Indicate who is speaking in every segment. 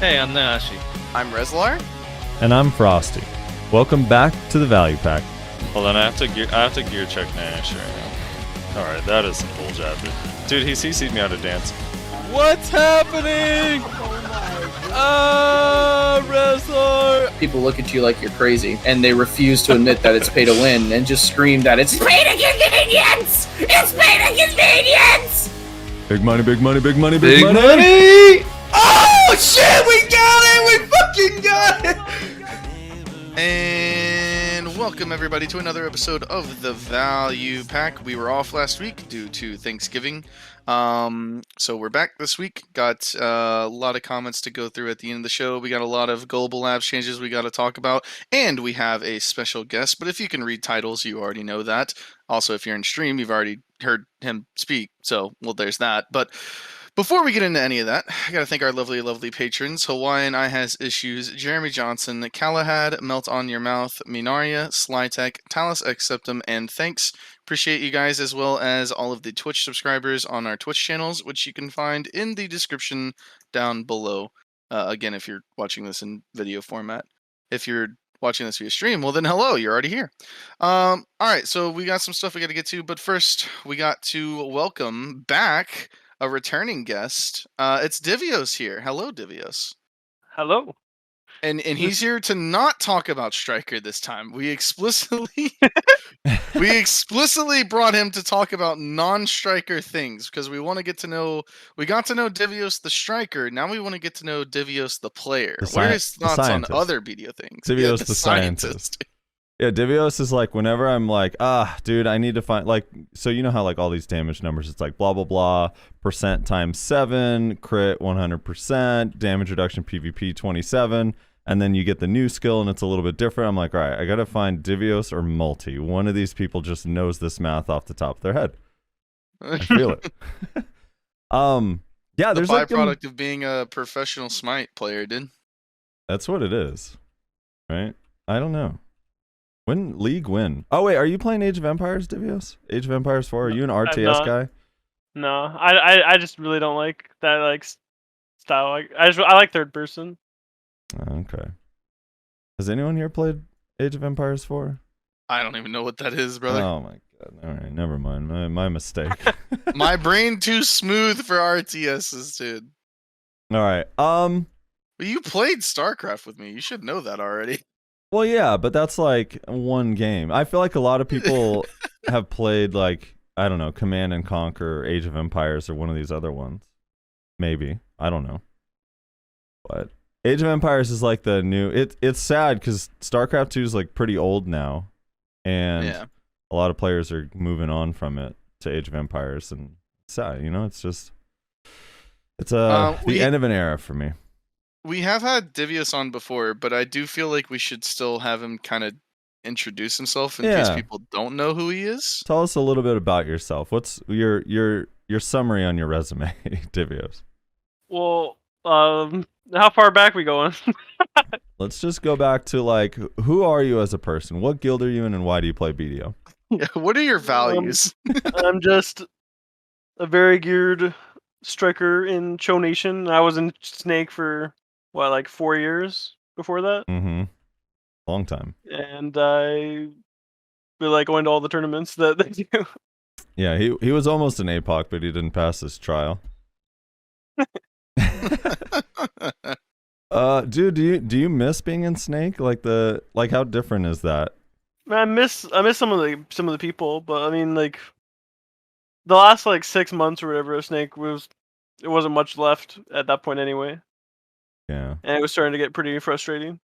Speaker 1: Hey, I'm Nashi.
Speaker 2: I'm Rezlar.
Speaker 3: And I'm Frosty. Welcome back to the Value Pack.
Speaker 4: Hold on, I have to gear check Nash right now. Alright, that is some bull jabber. Dude, he CC'd me out of dance.
Speaker 1: What's happening? Rezlar!
Speaker 2: People look at you like you're crazy, and they refuse to admit that it's pay to win, and just scream that it's pay to convenience! It's pay to convenience!
Speaker 3: Big money, big money, big money,
Speaker 1: Big
Speaker 3: money!
Speaker 1: money!
Speaker 2: Oh shit, we got it! We fucking got it! And welcome everybody to another episode of the Value Pack. We were off last week due to Thanksgiving. So we're back this week. Got a lot of comments to go through at the end of the show. We got a lot of GLabs changes we got to talk about, and we have a special guest. But if you can read titles, you already know that. Also, if you're in stream, you've already heard him speak. So, well, there's that. But before we get into any of that, I gotta thank our lovely, lovely patrons. Hawaiian I Has Issues, Jeremy Johnson, Calahad, Melt on Your Mouth, Minaria, Slytech, Talus X Septum, and thanks. Appreciate you guys, as well as all of the Twitch subscribers on our Twitch channels, which you can find in the description down below. Again, if you're watching this in video format. If you're watching this via stream, well then hello, you're already here. Alright, so we got some stuff we gotta get to, but first we got to welcome back a returning guest. It's Divios here. Hello, Divios.
Speaker 1: Hello.
Speaker 4: And he's here to not talk about Striker this time. We explicitly brought him to talk about non-Striker things because we want to get to know. We got to know Divios the Striker. Now we want to get to know Divios the player. What are his thoughts on other video things?
Speaker 3: Divios the scientist. Yeah, Divios is like whenever I'm like, dude, I need to find like, so you know how like all these damage numbers, it's like blah blah blah, percent times 7, crit 100%, damage reduction PvP 27. And then you get the new skill and it's a little bit different. I'm like, all right, I got to find Divios or Multi. One of these people just knows this math off the top of their head. I feel it. Yeah, there's
Speaker 4: the byproduct of being a professional Smite player, dude.
Speaker 3: That's what it is, right? I don't know. When League win? Oh wait, are you playing Age of Empires, Divios? Age of Empires 4? Are you an RTS guy?
Speaker 5: No, I just really don't like that like style. I like third person.
Speaker 3: Okay. Has anyone here played Age of Empires 4?
Speaker 4: I don't even know what that is, brother.
Speaker 3: Oh my god. All right, never mind. My mistake.
Speaker 4: My brain too smooth for RTSs, dude.
Speaker 3: All right.
Speaker 4: But you played StarCraft with me. You should know that already.
Speaker 3: Well, yeah, but that's like one game. I feel like a lot of people have played like, I don't know, Command and Conquer, or Age of Empires, or one of these other ones. Maybe. I don't know. But Age of Empires is like the new. It's sad because StarCraft 2 is like pretty old now, and a lot of players are moving on from it to Age of Empires, and it's sad. You know, it's just the end of an era for me.
Speaker 4: We have had Divios on before, but I do feel like we should still have him kind of introduce himself in case people don't know who he is.
Speaker 3: Tell us a little bit about yourself. What's your summary on your resume, Divios?
Speaker 5: Well, how far back we going?
Speaker 3: Let's just go back to like, who are you as a person? What guild are you in, and why do you play BDO?
Speaker 4: Yeah, what are your values?
Speaker 5: I'm just a very geared striker in Cho Nation. I was in Snake for like 4 years before that.
Speaker 3: Mm-hmm. Long time.
Speaker 5: And I really like going to all the tournaments that they do.
Speaker 3: Yeah, he was almost an APOC, but he didn't pass his trial. Dude, do you miss being in Snake? Like how different is that?
Speaker 5: I miss some of the people, but I mean like the last like 6 months or whatever of Snake it wasn't much left at that point anyway.
Speaker 3: Yeah.
Speaker 5: And it was starting to get pretty frustrating.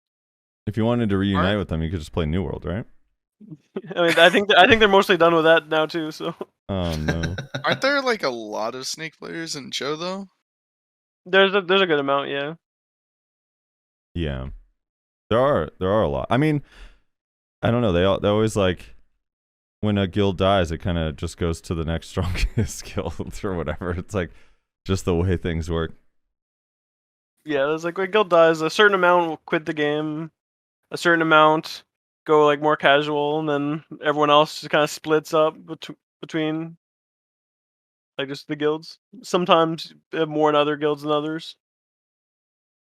Speaker 3: If you wanted to reunite with them, you could just play New World, right?
Speaker 5: I mean, I think they're mostly done with that now too. So. Oh
Speaker 3: no.
Speaker 4: Aren't there like a lot of Snake players in Cho though?
Speaker 5: There's a good amount, yeah.
Speaker 3: Yeah, there are a lot. I mean, I don't know. They always like when a guild dies, it kind of just goes to the next strongest guild or whatever. It's like just the way things work.
Speaker 5: Yeah, there's like when a guild dies, a certain amount will quit the game, a certain amount go like more casual, and then everyone else just kind of splits up between like just the guilds. Sometimes more in other guilds than others.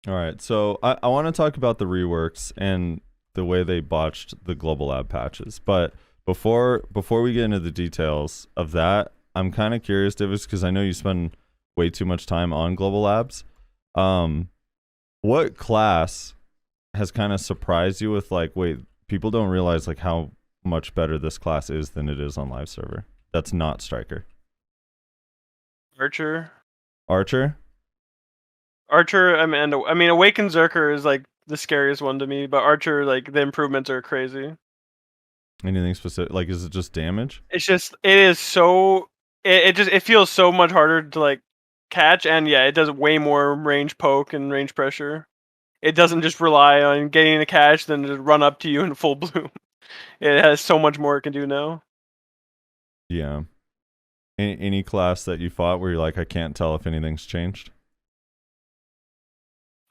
Speaker 3: All right, so I want to talk about the reworks and the way they botched the GLabs patches. But before we get into the details of that, I'm kind of curious, Divios, because I know you spend way too much time on GLabs. What class has kind of surprised you with like, wait, people don't realize like how much better this class is than it is on live server? That's not Striker.
Speaker 5: Archer. I mean, Awakened Zerker is like the scariest one to me, but Archer, like the improvements are crazy.
Speaker 3: Anything specific? Like, is it just damage?
Speaker 5: It feels so much harder to like catch, and yeah, it does way more range poke and range pressure. It doesn't just rely on getting a catch, then just run up to you in full bloom. It has so much more it can do now.
Speaker 3: Yeah. Any class that you fought where you're like, I can't tell if anything's changed?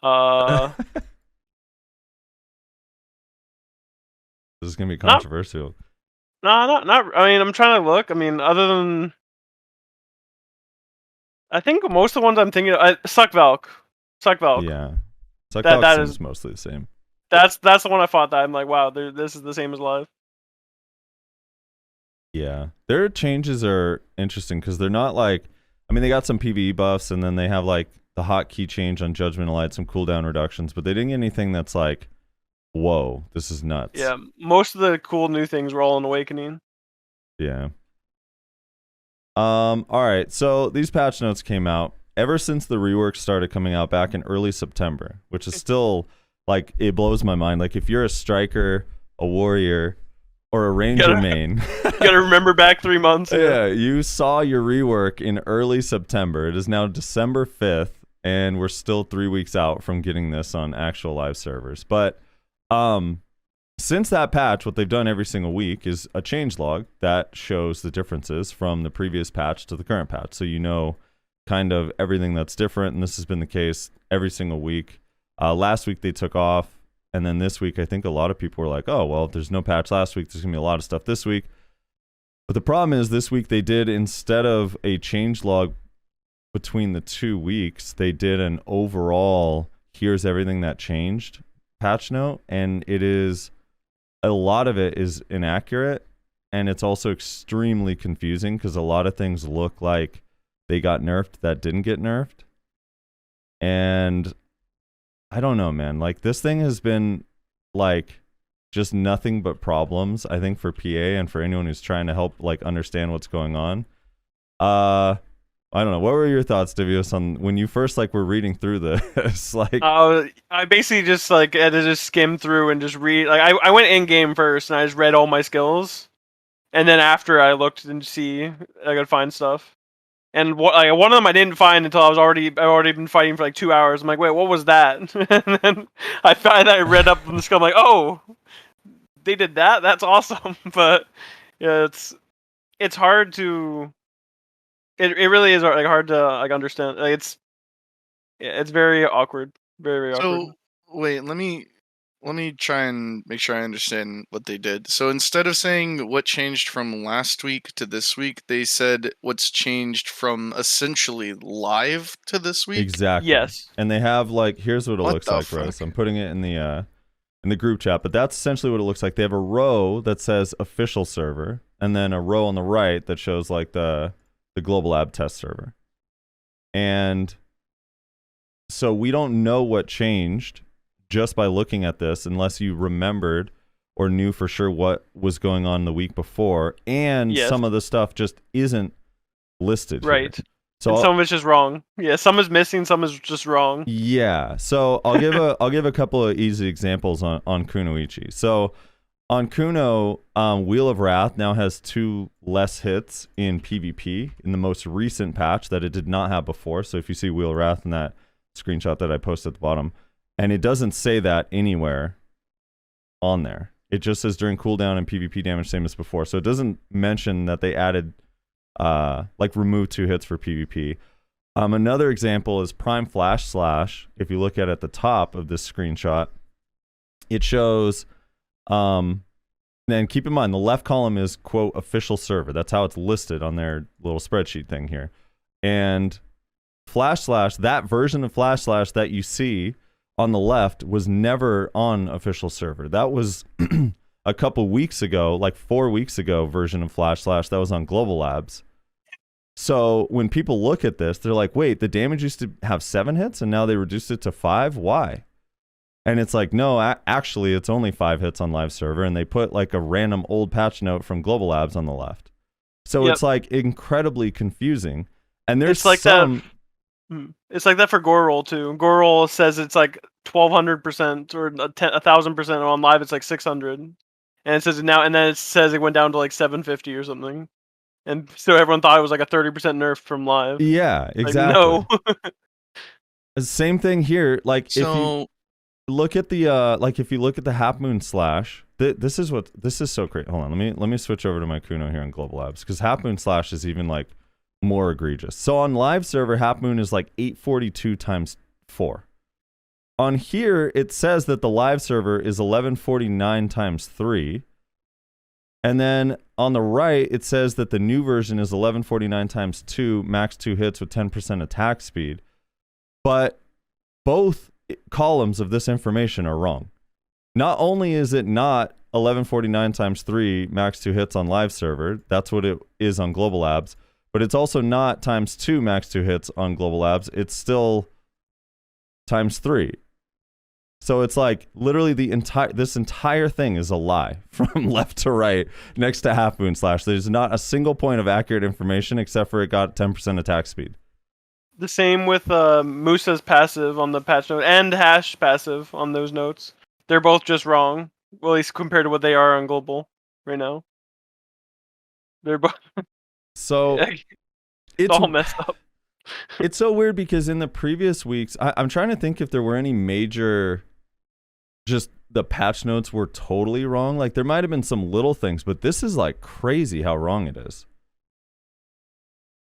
Speaker 3: This is gonna be controversial.
Speaker 5: Not. I mean, I'm trying to look. I mean, other than, I think most of the ones I'm thinking of, Suck Valk.
Speaker 3: Yeah, Suck Valk is mostly the same.
Speaker 5: That's the one I fought that I'm like, wow, this is the same as live.
Speaker 3: Yeah, their changes are interesting because they're not like, I mean, they got some PvE buffs and then they have like the hotkey change on Judgment Light, some cooldown reductions, but they didn't get anything that's like, whoa, this is nuts.
Speaker 5: Yeah, most of the cool new things were all in Awakening.
Speaker 3: Yeah. All right, so these patch notes came out ever since the rework started coming out back in early September, which is still like, it blows my mind. Like, if you're a striker, a warrior, or a ranger main,
Speaker 5: you gotta remember back 3 months.
Speaker 3: Yeah, you saw your rework in early September. It is now December 5th, and we're still 3 weeks out from getting this on actual live servers. But since that patch, what they've done every single week is a change log that shows the differences from the previous patch to the current patch. So you know kind of everything that's different, and this has been the case every single week. Last week they took off, and then this week I think a lot of people were like, oh, well, if there's no patch last week, there's going to be a lot of stuff this week. But the problem is this week they did, instead of a change log between the 2 weeks, they did an overall, here's everything that changed patch note, and it is, a lot of it is inaccurate, and it's also extremely confusing because a lot of things look like they got nerfed that didn't get nerfed. And I don't know, man. Like, this thing has been like just nothing but problems, I think, for PA and for anyone who's trying to help like understand what's going on. I don't know. What were your thoughts, Divios, on when you first like were reading through this? Like,
Speaker 5: I basically just like had to just skim through and just read. Like, I went in game first and I just read all my skills, and then after I looked and see I could find stuff. And one of them I didn't find until I've already been fighting for like 2 hours. I'm like, wait, what was that? And then I read up on the skill. I'm like, oh, they did that. That's awesome. But yeah, it's hard to. It really is like hard to like understand. Like, it's very awkward. Very awkward.
Speaker 2: So wait, let me try and make sure I understand what they did. So instead of saying what changed from last week to this week, they said what's changed from essentially live to this week.
Speaker 3: Exactly.
Speaker 5: Yes.
Speaker 3: And they have like, here's what it looks like,
Speaker 2: fuck?
Speaker 3: Rose. I'm putting it in the group chat, but that's essentially what it looks like. They have a row that says official server, and then a row on the right that shows like the GLabs test server. And so we don't know what changed just by looking at this unless you remembered or knew for sure what was going on the week before, and
Speaker 5: yes,
Speaker 3: some of the stuff just isn't listed
Speaker 5: right
Speaker 3: here.
Speaker 5: So and some of it's just wrong. Yeah, some is missing, some is just wrong.
Speaker 3: Yeah. So I'll give a couple of easy examples on Kunoichi. So on Kuno, Wheel of Wrath now has 2 less hits in PvP in the most recent patch that it did not have before. So if you see Wheel of Wrath in that screenshot that I posted at the bottom, and it doesn't say that anywhere on there. It just says during cooldown and PvP damage, same as before. So it doesn't mention that they added, like remove 2 hits for PvP. Another example is Prime Flash Slash. If you look at the top of this screenshot, it shows, and keep in mind, the left column is, quote, official server. That's how it's listed on their little spreadsheet thing here. And Flash Slash, that version of Flash Slash that you see on the left was never on official server. That was a couple weeks ago, like 4 weeks ago, version of Flash Slash that was on GLabs. So when people look at this, they're like, wait, the damage used to have 7 hits and now they reduced it to 5? Why? And it's like, no, actually, it's only 5 hits on live server, and they put like a random old patch note from GLabs on the left. So it's like incredibly confusing. And there's
Speaker 5: it's like
Speaker 3: some...
Speaker 5: It's like that for Gore Roll too. Gore Roll says it's like 1,200% or 1,000% on live. It's like 600, and it says it now, and then it says it went down to like 750 or something, and so everyone thought it was like a 30% nerf from live.
Speaker 3: Yeah, exactly.
Speaker 5: Like, no.
Speaker 3: Same thing here. Like if you look at the if you look at the Half Moon Slash, this is so great. Hold on, let me switch over to my Kuno here on GLabs, because Half Moon Slash is even like more egregious. So on live server, Half Moon is like 842 times 4. On here, it says that the live server is 1149 times 3. And then on the right, it says that the new version is 1149 times 2, max 2 hits with 10% attack speed. But both columns of this information are wrong. Not only is it not 1149 times 3, max 2 hits on live server, that's what it is on GLabs, but it's also not times 2 max 2 hits on GLabs. It's still times 3. So it's like literally this entire thing is a lie from left to right next to Half Moon Slash. There's not a single point of accurate information except for it got 10% attack speed.
Speaker 5: The same with Musa's passive on the patch note and Hash passive on those notes. They're both just wrong. Well, at least compared to what they are on Global right now. They're both...
Speaker 3: So
Speaker 5: it's all messed up.
Speaker 3: It's so weird because in the previous weeks, I'm trying to think if there were any major, just the patch notes were totally wrong. Like there might have been some little things, but this is like crazy how wrong it is.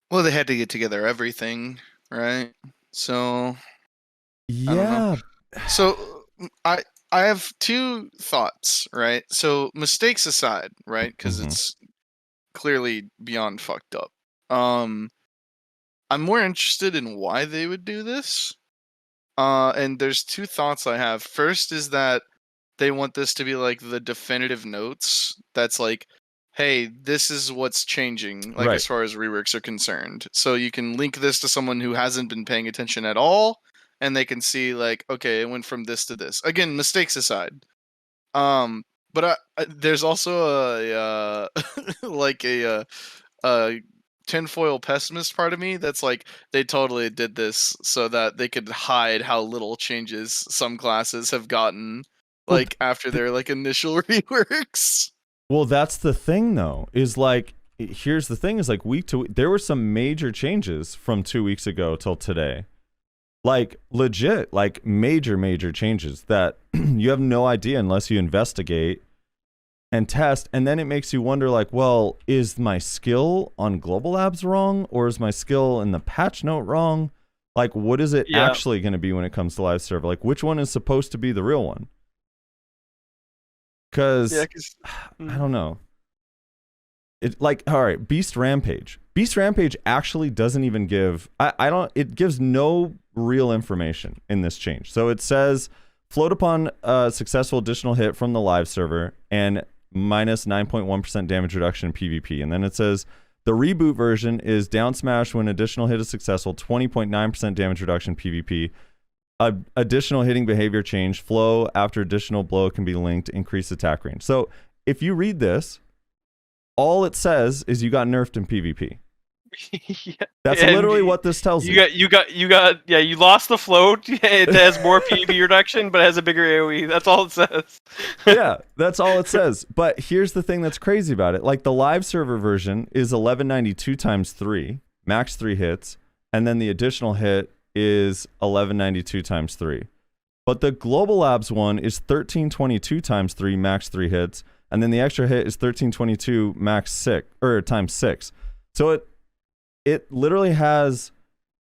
Speaker 2: Well, they had to get together everything, right? So
Speaker 3: yeah.
Speaker 2: So I have 2 thoughts, right? So mistakes aside, right? Because it's clearly beyond fucked up. I'm more interested in why they would do this. And there's 2 thoughts I have. First is that they want this to be like the definitive notes. That's like, hey, this is what's changing, like as far as reworks are concerned. So you can link this to someone who hasn't been paying attention at all, and they can see like, okay, it went from this to this. Again, mistakes aside. But there's also a like a tinfoil pessimist part of me that's like, they totally did this so that they could hide how little changes some classes have gotten, like after their like initial reworks.
Speaker 3: Well, that's the thing though, is like, here's the thing, is like week to week, there were some major changes from 2 weeks ago till today. Like legit, like major changes that you have no idea unless you investigate and test. And then it makes you wonder like, well, is my skill on GLabs wrong? Or is my skill in the patch note wrong? Like, what is it actually going to be when it comes to live server? Like, which one is supposed to be the real one? Because I don't know. It like, all right, Beast Rampage. Beast Rampage actually doesn't even give, it gives no real information in this change. So it says float upon a successful additional hit from the live server and minus 9.1% damage reduction in PvP. And then it says the reboot version is down smash when additional hit is successful, 20.9% damage reduction PvP. Additional hitting behavior change, flow after additional blow can be linked, increase attack range. So if you read this, all it says is you got nerfed in PvP. That's literally what this tells you.
Speaker 5: You lost the float. It has more PvP reduction, but it has a bigger AoE. That's all it says.
Speaker 3: Yeah, that's all it says. But here's the thing that's crazy about it. Like the live server version is 1192 times 3, max 3 hits, and then the additional hit is 1192 times 3. But the GLabs one is 1322 times 3, max 3 hits, and then the extra hit is 1322 max 6 or times 6. So it literally has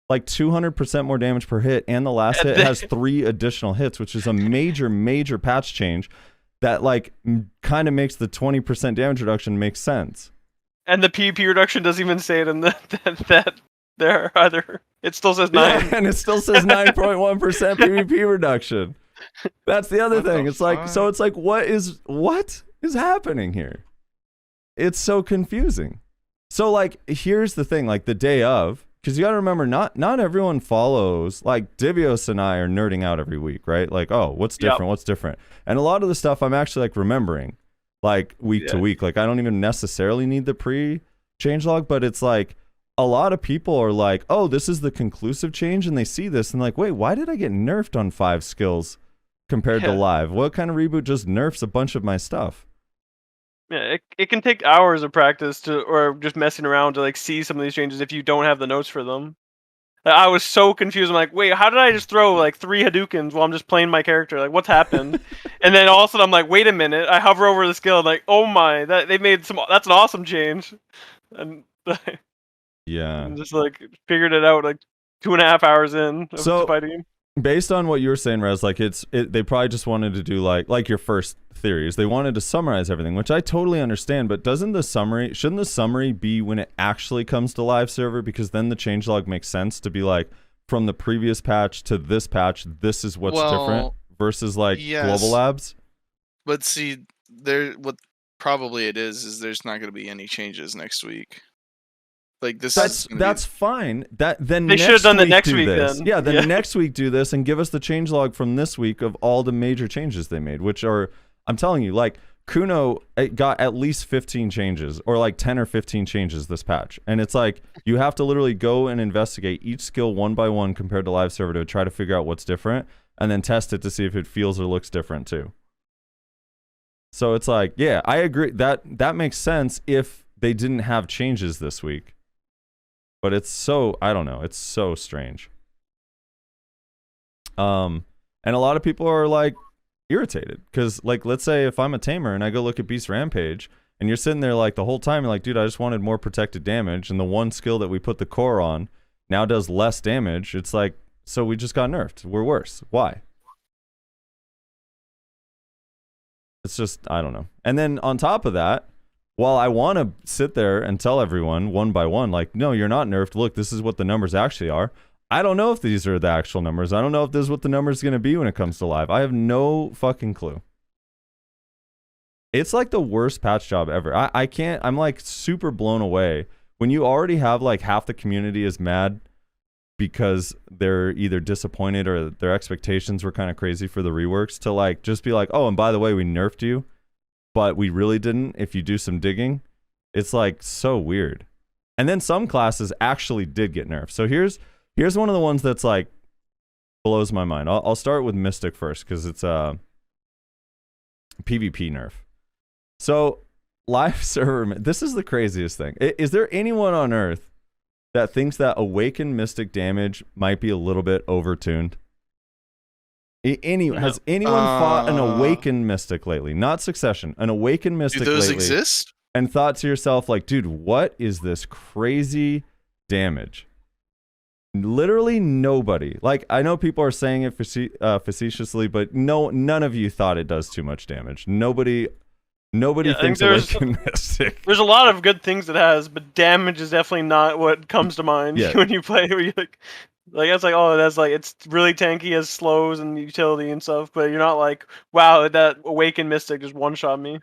Speaker 3: like 200% more damage per hit, and the last hit has 3 additional hits, which is a major patch change that like kind of makes the 20% damage reduction make sense.
Speaker 5: And the PvP reduction doesn't even say it in that there either. It still says 9.
Speaker 3: Yeah, and it still says 9.1% PvP reduction. That's the other thing. It's like, so it's like, what is happening here? It's so confusing. So like, here's the thing, like the day of, because you got to remember, not everyone follows, like Divios and I are nerding out every week, right? Like, oh, what's different?
Speaker 5: Yep.
Speaker 3: What's different? And a lot of the stuff I'm actually like remembering, like week to week. Like I don't even necessarily need the changelog, but it's like a lot of people are like, oh, this is the conclusive change, and they see this and like, wait, why did I get nerfed on 5 skills compared to live? What kind of reboot just nerfs a bunch of my stuff?
Speaker 5: Yeah, it can take hours of practice or just messing around to like see some of these changes if you don't have the notes for them. Like, I was so confused. I'm like, wait, how did I just throw like 3 Hadoukens while I'm just playing my character? Like, what's happened? And then all of a sudden I'm like, wait a minute. I hover over the skill and like, oh my, that's an awesome change. And
Speaker 3: yeah,
Speaker 5: and just like figured it out like 2.5 hours in of fighting.
Speaker 3: Based on what you were saying, Rez, like they probably just wanted to do like your first theories. They wanted to summarize everything, which I totally understand. But shouldn't the summary be when it actually comes to live server? Because then the changelog makes sense to be like, from the previous patch to this patch, this is what's different versus like GLabs.
Speaker 4: But see, what probably it is there's not going to be any changes next week. Like
Speaker 3: that's fine. Then
Speaker 5: they should have done the next week
Speaker 3: this.
Speaker 5: then.
Speaker 3: Yeah, then next week do this and give us the changelog from this week of all the major changes they made, which are, I'm telling you, like Kuno got at least 15 changes or like 10 or 15 changes this patch. And it's like you have to literally go and investigate each skill one by one compared to live server to try to figure out what's different and then test it to see if it feels or looks different too. So it's like, yeah, I agree that makes sense if they didn't have changes this week. But it's so, I don't know, it's so strange. And a lot of people are like irritated because like, let's say if I'm a tamer and I go look at Beast Rampage and you're sitting there like the whole time, you're like, dude, I just wanted more protected damage. And the one skill that we put the core on now does less damage. It's like, so we just got nerfed. We're worse. Why? It's just, I don't know. And then on top of that, while I want to sit there and tell everyone one by one, like, no, you're not nerfed. Look, this is what the numbers actually are. I don't know if these are the actual numbers. I don't know if this is what the numbers going to be when it comes to live. I have no fucking clue. It's like the worst patch job ever. I can't, I'm like super blown away. When you already have like half the community is mad because they're either disappointed or their expectations were kind of crazy for the reworks, to like just be like, oh, and by the way, we nerfed you. But we really didn't. If you do some digging, it's like so weird. And then some classes actually did get nerfed. So here's one of the ones that's like blows my mind. I'll start with Mystic first because it's a PvP nerf. So live server, this is the craziest thing. Is there anyone on Earth that thinks that Awakened Mystic damage might be a little bit overtuned? Has anyone fought an Awakened Mystic lately? Not Succession, an Awakened Mystic lately. Do those
Speaker 4: exist?
Speaker 3: And thought to yourself, like, dude, what is this crazy damage? Literally nobody. Like, I know people are saying it facetiously, but none of you thought it does too much damage. Nobody thinks Awakened Mystic.
Speaker 5: There's a lot of good things it has, but damage is definitely not what comes to mind when you play. Where you like it's like, oh, that's like, it's really tanky, has slows and utility and stuff, but you're not like, wow, that Awakened Mystic just one-shot me.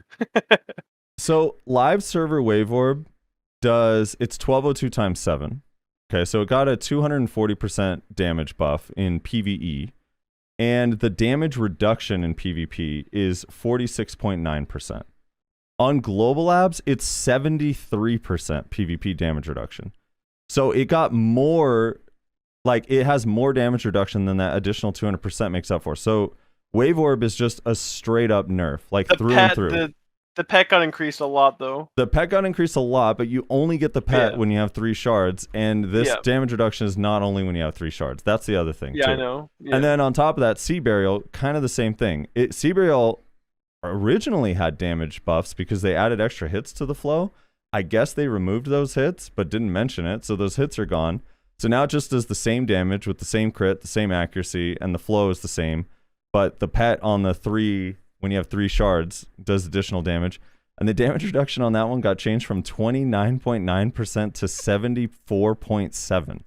Speaker 3: So live server Wave Orb it's 1202 times 7. Okay, so it got a 240% damage buff in PvE, and the damage reduction in PvP is 46.9%. On GLabs, it's 73% PvP damage reduction. So it got more, like, it has more damage reduction than that additional 200% makes up for. So Wave Orb is just a straight up nerf, like through and through.
Speaker 5: The pet got increased a lot, though.
Speaker 3: The pet got increased a lot, but you only get the pet when you have 3 shards, and this damage reduction is not only when you have 3 shards. That's the other thing, too.
Speaker 5: I know. Yeah.
Speaker 3: And then on top of that, Sea Burial, kind of the same thing. Sea Burial originally had damage buffs because they added extra hits to the flow. I guess they removed those hits, but didn't mention it, so those hits are gone. So now it just does the same damage with the same crit, the same accuracy, and the flow is the same, but the pet on the 3... when you have 3 shards, does additional damage. And the damage reduction on that one got changed from 29.9% to 74.7%.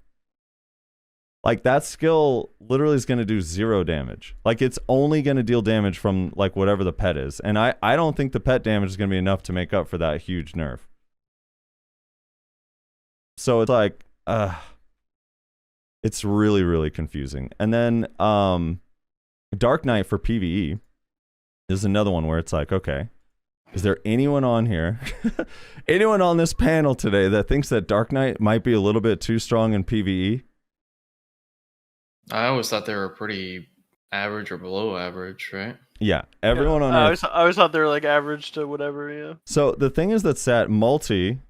Speaker 3: Like, that skill literally is going to do 0 damage. Like, it's only going to deal damage from, like, whatever the pet is. And I don't think the pet damage is going to be enough to make up for that huge nerf. So it's like, it's really, really confusing. And then Dark Knight for PvE is another one where it's like, okay, is there anyone on here, anyone on this panel today that thinks that Dark Knight might be a little bit too strong in PvE?
Speaker 2: I always thought they were pretty average or below average, right?
Speaker 3: Yeah, everyone on
Speaker 5: I
Speaker 3: Earth.
Speaker 5: I always thought they were like average to whatever. Yeah.
Speaker 3: So the thing is that Multi,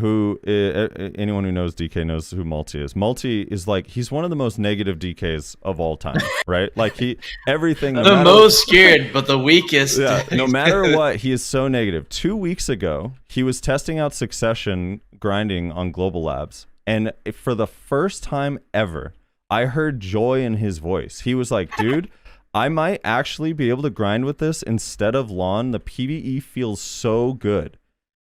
Speaker 3: who anyone who knows DK knows who Multi is. Multi is like, he's one of the most negative DKs of all time, right? Like everything.
Speaker 2: The most scared, but the weakest.
Speaker 3: Yeah, no matter what, he is so negative. 2 weeks ago, he was testing out Succession grinding on GLabs, and for the first time ever, I heard joy in his voice. He was like, dude, I might actually be able to grind with this instead of Lawn. The PvE feels so good.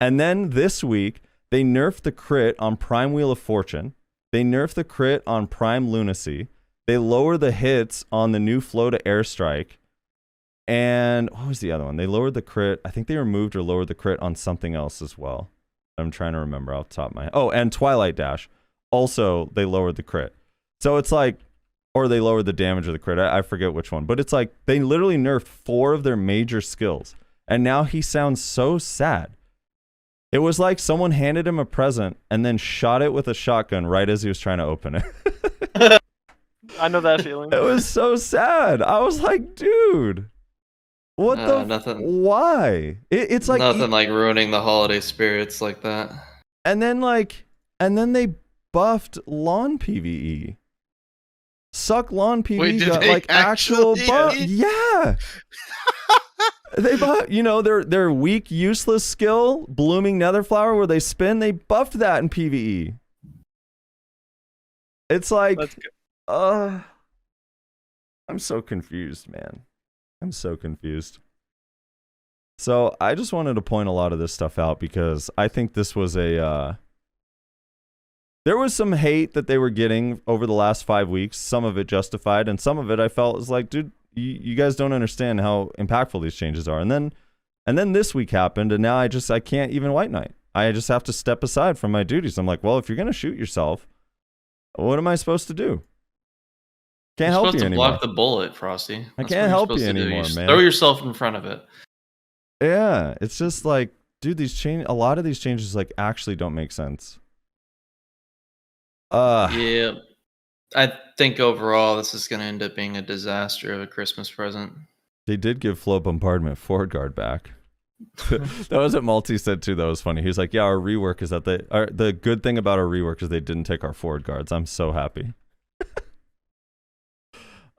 Speaker 3: And then this week, they nerfed the crit on Prime Wheel of Fortune. They nerfed the crit on Prime Lunacy. They lower the hits on the new Flow to Airstrike. And what was the other one? They lowered the crit. I think they removed or lowered the crit on something else as well. I'm trying to remember off the top of my head. Oh, and Twilight Dash. Also, they lowered the crit. So it's like, or they lowered the damage of the crit. I forget which one. But it's like, they literally nerfed 4 of their major skills. And now he sounds so sad. It was like someone handed him a present and then shot it with a shotgun right as he was trying to open it.
Speaker 5: I know that feeling.
Speaker 3: It was so sad. I was like, dude, what the?
Speaker 2: Nothing.
Speaker 3: Why? It's like
Speaker 2: nothing like ruining the holiday spirits like that.
Speaker 3: And then they buffed Lawn PvE. Suck Lawn PvE
Speaker 4: Wait, did
Speaker 3: got
Speaker 4: they
Speaker 3: like actual
Speaker 4: actually?
Speaker 3: buff. Yeah. They buffed, their weak, useless skill, Blooming Netherflower, where they spin. They buffed that in PvE. It's like, I'm so confused, man. I'm so confused. So I just wanted to point a lot of this stuff out because I think this was there was some hate that they were getting over the last 5 weeks. Some of it justified, and some of it I felt was like, dude, you guys don't understand how impactful these changes are. And then this week happened, and now I can't even White Knight. I just have to step aside from my duties. I'm like, well, if you're gonna shoot yourself, what am I supposed to do? Can't help you anymore.
Speaker 2: Block the bullet, Frosty.
Speaker 3: I can't help you anymore, man.
Speaker 2: Throw yourself in front of it.
Speaker 3: Yeah, it's just like, dude, a lot of these changes like actually don't make sense.
Speaker 2: Yeah. I think overall this is going to end up being a disaster of a Christmas present.
Speaker 3: They did give Flow Bombardment forward guard back. That was what Multi said too. That was funny. He was like, yeah, our rework is that the good thing about our rework is they didn't take our forward guards. I'm so happy.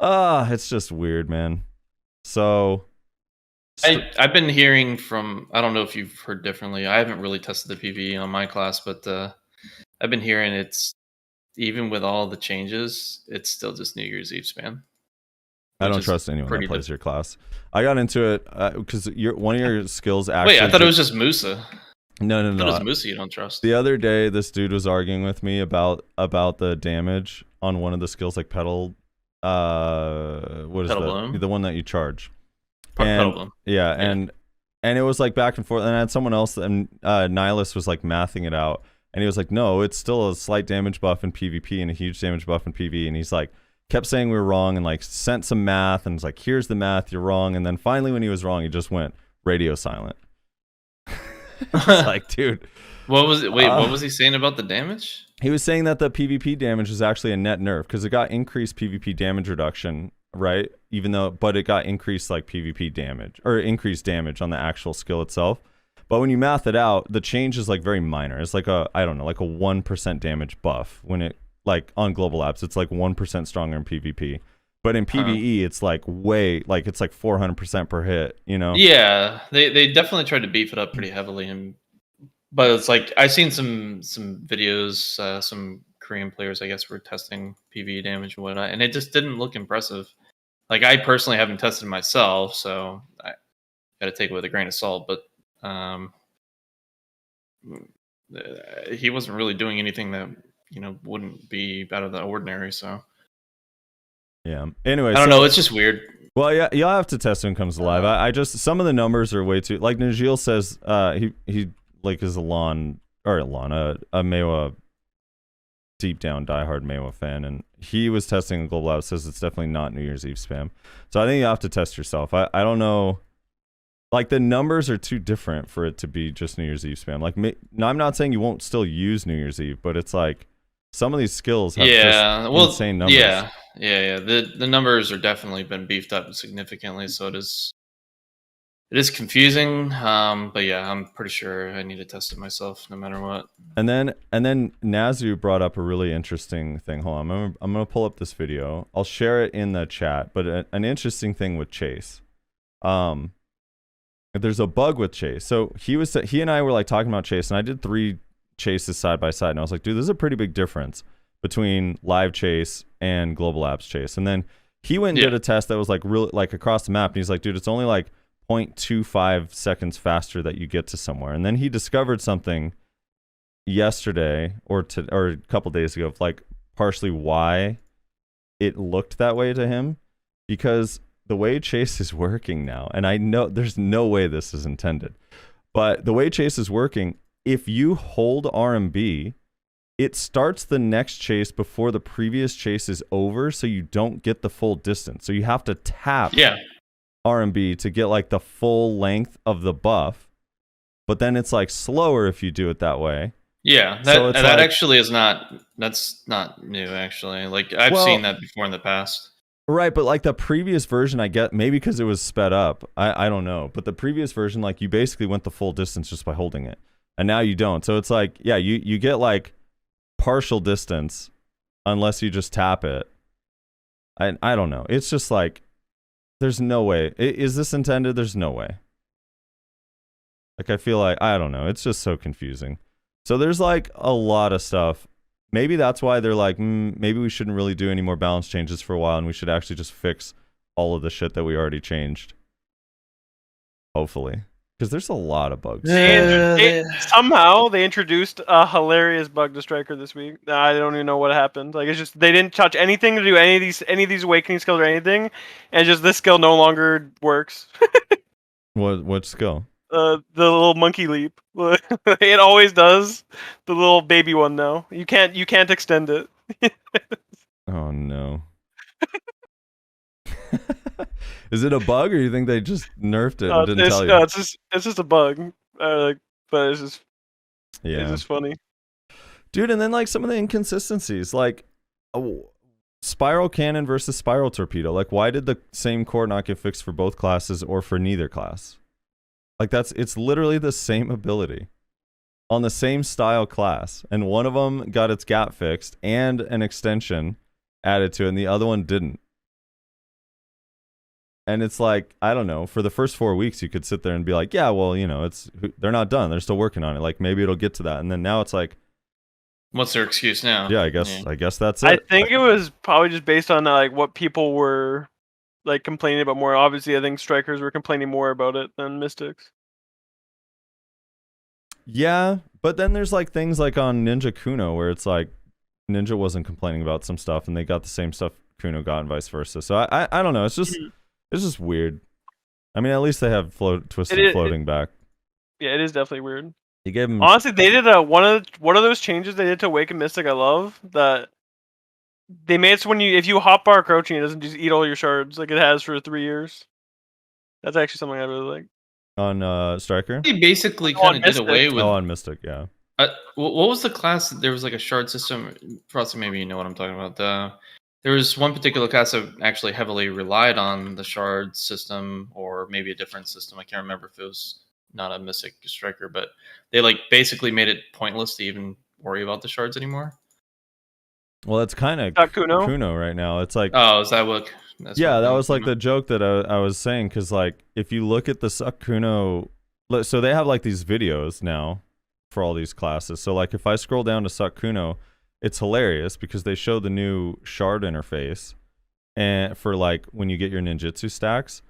Speaker 3: It's just weird, man. So
Speaker 2: I've been hearing from, I don't know if you've heard differently. I haven't really tested the PvE on my class, but I've been hearing it's, even with all the changes, it's still just New Year's Eve spam.
Speaker 3: I don't trust anyone that plays your class. I got into it because one of your skills actually...
Speaker 2: Wait, I thought it was just Musa.
Speaker 3: No.
Speaker 2: I thought it was Musa you don't trust.
Speaker 3: The other day, this dude was arguing with me about the damage on one of the skills, like Petal... what is
Speaker 2: Petal
Speaker 3: that?
Speaker 2: Bloom?
Speaker 3: The one that you charge.
Speaker 2: Petal Bloom.
Speaker 3: Yeah, and it was like back and forth. And I had someone else, and Nihilus was like mathing it out. And he was like, no, it's still a slight damage buff in PvP and a huge damage buff in PvE. And he's like, kept saying we were wrong and like sent some math and was like, here's the math, you're wrong. And then finally when he was wrong, he just went radio silent. It's like, dude.
Speaker 2: What was it? Wait, what was he saying about the damage?
Speaker 3: He was saying that the PvP damage was actually a net nerf because it got increased PvP damage reduction, right? But it got increased like PvP damage or increased damage on the actual skill itself. But when you math it out, the change is like very minor. It's like a 1% damage buff when it like on GLabs, it's like 1% stronger in PvP. But in PvE, it's like it's like 400% per hit, you know?
Speaker 2: Yeah, they definitely tried to beef it up pretty heavily, but it's like I've seen some videos, some Korean players, I guess, were testing PvE damage and whatnot, and it just didn't look impressive. Like I personally haven't tested myself, so I got to take it with a grain of salt. But
Speaker 6: He wasn't really doing anything that wouldn't be out of the ordinary. So
Speaker 3: yeah. Anyway,
Speaker 6: I don't know. It's just weird.
Speaker 3: Well, yeah, you'll have to test when it comes live. I just some of the numbers are way too like Najil says. He like is a Mawa deep down diehard Mawa fan, and he was testing the GLabs. Says it's definitely not New Year's Eve spam. So I think you have to test yourself. I don't know. Like the numbers are too different for it to be just New Year's Eve spam. Like, no, I'm not saying you won't still use New Year's Eve, but it's like some of these skills have just insane numbers.
Speaker 6: Yeah. The numbers are definitely been beefed up significantly, so it is confusing. But yeah, I'm pretty sure I need to test it myself, no matter what.
Speaker 3: And then Nazu brought up a really interesting thing. Hold on, I'm gonna pull up this video. I'll share it in the chat. But an interesting thing with Chase. There's a bug with Chase. So he and I were like talking about Chase, and I did 3 chases side by side, and I was like, dude, there's a pretty big difference between live chase and GLabs chase. And then he went and did a test that was like really like across the map, and he's like, dude, it's only like 0.25 seconds faster that you get to somewhere. And then he discovered something yesterday or a couple days ago of like partially why it looked that way to him, because the way Chase is working now, and I know there's no way this is intended, but the way Chase is working, if you hold RMB, it starts the next chase before the previous chase is over, so you don't get the full distance. So you have to tap RMB to get like the full length of the buff, but then it's like slower if you do it that way.
Speaker 6: Yeah, that actually is that's not new, actually. Like I've seen that before in the past.
Speaker 3: Right, but like the previous version, I get maybe because it was sped up. I don't know, but the previous version, like you basically went the full distance just by holding it, and now you don't. So it's like, yeah, you get like partial distance unless you just tap it. I don't know. It's just like there's no way. Is this intended? There's no way. Like I feel like I don't know. It's just so confusing. So there's like a lot of stuff. Maybe that's why they're like, maybe we shouldn't really do any more balance changes for a while, and we should actually just fix all of the shit that we already changed. Hopefully. Because there's a lot of bugs.
Speaker 5: Somehow they introduced a hilarious bug to Striker this week. I don't even know what happened. Like it's just they didn't touch anything to do any of these awakening skills or anything, and just this skill no longer works.
Speaker 3: What skill?
Speaker 5: The little monkey leap. It always does. The little baby one now. You can't extend it.
Speaker 3: Oh no. Is it a bug, or you think they just nerfed it and didn't tell you?
Speaker 5: No, it's just a bug. But it's just funny.
Speaker 3: Dude, and then like some of the inconsistencies, like spiral cannon versus spiral torpedo. Like, why did the same core not get fixed for both classes or for neither class? Like it's literally the same ability on the same style class, and one of them got its gap fixed and an extension added to it, and the other one didn't. And it's like, I don't know, for the first 4 weeks you could sit there and be like, yeah, well, they're not done, they're still working on it, like maybe it'll get to that. And then now it's like,
Speaker 6: what's their excuse now?
Speaker 3: Yeah, I guess that's it.
Speaker 5: I think it was probably just based on like what people were like complaining about more. Obviously, I think strikers were complaining more about it than mystics.
Speaker 3: Yeah, but then there's like things like on Ninja Kuno where it's like Ninja wasn't complaining about some stuff and they got the same stuff Kuno got and vice versa. So I don't know. It's just weird. I mean, at least they have twisted floating back.
Speaker 5: Yeah, it is definitely weird.
Speaker 3: You gave him
Speaker 5: honestly, they did one of those changes they did to Awaken Mystic. I love that they made it so if you hotbar crouching, it doesn't just eat all your shards like it has for 3 years. That's actually something I really like.
Speaker 3: On Striker?
Speaker 6: He basically kind of did away with.
Speaker 3: Oh, on Mystic, yeah.
Speaker 6: What was the class? There was like a shard system. Frosty, maybe you know what I'm talking about. There was one particular class that actually heavily relied on the shard system, or maybe a different system. I can't remember if it was not a Mystic Striker, but they like basically made it pointless to even worry about the shards anymore.
Speaker 3: Well, it's kind of Kuno right now. It's like,
Speaker 6: oh, is that what?
Speaker 3: Yeah, that was like the joke that I was saying, because like if you look at the Suck Kuno, so they have like these videos now for all these classes. So like if I scroll down to Suck Kuno, it's hilarious because they show the new shard interface and for like when you get your ninjutsu stacks,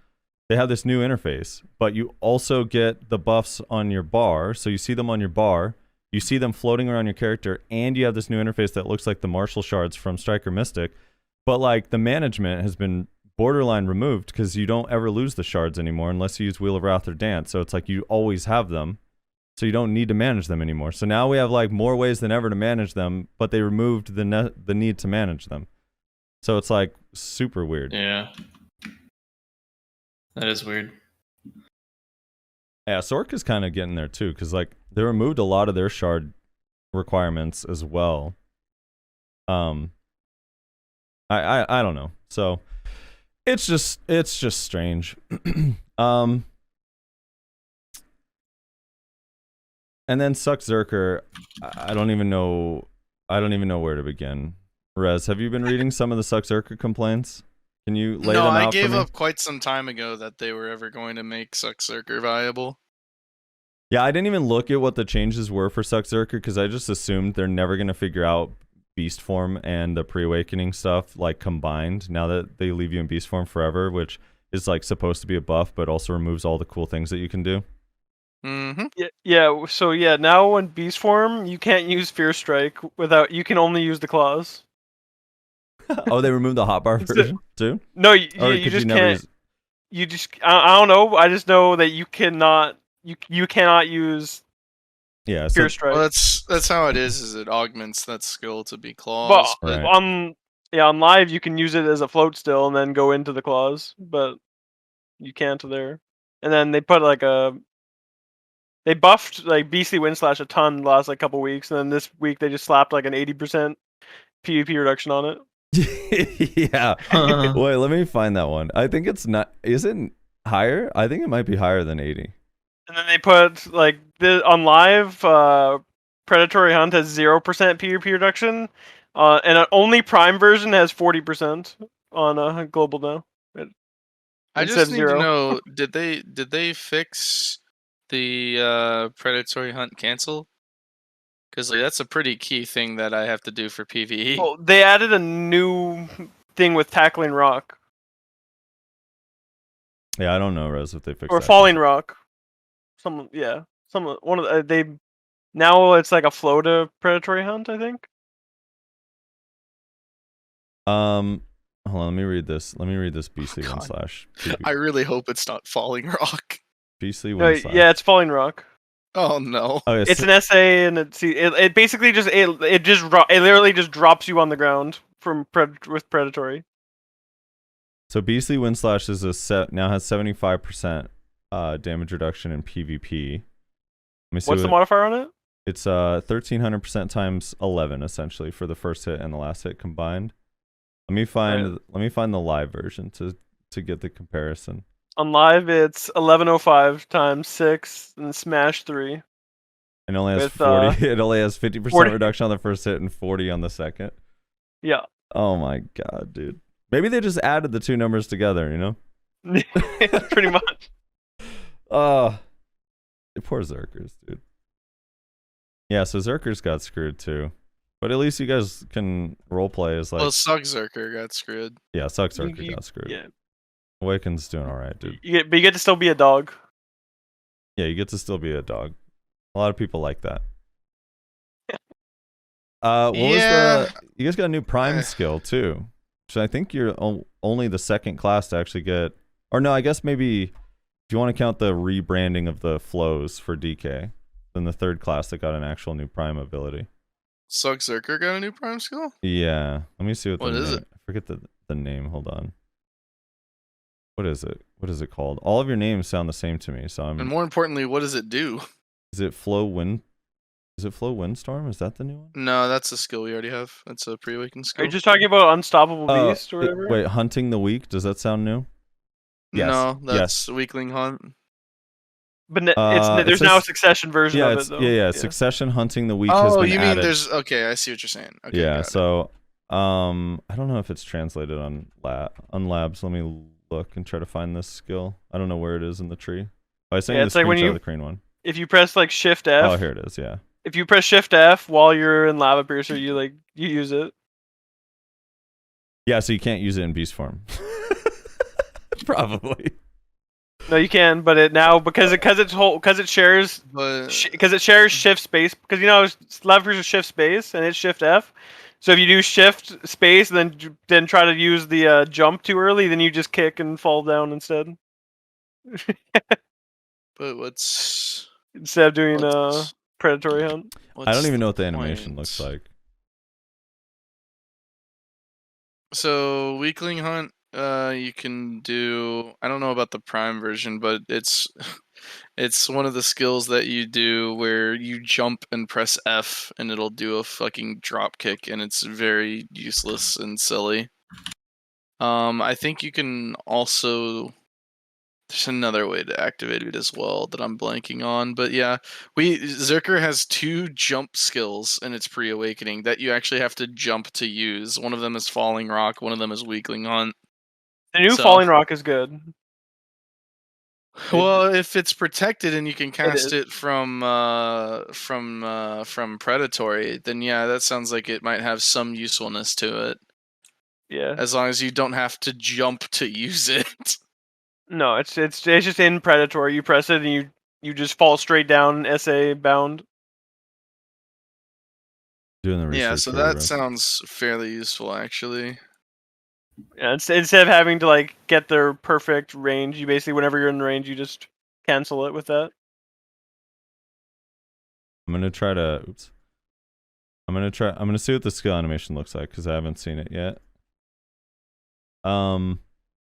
Speaker 3: they have this new interface, but you also get the buffs on your bar. So you see them on your bar, you see them floating around your character, and you have this new interface that looks like the Martial Shards from Striker Mystic. But like the management has been borderline removed because you don't ever lose the shards anymore unless you use Wheel of Wrath or Dance. So it's like you always have them. So you don't need to manage them anymore. So now we have like more ways than ever to manage them, but they removed the need to manage them. So it's like super weird.
Speaker 6: Yeah. That is weird.
Speaker 3: Yeah, Sork is kind of getting there too, because like they removed a lot of their shard requirements as well. I don't know. So it's just strange. And then Suck Zerker, I don't even know where to begin. Rez, have you been reading some of the Suck Zerker complaints? Can you lay them out for me?
Speaker 4: No, I gave up quite some time ago that they were ever going to make Suck Zerker viable.
Speaker 3: Yeah, I didn't even look at what the changes were for Suck Zerker because I just assumed they're never going to figure out Beast Form and the Pre-Awakening stuff like combined now that they leave you in Beast Form forever, which is like supposed to be a buff but also removes all the cool things that you can do.
Speaker 4: Mm-hmm.
Speaker 5: Yeah. So yeah, now in Beast Form, you can't use Fear Strike without. You can only use the claws.
Speaker 3: Oh, they removed the hotbar version too?
Speaker 5: No, you
Speaker 3: Or
Speaker 5: just
Speaker 3: could you never
Speaker 5: can't.
Speaker 3: use-
Speaker 5: You just. I don't know. I just know that you cannot. You cannot use
Speaker 3: Yeah,
Speaker 5: Fear
Speaker 3: so
Speaker 5: Strike.
Speaker 4: Well, that's how it is. Is it augments that skill to be claws?
Speaker 5: But
Speaker 3: Right.
Speaker 5: on live you can use it as a float still and then go into the claws, but you can't there. And then they put like they buffed like Beastly Windslash a ton the last like couple weeks, and then this week they just slapped like an 80% PvP reduction on it.
Speaker 3: yeah. Wait, let me find that one. I think it's not. Is it higher? I think it might be higher than 80.
Speaker 5: And then they put like on live, Predatory Hunt has 0% PvP reduction, and an only Prime version has 40% on global now.
Speaker 4: I
Speaker 5: Instead
Speaker 4: just
Speaker 5: of
Speaker 4: need
Speaker 5: 0.
Speaker 4: to know: did they fix the predatory hunt cancel? Because like, that's a pretty key thing that I have to do for PvE.
Speaker 5: Well, they added a new thing with Tackling Rock
Speaker 3: Yeah, I don't know, Rose, if they fixed
Speaker 5: or
Speaker 3: that.
Speaker 5: Falling Rock. One of they now it's like a flow to Predatory Hunt, I think.
Speaker 3: Hold on, let me read this. Beastly
Speaker 4: God.
Speaker 3: Windslash.
Speaker 4: I really hope it's not Falling Rock.
Speaker 3: Beastly
Speaker 5: No,
Speaker 3: Windslash.
Speaker 5: yeah, it's Falling Rock.
Speaker 4: Oh no!
Speaker 3: Okay,
Speaker 5: It's an essay, and it basically just it literally just drops you on the ground from with Predatory.
Speaker 3: So Beastly Windslash is now has 75% damage reduction in PvP. Let me see
Speaker 5: What's the modifier on it?
Speaker 3: It's 1300% times 11 essentially for the first hit and the last hit combined. Let me find the live version to get the comparison.
Speaker 5: On live, it's 1105 times 6 and smash 3.
Speaker 3: And it only has
Speaker 5: With,
Speaker 3: 40. It only has 50%
Speaker 5: 40.
Speaker 3: reduction on the first hit and 40 on the second.
Speaker 5: Yeah.
Speaker 3: Oh my god, dude. Maybe they just added the two numbers together, you know?
Speaker 5: Pretty much.
Speaker 3: Poor Zerkers, dude. Yeah, so Zerkers got screwed too. But at least you guys can roleplay as like...
Speaker 4: Well, Suck Zerker got screwed.
Speaker 3: Yeah, Suck Zerker got screwed.
Speaker 5: Yeah.
Speaker 3: Awaken's doing alright, dude.
Speaker 5: But you get to still be a dog.
Speaker 3: Yeah, you get to still be a dog. A lot of people like that. What was the... You guys got a new Prime skill too. So I think you're only the second class to actually get... Or no, I guess maybe if you want to count the rebranding of the flows for DK, then the third class that got an actual new Prime ability.
Speaker 4: Suck Zerker got a new Prime skill?
Speaker 3: Yeah. Let me see what
Speaker 4: is it?
Speaker 3: I forget the name. Hold on. What is it? What is it called? All of your names sound the same to me, so I'm...
Speaker 4: And more importantly, what does it do?
Speaker 3: Is it Flow Wind? Is it Flow Windstorm? Is that the new one?
Speaker 4: No, that's a skill we already have. That's a pre-awakened
Speaker 5: Are
Speaker 4: skill.
Speaker 5: you just talking about Unstoppable Beast or whatever?
Speaker 3: Wait, Hunting the Weak? Does that sound new? Yes.
Speaker 4: No, that's Weakling Hunt.
Speaker 5: But
Speaker 3: it
Speaker 5: there's
Speaker 3: says-
Speaker 5: now a Succession version
Speaker 3: Yeah,
Speaker 5: of it, though.
Speaker 3: yeah. Succession Hunting the Weak has
Speaker 4: Oh,
Speaker 3: been
Speaker 4: you mean
Speaker 3: added.
Speaker 4: there's... Okay, I see what you're saying. Okay,
Speaker 3: Yeah,
Speaker 4: got it.
Speaker 3: so I don't know if it's translated on Labs. Let me look and try to find this skill. I don't know where it is in the tree. Oh, I sent you
Speaker 5: it's
Speaker 3: the
Speaker 5: like when
Speaker 3: screenshot
Speaker 5: you-
Speaker 3: of the Crane one.
Speaker 5: If you press like Shift F,
Speaker 3: Oh, here it is. Yeah.
Speaker 5: if you press Shift F while you're in Lava Piercer, you use it.
Speaker 3: Yeah, so you can't use it in beast form. Probably.
Speaker 5: No, you can, but it now because it shares
Speaker 4: But
Speaker 5: shift space, because left versus shift space and it's shift F. So if you do shift space then try to use the jump too early, then you just kick and fall down instead.
Speaker 4: but what's
Speaker 5: Instead of doing predatory hunt.
Speaker 3: I don't even know what the animation looks like.
Speaker 4: So weakling hunt, you can do. I don't know about the prime version, but it's one of the skills that you do where you jump and press F and it'll do a fucking drop kick, and it's very useless and silly. I think you can also. There's another way to activate it as well that I'm blanking on, but yeah, Zerker has 2 jump skills in its pre-awakening that you actually have to jump to use. One of them is Falling Rock, one of them is Weakling Hunt.
Speaker 5: The new Falling Rock is good.
Speaker 4: Well, if it's protected and you can cast it from predatory, then yeah, that sounds like it might have some usefulness to it.
Speaker 5: Yeah.
Speaker 4: As long as you don't have to jump to use it.
Speaker 5: No, it's just in predatory. You press it and you just fall straight down, SA bound.
Speaker 3: Doing the research.
Speaker 4: Yeah, so that sounds fairly useful actually.
Speaker 5: Yeah, instead of having to like get their perfect range, you basically whenever you're in range, you just cancel it with that.
Speaker 3: I'm gonna try to. Oops. I'm gonna see what the skill animation looks like because I haven't seen it yet. All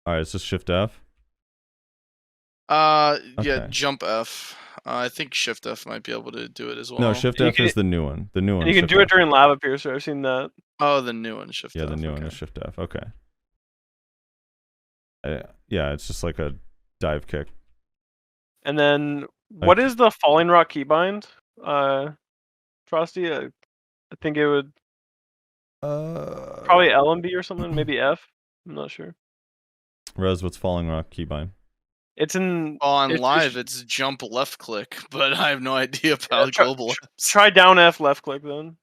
Speaker 3: right, it's just Shift F.
Speaker 4: Yeah,
Speaker 3: Okay.
Speaker 4: jump F. I think Shift F might be able to do it as well.
Speaker 3: No, Shift F is the new one. The new one.
Speaker 5: You can do it during Lava Piercer. I've seen that.
Speaker 4: Oh, the new one, Shift F.
Speaker 3: Yeah, the new one is Shift F. Okay. Yeah, it's just like a dive kick.
Speaker 5: And then, what is the Falling Rock Keybind? Frosty, I think it would probably L and B or something, maybe F. I'm not sure.
Speaker 3: Rose, what's Falling Rock Keybind?
Speaker 5: It's in
Speaker 4: live. It's jump left click, but I have no idea about global.
Speaker 5: Try down F left click then.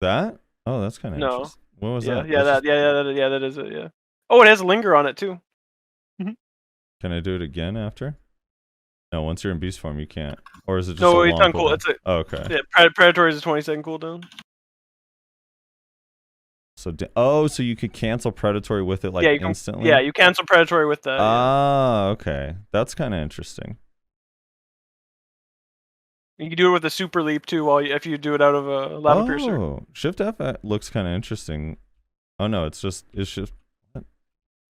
Speaker 3: That? Oh, that's kind of interesting. What was that?
Speaker 5: That is it. Yeah. Oh, it has linger on it too.
Speaker 3: Can I do it again after? No, once you're in beast form, you can't. Or is it just
Speaker 5: no?
Speaker 3: a
Speaker 5: It's
Speaker 3: long
Speaker 5: uncool.
Speaker 3: cooldown?
Speaker 5: It's a,
Speaker 3: oh, okay.
Speaker 5: Yeah, predatory is a 20-second cooldown.
Speaker 3: So so you could cancel predatory with it instantly.
Speaker 5: Yeah, you cancel predatory with that.
Speaker 3: Ah, okay. That's kind of interesting.
Speaker 5: You can do it with a super leap too, if you do it out of a lava piercer.
Speaker 3: Oh, Shift F looks kind of interesting. Oh no, it's just what?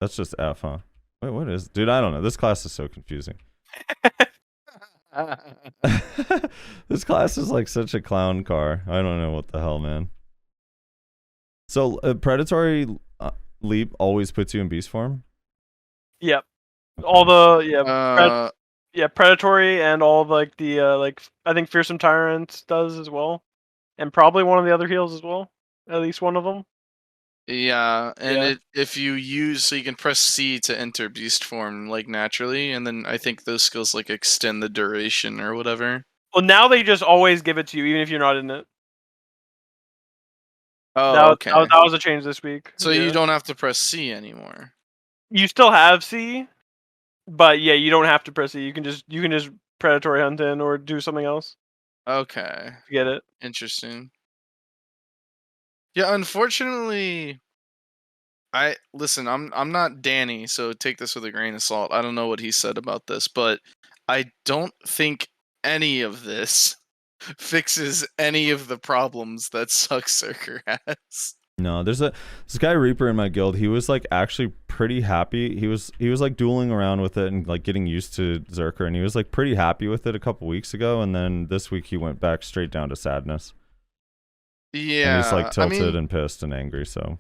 Speaker 3: That's just F, huh? Wait, what is? Dude, I don't know. This class is so confusing. This class is like such a clown car. I don't know what the hell, man. So predatory leap always puts you in beast form?
Speaker 5: Yep. All the predatory and all like the I think fearsome tyrant does as well, and probably one of the other heals as well. At least one of them.
Speaker 4: Yeah, and if you use, so you can press C to enter beast form like naturally, and then I think those skills like extend the duration or whatever.
Speaker 5: Well, now they just always give it to you, even if you're not in it.
Speaker 4: Oh, okay.
Speaker 5: That was a change this week.
Speaker 4: So you don't have to press C anymore.
Speaker 5: You still have C, but yeah, you don't have to press C. You can just predatory hunt in or do something else.
Speaker 4: Okay.
Speaker 5: Get it?
Speaker 4: Interesting. Yeah, unfortunately, I'm not Danny, so take this with a grain of salt. I don't know what he said about this, but I don't think any of this fixes any of the problems that Suckzerker has.
Speaker 3: No, there's this guy Reaper in my guild. He was like actually pretty happy. He was like dueling around with it and like getting used to Zerker, and he was like pretty happy with it a couple weeks ago, and then this week he went back straight down to sadness.
Speaker 4: Yeah,
Speaker 3: and he's like tilted and pissed and angry. So,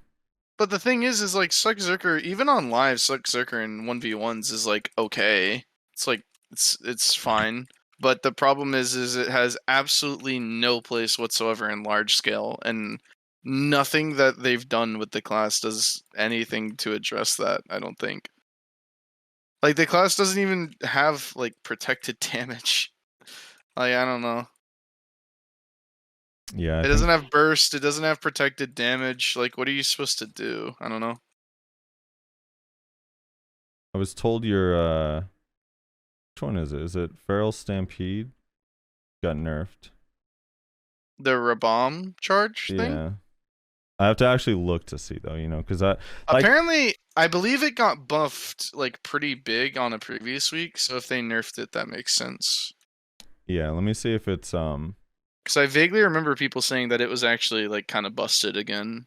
Speaker 4: but the thing is like Suckzerker, even on live, Suckzerker in 1v1s is like okay. It's like it's fine. But the problem is it has absolutely no place whatsoever in large scale, and nothing that they've done with the class does anything to address that, I don't think. Like, the class doesn't even have, like, protected damage. Like, I don't know.
Speaker 3: Yeah.
Speaker 4: It doesn't have burst, it doesn't have protected damage. Like, what are you supposed to do? I don't know.
Speaker 3: I was told your which one is it? Is it Feral Stampede? Got nerfed.
Speaker 4: The Rabomb charge thing?
Speaker 3: Yeah. I have to actually look to see though, because I
Speaker 4: Apparently, I believe it got buffed like pretty big on a previous week, so if they nerfed it, that makes sense.
Speaker 3: yeah, let me see if it's
Speaker 4: Because I vaguely remember people saying that it was actually like kind of busted again.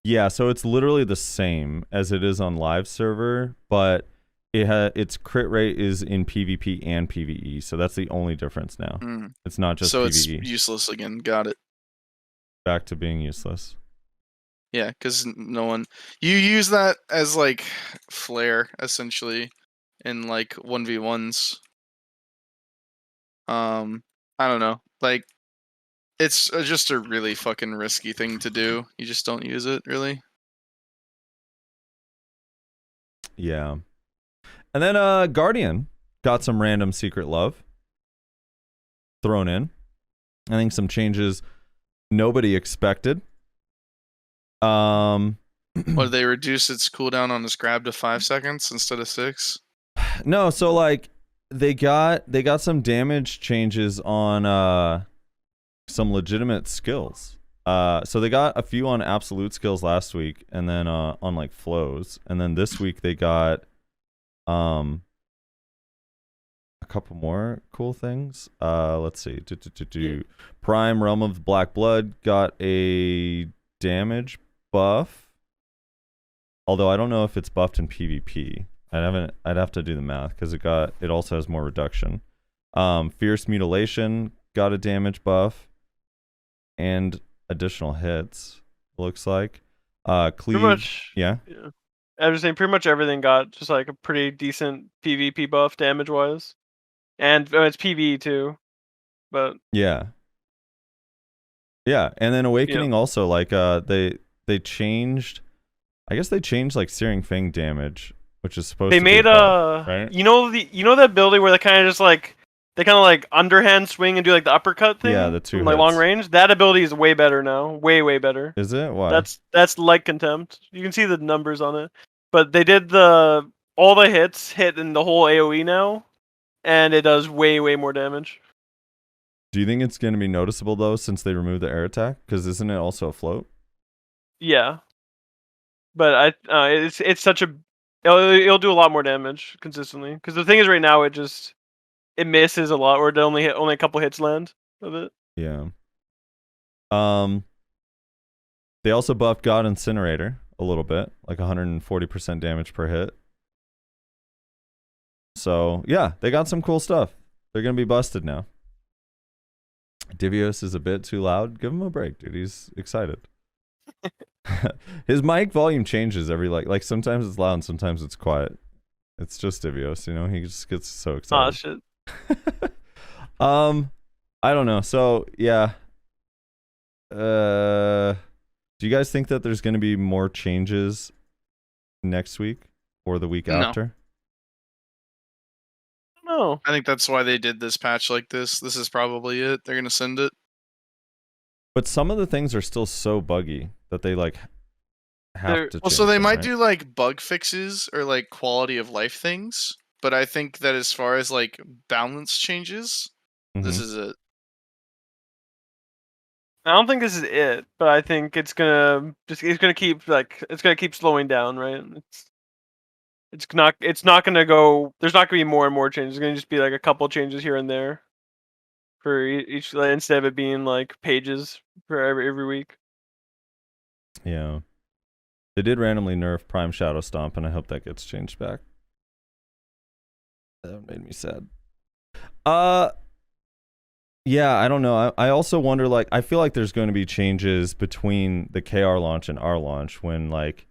Speaker 3: yeah, so it's literally the same as it is on live server, but its crit rate is in PvP and PvE, so that's the only difference now. It's not just
Speaker 4: so
Speaker 3: PvE.
Speaker 4: it's useless again. Got it.
Speaker 3: Back to being useless.
Speaker 4: Yeah, because no one you use that as like flare essentially in like 1v1s. I don't know. Like it's just a really fucking risky thing to do. You just don't use it really.
Speaker 3: Yeah. And then Guardian got some random secret love thrown in. I think some changes nobody expected.
Speaker 4: What, did they reduce its cooldown on this grab to 5 seconds instead of 6?
Speaker 3: No, so like they got some damage changes on some legitimate skills. So they got a few on absolute skills last week, and then on like flows, and then this week they got a couple more cool things. Let's see. Prime Realm of Black Blood got a damage buff. Although I don't know if it's buffed in PvP. I'd have to do the math because it also has more reduction. Fierce Mutilation got a damage buff and additional hits. Looks like. Cleave.
Speaker 5: Pretty much.
Speaker 3: Yeah.
Speaker 5: I was saying pretty much everything got just like a pretty decent PvP buff damage wise, and it's PvE too. But
Speaker 3: yeah, and then Awakening also like they changed. I guess they changed like Searing Fang damage, which is supposed to
Speaker 5: made
Speaker 3: be buff, right?
Speaker 5: you know that ability where they kind of like underhand swing and do like the uppercut thing.
Speaker 3: Yeah, the two
Speaker 5: from, like
Speaker 3: hits.
Speaker 5: long range. That ability is way better now, way better.
Speaker 3: Is it? Why?
Speaker 5: That's like Contempt. You can see the numbers on it, but they did all the hits hit in the whole AOE now, and it does way more damage.
Speaker 3: Do you think it's going to be noticeable though, since they removed the air attack? Because isn't it also a float?
Speaker 5: Yeah, but it's such a it'll do a lot more damage consistently. Because the thing is, right now it misses a lot, or it only a couple hits land of it.
Speaker 3: Yeah. They also buffed God Incinerator a little bit, like 140% damage per hit. So yeah, they got some cool stuff. They're gonna be busted now. Divios is a bit too loud. Give him a break, dude. He's excited. His mic volume changes every like sometimes it's loud and sometimes it's quiet. It's just Divios, he just gets so excited.
Speaker 5: Oh shit.
Speaker 3: I don't know. So yeah. Do you guys think that there's going to be more changes next week or the week after?
Speaker 5: No.
Speaker 4: I think that's why they did this patch like this. This is probably it. They're gonna send it.
Speaker 3: But some of the things are still so buggy that they like have to.
Speaker 4: Well, so they
Speaker 3: them,
Speaker 4: might
Speaker 3: right?
Speaker 4: do like bug fixes or like quality of life things. But I think that as far as like balance changes, this is it.
Speaker 5: I don't think this is it, but I think it's gonna keep slowing down, right? It's not gonna go. There's not gonna be more and more changes. It's gonna just be like a couple changes here and there for each, instead of it being like pages for every week.
Speaker 3: Yeah, they did randomly nerf Prime Shadow Stomp, and I hope that gets changed back. That made me sad. Yeah, I don't know. I also wonder, like, I feel like there's going to be changes between the KR launch and our launch when, like,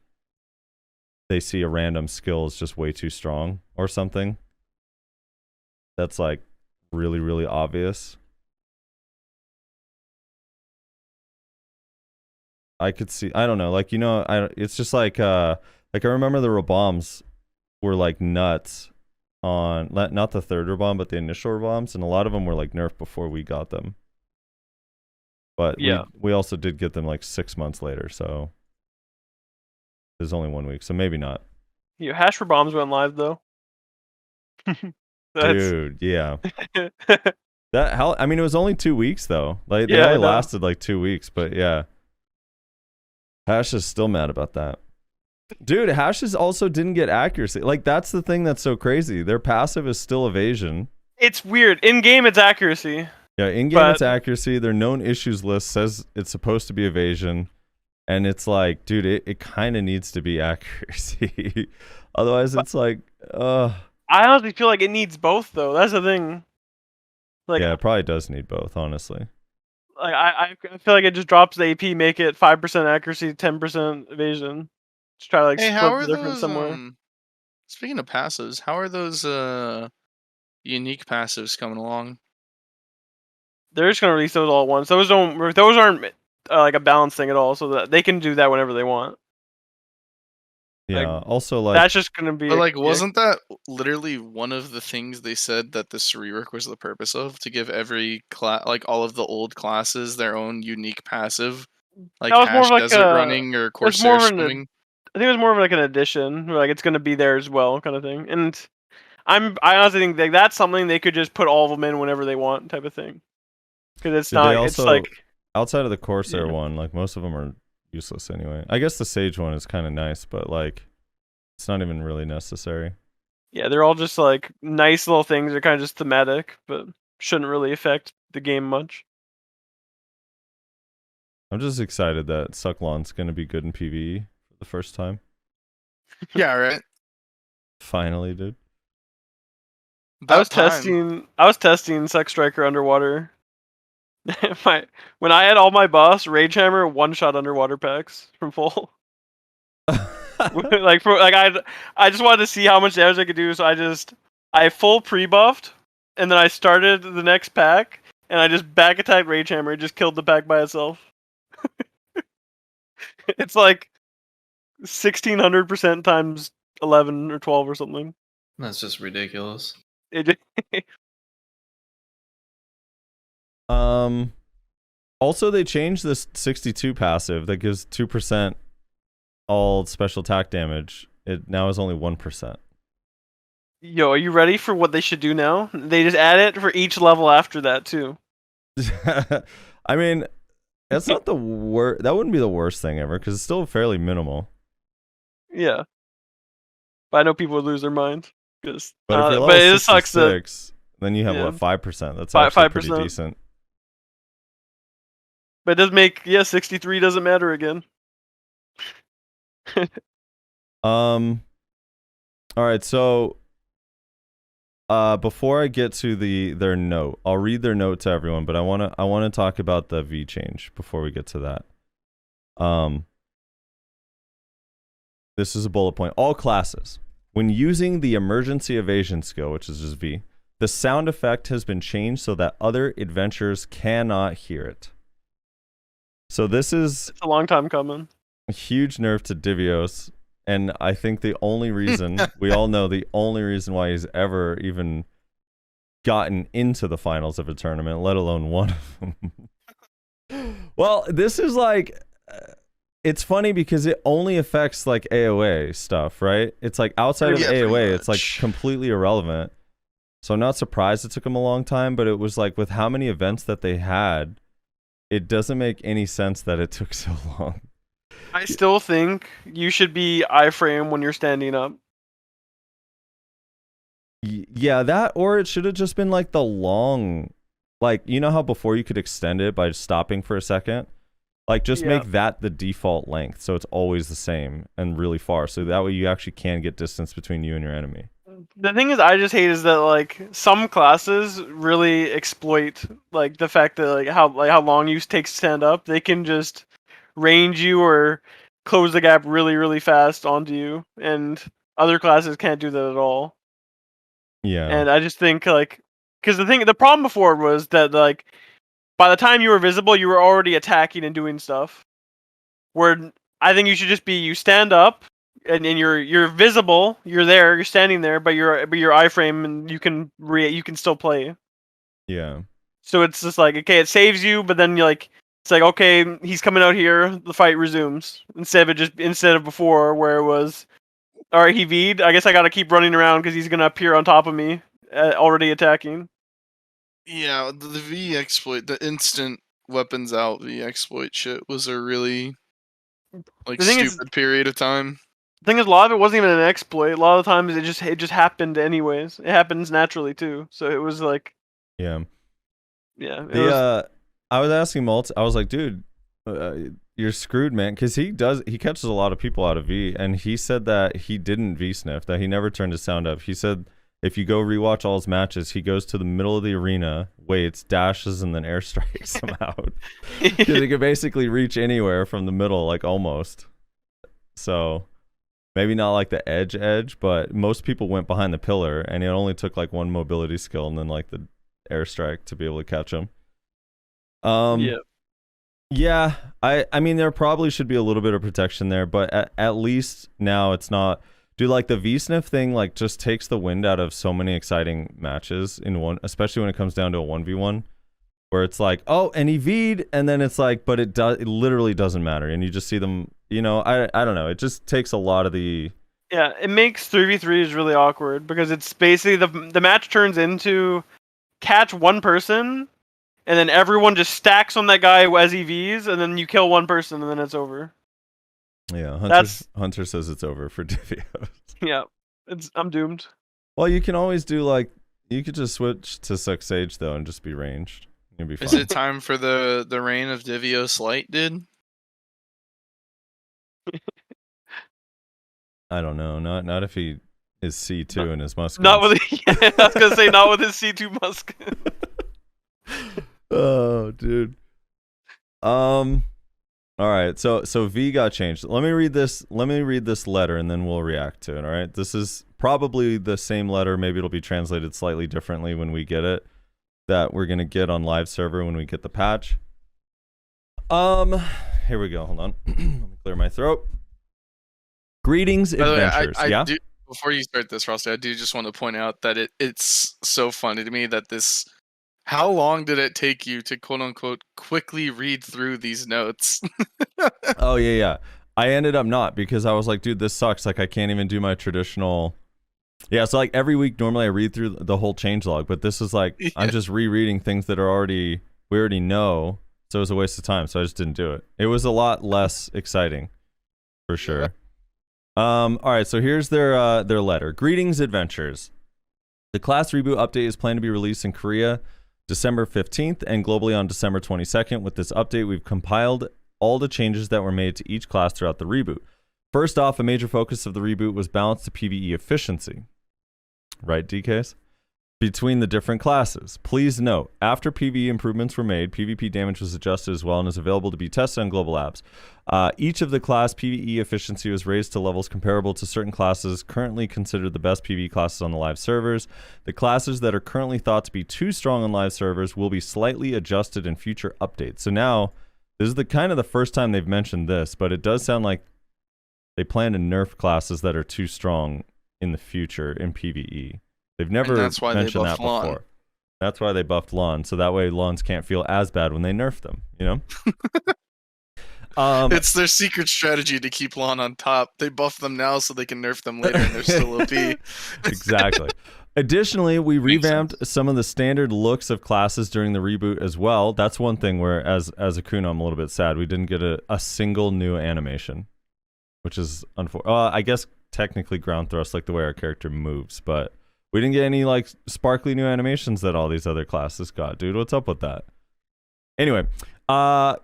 Speaker 3: they see a random skill is just way too strong or something. That's, like, really, really obvious. I could see, I don't know, like, it's just like I remember the Rabombs were, like, nuts on not the third Rabomb, but the initial Rabombs, and a lot of them were like nerfed before we got them. But yeah, we also did get them like 6 months later, so There's only 1 week, so maybe not.
Speaker 5: Yeah, Hash for Bombs went live though.
Speaker 3: Dude, yeah. I mean, it was only 2 weeks though. Like they
Speaker 5: Yeah, I
Speaker 3: only
Speaker 5: know.
Speaker 3: lasted like 2 weeks, but yeah. Hash is still mad about that. Dude, Hashes also didn't get accuracy. Like that's the thing that's so crazy. Their passive is still evasion.
Speaker 5: It's weird. In game, it's accuracy.
Speaker 3: Yeah, in game
Speaker 5: But-
Speaker 3: it's accuracy. Their known issues list says it's supposed to be evasion. And it's like, dude, it kind of needs to be accuracy. Otherwise, it's like,
Speaker 5: I honestly feel like it needs both though. That's the thing. Like,
Speaker 3: yeah, it probably does need both, honestly.
Speaker 5: like I feel like it just drops the AP, make it 5% accuracy, 10% evasion. Just try to like
Speaker 4: Hey,
Speaker 5: split
Speaker 4: how
Speaker 5: the
Speaker 4: are
Speaker 5: difference
Speaker 4: those?
Speaker 5: somewhere.
Speaker 4: Speaking of passives, how are those unique passives coming along?
Speaker 5: They're just gonna release those all at once. Those aren't like a balance thing at all, so that they can do that whenever they want.
Speaker 3: Yeah.
Speaker 5: Like,
Speaker 3: Also, like,
Speaker 5: That's just gonna be.
Speaker 4: But like, wasn't that literally one of the things they said that this rework was the purpose of? To give every class, like all of the old classes, their own unique passive, like
Speaker 5: That was more
Speaker 4: Hash
Speaker 5: of like
Speaker 4: Desert
Speaker 5: a-
Speaker 4: Running or
Speaker 5: was more
Speaker 4: Corsair
Speaker 5: of an-
Speaker 4: Swimming.
Speaker 5: I think it was more of like an addition, where, like it's gonna be there as well, kind of thing. And I honestly think like that's something they could just put all of them in whenever they want, type of thing. Because it's
Speaker 3: Did
Speaker 5: not.
Speaker 3: they
Speaker 5: It's
Speaker 3: also-
Speaker 5: like
Speaker 3: outside of the Corsair
Speaker 5: Yeah.
Speaker 3: one, like most of them are useless anyway. I guess the Sage one is kind of nice, but like, it's not even really necessary.
Speaker 5: yeah, they're all just like nice little things. They're kind of just thematic, but shouldn't really affect the game much.
Speaker 3: I'm just excited that Sucklon's gonna be good in PvE for the first time.
Speaker 4: Yeah, right.
Speaker 3: Finally, dude.
Speaker 5: I was
Speaker 4: About time.
Speaker 5: testing Sex Striker underwater. When I had all my boss Rage Hammer one shot underwater packs from full. I just wanted to see how much damage I could do, so I full pre-buffed, and then I started the next pack, and I just back attacked Rage Hammer, it just killed the pack by itself. It's like 1600% times 11 or 12 or something.
Speaker 6: That's just ridiculous.
Speaker 5: It
Speaker 3: Also, they changed this 62 passive that gives 2% all special attack damage. It now is only 1%.
Speaker 5: Yo, are you ready for what they should do now? They just add it for each level after that too.
Speaker 3: I mean, that's not the worst. That wouldn't be the worst thing ever because it's still fairly minimal.
Speaker 5: Yeah. But I know people would lose their mind.
Speaker 3: But if you're level
Speaker 5: but it sucks that
Speaker 3: 66, then you have
Speaker 5: Yeah.
Speaker 3: what, 5%. That's
Speaker 5: Fi-
Speaker 3: actually pretty
Speaker 5: 5%.
Speaker 3: decent.
Speaker 5: but it does make 63 doesn't matter again.
Speaker 3: All right, so before I get to their note, I'll read their note to everyone, but I wanna talk about the V change before we get to that. This is a bullet point. All classes, when using the emergency evasion skill, which is just V, the sound effect has been changed so that other adventurers cannot hear it. So this is
Speaker 5: It's a long time coming.
Speaker 3: a huge nerf to Divios, and I think the only reason we all know the only reason why he's ever even gotten into the finals of a tournament, let alone one of them. Well, this is like, it's funny because it only affects like AOA stuff, right? It's like outside of
Speaker 4: Yeah, pretty
Speaker 3: AOA, it's like
Speaker 4: much.
Speaker 3: completely irrelevant. So I'm not surprised it took him a long time, but it was like with how many events that they had, it doesn't make any sense that it took so long.
Speaker 5: I still think you should be iframe when you're standing up.
Speaker 3: Yeah, that, or it should have just been like the long, like, you know how before you could extend it by stopping for a second? Like, just
Speaker 5: Yeah.
Speaker 3: make that the default length so it's always the same and really far. So that way you actually can get distance between you and your enemy.
Speaker 5: The thing is, I just hate is that like some classes really exploit like the fact that like how long you take to stand up. They can just range you or close the gap really fast onto you, and other classes can't do that at all.
Speaker 3: Yeah.
Speaker 5: And I just think like because the problem before was that like by the time you were visible, you were already attacking and doing stuff. Where I think you should just be you stand up. And you're visible, you're there, you're standing there, but you're iframe and you can still play.
Speaker 3: Yeah.
Speaker 5: So it's just like okay, it saves you, but then you like It's like, okay, he's coming out here, the fight resumes. Instead of before where it was, all right, he V'd. I guess I gotta keep running around because he's gonna appear on top of me, already attacking.
Speaker 4: Yeah, the V exploit, the instant weapons out V exploit shit was a really
Speaker 5: The thing is-
Speaker 4: stupid period of time.
Speaker 5: The thing is, a lot of it wasn't even an exploit. A lot of the times it just happened anyways. It happens naturally too. So it was like,
Speaker 3: Yeah.
Speaker 5: yeah.
Speaker 3: I was asking Malt. I was like, dude, you're screwed, man, because he catches a lot of people out of V, and he said that he didn't V sniff, that he never turned his sound up. He said if you go rewatch all his matches, he goes to the middle of the arena, waits, dashes, and then airstrikes them out. Because he could basically reach anywhere from the middle, like almost. So maybe not like the edge, but most people went behind the pillar, and it only took like one mobility skill and then like the airstrike to be able to catch him. Yeah, I mean there probably should be a little bit of protection there, but at least now it's not. Dude, like the V-Sniff thing like just takes the wind out of so many exciting matches in one, especially when it comes down to a 1v1 where it's like, oh, and he V'd, and then it's like, but it literally doesn't matter, and you just see them, you know, I don't know, it just takes a lot of the.
Speaker 5: Yeah, it makes 3v3s really awkward because it's basically the match turns into catch one person and then everyone just stacks on that guy as EVs, and then you kill one person, and then it's over.
Speaker 3: Yeah, Hunter says it's over for Divios.
Speaker 5: Yeah, I'm doomed.
Speaker 3: Well, you can always do like, you could just switch to Suck Sage though and just be ranged. You'll be fine.
Speaker 4: Is it time for the reign of Divios Light, dude?
Speaker 3: I don't know. Not if he is C2 in his musket.
Speaker 5: Not with I was gonna say not with his C2 musket.
Speaker 3: Oh, dude. All right. So V got changed. Let me read this letter and then we'll react to it. All right. This is probably the same letter. Maybe it'll be translated slightly differently when we get it. That we're gonna get on live server when we get the patch. Here we go. Hold on. Let me clear my throat. Greetings, adventurers.
Speaker 4: I
Speaker 3: Yeah.
Speaker 4: do, before you start this, Frosty, I do just want to point out that it's so funny to me that this. How long did it take you to quote unquote quickly read through these notes?
Speaker 3: Oh yeah. I ended up not, because I was like, dude, this sucks. Like I can't even do my traditional. Yeah, so like every week normally I read through the whole changelog, but this is like I'm just rereading things that are we already know, so it was a waste of time, so I just didn't do it. It was a lot less exciting, for sure.
Speaker 4: Yeah.
Speaker 3: All right, so here's their letter. Greetings, adventurers. The class reboot update is planned to be released in Korea December 15th and globally on December 22nd. With this update, we've compiled all the changes that were made to each class throughout the reboot. First off, a major focus of the reboot was balance to PvE efficiency. Right, DKs? Between the different classes. Please note, after PvE improvements were made, PvP damage was adjusted as well and is available to be tested on GLabs. Each of the class PvE efficiency was raised to levels comparable to certain classes currently considered the best PvE classes on the live servers. The classes that are currently thought to be too strong on live servers will be slightly adjusted in future updates. So now, this is the kind of the first time they've mentioned this, but it does sound like they plan to nerf classes that are too strong in the future in PvE. They've never mentioned that before. Lon. That's why they buffed Lon, so that way Lons can't feel as bad when they nerf them, you know?
Speaker 4: It's their secret strategy to keep Lon on top. They buff them now so they can nerf them later and they're still OP.
Speaker 3: Exactly. Additionally, we revamped some of the standard looks of classes during the reboot as well. That's one thing where, as a Kuno, I'm a little bit sad. We didn't get a single new animation, which is unfortunate. I guess technically ground thrust, like the way our character moves, but we didn't get any like sparkly new animations that all these other classes got. Dude, what's up with that? Anyway,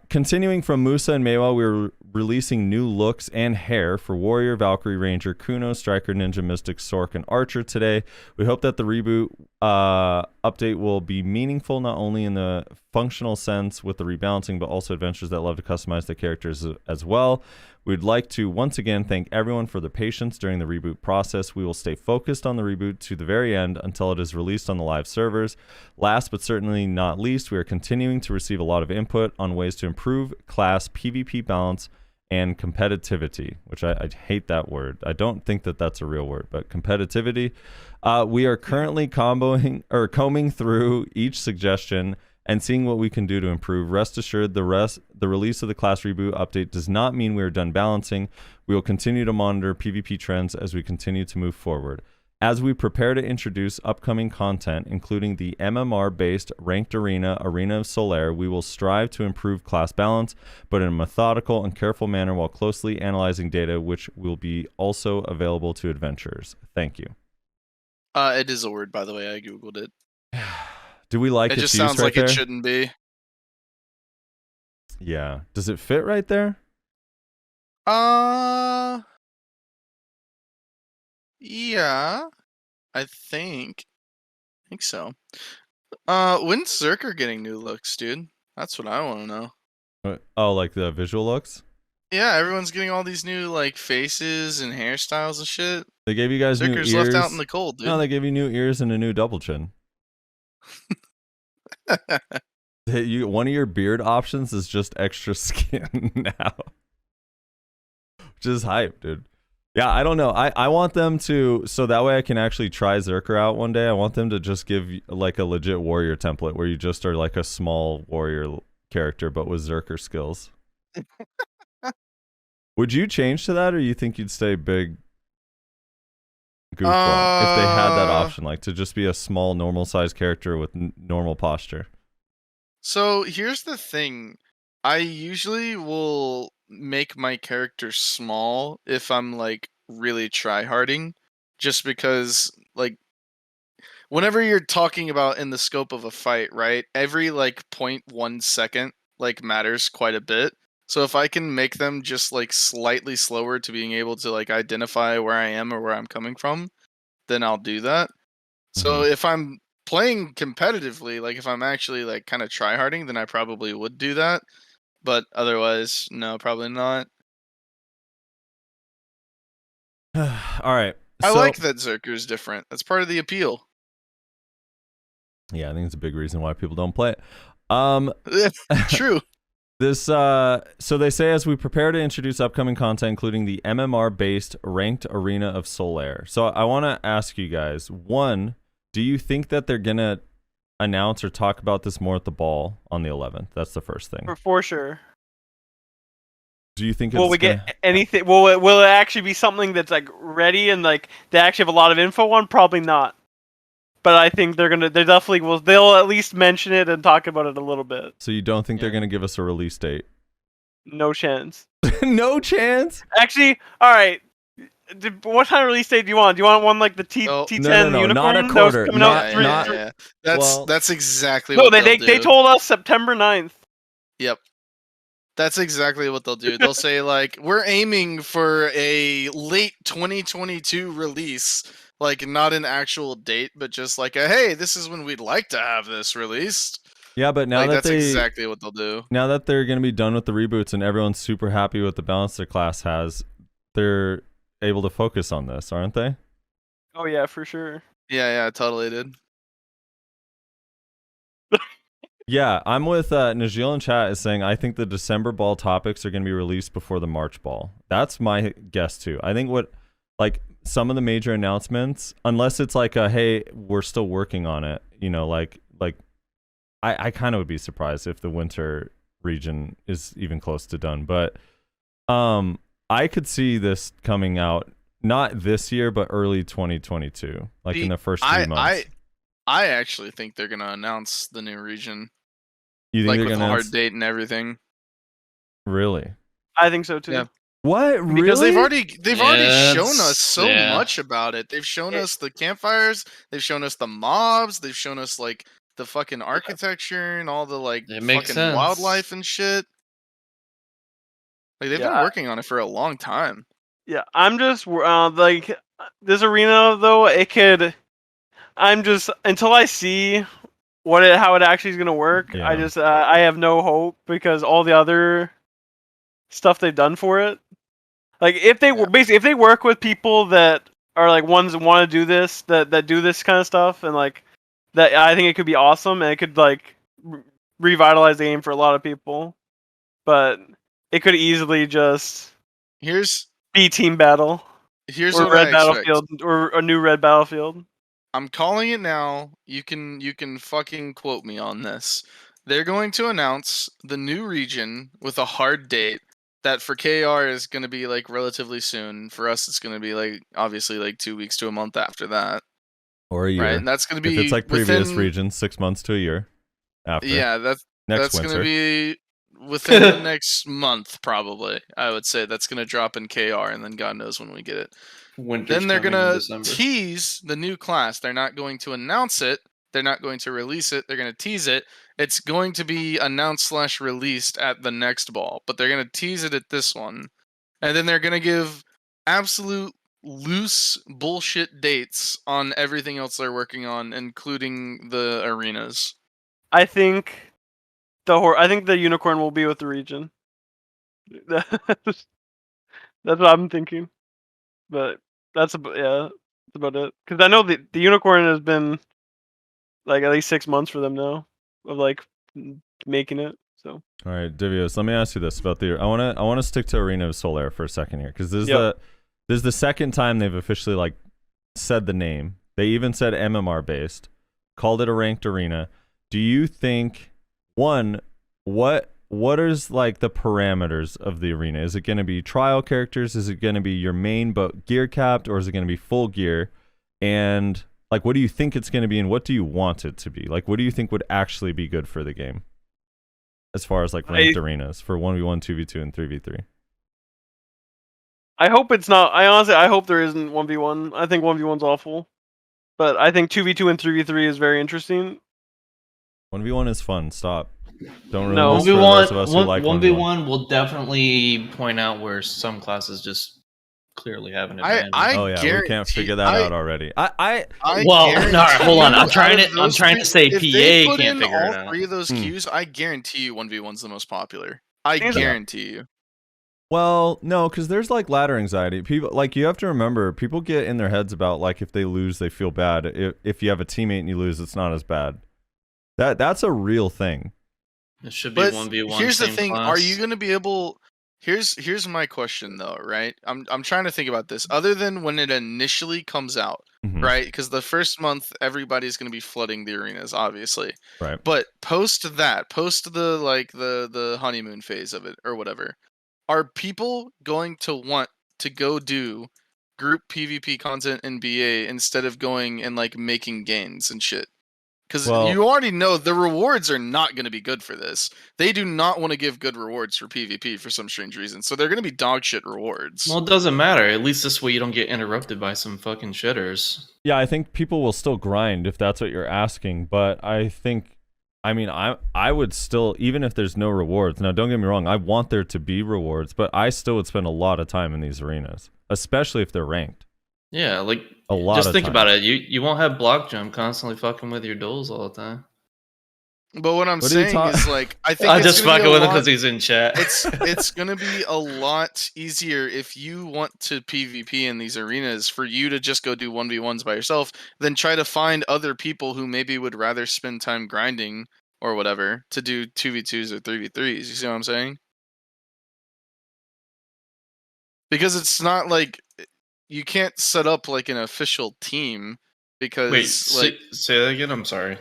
Speaker 3: continuing from Musa and Meiwa, we're releasing new looks and hair for Warrior, Valkyrie, Ranger, Kuno, Striker, Ninja, Mystic, Sork, and Archer today. We hope that the reboot update will be meaningful not only in the functional sense with the rebalancing, but also adventurers that love to customize their characters as well. We'd like to once again thank everyone for their patience during the reboot process. We will stay focused on the reboot to the very end until it is released on the live servers. Last but certainly not least, we are continuing to receive a lot of input on ways to improve class PvP balance and competitivity, which I hate that word. I don't think that that's a real word, but competitivity. We are currently combing through each suggestion and seeing what we can do to improve. Rest assured, the release of the class reboot update does not mean we are done balancing. We will continue to monitor PvP trends as we continue to move forward. As we prepare to introduce upcoming content, including the MMR-based Ranked Arena, Arena of Solaire, we will strive to improve class balance, but in a methodical and careful manner while closely analyzing data, which will be also available to adventurers. Thank you.
Speaker 4: It is a word, by the way. I googled it.
Speaker 3: Do we like
Speaker 4: It
Speaker 3: its
Speaker 4: just
Speaker 3: use
Speaker 4: sounds
Speaker 3: right
Speaker 4: like
Speaker 3: there?
Speaker 4: it shouldn't be.
Speaker 3: Yeah. Does it fit right there?
Speaker 4: Yeah, I think so. When's Zerker getting new looks, dude? That's what I want to know.
Speaker 3: Oh, like the visual looks?
Speaker 4: Yeah, everyone's getting all these new like faces and hairstyles and shit.
Speaker 3: They gave you guys new
Speaker 4: Zerker's
Speaker 3: ears.
Speaker 4: left out in the cold, dude.
Speaker 3: No, they gave you new ears and a new double chin. One of your beard options is just extra skin now. Which is hype, dude. Yeah, I don't know. I want them to, so that way I can actually try Zerker out one day. I want them to just give like a legit warrior template where you just are like a small warrior character, but with Zerker skills. Would you change to that, or you think you'd stay big goofball if they had that option, like to just be a small, normal-sized character with normal posture?
Speaker 4: So here's the thing. I usually will make my character small if I'm like really tryharding, just because like whenever you're talking about in the scope of a fight, right? Every like 0.1 second like matters quite a bit. So if I can make them just like slightly slower to being able to like identify where I am or where I'm coming from, then I'll do that. So if I'm playing competitively, like if I'm actually like kind of tryharding, then I probably would do that. But otherwise, no, probably not.
Speaker 3: All right.
Speaker 4: I like that Zerker's different. That's part of the appeal.
Speaker 3: Yeah, I think it's a big reason why people don't play it.
Speaker 4: True.
Speaker 3: This so they say as we prepare to introduce upcoming content, including the MMR-based Ranked Arena of Solaire. So I want to ask you guys, one, do you think that they're gonna announce or talk about this more at the ball on the 11th? That's the first thing.
Speaker 5: For sure.
Speaker 3: Do you think
Speaker 5: Will we get anything? Will it actually be something that's like ready and like they actually have a lot of info on? Probably not. But I think they definitely will. They'll at least mention it and talk about it a little bit.
Speaker 3: So you don't think they're gonna give us a release date?
Speaker 5: No chance.
Speaker 3: No chance.
Speaker 5: Actually, all right. What kind of release date do you want? Do you want one like the T10
Speaker 3: no,
Speaker 5: unicorn?
Speaker 3: not a
Speaker 5: that was
Speaker 3: quarter.
Speaker 5: coming
Speaker 3: Not-
Speaker 5: out
Speaker 4: That's exactly
Speaker 5: No,
Speaker 4: what
Speaker 5: they told us September 9th.
Speaker 4: Yep. That's exactly what they'll do. They'll say like, we're aiming for a late 2022 release, like not an actual date, but just like a, hey, this is when we'd like to have this released.
Speaker 3: Yeah, but now
Speaker 4: like,
Speaker 3: that
Speaker 4: that's exactly what they'll do.
Speaker 3: Now that they're going to be done with the reboots and everyone's super happy with the balance their class has, they're able to focus on this, aren't they?
Speaker 5: Oh yeah, for sure.
Speaker 4: Yeah, totally did.
Speaker 3: Yeah, I'm with Najil in chat is saying I think the December ball topics are going to be released before the March ball. That's my guess too. I think like some of the major announcements, unless it's like a, hey, we're still working on it, you know, like I kind of would be surprised if the winter region is even close to done. But I could see this coming out not this year, but early 2022, like in the first 3 months.
Speaker 4: I actually think they're gonna announce the new region.
Speaker 3: You think
Speaker 4: like
Speaker 3: they're
Speaker 4: with
Speaker 3: gonna
Speaker 4: a hard date and everything.
Speaker 3: Really?
Speaker 5: I think so too.
Speaker 4: Yeah.
Speaker 3: What? Really?
Speaker 4: Because they've already shown us
Speaker 6: Yes,
Speaker 4: so
Speaker 6: yeah.
Speaker 4: much about it. They've shown us the campfires, they've shown us the mobs, they've shown us like the fucking architecture and all the like
Speaker 6: It makes
Speaker 4: fucking
Speaker 6: sense.
Speaker 4: wildlife and shit. Like they've been working on it for a long time.
Speaker 5: Yeah, I'm just like this arena though. I'm just until I see how it actually is gonna work.
Speaker 3: Yeah.
Speaker 5: I just I have no hope because all the other stuff they've done for it. Like if they were basically if they work with people that are like ones that want to do this that do this kind of stuff and like that, I think it could be awesome and it could like revitalize the game for a lot of people. But it could easily just be team battle.
Speaker 4: Here's
Speaker 5: or
Speaker 4: what
Speaker 5: Red
Speaker 4: I
Speaker 5: Battlefield
Speaker 4: expect.
Speaker 5: or a new Red Battlefield.
Speaker 4: I'm calling it now. You can fucking quote me on this. they're going to announce the new region with a hard date that for KR is going to be like relatively soon. For us, it's going to be like obviously like 2 weeks to a month after that,
Speaker 3: Or a year.
Speaker 4: right? And that's going to be
Speaker 3: if it's like previous
Speaker 4: within,
Speaker 3: regions, 6 months to a year after.
Speaker 4: Yeah,
Speaker 3: Next
Speaker 4: that's
Speaker 3: winter.
Speaker 4: going to be within the next month, probably. I would say that's going to drop in KR, and then God knows when we get it.
Speaker 6: Winter's
Speaker 4: Then they're
Speaker 6: coming in
Speaker 4: gonna
Speaker 6: December.
Speaker 4: tease the new class. They're not going to announce it. They're not going to release it. They're going to tease it. It's going to be announced / released at the next ball, but they're going to tease it at this one. And then they're going to give absolute loose bullshit dates on everything else they're working on, including the arenas.
Speaker 5: I think the unicorn will be with the region. That's what I'm thinking. But that's about it. Because I know the unicorn has been like at least 6 months for them now of like making it. So
Speaker 3: All right, Divios, let me ask you this about the. I want to stick to Arena of Solaire for a second here, because this is the second time they've officially like said the name. They even said MMR based, called it a ranked arena. Do you think, one, what is like the parameters of the arena? Is it going to be trial characters? Is it going to be your main but gear capped, or is it going to be full gear? And like, what do you think it's going to be, and what do you want it to be? Like, what do you think would actually be good for the game, as far as like ranked arenas for 1v1, 2v2, and 3v3?
Speaker 5: I hope it's not. I hope there isn't 1v1. I think 1v1's awful, but I think 2v2 and 3v3 is very interesting.
Speaker 3: 1v1 is fun. Stop. Don't ruin
Speaker 5: No,
Speaker 3: this for those of us who like
Speaker 6: 1v1 will definitely point out where some classes just clearly have an advantage.
Speaker 3: Oh yeah, we can't figure that out already.
Speaker 6: Well, all right, hold on. I'm trying to say
Speaker 4: if they
Speaker 6: PA
Speaker 4: put
Speaker 6: can't
Speaker 4: in
Speaker 6: figure it
Speaker 4: all
Speaker 6: out.
Speaker 4: 3 of those queues, I guarantee you 1v1's the most popular. I guarantee you.
Speaker 3: Well, no, because there's like ladder anxiety. People, like, you have to remember, people get in their heads about like if they lose, they feel bad. If you have a teammate and you lose, it's not as bad. That's a real thing.
Speaker 6: It should be 1v1.
Speaker 4: Here's the
Speaker 6: same
Speaker 4: thing:
Speaker 6: class.
Speaker 4: are you going to be able? Here's my question though, right? I'm trying to think about this. Other than when it initially comes out,
Speaker 3: Mhm.
Speaker 4: right? Because the first month everybody's going to be flooding the arenas, obviously.
Speaker 3: Right.
Speaker 4: But post the honeymoon phase of it or whatever, are people going to want to go do group PvP content in BA instead of going and like making gains and shit? Because you already know the rewards are not going to be good for this. They do not want to give good rewards for PvP for some strange reason. So they're going to be dog shit rewards.
Speaker 6: Well, it doesn't matter. At least this way you don't get interrupted by some fucking shitters.
Speaker 3: Yeah, I think people will still grind if that's what you're asking. But I would still, even if there's no rewards. Now, don't get me wrong. I want there to be rewards, but I still would spend a lot of time in these arenas, especially if they're ranked.
Speaker 6: Yeah, like
Speaker 3: A lot.
Speaker 6: just
Speaker 3: of
Speaker 6: think
Speaker 3: time.
Speaker 6: about it. You won't have block jump constantly fucking with your duels all the time.
Speaker 4: But what I'm
Speaker 3: What are you
Speaker 4: saying is like I think
Speaker 6: I'm
Speaker 4: it's
Speaker 6: just
Speaker 4: gonna be
Speaker 6: fucking
Speaker 4: a
Speaker 6: with him
Speaker 4: lot-
Speaker 6: because he's in chat.
Speaker 4: it's gonna be a lot easier if you want to PvP in these arenas for you to just go do 1v1s by yourself than try to find other people who maybe would rather spend time grinding or whatever to do 2v2s or 3v3s. You see what I'm saying? Because it's not like you can't set up like an official team because
Speaker 6: Wait,
Speaker 4: like
Speaker 6: say that again. I'm sorry.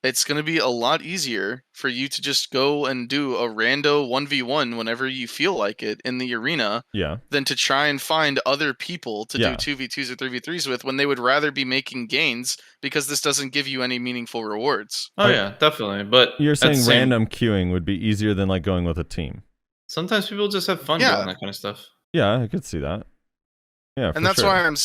Speaker 4: it's going to be a lot easier for you to just go and do a rando 1v1 whenever you feel like it in the arena than to try and find other people to do 2v2s or 3v3s with when they would rather be making gains because this doesn't give you any meaningful rewards.
Speaker 6: Oh yeah, definitely. But
Speaker 3: You're
Speaker 6: at the
Speaker 3: saying
Speaker 6: same-
Speaker 3: random queuing would be easier than like going with a team.
Speaker 6: Sometimes people just have fun
Speaker 4: Yeah.
Speaker 6: doing that kind of stuff.
Speaker 3: Yeah, I could see that. Yeah,
Speaker 4: And that's why I'm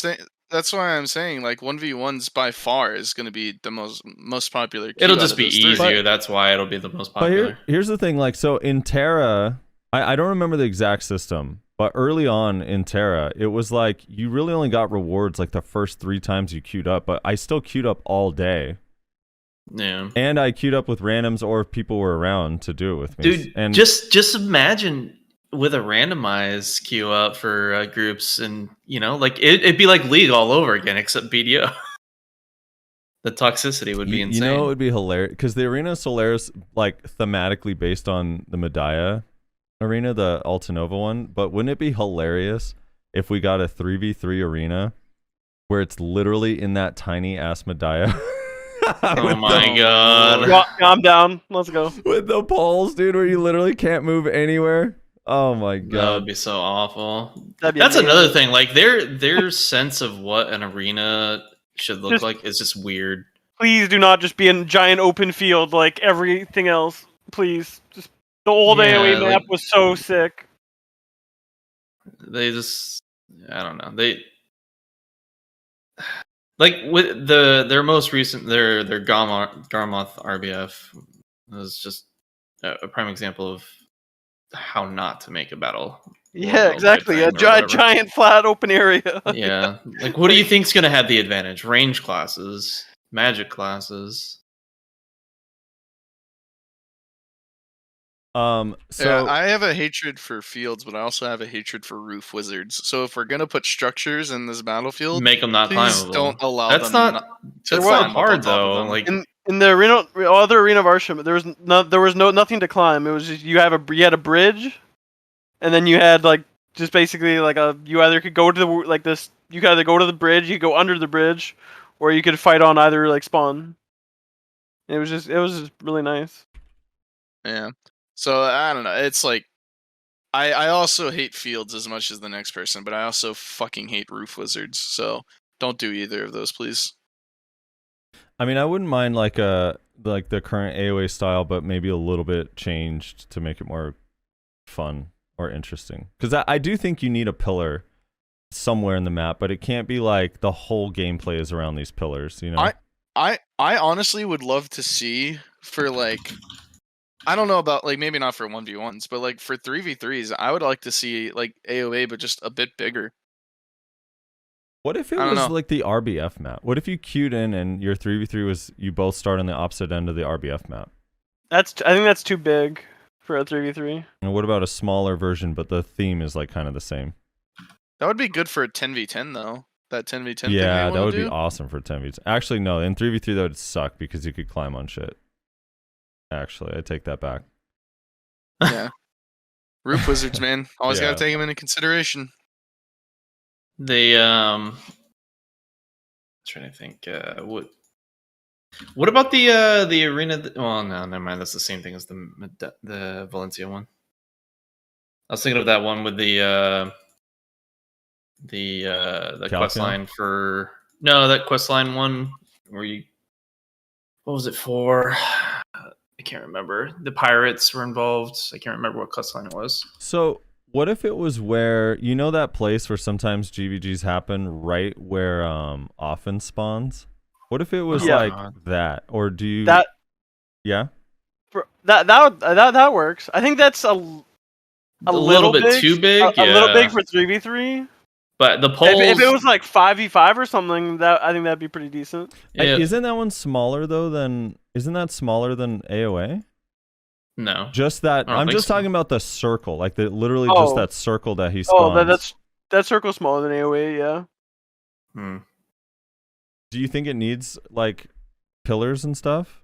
Speaker 4: saying like 1v1s by far is going to be the most popular queue
Speaker 6: It'll
Speaker 4: out
Speaker 6: just
Speaker 4: of
Speaker 6: be
Speaker 4: those three.
Speaker 6: easier. That's why it'll be the most
Speaker 3: But
Speaker 6: popular.
Speaker 3: here's the thing, like, so in Terra, I don't remember the exact system, but early on in Terra, it was like you really only got rewards like the first 3 times you queued up, but I still queued up all day.
Speaker 6: Yeah.
Speaker 3: And I queued up with randoms or if people were around to do it with me.
Speaker 6: Dude,
Speaker 3: and
Speaker 6: just imagine with a randomized queue up for groups, and like it'd be like League all over again, except BDO. The toxicity would be insane.
Speaker 3: it would be hilarious because the Arena of Solaris like thematically based on the Medaya arena, the Altanova one. But wouldn't it be hilarious if we got a 3v3 arena where it's literally in that tiny ass Medaya?
Speaker 6: Oh
Speaker 3: With
Speaker 6: my
Speaker 3: the-
Speaker 6: god.
Speaker 5: Yeah, I'm down. Let's go.
Speaker 3: With the poles, dude, where you literally can't move anywhere. Oh my
Speaker 6: That would
Speaker 3: god.
Speaker 6: be so awful.
Speaker 5: That'd be
Speaker 6: That's
Speaker 5: amazing.
Speaker 6: another thing. Like their sense of what an arena should look
Speaker 5: Just-
Speaker 6: like is just weird.
Speaker 5: Please do not just be a giant open field like everything else. Please, just the old
Speaker 6: Yeah,
Speaker 5: AOE map
Speaker 6: like-
Speaker 5: was so sick.
Speaker 6: They just I don't know. They like with their most recent their Garmoth RBF was just a prime example of how not to make a battle.
Speaker 5: Yeah,
Speaker 6: World
Speaker 5: exactly.
Speaker 6: type
Speaker 5: A
Speaker 6: thing or whatever.
Speaker 5: giant flat open area.
Speaker 6: Yeah. Like what do you think's gonna have the advantage? Range classes, magic classes.
Speaker 2: Yeah,
Speaker 3: So
Speaker 2: I have a hatred for fields, but I also have a hatred for roof wizards. So if we're gonna put structures in this battlefield,
Speaker 6: Make them not
Speaker 2: please
Speaker 6: climbable.
Speaker 2: don't allow
Speaker 6: That's
Speaker 2: them
Speaker 6: not
Speaker 2: to
Speaker 6: that's
Speaker 2: climb
Speaker 6: not
Speaker 2: up on
Speaker 6: hard
Speaker 2: top of
Speaker 6: though.
Speaker 2: them.
Speaker 6: Like
Speaker 5: In the arena, other arena of Arsham, there was nothing to climb. It was just you had a bridge, and then you had like just basically like you either could go to the like this you could either go to the bridge, you could go under the bridge, or you could fight on either like spawn. It was just really nice.
Speaker 2: Yeah. So I don't know. It's like I also hate fields as much as the next person, but I also fucking hate roof wizards. So don't do either of those, please.
Speaker 3: I mean, I wouldn't mind like the current AoE style, but maybe a little bit changed to make it more fun or interesting. Because I do think you need a pillar somewhere in the map, but it can't be like the whole gameplay is around these pillars. You know?
Speaker 2: I honestly would love to see for like I don't know about like maybe not for 1v1s, but like for 3v3s, I would like to see like AoA but just a bit bigger.
Speaker 3: What if it
Speaker 2: I don't
Speaker 3: was
Speaker 2: know.
Speaker 3: like the RBF map? What if you queued in and your 3v3 was you both start on the opposite end of the RBF map?
Speaker 5: I think that's too big for a 3v3.
Speaker 3: And what about a smaller version, but the theme is like kind of the same?
Speaker 2: That would be good for a 10v10 though. That 10v10 thing
Speaker 3: Yeah,
Speaker 2: they
Speaker 3: that
Speaker 2: wanna
Speaker 3: would be
Speaker 2: do.
Speaker 3: awesome for 10v10. Actually, no, in 3v3 that would suck because you could climb on shit. Actually, I take that back.
Speaker 2: Yeah. Roof wizards, man. Always
Speaker 3: Yeah.
Speaker 2: gotta take them into consideration.
Speaker 6: they trying to think what about the arena well no, never mind, that's the same thing as the Valencia one. I was thinking of that one with the quest
Speaker 3: Calcium?
Speaker 6: line for that quest line one where you what was it for? I can't remember. The pirates were involved. I can't remember what quest line it was.
Speaker 3: So, what if it was where you know that place where sometimes GVGs happen, right where often spawns? What if it was
Speaker 5: Yeah.
Speaker 3: like that, or do you?
Speaker 5: That
Speaker 3: Yeah.
Speaker 5: that works. I think that's a
Speaker 6: little bit
Speaker 5: big,
Speaker 6: too big.
Speaker 5: A little
Speaker 6: yeah.
Speaker 5: big for 3v3.
Speaker 6: But the polls.
Speaker 5: If it was like 5v5 or something, I think that'd be pretty decent.
Speaker 6: yeah,
Speaker 3: Isn't that one smaller though than? Isn't that smaller than AOA?
Speaker 6: no.
Speaker 3: Just that.
Speaker 6: I don't
Speaker 3: I'm
Speaker 6: think
Speaker 3: just
Speaker 6: so.
Speaker 3: talking about the circle, like literally
Speaker 5: Oh.
Speaker 3: just that circle that he
Speaker 5: Oh,
Speaker 3: spawns.
Speaker 5: that circle's smaller than AOA. Yeah.
Speaker 6: Hmm.
Speaker 3: Do you think it needs like pillars and stuff?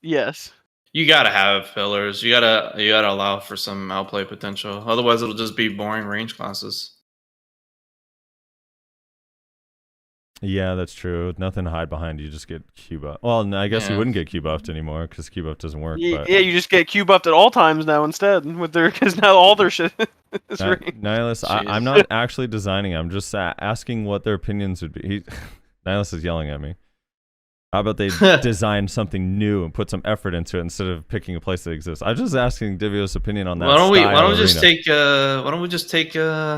Speaker 5: Yes.
Speaker 6: You gotta have pillars. You gotta allow for some outplay potential. Otherwise, it'll just be boring range classes.
Speaker 3: Yeah, that's true. Nothing to hide behind. You just get Q buffed. Well, no, I guess you
Speaker 6: Yeah.
Speaker 3: wouldn't get Q buffed anymore because Q buff doesn't work.
Speaker 5: Yeah,
Speaker 3: But
Speaker 5: you just get Q buffed at all times now instead with their because now all their shit is
Speaker 3: Ni-
Speaker 5: range.
Speaker 3: Nihilus, I'm
Speaker 6: Jeez.
Speaker 3: not actually designing. I'm just asking what their opinions would be. Nihilus is yelling at me. How about they design something new and put some effort into it instead of picking a place that exists? I'm just asking Divios' opinion on that.
Speaker 6: Why don't we
Speaker 3: style
Speaker 6: just
Speaker 3: arena.
Speaker 6: take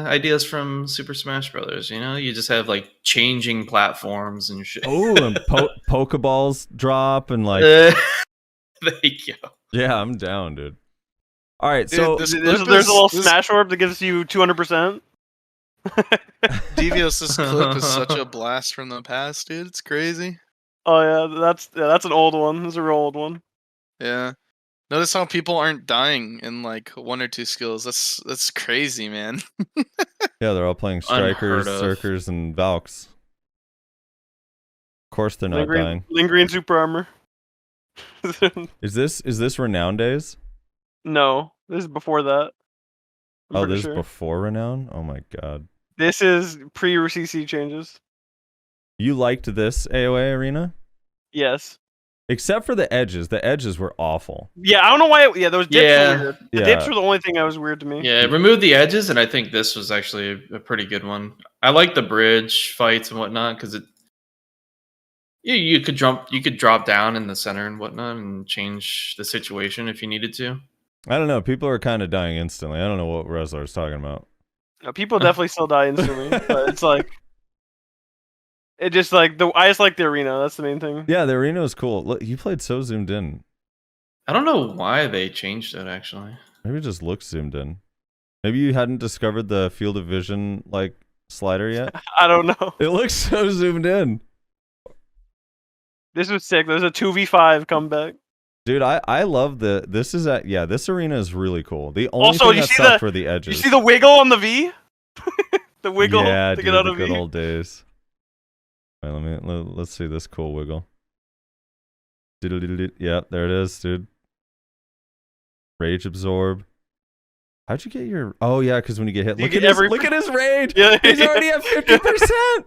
Speaker 6: ideas from Super Smash Brothers? You know, you just have like changing platforms and shit.
Speaker 3: Oh, and Pokeballs drop and like.
Speaker 6: There you go.
Speaker 3: Yeah, I'm down, dude. All right,
Speaker 2: Dude,
Speaker 3: so
Speaker 2: this
Speaker 5: There's
Speaker 2: clip
Speaker 5: a little
Speaker 2: is-
Speaker 5: smash orb that gives you 200%.
Speaker 2: Devios, this clip is such a blast from the past, dude. It's crazy.
Speaker 5: Oh yeah, that's an old one. That's a real old one.
Speaker 2: Yeah. Notice how people aren't dying in like one or two skills. That's crazy, man.
Speaker 3: yeah, they're all playing Strikers,
Speaker 6: Unheard of.
Speaker 3: Circers, and Valks. Of course, they're not dying.
Speaker 5: Lingering super armor.
Speaker 3: Is this Renown days?
Speaker 5: No, this is before that. I'm
Speaker 3: Oh,
Speaker 5: pretty
Speaker 3: this
Speaker 5: sure.
Speaker 3: is before Renown? Oh my god.
Speaker 5: This is pre-CC changes.
Speaker 3: You liked this AOA arena?
Speaker 5: Yes.
Speaker 3: Except for the edges. The edges were awful.
Speaker 5: Yeah, I don't know why. Those dips
Speaker 6: Yeah.
Speaker 5: were weird. The
Speaker 3: Yeah.
Speaker 5: dips were the only thing that was weird to me.
Speaker 6: Yeah, it removed the edges, and I think this was actually a pretty good one. I like the bridge fights and whatnot because you could drop down in the center and whatnot and change the situation if you needed to.
Speaker 3: I don't know. People are kind of dying instantly. I don't know what Rezlar's talking about.
Speaker 5: No, people definitely still die instantly, but it's like it just like I just like the arena. That's the main thing.
Speaker 3: Yeah, the arena was cool. Look, you played so zoomed in.
Speaker 6: I don't know why they changed it actually.
Speaker 3: Maybe it just looks zoomed in. Maybe you hadn't discovered the field of vision like slider yet.
Speaker 5: I don't know.
Speaker 3: It looks so zoomed in.
Speaker 5: This was sick. There's a 2v5 comeback.
Speaker 3: Dude, I love this arena is really cool. The only
Speaker 5: Also,
Speaker 3: thing
Speaker 5: you
Speaker 3: that
Speaker 5: see
Speaker 3: sucked were the edges.
Speaker 5: You see the wiggle on the V? The wiggle
Speaker 3: yeah,
Speaker 5: to
Speaker 3: dude,
Speaker 5: get out
Speaker 3: the
Speaker 5: of
Speaker 3: good
Speaker 5: V.
Speaker 3: old days. Wait, let's see this cool wiggle. Yeah, there it is, dude. Rage absorb. How'd you get your? Oh yeah, because when you get hit, look at his rage.
Speaker 5: Yeah,
Speaker 3: He's already at 50%.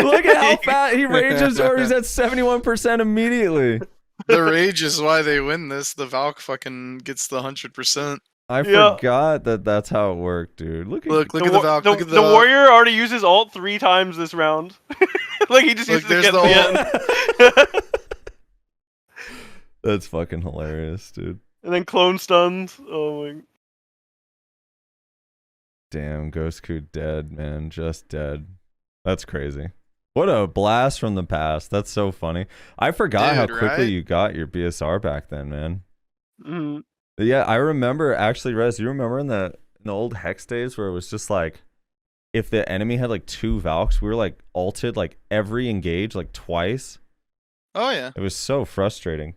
Speaker 3: Look at how fast he rage absorbs. He's at 71% immediately.
Speaker 4: The rage is why they win this. The Valk fucking gets the 100%.
Speaker 3: I forgot that's how it worked, dude. Look at
Speaker 4: the Valk. Look at
Speaker 5: the warrior already uses ult 3 times this round. Like he just used to get the end.
Speaker 3: That's fucking hilarious, dude.
Speaker 5: And then clone stuns. Oh my.
Speaker 3: Damn, Ghost Coup dead, man. Just dead. That's crazy. What a blast from the past. That's so funny. I forgot how quickly you got your BSR back then, man.
Speaker 5: Mm-hmm.
Speaker 3: Yeah, I remember actually, Rez, you remember in the old Hex days where it was just like if the enemy had like 2 Valks, we were like ulted like every engage like twice.
Speaker 4: Oh yeah.
Speaker 3: It was so frustrating.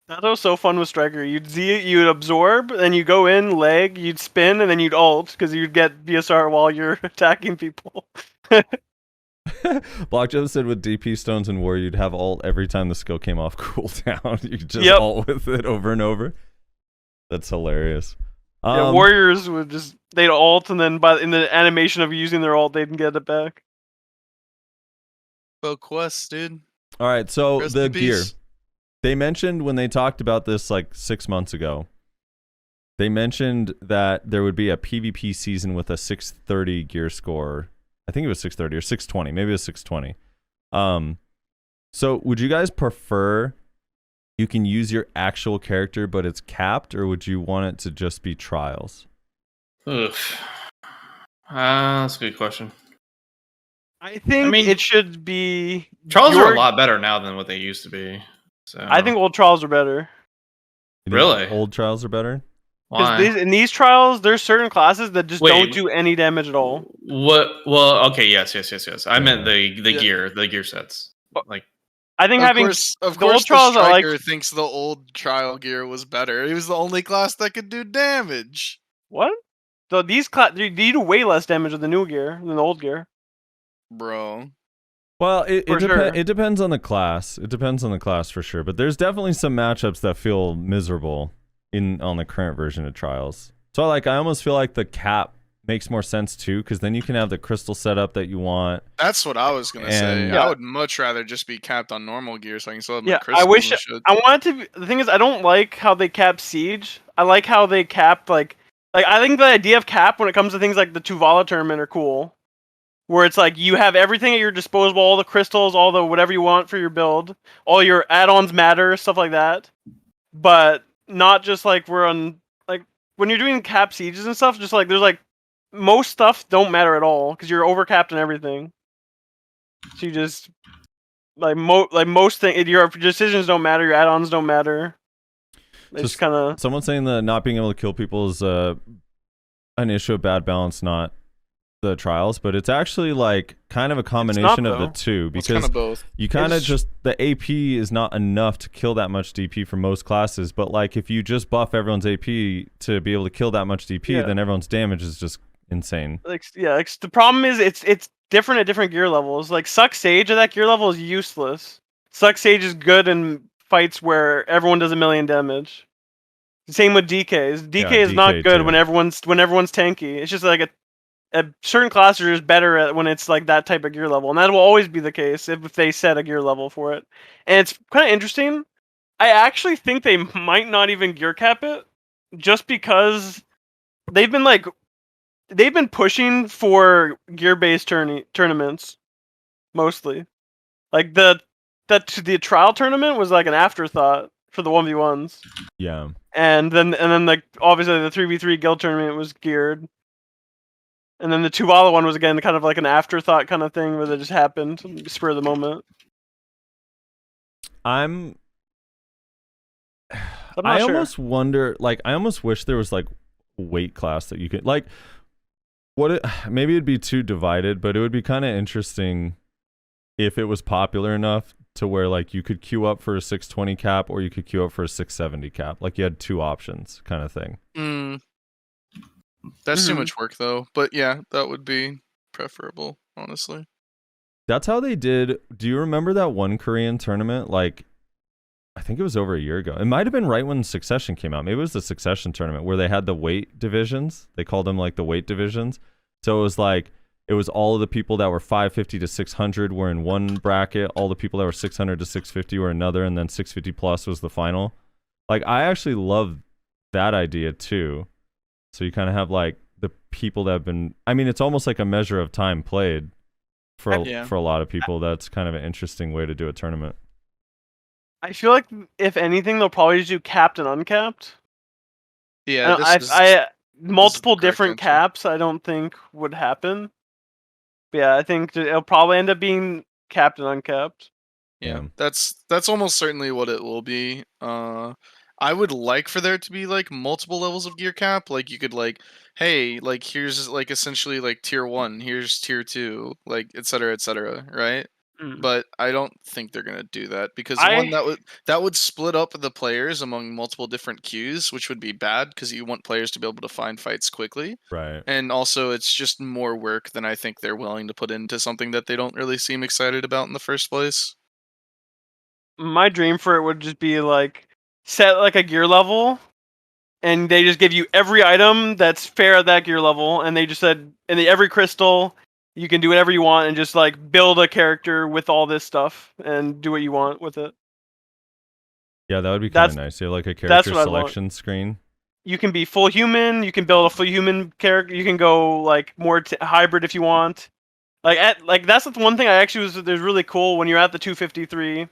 Speaker 5: That was so fun with Striker. You'd absorb, then you go in, leg, you'd spin, and then you'd ult because you'd get BSR while you're attacking people.
Speaker 3: Blockjump said with DP stones and war, you'd have ult every time the skill came off cooldown. You just ult with it over and over. That's hilarious.
Speaker 5: Yeah, warriors would they'd ult, and then in the animation of using their ult, they'd get it back.
Speaker 4: Well, quest, dude.
Speaker 3: All right, so
Speaker 4: Rest
Speaker 3: the
Speaker 4: in
Speaker 3: gear.
Speaker 4: peace.
Speaker 3: They mentioned when they talked about this like 6 months ago, they mentioned that there would be a PvP season with a 630 gear score. I think it was 630 or 620. Maybe it was 620. So would you guys prefer you can use your actual character but it's capped, or would you want it to just be trials?
Speaker 6: Oof. That's a good question.
Speaker 5: I think it should be...
Speaker 6: Trials are a lot better now than what they used to be. So
Speaker 5: I think old trials are better.
Speaker 6: Really?
Speaker 3: Old trials are better?
Speaker 6: Why?
Speaker 5: Because in these trials, there's certain classes that just don't do any damage at all.
Speaker 6: What? Well, okay, yes. I meant the gear sets. Like,
Speaker 5: I think
Speaker 4: of course,
Speaker 5: the old trials
Speaker 4: the
Speaker 5: are like...
Speaker 4: Striker thinks the old trial gear was better. He was the only class that could do damage.
Speaker 5: What? So these they do way less damage with the new gear than the old gear.
Speaker 4: Bro.
Speaker 3: Well,
Speaker 5: sure.
Speaker 3: It depends on the class. It depends on the class for sure. But there's definitely some matchups that feel miserable on the current version of Trials. So I almost feel like the cap makes more sense too, because then you can have the crystal setup that you want.
Speaker 4: That's what I was gonna say.
Speaker 3: Yeah.
Speaker 4: I would much rather just be capped on normal gear so I can still have my
Speaker 5: Yeah,
Speaker 4: crystals.
Speaker 5: I wish
Speaker 4: and shit.
Speaker 5: I want it to be, the thing is I don't like how they cap Siege. I like how they cap like I think the idea of cap when it comes to things like the Tuvala tournament are cool. Where it's like you have everything at your disposal, all the crystals, all the whatever you want for your build, all your add-ons matter, stuff like that. But not just like we're on like when you're doing cap sieges and stuff, just like there's like most stuff don't matter at all because you're overcapped and everything. So you just most things, your decisions don't matter, your add-ons don't matter. It's just kind of
Speaker 3: someone saying that not being able to kill people is an issue of bad balance, not the trials, but it's actually like kind of a combination of the two, because
Speaker 4: kind of both.
Speaker 3: You kind of just the AP is not enough to kill that much DP for most classes, but like if you just buff everyone's AP to be able to kill that much DP, then everyone's damage is just insane.
Speaker 5: Like the problem is it's different at different gear levels. Like Suck Sage at that gear level is useless. Suck Sage is good in fights where everyone does 1,000,000 damage. Same with DKs. DK is not good when everyone's tanky. It's just like certain classes are just better at when it's like that type of gear level, and that will always be the case if they set a gear level for it. And it's kind of interesting. I actually think they might not even gear cap it, just because they've been pushing for gear-based tournaments mostly. Like the trial tournament was like an afterthought for the 1v1s.
Speaker 3: Yeah.
Speaker 5: And then like obviously the 3v3 guild tournament was geared. And then the Tuvala one was again kind of like an afterthought kind of thing where that just happened, spur of the moment.
Speaker 3: I
Speaker 5: not sure.
Speaker 3: almost wonder, like, I almost wish there was like weight class that you could like. Maybe it'd be too divided, but it would be kind of interesting if it was popular enough to where like you could queue up for a 620 cap or you could queue up for a 670 cap. Like you had two options, kind of thing.
Speaker 4: That's too much work though. But yeah, that would be preferable, honestly.
Speaker 3: That's how they did. Do you remember that one Korean tournament? Like, I think it was over a year ago. It might have been right when Succession came out. Maybe it was the Succession tournament where they had the weight divisions. They called them like the weight divisions. So it was like, it was all of the people that were 550 to 600 were in one bracket. All the people that were 600 to 650 were another. And then 650 plus was the final. Like, I actually love that idea too. So you kind of have like the people that have been, I mean, it's almost like a measure of time played for a lot of people. That's kind of an interesting way to do a tournament.
Speaker 5: I feel like if anything, they'll probably just do capped and uncapped.
Speaker 4: Yeah,
Speaker 5: multiple different caps I don't think would happen. But yeah, I think it'll probably end up being capped and uncapped.
Speaker 4: Yeah, that's almost certainly what it will be. I would like for there to be like multiple levels of gear cap. Like you could like, hey, like here's like essentially like tier 1, here's tier 2, like etc. right? But I don't think they're gonna do that because one, that would split up the players among multiple different queues, which would be bad because you want players to be able to find fights quickly.
Speaker 3: Right.
Speaker 4: And also, it's just more work than I think they're willing to put into something that they don't really seem excited about in the first place.
Speaker 5: My dream for it would just be like set like a gear level, and they just give you every item that's fair at that gear level, and they just said, and every crystal, you can do whatever you want, and just like build a character with all this stuff and do what you want with it.
Speaker 3: Yeah, that would be kind of nice. You have like a character selection screen.
Speaker 5: You can be full human. You can build a full human character. You can go like more hybrid if you want. Like that's the one thing I actually there's really cool when you're at the 253.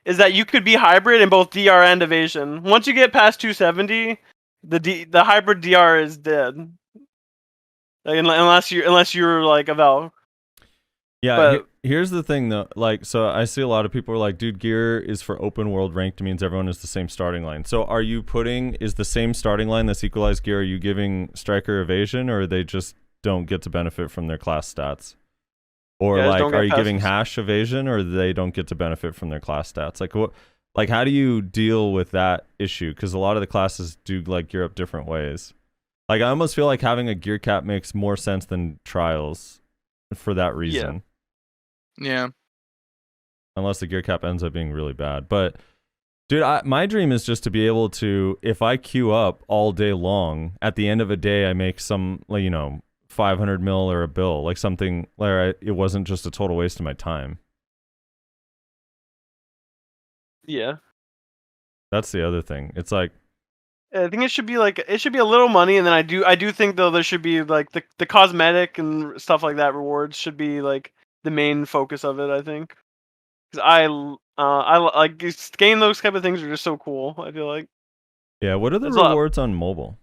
Speaker 5: Is that you could be hybrid in both DR and evasion. Once you get past 270, the hybrid DR is dead. Like, unless you're like a Val.
Speaker 3: Yeah, here's the thing though. Like, so I see a lot of people are like, dude, gear is for open world ranked means everyone is the same starting line. So are you is the same starting line this equalized gear? Are you giving striker evasion, or they just don't get to benefit from their class stats? Or like, are you giving hash evasion, or they don't get to benefit from their class stats? Like, what? Like, how do you deal with that issue? Because a lot of the classes do like gear up different ways. Like, I almost feel like having a gear cap makes more sense than trials for that reason.
Speaker 4: Yeah.
Speaker 3: Unless the gear cap ends up being really bad. But, dude, my dream is just to be able to, if I queue up all day long, at the end of a day, I make some, like, 500 mil or a bill, like something where it wasn't just a total waste of my time.
Speaker 5: Yeah.
Speaker 3: That's the other thing. It's like,
Speaker 5: I think it should be a little money, and then I do think though there should be like the cosmetic and stuff like that rewards should be like the main focus of it. I think because I like getting those type of things are just so cool. I feel like.
Speaker 3: Yeah. What are the rewards on mobile?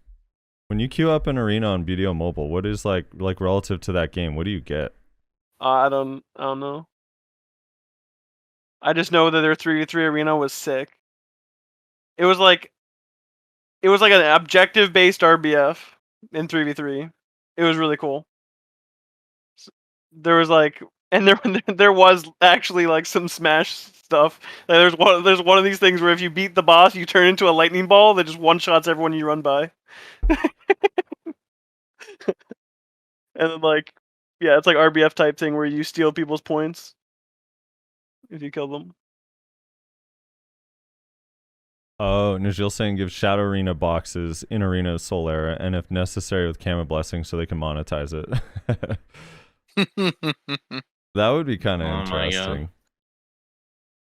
Speaker 3: When you queue up an arena on BDO Mobile, what is like relative to that game? What do you get?
Speaker 5: I don't know. I just know that their 3v3 arena was sick. It was like an objective based RBF in 3v3. It was really cool. There was like, and there was actually like some Smash stuff. Like, there's one of these things where if you beat the boss, you turn into a lightning ball that just one shots everyone you run by. And then like, yeah, it's like RBF type thing where you steal people's points if you kill them.
Speaker 3: Oh, Najil saying give Shadow Arena boxes in Arena of Soul Era, and if necessary with Kama Blessing so they can monetize it. That would be kind of
Speaker 6: Oh my God.
Speaker 3: interesting.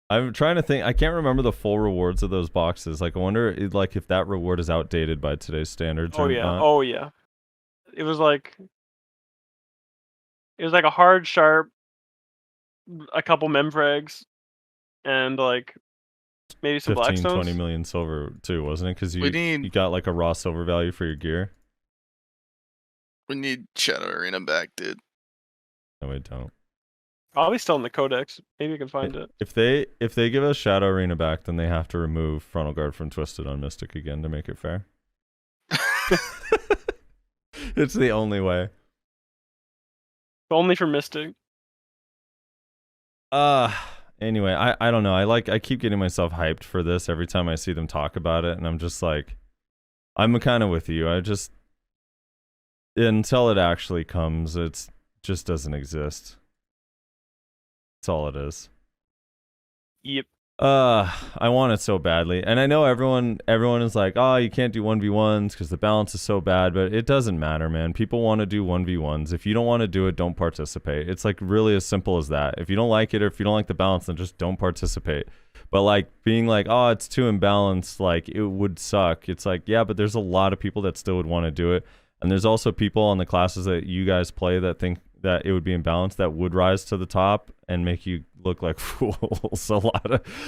Speaker 3: I'm trying to think. I can't remember the full rewards of those boxes. Like, I wonder, if that reward is outdated by today's standards.
Speaker 5: Oh
Speaker 3: or
Speaker 5: yeah.
Speaker 3: not.
Speaker 5: Oh yeah. It was like a hard sharp, a couple memfrags, and like maybe some
Speaker 3: 15, 20
Speaker 5: blackstones.
Speaker 3: million silver too, wasn't it? Because
Speaker 4: We
Speaker 3: you
Speaker 4: need
Speaker 3: got like a raw silver value for your gear.
Speaker 4: we need Shadow Arena back, dude.
Speaker 3: No, we don't.
Speaker 5: Probably still in the codex. Maybe you can find it.
Speaker 3: If they give us Shadow Arena back, then they have to remove Frontal Guard from Twisted on Mystic again to make it fair. It's the only way.
Speaker 5: Only for Mystic.
Speaker 3: Anyway, I don't know. I keep getting myself hyped for this every time I see them talk about it, and I'm just like, I'm kind of with you. I just, until it actually comes, it's just doesn't exist. That's all it is.
Speaker 5: Yep.
Speaker 3: I want it so badly, and I know everyone is like, oh, you can't do 1v1s because the balance is so bad, but it doesn't matter, man. People want to do 1v1s. If you don't want to do it, don't participate. It's like really as simple as that. If you don't like it or if you don't like the balance, then just don't participate. But like being like, oh, it's too imbalanced, like it would suck. It's like, yeah, but there's a lot of people that still would want to do it, and there's also people on the classes that you guys play that think that it would be imbalanced that would rise to the top and make you look like fools.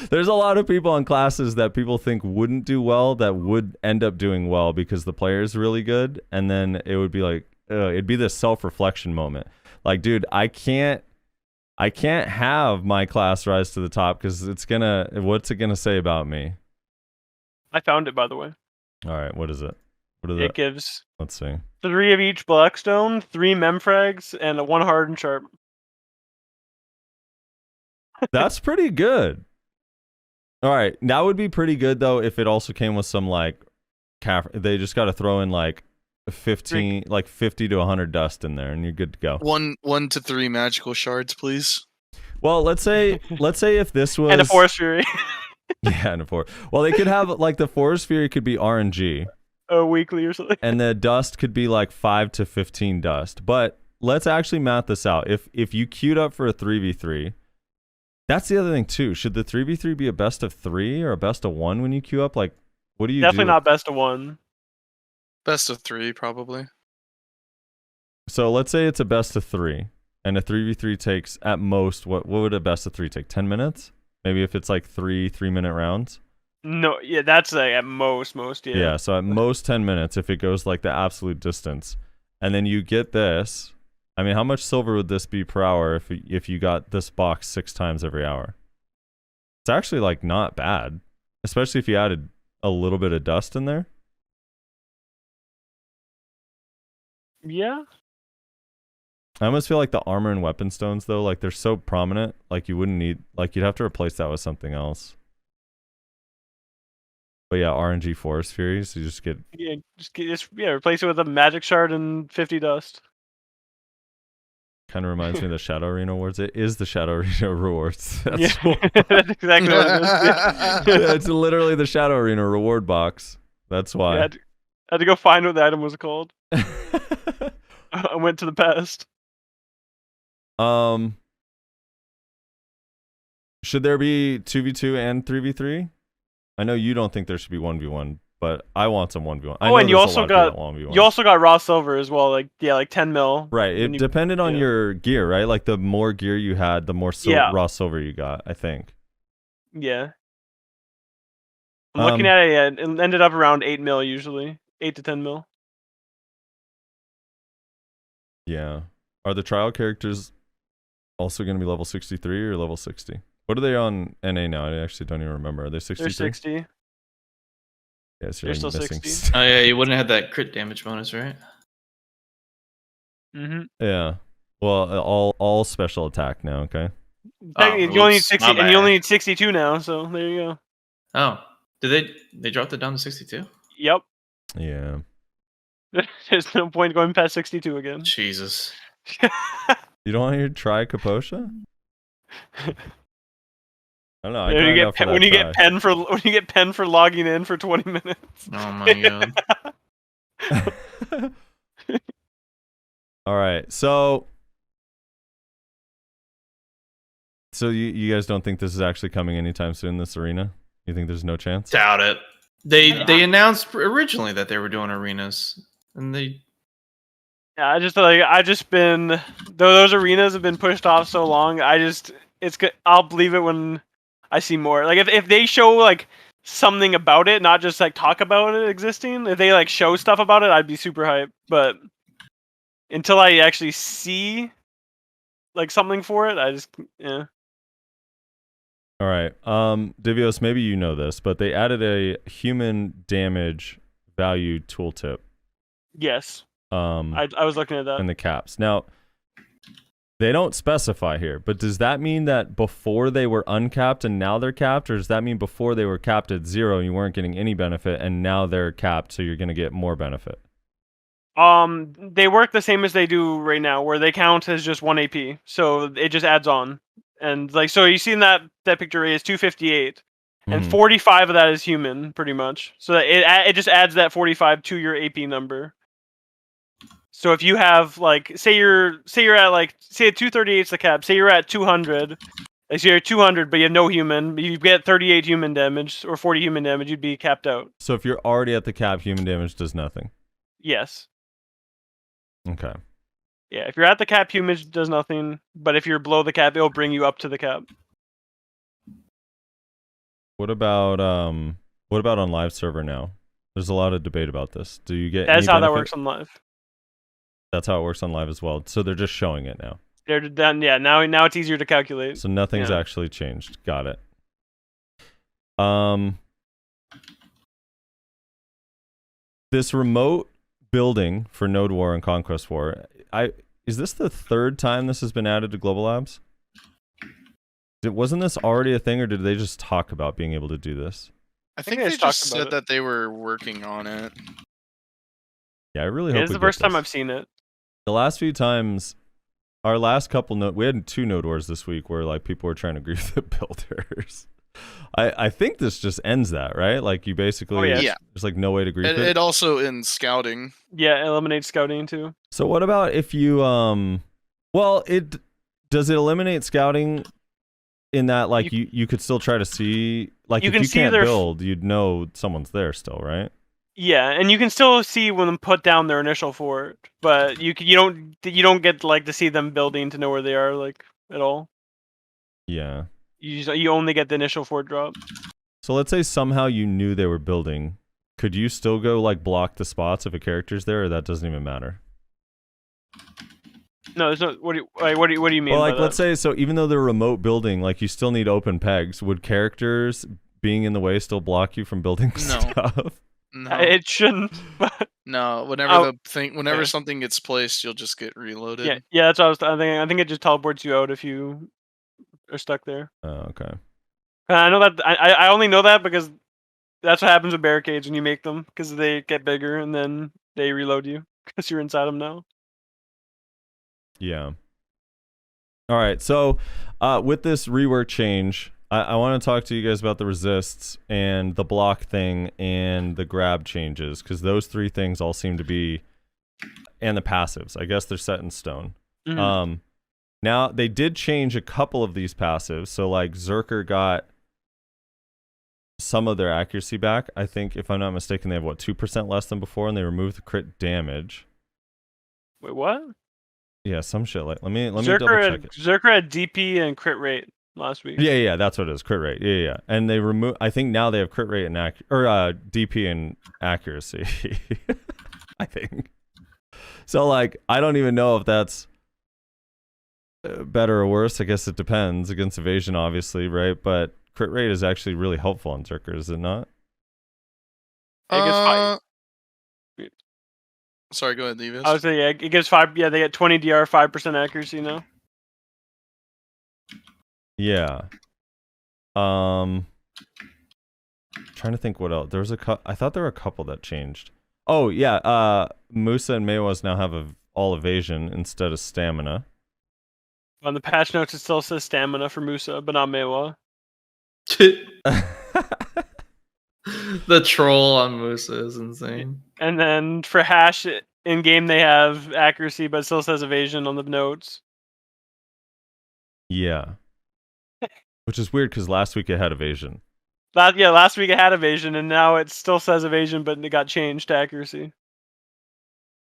Speaker 3: There's a lot of people on classes that people think wouldn't do well that would end up doing well because the player is really good, and then it would be like it'd be this self-reflection moment. Like, dude, I can't have my class rise to the top because what's it gonna say about me?
Speaker 5: I found it, by the way.
Speaker 3: All right, what is it? What is
Speaker 5: It
Speaker 3: it?
Speaker 5: gives
Speaker 3: Let's see.
Speaker 5: 3 of each blackstone, 3 memfrags, and 1 hard and sharp.
Speaker 3: That's pretty good. All right, that would be pretty good though if it also came with some like they just got to throw in like 50 to 100 dust in there and you're good to go.
Speaker 4: 1 to 3 magical shards, please.
Speaker 3: Well, let's say if this was
Speaker 5: And a Forest Fury.
Speaker 3: Yeah, and a forest. Well, they could have like the Forest Fury could be RNG.
Speaker 5: Weekly or something.
Speaker 3: And the dust could be like 5 to 15 dust. But let's actually math this out. If you queued up for a 3v3, that's the other thing too. Should the 3v3 be a best of 3 or a best of 1 when you queue up? Like, what do you
Speaker 5: Definitely
Speaker 3: do?
Speaker 5: not best of 1.
Speaker 4: Best of 3, probably.
Speaker 3: So let's say it's a best of 3, and a 3v3 takes at most, what would a best of 3 take? 10 minutes? Maybe if it's like 3-minute rounds?
Speaker 5: No, yeah, that's like at most, yeah.
Speaker 3: Yeah, so at most 10 minutes if it goes like the absolute distance. And then you get this. I mean, how much silver would this be per hour if you got this box 6 times every hour? It's actually like not bad, especially if you added a little bit of dust in there.
Speaker 5: Yeah.
Speaker 3: I almost feel like the armor and weapon stones though, like they're so prominent, like you wouldn't need, like you'd have to replace that with something else. But yeah, RNG Forest Furies, you just get...
Speaker 5: Yeah, replace it with a magic shard and 50 dust.
Speaker 3: Kind of reminds me of the Shadow Arena rewards. It is the Shadow Arena rewards. That's
Speaker 5: That's exactly what it is.
Speaker 3: yeah, it's literally the Shadow Arena reward box. That's why.
Speaker 5: Yeah, I had to go find what the item was called. I went to the past.
Speaker 3: Should there be 2v2 and 3v3? I know you don't think there should be 1v1, but I want some 1v1. I know
Speaker 5: And you
Speaker 3: there's a
Speaker 5: also
Speaker 3: lot of
Speaker 5: got
Speaker 3: people that want 1v1.
Speaker 5: you also got raw silver as well, like 10 mil.
Speaker 3: Right, it depended on your gear, right? Like the more gear you had, the more raw silver you got, I think.
Speaker 5: Yeah. I'm looking at it, it ended up around 8 mil usually. 8 to 10 mil.
Speaker 3: Yeah. Are the trial characters also going to be level 63 or level 60? What are they on NA now? I actually don't even remember. Are they 63?
Speaker 5: They're 60.
Speaker 3: Yeah, so
Speaker 5: They're
Speaker 3: you're
Speaker 5: still
Speaker 3: missing
Speaker 5: 60.
Speaker 6: Oh yeah, you wouldn't have that crit damage bonus, right?
Speaker 5: Mm-hmm.
Speaker 3: Yeah. Well, all special attack now, okay?
Speaker 5: You only need
Speaker 6: whoops,
Speaker 5: 60
Speaker 6: my
Speaker 5: and you
Speaker 6: bad.
Speaker 5: only need 62 now, so there you go.
Speaker 6: Oh, did they dropped it down to 62?
Speaker 5: Yep.
Speaker 3: Yeah.
Speaker 5: There's no point going past 62 again.
Speaker 6: Jesus.
Speaker 3: You don't want to try Kaposha? I don't know. I
Speaker 5: When you
Speaker 3: grind
Speaker 5: get
Speaker 3: out for
Speaker 5: when
Speaker 3: that
Speaker 5: you get
Speaker 3: try.
Speaker 5: pen for logging in for 20 minutes.
Speaker 6: Oh my god.
Speaker 3: All right, so you guys don't think this is actually coming anytime soon? This arena? You think there's no chance?
Speaker 6: Doubt it. They announced originally that they were doing arenas, and they
Speaker 5: Yeah, I just been those arenas have been pushed off so long. I'll believe it when I see more. Like if they show like something about it, not just like talk about it existing. If they like show stuff about it, I'd be super hyped. But until I actually see like something for it, yeah.
Speaker 3: All right. Divios, maybe you know this, but they added a human damage value tooltip.
Speaker 5: Yes. I was looking at that.
Speaker 3: In the caps. Now, they don't specify here, but does that mean that before they were uncapped and now they're capped, or does that mean before they were capped at 0 and you weren't getting any benefit and now they're capped so you're going to get more benefit?
Speaker 5: They work the same as they do right now, where they count as just 1 AP, so it just adds on. And like, so you see in that picture is 258, and 45 of that is human, pretty much. So that it just adds that 45 to your AP number. So if you have like, say you're at like, say 238 is the cap, say you're at 200, like so you're at 200, but you have no human, you get 38 human damage or 40 human damage, you'd be capped out.
Speaker 3: So if you're already at the cap, human damage does nothing.
Speaker 5: Yes.
Speaker 3: Okay.
Speaker 5: Yeah, if you're at the cap, human does nothing, but if you're below the cap, it'll bring you up to the cap.
Speaker 3: What about on live server now? There's a lot of debate about this. Do you get
Speaker 5: That's
Speaker 3: any
Speaker 5: how that
Speaker 3: benefit?
Speaker 5: works on live.
Speaker 3: That's how it works on live as well. So they're just showing it now.
Speaker 5: They're done. Yeah, now it's easier to calculate.
Speaker 3: So nothing's
Speaker 5: Yeah.
Speaker 3: actually changed. Got it. This remote building for Node War and Conquest War, is this the third time this has been added to GLabs? Wasn't this already a thing, or did they just talk about being able to do this?
Speaker 4: I think
Speaker 5: they
Speaker 4: they
Speaker 5: just
Speaker 4: just
Speaker 5: talked about
Speaker 4: said
Speaker 5: it.
Speaker 4: that they were working on it.
Speaker 3: Yeah, I really hope
Speaker 5: It's
Speaker 3: we
Speaker 5: the
Speaker 3: get
Speaker 5: first time
Speaker 3: this.
Speaker 5: I've seen it.
Speaker 3: The last few times, our last couple we had 2 Node Wars this week where like people were trying to grief the builders. I think this just ends that, right? Like you basically,
Speaker 5: yeah.
Speaker 4: Yeah.
Speaker 3: there's like no way to grief it.
Speaker 4: It also in scouting.
Speaker 5: Yeah, eliminate scouting too.
Speaker 3: So what about if you does it eliminate scouting in that like you could still try to see, like
Speaker 5: You
Speaker 3: if
Speaker 5: can
Speaker 3: you
Speaker 5: see
Speaker 3: can't
Speaker 5: their
Speaker 3: build, you'd know someone's there still, right?
Speaker 5: Yeah, and you can still see when them put down their initial fort, but you don't get like to see them building to know where they are like at all.
Speaker 3: Yeah.
Speaker 5: You only get the initial fort drop.
Speaker 3: So let's say somehow you knew they were building. Could you still go like block the spots if a character's there, or that doesn't even matter?
Speaker 5: No, there's no. What do you mean?
Speaker 3: Well,
Speaker 5: by
Speaker 3: like
Speaker 5: that?
Speaker 3: let's say, so even though they're remote building, like you still need open pegs. Would characters being in the way still block you from building
Speaker 4: No.
Speaker 3: stuff?
Speaker 4: No,
Speaker 5: It shouldn't. But
Speaker 4: no.
Speaker 5: Oh,
Speaker 4: Whenever
Speaker 5: yeah.
Speaker 4: something gets placed, you'll just get reloaded.
Speaker 5: yeah, that's what I was thinking. I think it just teleports you out if you are stuck there.
Speaker 3: Oh, okay.
Speaker 5: And I know that I only know that because that's what happens with barricades when you make them, because they get bigger and then they reload you because you're inside them now.
Speaker 3: Yeah. All right. So, with this rework change, I want to talk to you guys about the resists and the block thing and the grab changes, because those 3 things all seem to be, and the passives. I guess they're set in stone.
Speaker 5: Mhm.
Speaker 3: Now they did change a couple of these passives. So like Zerker got some of their accuracy back. I think, if I'm not mistaken, they have 2% less than before, and they removed the crit damage.
Speaker 5: Wait, what?
Speaker 3: Yeah, some shit like. Let me double check it.
Speaker 5: Zerker had DP and crit rate last week.
Speaker 3: Yeah, that's what it is. Crit rate. Yeah. And they remove. I think now they have crit rate and DP and accuracy. I think. So like, I don't even know if that's better or worse. I guess it depends. Against evasion, obviously, right? But crit rate is actually really helpful on Zerker, is it not?
Speaker 5: It gets 5.
Speaker 4: Sorry, go ahead, Divios.
Speaker 5: I would say, yeah, it gives 5. Yeah, they get 20 DR, 5% accuracy now.
Speaker 3: Yeah. Trying to think what else. There was I thought there were a couple that changed. Oh yeah. Musa and Mewas now have all evasion instead of stamina.
Speaker 5: On the patch notes, it still says stamina for Musa, but not Mewa.
Speaker 6: The troll on Musa is insane.
Speaker 5: And then for hash in game they have accuracy, but it still says evasion on the notes.
Speaker 3: Yeah. Which is weird because last week it had evasion.
Speaker 5: Last week it had evasion, and now it still says evasion, but it got changed to accuracy.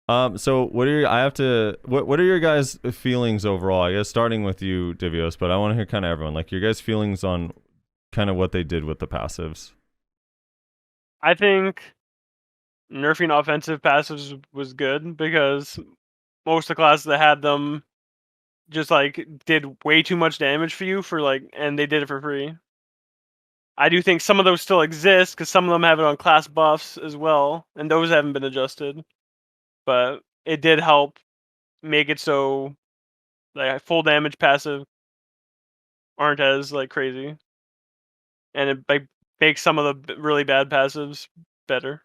Speaker 3: So what are your guys' feelings overall? I guess starting with you, Divios, but I want to hear kind of everyone. Like your guys' feelings on kind of what they did with the passives.
Speaker 5: I think nerfing offensive passives was good because most of the classes that had them just like did way too much damage for you and they did it for free. I do think some of those still exist because some of them have it on class buffs as well, and those haven't been adjusted. But it did help make it so like full damage passive aren't as like crazy, and it like makes some of the really bad passives better.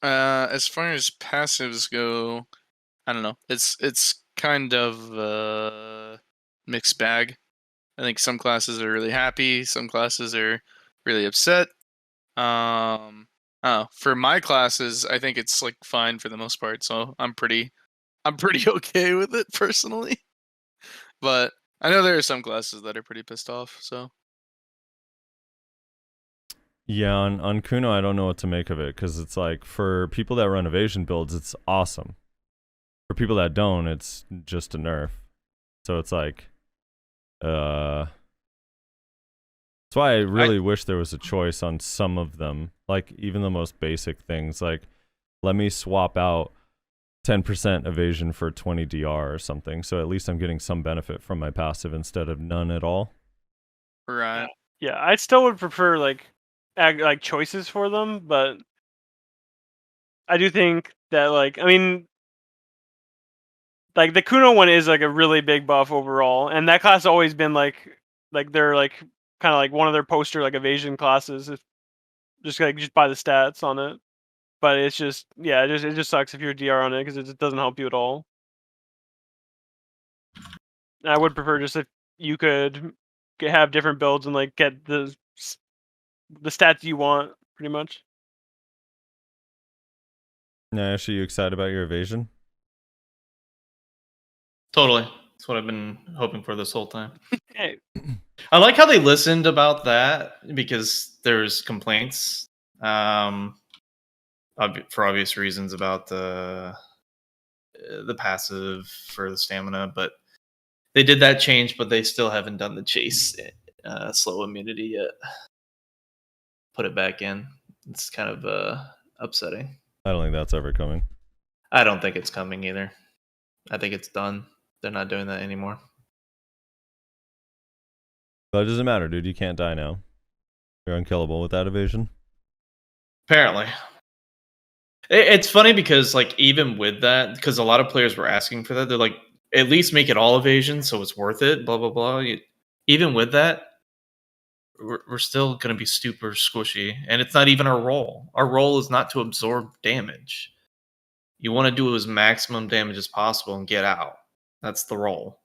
Speaker 4: As far as passives go, I don't know. It's kind of a mixed bag. I think some classes are really happy, some classes are really upset. For my classes, I think it's like fine for the most part, so I'm pretty okay with it personally. But I know there are some classes that are pretty pissed off, so
Speaker 3: Yeah, on Kuno, I don't know what to make of it because it's like for people that run evasion builds, it's awesome. For people that don't, it's just a nerf. So it's like, that's why I really wish there was a choice on some of them, like even the most basic things. Like, let me swap out 10% evasion for 20 DR or something, so at least I'm getting some benefit from my passive instead of none at all.
Speaker 4: right.
Speaker 5: Yeah, I still would prefer like choices for them, but I do think that like the Kuno one is like a really big buff overall, and that class has always been like they're like kind of like one of their poster like evasion classes, just by the stats on it. But it's just it just sucks if you're DR on it because it just doesn't help you at all. I would prefer just if you could have different builds and like get the stats you want pretty much.
Speaker 3: Now, Ash, are you excited about your evasion?
Speaker 6: Totally. That's what I've been hoping for this whole time.
Speaker 5: Hey,
Speaker 6: I like how they listened about that because there's complaints, for obvious reasons about the passive for the stamina, but they did that change, but they still haven't done the chase slow immunity yet. Put it back in. It's kind of upsetting.
Speaker 3: I don't think that's ever coming.
Speaker 6: I don't think it's coming either. I think it's done. They're not doing that anymore.
Speaker 3: But it doesn't matter, dude. You can't die now. You're unkillable with that evasion.
Speaker 6: Apparently. It's funny because, like, even with that, because a lot of players were asking for that, they're like, at least make it all evasion so it's worth it, blah, blah, blah. Even with that, we're still going to be super squishy, and it's not even our role. Our role is not to absorb damage. You want to do as maximum damage as possible and get out. That's the role.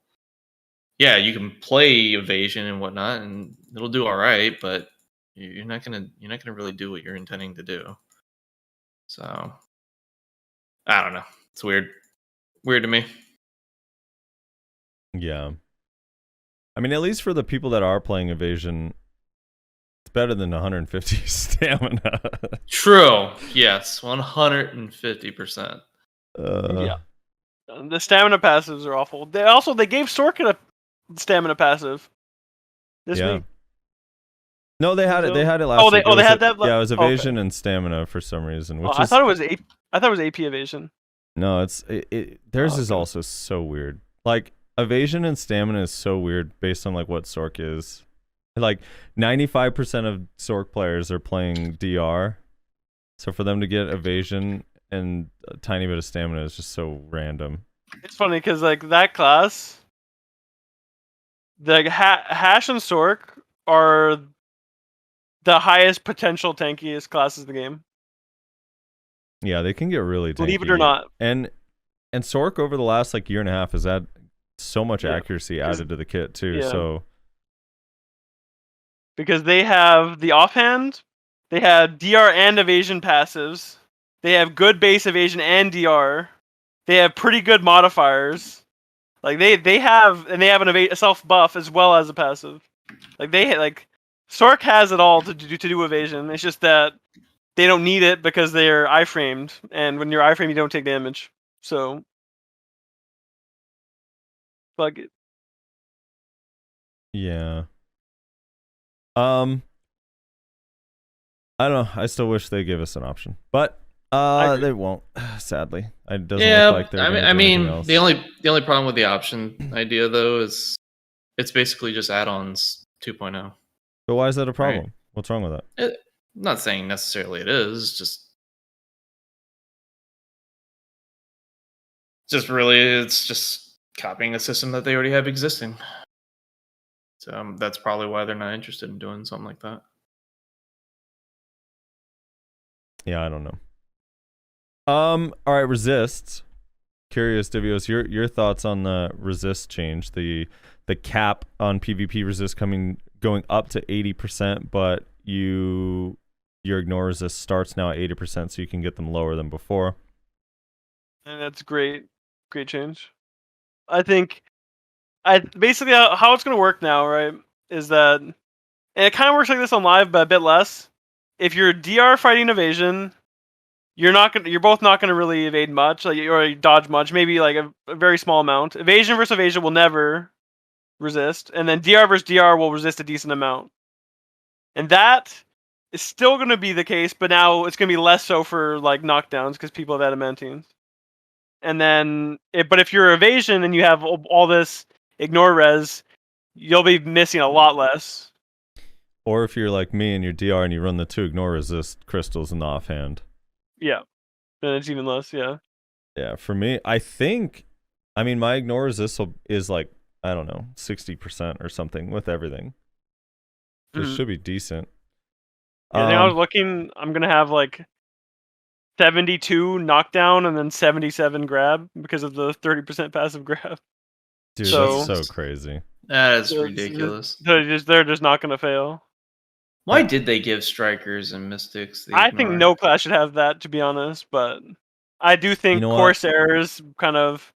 Speaker 6: Yeah, you can play evasion and whatnot, and it'll do all right, but you're not gonna really do what you're intending to do. So I don't know. It's weird to me.
Speaker 3: Yeah. I mean, at least for the people that are playing evasion, it's better than 150 stamina.
Speaker 6: True. Yes, 150%.
Speaker 5: yeah. The stamina passives are awful. They gave Sorkin a stamina passive this week.
Speaker 3: No, they had it. They had it last week.
Speaker 5: They had that.
Speaker 3: Yeah, it was evasion and stamina for some reason.
Speaker 5: I thought it was AP evasion.
Speaker 3: No, theirs is also so weird. Like evasion and stamina is so weird based on like what Sork is. Like 95% of Sork players are playing DR, so for them to get evasion and a tiny bit of stamina is just so random.
Speaker 5: It's funny because like that class, the Hash and Sork are the highest potential tankiest classes in the game.
Speaker 3: Yeah, they can get really tanky.
Speaker 5: Believe it or not.
Speaker 3: And Sork over the last like year and a half has had so much
Speaker 5: Yeah,
Speaker 3: accuracy added to the kit too.
Speaker 5: yeah.
Speaker 3: So
Speaker 5: Because they have the offhand, they have DR and evasion passives, they have good base evasion and DR, they have pretty good modifiers. Like they have a self buff as well as a passive. Like Sork has it all to do evasion. It's just that they don't need it because they're iframed, and when you're iframed, you don't take damage. So, fuck it.
Speaker 3: yeah. I don't know. I still wish they give us an option, but they won't. Sadly, it doesn't look like they're.
Speaker 6: I mean,
Speaker 3: else.
Speaker 6: the only problem with the option idea though is it's basically just add-ons 2.0.
Speaker 3: But why is that a problem?
Speaker 6: Right.
Speaker 3: What's wrong with that?
Speaker 6: I'm not saying necessarily it is, just really it's just copying a system that they already have existing. So that's probably why they're not interested in doing something like that.
Speaker 3: Yeah, I don't know. All right, resists. Curious, Divios, your thoughts on the resist change, the cap on PvP resist going up to 80%, but your ignore resist starts now at 80%, so you can get them lower than before.
Speaker 5: And that's great change. I think basically how it's gonna work now, right, is that, and it kind of works like this on live, but a bit less. If you're DR fighting evasion, you're both not gonna really evade much, like or dodge much, maybe like a very small amount. Evasion versus evasion will never resist, and then DR versus DR will resist a decent amount. And that is still gonna be the case, but now it's gonna be less so for like knockdowns because people have adamantines. And then, but if you're evasion and you have all this ignore res, you'll be missing a lot less.
Speaker 3: Or if you're like me and you're DR and you run the 2 ignore resist crystals in the offhand.
Speaker 5: Yeah, then it's even less. Yeah.
Speaker 3: Yeah, for me, I mean, my ignore resist is like, I don't know, 60% or something with everything. So it should be decent.
Speaker 5: Yeah, I think I was looking. I'm gonna have like 72 knockdown and then 77 grab because of the 30% passive grab.
Speaker 3: Dude,
Speaker 5: so,
Speaker 3: that's so crazy.
Speaker 6: That is ridiculous.
Speaker 5: They're just not gonna fail.
Speaker 6: Why did they give strikers and mystics?
Speaker 5: I think no class should have that, to be honest, but I do think Corsairs kind of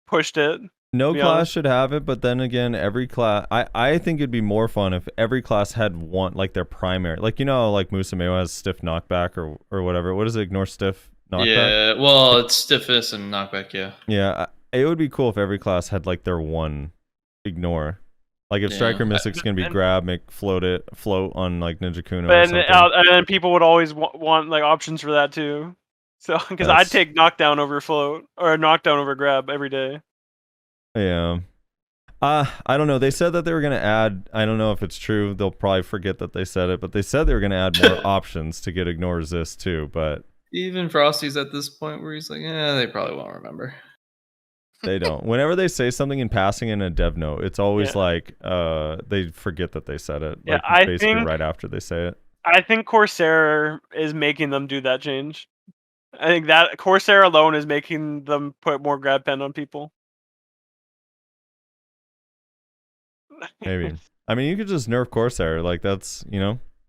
Speaker 5: pushed it.
Speaker 3: No class should have it, but then again, every class, I think it'd be more fun if every class had one, like their primary, like, like Musameo has stiff knockback or whatever. What is it? Ignore stiff knockback?
Speaker 6: Yeah, well, it's stiffness and knockback, yeah.
Speaker 3: Yeah, it would be cool if every class had like their one ignore. Like if Striker Mystic's gonna be grab, make float on like Ninja Kuno or something.
Speaker 5: And then people would always want like options for that too. So because I'd take knockdown over float or knockdown over grab every day.
Speaker 3: Yeah. I don't know. They said that they were gonna add. I don't know if it's true. They'll probably forget that they said it, but they said they were gonna add more options to get ignore resist too. But
Speaker 6: even Frosty's at this point where he's like, they probably won't remember.
Speaker 3: They don't. Whenever they say something in passing in a dev note, it's always like they forget that they said it. Like basically right after they say it.
Speaker 5: I think Corsair is making them do that change. I think that Corsair alone is making them put more grab pen on people.
Speaker 3: Maybe. I mean, you could just nerf Corsair. Like that's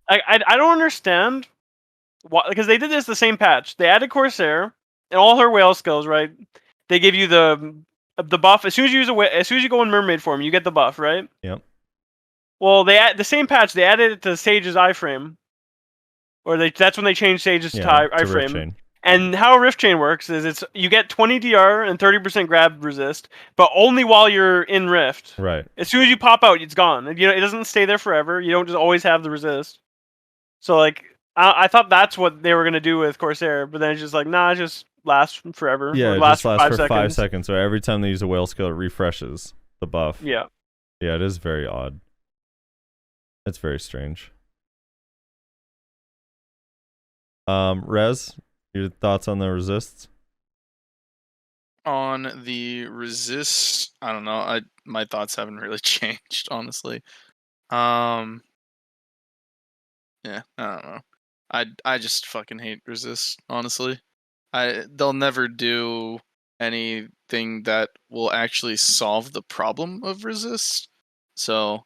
Speaker 5: I don't understand why, because they did this the same patch. They added Corsair and all her whale skills, right? They give you the buff as soon as you as soon as you go in mermaid form, you get the buff, right?
Speaker 3: Yep.
Speaker 5: Well, the same patch. They added it to Sage's iframe, or that's when they changed Sage's to iframe. And how Rift Chain works is you get 20 DR and 30% grab resist, but only while you're in Rift.
Speaker 3: Right.
Speaker 5: As soon as you pop out, it's gone. It doesn't stay there forever. You don't just always have the resist. So like I thought that's what they were gonna do with Corsair, but then it's just like it just lasts forever.
Speaker 3: Yeah,
Speaker 5: it
Speaker 3: lasts
Speaker 5: for
Speaker 3: 5 seconds. So every time they use a whale skill, it refreshes the buff.
Speaker 5: Yeah.
Speaker 3: Yeah, it is very odd. It's very strange. Rez, your thoughts on the resists?
Speaker 4: On the resists, I don't know. My thoughts haven't really changed, honestly. Yeah, I don't know. I just fucking hate resist, honestly. They'll never do anything that will actually solve the problem of resist. So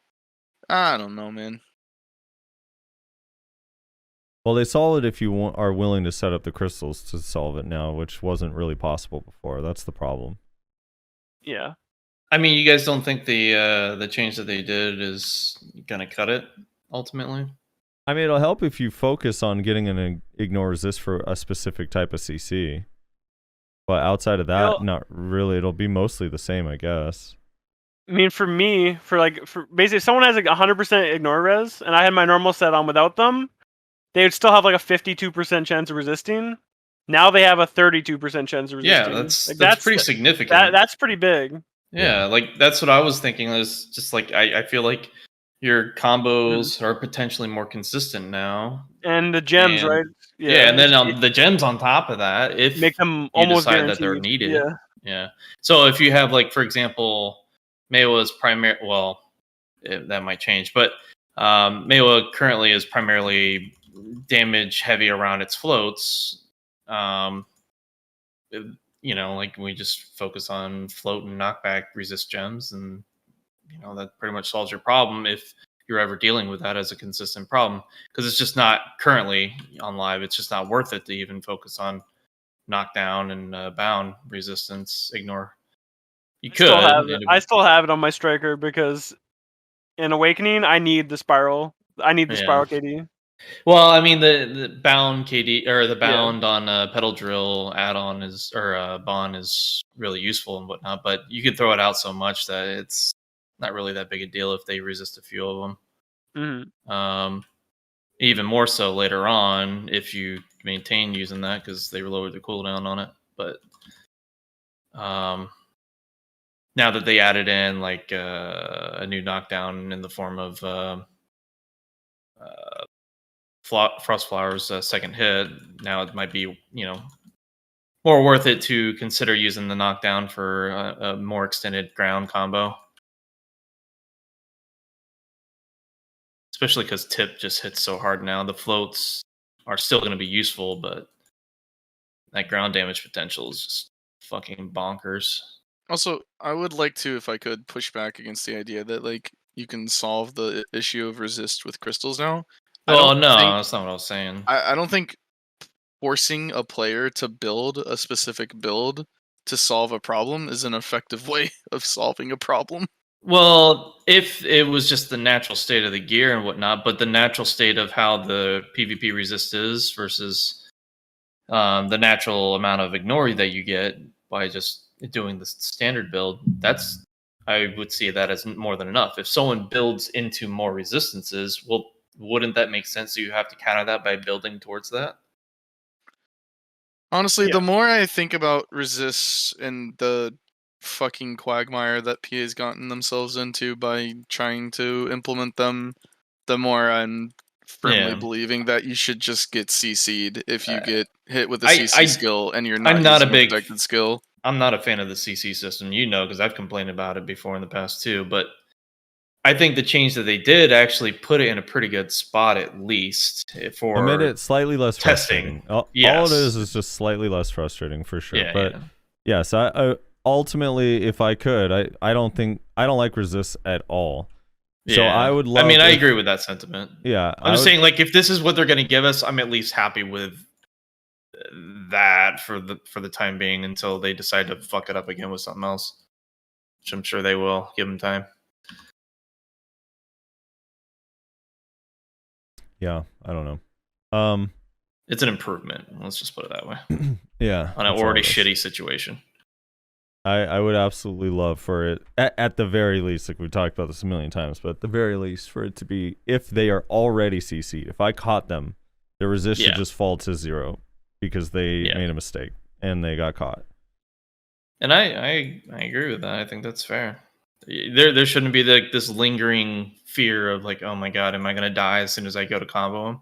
Speaker 4: I don't know, man.
Speaker 3: Well, they solve it if you are willing to set up the crystals to solve it now, which wasn't really possible before. That's the problem.
Speaker 5: Yeah.
Speaker 6: I mean, you guys don't think the change that they did is gonna cut it ultimately?
Speaker 3: I mean, it'll help if you focus on getting an ignore resist for a specific type of CC. But outside of that, not really. It'll be mostly the same, I guess.
Speaker 5: I mean, for me, for basically, if someone has like 100% ignore res, and I had my normal set on without them, they would still have like a 52% chance of resisting. Now they have a 32% chance of resisting.
Speaker 6: Yeah, that's pretty significant.
Speaker 5: That's pretty big.
Speaker 6: Yeah, like that's what I was thinking. Is just like I feel like your combos are potentially more consistent now.
Speaker 5: And the gems, right?
Speaker 6: Yeah, and then the gems on top of that, if
Speaker 5: make them
Speaker 6: you
Speaker 5: almost
Speaker 6: decide
Speaker 5: guaranteed.
Speaker 6: that they're needed.
Speaker 5: Yeah.
Speaker 6: Yeah. So if you have, like, for example, Maewa's primary, well, that might change, but Maewa currently is primarily damage heavy around its floats. You know, like we just focus on float and knockback resist gems, and you know that pretty much solves your problem if you're ever dealing with that as a consistent problem, because it's just not currently on live. It's just not worth it to even focus on knockdown and bound resistance. Ignore. You could.
Speaker 5: I still have it on my striker because in Awakening I need the spiral. I need the spiral KD.
Speaker 6: Well, I mean the bound KD or the bound on pedal drill add-on is or bond is really useful and whatnot, but you can throw it out so much that it's not really that big a deal if they resist a few of them. Even more so later on if you maintain using that because they lowered the cooldown on it. But now that they added in like a new knockdown in the form of Frostflower's second hit, now it might be, you know, more worth it to consider using the knockdown for a more extended ground combo. Especially because tip just hits so hard now. The floats are still going to be useful, but that ground damage potential is just fucking bonkers.
Speaker 4: Also, I would like to, if I could, push back against the idea that like you can solve the issue of resist with crystals now.
Speaker 6: Oh no, that's not what I was saying.
Speaker 4: I don't think forcing a player to build a specific build to solve a problem is an effective way of solving a problem.
Speaker 6: Well, if it was just the natural state of the gear and whatnot, but the natural state of how the PvP resist is versus the natural amount of ignore that you get by just doing the standard build, that's, I would see that as more than enough. If someone builds into more resistances, well, wouldn't that make sense? So you have to counter that by building towards that?
Speaker 4: Honestly, the more I think about resists and the fucking quagmire that PA's gotten themselves into by trying to implement them, the more I'm firmly believing that you should just get CC'd if you get hit with a CC skill and you're not using a protected skill.
Speaker 6: I'm not a fan of the CC system, you know, because I've complained about it before in the past too, but I think the change that they did actually put it in a pretty good spot, at least for
Speaker 3: it made it slightly less
Speaker 6: testing.
Speaker 3: Frustrating. All it is just slightly less frustrating for sure. But yes, I ultimately, if I could, I don't like resist at all.
Speaker 6: Yeah.
Speaker 3: So I would love.
Speaker 6: I mean, I agree with that sentiment.
Speaker 3: Yeah,
Speaker 6: I'm just saying, like, if this is what they're going to give us, I'm at least happy with that for the time being until they decide to fuck it up again with something else, which I'm sure they will. Give them time.
Speaker 3: Yeah, I don't know.
Speaker 6: It's an improvement. Let's just put it that way.
Speaker 3: Yeah,
Speaker 6: on an already shitty situation.
Speaker 3: I would absolutely love for it, at the very least, like we've talked about this a million times, but at the very least for it to be, if they are already CC'd, if I caught them, the resist should just fall to 0 because they made a mistake and they got caught.
Speaker 6: And I agree with that. I think that's fair. There shouldn't be this lingering fear of like, oh my god, am I going to die as soon as I go to combo him?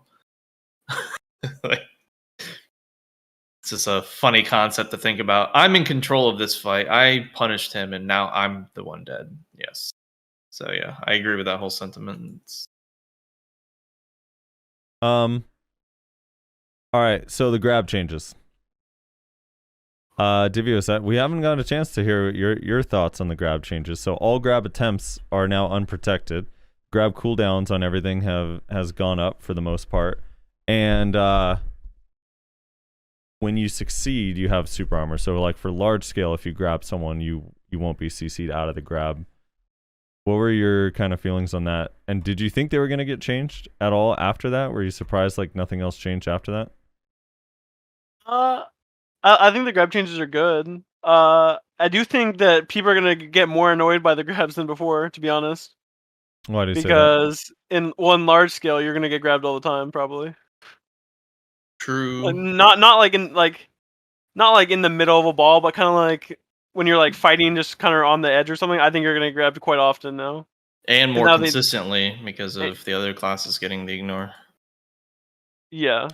Speaker 6: Like, it's just a funny concept to think about. I'm in control of this fight. I punished him, and now I'm the one dead. Yes. So yeah, I agree with that whole sentiment.
Speaker 3: All right, so the grab changes. Divios, we haven't gotten a chance to hear your thoughts on the grab changes. So all grab attempts are now unprotected. Grab cooldowns on everything has gone up for the most part, and when you succeed, you have super armor. So like for large scale, if you grab someone, you won't be CC'd out of the grab. What were your kind of feelings on that? And did you think they were going to get changed at all after that? Were you surprised like nothing else changed after that?
Speaker 5: I think the grab changes are good. I do think that people are gonna get more annoyed by the grabs than before, to be honest.
Speaker 3: Why do you say that?
Speaker 5: Because in large scale, you're gonna get grabbed all the time, probably.
Speaker 6: True.
Speaker 5: Like, not like in the middle of a ball, but kind of like when you're like fighting, just kind of on the edge or something. I think you're gonna get grabbed quite often now.
Speaker 6: And more
Speaker 5: now
Speaker 6: consistently because of the other classes getting the ignore.
Speaker 5: Yeah.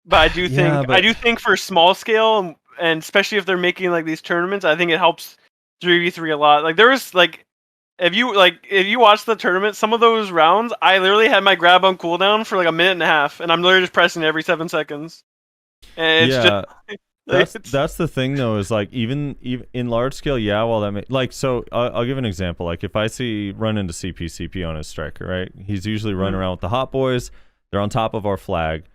Speaker 5: But I do think for small scale and especially if they're making like these tournaments, I think it helps 3v3 a lot. Like there was like if you watch the tournament, some of those rounds, I literally had my grab on cooldown for like a minute and a half, and I'm literally just pressing it every 7 seconds. And it's just
Speaker 3: that's the thing though, is like even in large scale, yeah. Well, like so, I'll give an example. Like if I run into CP on his striker, right? He's usually running around with the hot boys. They're on top of our flag.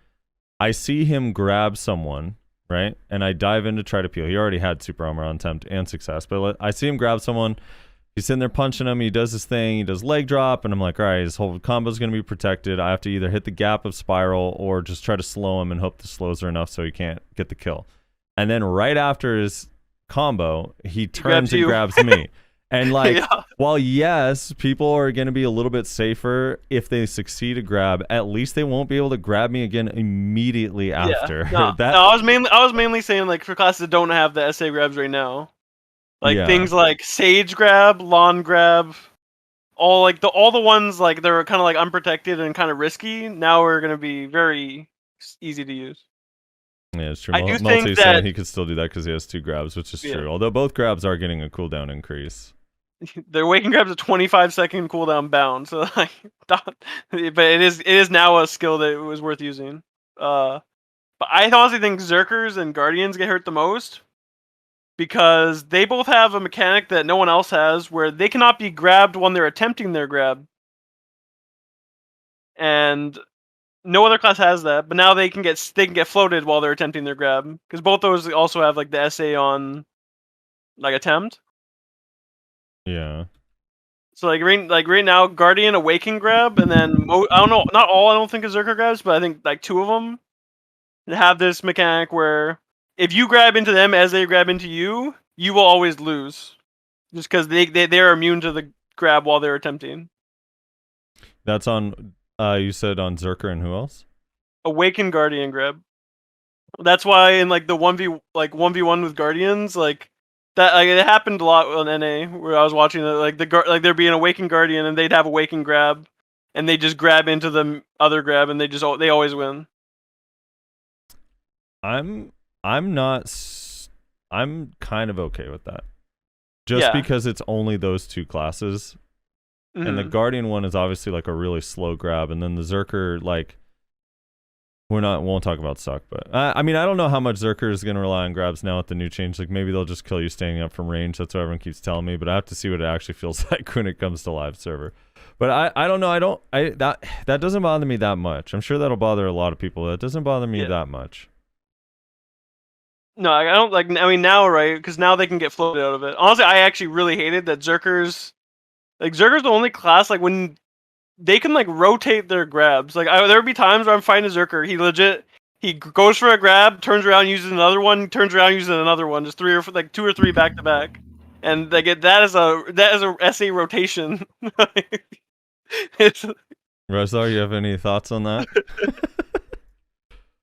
Speaker 3: I see him grab someone, right? And I dive in to try to peel. He already had super armor on attempt and success, but I see him grab someone. He's sitting there punching him. He does his thing. He does leg drop, and I'm like, all right, his whole combo's going to be protected. I have to either hit the gap of spiral or just try to slow him and hope the slows are enough so he can't get the kill. And then right after his combo, he turns and grabs me. And like, while yes, people are going to be a little bit safer if they succeed a grab, at least they won't be able to grab me again immediately after.
Speaker 5: No, I was mainly saying like for classes that don't have the SA grabs right now. Like things like Sage grab, Lawn grab, all the ones like they're kind of like unprotected and kind of risky. Now are going to be very easy to use.
Speaker 3: Yeah, it's true.
Speaker 5: I do
Speaker 3: Multi
Speaker 5: think
Speaker 3: saying he could still do that because he has 2 grabs, which is true. Although both grabs are getting a cooldown increase.
Speaker 5: Their waking grab's a 25-second cooldown bound, so like, but it is now a skill that was worth using. But I honestly think Zerkers and Guardians get hurt the most. Because they both have a mechanic that no one else has, where they cannot be grabbed when they're attempting their grab. And no other class has that, but now they can get floated while they're attempting their grab. Because both those also have like the SA on like attempt.
Speaker 3: Yeah.
Speaker 5: So like right now, Guardian Awaken grab, and then I don't know, not all I don't think is Zerker grabs, but I think like 2 of them have this mechanic where if you grab into them as they grab into you, you will always lose. Just because they're immune to the grab while they're attempting.
Speaker 3: That's on, you said on Zerker and who else?
Speaker 5: Awaken Guardian grab. That's why in like the 1v1 with Guardians, like that, like it happened a lot on NA where I was watching it, like there'd be an Awaken Guardian and they'd have Awaken grab, and they just grab into the other grab and they always win.
Speaker 3: I'm kind of okay with that. Just because it's only those 2 classes. Mm-hmm. And the Guardian one is obviously like a really slow grab, and then the Zerker, like, won't talk about suck, but I mean, I don't know how much Zerker is going to rely on grabs now with the new change. Like maybe they'll just kill you standing up from range. That's what everyone keeps telling me, but I have to see what it actually feels like when it comes to live server. But I don't know. That doesn't bother me that much. I'm sure that'll bother a lot of people. That doesn't bother me that much.
Speaker 5: No, I don't like. I mean, now, right? Because now they can get floated out of it. Honestly, I actually really hated that Zerker's the only class like when they can like rotate their grabs. Like there would be times where I'm fighting a Zerker. He goes for a grab, turns around, uses another one, turns around, uses another one. Just 2 or 3 back to back, and they get that is a SA rotation.
Speaker 3: Rezar, you have any thoughts on that?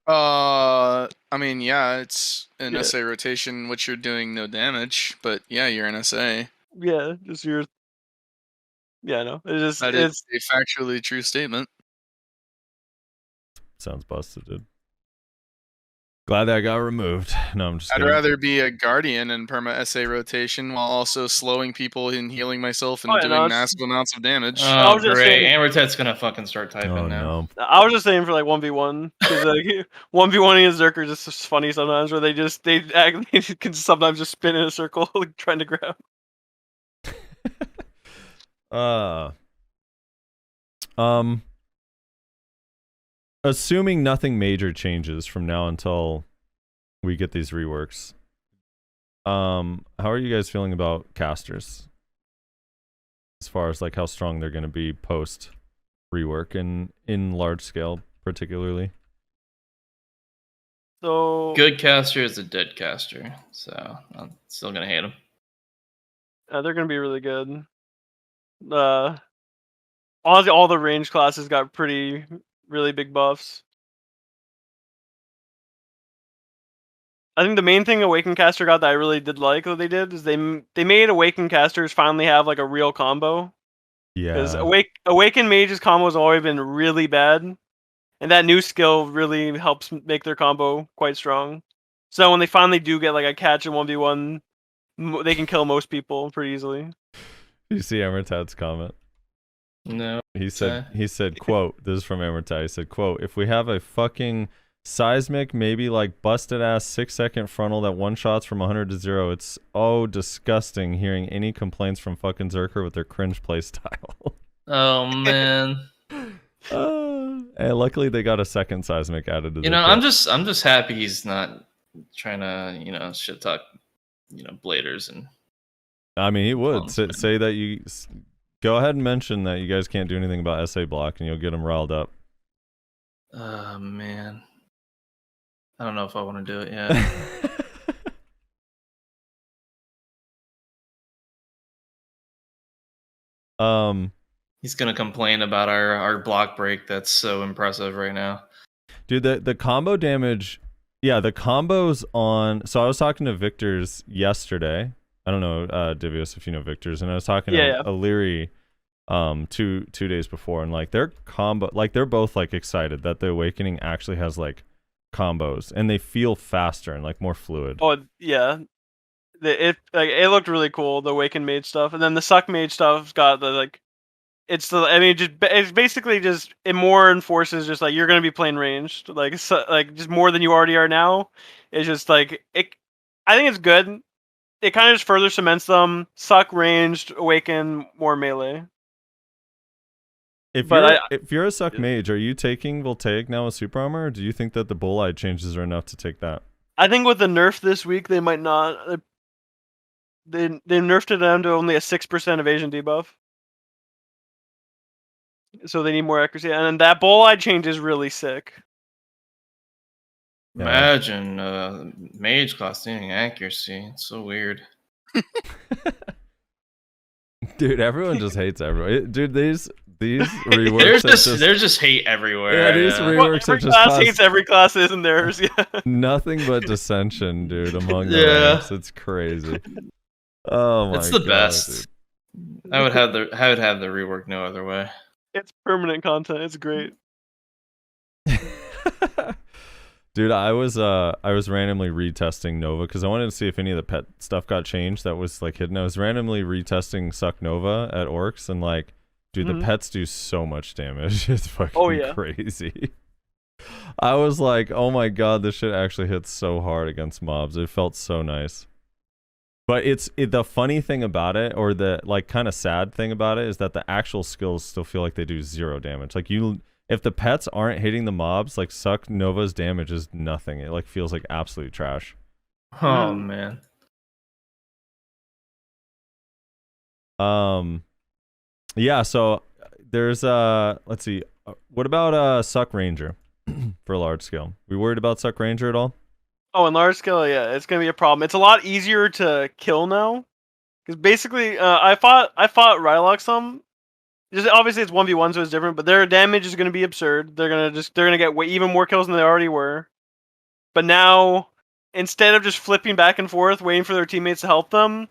Speaker 4: I mean, yeah, it's an SA rotation, which you're doing no damage, but yeah, you're an SA.
Speaker 5: Yeah, just your. Yeah, I know. It's
Speaker 4: a factually true statement.
Speaker 3: Sounds busted, dude. Glad that got removed. No, I'm just
Speaker 4: I'd
Speaker 3: kidding.
Speaker 4: rather be a guardian in perma SA rotation while also slowing people and healing myself and
Speaker 5: Oh, yeah,
Speaker 4: doing
Speaker 5: no, it's-
Speaker 4: massive amounts of damage.
Speaker 5: I
Speaker 6: Oh,
Speaker 5: was just
Speaker 6: great.
Speaker 5: saying-
Speaker 6: Amortet's gonna fucking start typing
Speaker 3: Oh
Speaker 6: now.
Speaker 3: no.
Speaker 5: I was just saying for like 1v1 because like 1v1 and Zerker is just funny sometimes where they can sometimes just spin in a circle like, trying to grab.
Speaker 3: Assuming nothing major changes from now until we get these reworks. How are you guys feeling about casters? As far as like how strong they're gonna be post rework in large scale particularly.
Speaker 5: So
Speaker 6: Good caster is a dead caster, so I'm still gonna hate him.
Speaker 5: they're gonna be really good. Honestly, all the range classes got really big buffs. I think the main thing Awakened Caster got that I really did like that they did is they made Awakened Casters finally have like a real combo. Because
Speaker 3: Yeah.
Speaker 5: Awakened Mage's combo has always been really bad, and that new skill really helps make their combo quite strong. So when they finally do get like a catch in 1v1, they can kill most people pretty easily.
Speaker 3: You see Emertad's comment.
Speaker 6: No.
Speaker 3: He said, quote, this is from Emertad. He said, quote, if we have a fucking seismic, maybe like busted ass 6-second frontal that one shots from 100 to 0, it's disgusting hearing any complaints from fucking Zerker with their cringe play style.
Speaker 6: Oh man.
Speaker 3: And luckily they got a second seismic added to
Speaker 6: You
Speaker 3: their
Speaker 6: know,
Speaker 3: kit.
Speaker 6: I'm just happy he's not trying to, shit talk, bladers and
Speaker 3: I mean, he would
Speaker 6: Clones, man.
Speaker 3: say that you go ahead and mention that you guys can't do anything about SA block and you'll get them riled up.
Speaker 6: oh man. I don't know if I want to do it yet. He's gonna complain about our block break that's so impressive right now.
Speaker 3: Dude, the combo damage, yeah, the combos on. So I was talking to Victor's yesterday. I don't know, Divios, if you know Victor's, and I was talking to Illyri, two days before, and like their combo, like they're both like excited that the Awakening actually has like combos, and they feel faster and like more fluid.
Speaker 5: Oh yeah, it looked really cool, the Awakened Mage stuff, and then the Suck Mage stuff's got the like. It's basically just it more enforces just like you're gonna be playing ranged, like just more than you already are now. It's just like it. I think it's good. It kind of just further cements them. Suck ranged, Awaken more melee.
Speaker 3: If you're a Suck Mage, are you taking Voltaic now with Super Armor, or do you think that the Bulleye changes are enough to take that?
Speaker 5: I think with the nerf this week, they might not. They nerfed it down to only a 6% evasion debuff. So they need more accuracy, and then that Bulleye change is really sick.
Speaker 3: Yeah.
Speaker 6: Imagine mage class needing accuracy. It's so weird.
Speaker 3: Dude, everyone just hates everyone. Dude, these reworks.
Speaker 6: There's just hate everywhere.
Speaker 3: Yeah, these reworks
Speaker 5: every
Speaker 3: are just
Speaker 5: class hates every class, isn't theirs? Yeah.
Speaker 3: Nothing but dissension, dude, among the
Speaker 6: Yeah.
Speaker 3: ranks. It's crazy. Oh my god.
Speaker 6: It's the best.
Speaker 3: Dude.
Speaker 6: I would have the rework no other way.
Speaker 5: It's permanent content. It's great.
Speaker 3: Dude, I was randomly retesting Nova because I wanted to see if any of the pet stuff got changed that was like hidden. I was randomly retesting Suck Nova at Orcs, and like, dude, the pets do so much damage. It's fucking crazy. I was like, oh my god, this shit actually hits so hard against mobs. It felt so nice. But the funny thing about it, or the like kind of sad thing about it, is that the actual skills still feel like they do 0 damage. Like if the pets aren't hitting the mobs, like Suck Nova's damage is nothing. It like feels like absolute trash.
Speaker 6: Oh man.
Speaker 3: Yeah, so there's let's see. What about Suck Ranger for large scale? We worried about Suck Ranger at all?
Speaker 5: Oh, in large scale, yeah, it's gonna be a problem. It's a lot easier to kill now, because basically, I fought Rylock some. Just obviously it's 1v1, so it's different. But their damage is gonna be absurd. They're gonna get even more kills than they already were. But now, instead of just flipping back and forth, waiting for their teammates to help them,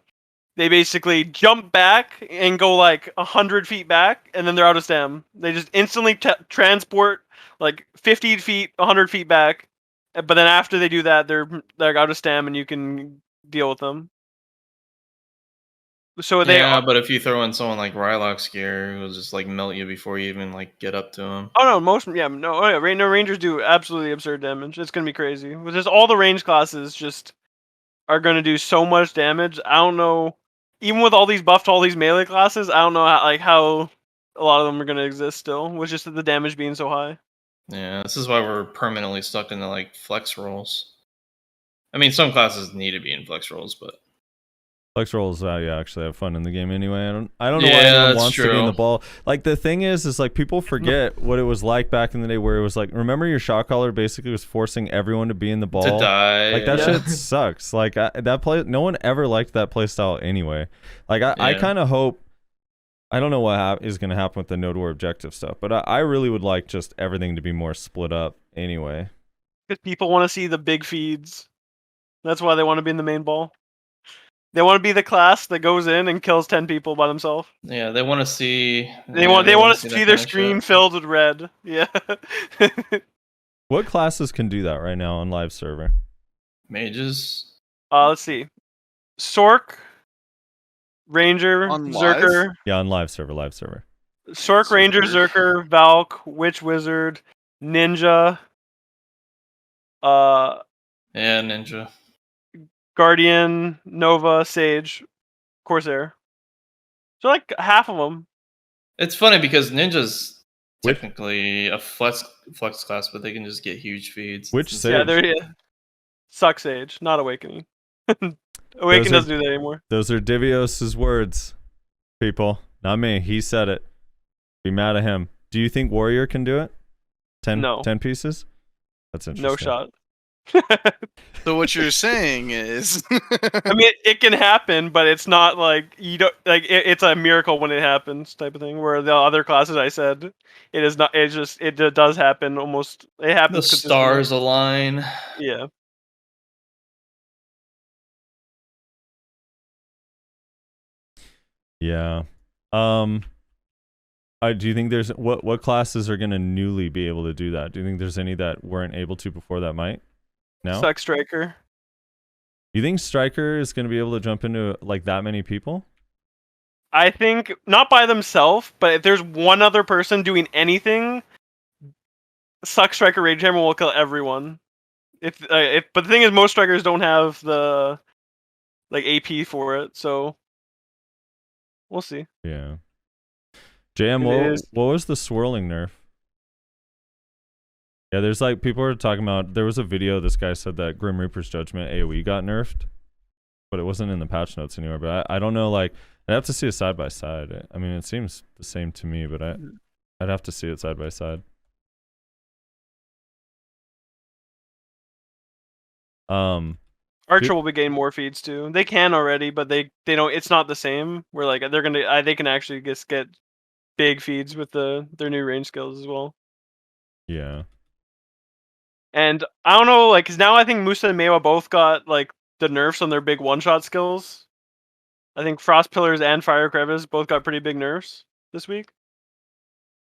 Speaker 5: they basically jump back and go like 100 feet back, and then they're out of stam. They just instantly transport like 50 feet, 100 feet back, But then after they do that, they're out of stam, and you can deal with them. So they.
Speaker 6: Yeah, but if you throw in someone like Rylock's gear, he'll just like melt you before you even like get up to him.
Speaker 5: Oh no, no Rangers do absolutely absurd damage. It's gonna be crazy. With just all the range classes just are gonna do so much damage. I don't know. Even with all these buffed all these melee classes, I don't know how a lot of them are gonna exist still, with just the damage being so high.
Speaker 6: Yeah, this is why we're permanently stuck in the like flex rolls. I mean, some classes need to be in flex rolls, but
Speaker 3: Flex rolls, yeah, actually have fun in the game anyway. I don't know
Speaker 6: Yeah,
Speaker 3: why anyone
Speaker 6: that's
Speaker 3: wants to be in the
Speaker 6: true.
Speaker 3: ball. Like the thing is like people forget what it was like back in the day, where it was like, remember your shot caller basically was forcing everyone to be in the ball.
Speaker 6: to die.
Speaker 3: Like that
Speaker 6: yeah.
Speaker 3: shit sucks. Like that play, no one ever liked that play style anyway. Like I
Speaker 6: Yeah.
Speaker 3: kind of hope. I don't know what is going to happen with the node war objective stuff, but I really would like just everything to be more split up anyway.
Speaker 5: Because people want to see the big feeds. That's why they want to be in the main ball. They want to be the class that goes in and kills 10 people by themselves.
Speaker 6: Yeah, they want to see.
Speaker 5: They want to
Speaker 6: that
Speaker 5: see
Speaker 6: kind
Speaker 5: their
Speaker 6: of
Speaker 5: screen
Speaker 6: shit.
Speaker 5: filled with red. Yeah.
Speaker 3: What classes can do that right now on live server?
Speaker 6: Mages.
Speaker 5: Let's see. Sork, Ranger,
Speaker 4: On live?
Speaker 5: Zerker.
Speaker 3: Yeah, on live server.
Speaker 5: Sork, Ranger, Zerker, Valk, Witch Wizard, Ninja,
Speaker 6: Yeah, ninja.
Speaker 5: Guardian, Nova, Sage, Corsair. So like half of them.
Speaker 6: It's funny because ninja's
Speaker 3: Which-
Speaker 6: technically a flex class, but they can just get huge feeds.
Speaker 3: Which
Speaker 6: It's
Speaker 3: Sage?
Speaker 5: Yeah, they're Suck Sage, not Awakening. Awakening doesn't do that anymore.
Speaker 3: Those are Divios' words, people. Not me. He said it. Be mad at him. Do you think Warrior can do it? 10
Speaker 5: No.
Speaker 3: 10 pieces? That's interesting.
Speaker 5: No shot.
Speaker 4: So what you're saying is,
Speaker 5: I mean, it can happen, but it's not like you don't like. It's a miracle when it happens, type of thing. Where the other classes I said, it is not. It does happen almost. It
Speaker 6: the
Speaker 5: happens. consistently.
Speaker 6: stars align.
Speaker 5: Yeah.
Speaker 3: Yeah. Do you think there's what classes are gonna newly be able to do that? Do you think there's any that weren't able to before that might? No.
Speaker 5: Suck Striker.
Speaker 3: You think Striker is gonna be able to jump into like that many people?
Speaker 5: I think not by themselves, but if there's one other person doing anything, Suck Striker Rage Hammer will kill everyone. But the thing is, most strikers don't have the like AP for it, so we'll see.
Speaker 3: Yeah. JM,
Speaker 5: It is.
Speaker 3: what was the swirling nerf? Yeah, there's like people are talking about. There was a video. This guy said that Grim Reaper's Judgment AOE got nerfed, but it wasn't in the patch notes anywhere. But I don't know. Like I'd have to see it side by side. I mean, it seems the same to me, but I'd have to see it side by side.
Speaker 5: Archer will be getting more feeds too. They can already, but they don't. It's not the same. Where like they're gonna they can actually just get big feeds with their new range skills as well.
Speaker 3: Yeah.
Speaker 5: And I don't know, like, 'cause now I think Musa and Maewa both got like the nerfs on their big one-shot skills. I think Frost Pillars and Fire Crevice both got pretty big nerfs this week.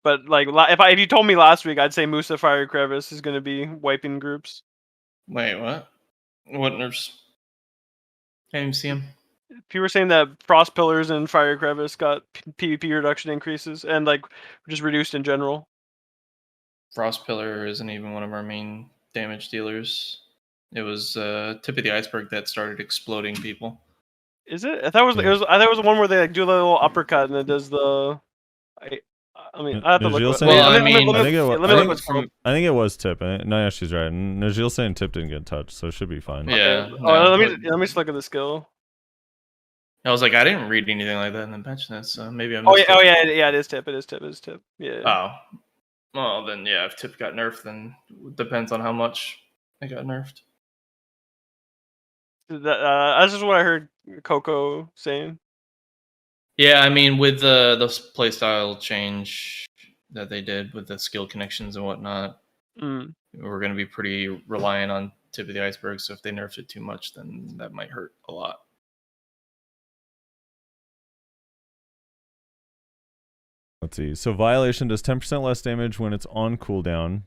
Speaker 5: But like, if you told me last week, I'd say Musa Fire Crevice is gonna be wiping groups.
Speaker 6: Wait, what? What nerfs? Can't even see him.
Speaker 5: People were saying that Frost Pillars and Fire Crevice got PvP reduction increases and like just reduced in general.
Speaker 6: Frost Pillar isn't even one of our main damage dealers. It was tip of the iceberg that started exploding people.
Speaker 5: Is it? I thought it was.
Speaker 3: Yeah.
Speaker 5: It was. I thought it was the one where they like do the little uppercut and it does the. I mean, I have to look.
Speaker 3: Najil
Speaker 5: What,
Speaker 3: saying-
Speaker 5: wait,
Speaker 6: Well,
Speaker 5: let
Speaker 6: I
Speaker 5: me-
Speaker 6: mean,
Speaker 5: let me-
Speaker 3: I think it was-
Speaker 5: let me
Speaker 3: I
Speaker 5: look
Speaker 3: think
Speaker 5: what's called.
Speaker 3: I think it was Tip. No, yeah, she's right. Najil saying Tip didn't get touched, so it should be fine.
Speaker 6: Yeah.
Speaker 5: Okay.
Speaker 6: no,
Speaker 5: let me
Speaker 6: but-
Speaker 5: just look at the skill.
Speaker 6: I was like, I didn't read anything like that in the patch notes, so maybe I missed
Speaker 5: Oh yeah,
Speaker 6: it.
Speaker 5: yeah, it is Tip. It is Tip. Yeah.
Speaker 6: Oh. Well, then, yeah, if Tip got nerfed, then it depends on how much it got nerfed.
Speaker 5: That's just what I heard Coco saying.
Speaker 6: Yeah, I mean, with the playstyle change that they did with the skill connections and whatnot,
Speaker 5: Mm.
Speaker 6: we're going to be pretty reliant on tip of the iceberg. So if they nerfed it too much, then that might hurt a lot.
Speaker 3: Let's see. So Violation does 10% less damage when it's on cooldown.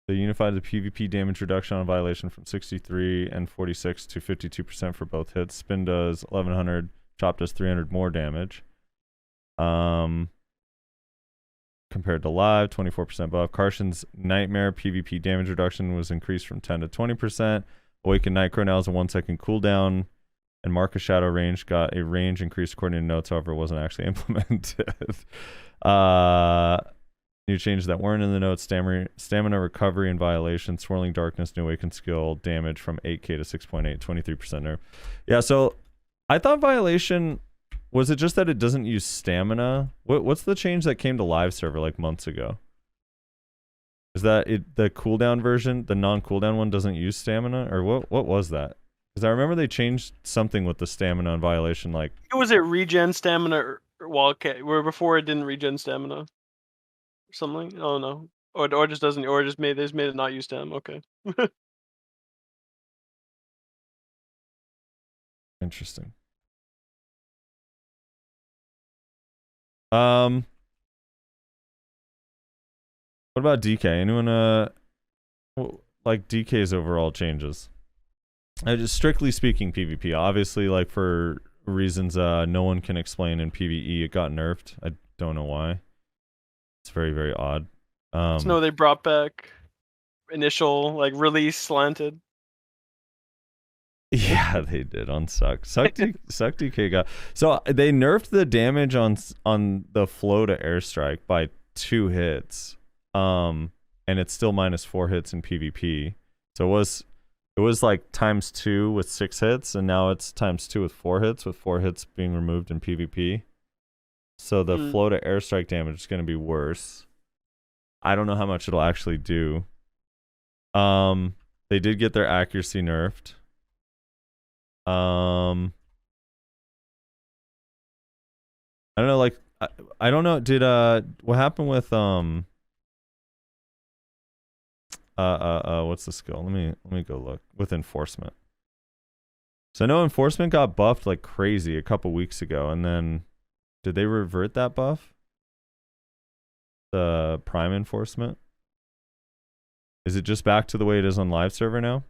Speaker 3: They unified the PvP damage reduction on violation from 63 and 46 to 52% for both hits. Spin does 1100, chop does 300 more damage. Compared to live, 24% buff. Carson's Nightmare PvP damage reduction was increased from 10 to 20%. Awakened Nightcrow now has a 1 second cooldown. And Mark of Shadow range got a range increase according to notes, however, it wasn't actually implemented. New changes that weren't in the notes: stamina recovery and violation, Swirling Darkness, new awakened skill, damage from 8k to 6.8, 23% nerf. Yeah, so I thought violation, was it just that it doesn't use stamina? What's the change that came to live server like months ago? Is that the cooldown version, the non-cooldown one doesn't use stamina? Or what was that? Because I remember they changed something with the stamina on violation, like...
Speaker 5: Was it regen stamina or wildcat? Where before it didn't regen stamina? Or something? Oh no. Or just doesn't, or just they just made it not use stam. Okay.
Speaker 3: Interesting. What about DK? Anyone like DK's overall changes? Just strictly speaking, PvP. Obviously, like for reasons no one can explain in PvE, it got nerfed. I don't know why. It's very, very odd.
Speaker 5: No, they brought back initial like release slanted.
Speaker 3: Yeah, they did on Suck. Suck DK got, so they nerfed the damage on the flow to airstrike by 2 hits. And it's still -4 hits in PvP. So it was like ×2 with 6 hits, and now it's ×2 with 4 hits, with 4 hits being removed in PvP. So the flow to airstrike damage is going to be worse. I don't know how much it'll actually do. They did get their accuracy nerfed. I don't know, like I don't know, did what happened with what's the skill? Let me go look with enforcement. So I know enforcement got buffed like crazy a couple weeks ago, and then did they revert that buff? The prime enforcement? Is it just back to the way it is on live server now?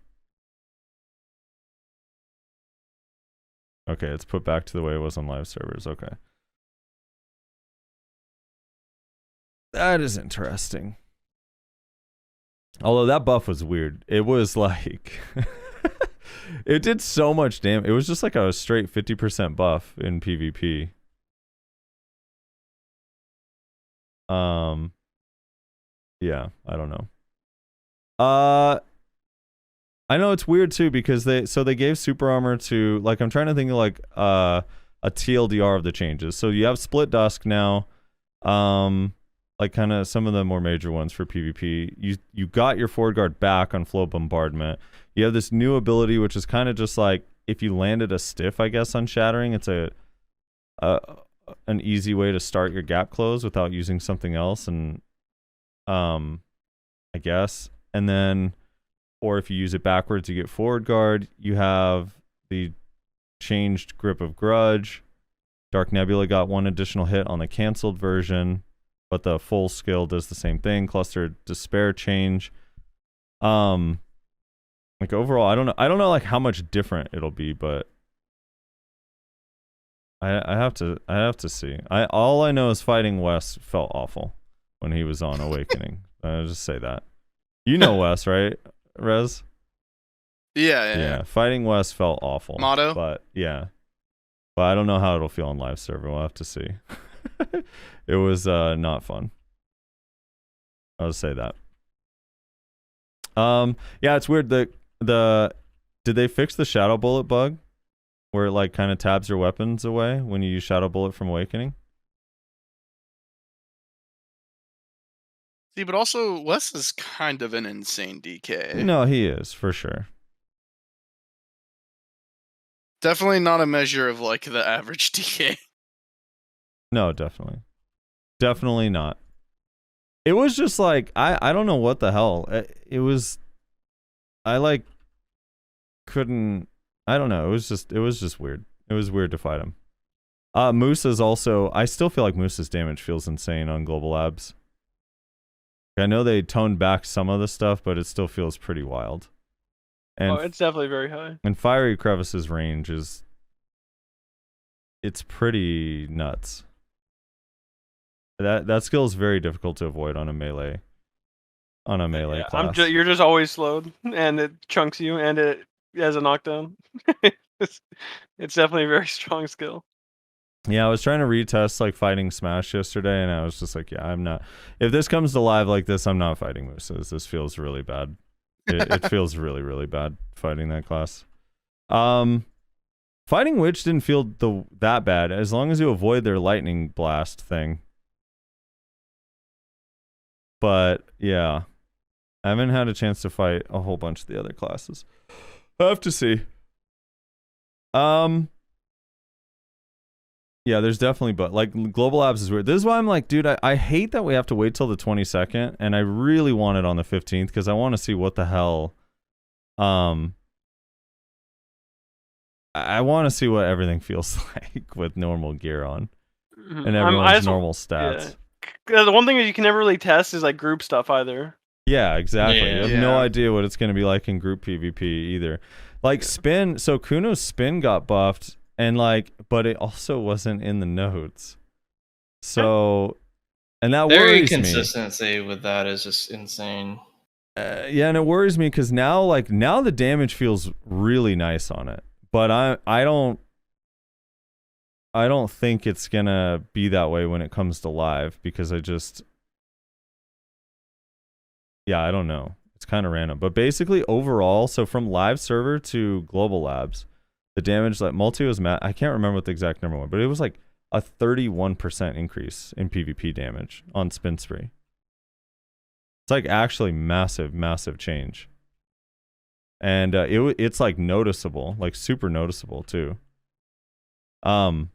Speaker 3: Okay, it's put back to the way it was on live servers. Okay. That is interesting. Although that buff was weird. It was like... it did so much damage. It was just like a straight 50% buff in PvP. Yeah, I don't know. I know it's weird too, because they gave super armor to, like, I'm trying to think of like a TLDR of the changes. So you have split dusk now, like kind of some of the more major ones for PvP. You got your forward guard back on flow bombardment. You have this new ability, which is kind of just like if you landed a stiff, I guess, on shattering, it's an easy way to start your gap close without using something else, and I guess, and then, or if you use it backwards, you get forward guard. You have the changed grip of grudge. Dark Nebula got 1 additional hit on the canceled version, but the full skill does the same thing. Cluster despair change. Like overall, I don't know like how much different it'll be, but I have to see. All I know is fighting Wes felt awful when he was on Awakening. I'll just say that. You know Wes, right, Rez?
Speaker 4: Yeah.
Speaker 3: Fighting Wes felt awful.
Speaker 4: Motto?
Speaker 3: But yeah. But I don't know how it'll feel on live server. We'll have to see. It was not fun. I'll just say that. Yeah, it's weird. Did they fix the shadow bullet bug? Where it like kind of tabs your weapons away when you use Shadow Bullet from Awakening?
Speaker 4: See, but also Wes is kind of an insane DK.
Speaker 3: No, he is, for sure.
Speaker 4: Definitely not a measure of like the average DK.
Speaker 3: No, definitely. Definitely not. It was just like, I don't know what the hell. It was, I like couldn't, I don't know. It was just weird. It was weird to fight him. Moose's also, I still feel like Moose's damage feels insane on GLabs. I know they toned back some of the stuff, but it still feels pretty wild. And
Speaker 5: it's definitely very high.
Speaker 3: and Fiery Crevice's range it's pretty nuts. That skill is very difficult to avoid on a melee class.
Speaker 5: You're just always slowed, and it chunks you, and it has a knockdown. it's definitely a very strong skill.
Speaker 3: Yeah, I was trying to retest like fighting Smash yesterday, and I was just like, yeah, I'm not. If this comes to live like this, I'm not fighting Mooses. This feels really bad. It feels really, really bad fighting that class. Fighting Witch didn't feel that bad as long as you avoid their lightning blast thing. But yeah, I haven't had a chance to fight a whole bunch of the other classes. I have to see. Yeah, there's definitely, but like GLabs is weird. This is why I'm like, dude, I hate that we have to wait till the 22nd, and I really want it on the 15th because I want to see what the hell. I want to see what everything feels like with normal gear on and everyone's normal stats.
Speaker 5: Yeah. The one thing that you can never really test is like group stuff either.
Speaker 3: Yeah, exactly.
Speaker 6: Yeah.
Speaker 3: I have no idea what it's going to be like in group PvP either. Like spin, so Kuno's spin got buffed, and like, but it also wasn't in the notes. So, and that
Speaker 6: Their
Speaker 3: worries me.
Speaker 6: inconsistency with that is just insane.
Speaker 3: Yeah, and it worries me because now the damage feels really nice on it, but I don't think it's gonna be that way when it comes to live because I don't know. It's kind of random, but basically overall, so from live server to GLabs, the damage that multi was I can't remember what the exact number was, but it was like a 31% increase in PvP damage on Spin Spree. It's like actually massive change. And it's like noticeable, like super noticeable too. But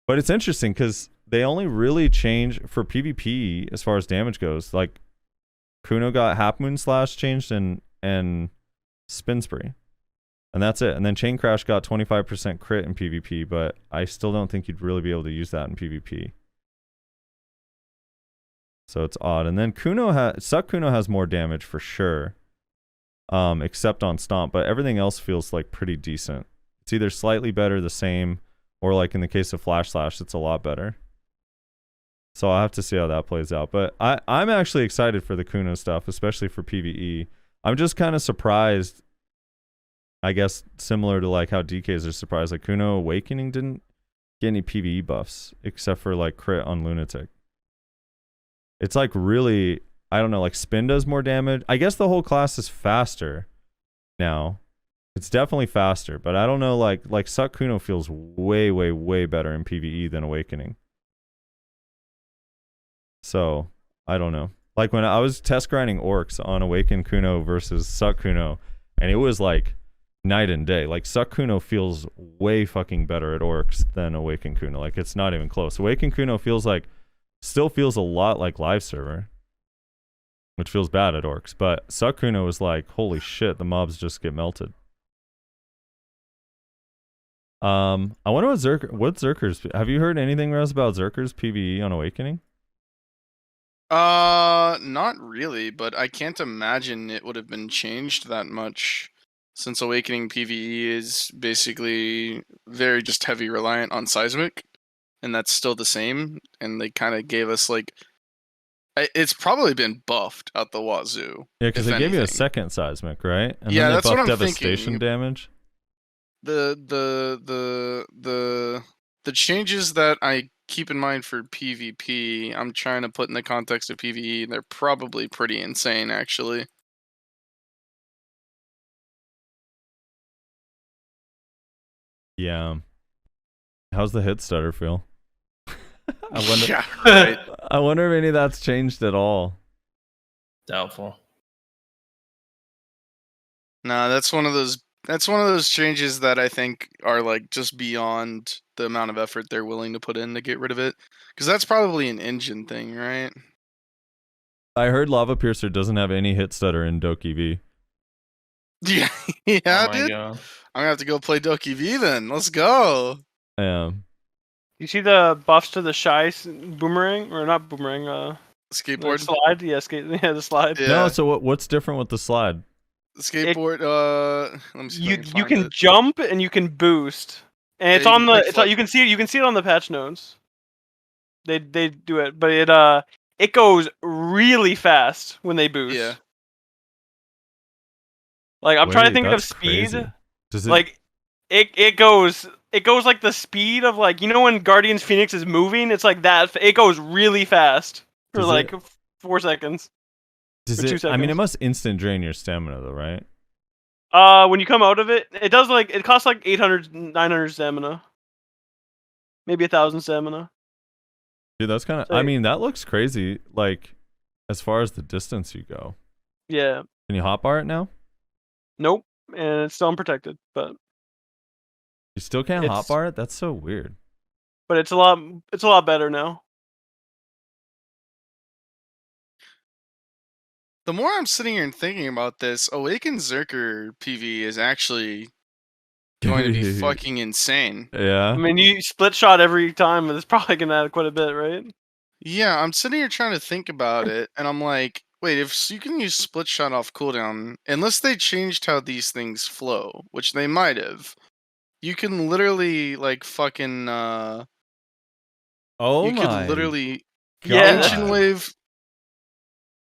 Speaker 3: it's interesting because they only really change for PvP as far as damage goes. Like Kuno got Half Moon Slash changed and Spin Spree. And that's it. And then Chain Crash got 25% crit in PvP, but I still don't think you'd really be able to use that in PvP. So it's odd. And then Suck Kuno has more damage for sure. Except on Stomp, but everything else feels like pretty decent. It's either slightly better, the same, or like in the case of Flash Slash, it's a lot better. So I'll have to see how that plays out. But I'm actually excited for the Kuno stuff, especially for PvE. I'm just kind of surprised, I guess, similar to like how DKs are surprised. Like Kuno Awakening didn't get any PvE buffs, except for like crit on Lunatic. It's like really, I don't know, like spin does more damage. I guess the whole class is faster now. It's definitely faster, but I don't know, like Suck Kuno feels way better in PvE than Awakening. So, I don't know. Like when I was test grinding Orcs on Awaken Kuno versus Suck Kuno, and it was like night and day. Like Suck Kuno feels way fucking better at Orcs than Awaken Kuno. Like it's not even close. Awaken Kuno still feels a lot like live server, which feels bad at Orcs. But Suck Kuno was like, holy shit, the mobs just get melted. I wonder what Zerkers. Have you heard anything, Rez, about Zerkers PvE on Awakening?
Speaker 4: Not really, but I can't imagine it would have been changed that much since Awakening PvE is basically very just heavy reliant on Seismic, and that's still the same, and they kind of gave us like, it's probably been buffed out the wazoo.
Speaker 3: Yeah, because they gave you a second Seismic, right? And
Speaker 4: yeah,
Speaker 3: then they
Speaker 4: that's what
Speaker 3: buffed
Speaker 4: I'm
Speaker 3: devastation
Speaker 4: thinking.
Speaker 3: damage.
Speaker 4: The changes that I keep in mind for PvP, I'm trying to put in the context of PvE, and they're probably pretty insane, actually.
Speaker 3: Yeah. How's the hit stutter feel? I wonder.
Speaker 4: Yeah, right.
Speaker 3: I wonder if any of that's changed at all.
Speaker 6: Doubtful.
Speaker 4: No, that's one of those changes that I think are like just beyond the amount of effort they're willing to put in to get rid of it, because that's probably an engine thing, right?
Speaker 3: I heard Lava Piercer doesn't have any hit stutter in Doki V.
Speaker 4: Yeah,
Speaker 6: Oh my
Speaker 4: dude.
Speaker 6: God.
Speaker 4: I'm gonna have to go play Doki V then. Let's go.
Speaker 3: Yeah.
Speaker 5: You see the buffs to the Shy Boomerang, or not Boomerang?
Speaker 4: Skateboard.
Speaker 5: slide, yeah, the slide.
Speaker 4: Yeah.
Speaker 3: No, so what's different with the slide?
Speaker 4: Skateboard. Let me see. If I
Speaker 5: You
Speaker 4: can find
Speaker 5: can
Speaker 4: it.
Speaker 5: jump and you can boost, and it's
Speaker 4: Yeah, you
Speaker 5: on
Speaker 4: can
Speaker 5: the.
Speaker 4: quick
Speaker 5: It's
Speaker 4: flip.
Speaker 5: you can see it on the patch notes. They do it, but it goes really fast when they boost.
Speaker 4: Yeah.
Speaker 5: Like I'm trying to
Speaker 3: Wait,
Speaker 5: think of
Speaker 3: that's
Speaker 5: speed.
Speaker 3: crazy. Does it?
Speaker 5: Like it goes like the speed of like when Guardians Phoenix is moving. It's like that. It goes really fast for
Speaker 3: Does
Speaker 5: like
Speaker 3: it-
Speaker 5: 4 seconds.
Speaker 3: does
Speaker 5: for 2
Speaker 3: it? I mean, it
Speaker 5: seconds.
Speaker 3: must instant drain your stamina, though, right?
Speaker 5: When you come out of it, it does it costs like 800, 900 stamina, maybe 1,000 stamina.
Speaker 3: Dude, that's kind of.
Speaker 5: So-
Speaker 3: I mean, that looks crazy. Like, as far as the distance you go,
Speaker 5: Yeah.
Speaker 3: can you hotbar it now?
Speaker 5: Nope. And it's still unprotected, but
Speaker 3: You still can't
Speaker 5: It's-
Speaker 3: hotbar it? That's so weird.
Speaker 5: it's a lot better now.
Speaker 4: The more I'm sitting here and thinking about this, Awakened Zerker PV is actually going to be fucking insane.
Speaker 3: Yeah.
Speaker 5: I mean, you split shot every time, but it's probably gonna add quite a bit, right?
Speaker 4: Yeah, I'm sitting here trying to think about it, and I'm like, wait, if you can use split shot off cooldown, unless they changed how these things flow, which they might have, you can literally like fucking
Speaker 3: Oh
Speaker 4: you
Speaker 3: my.
Speaker 4: could literally
Speaker 5: Yeah,
Speaker 4: ancient
Speaker 3: God.
Speaker 4: wave.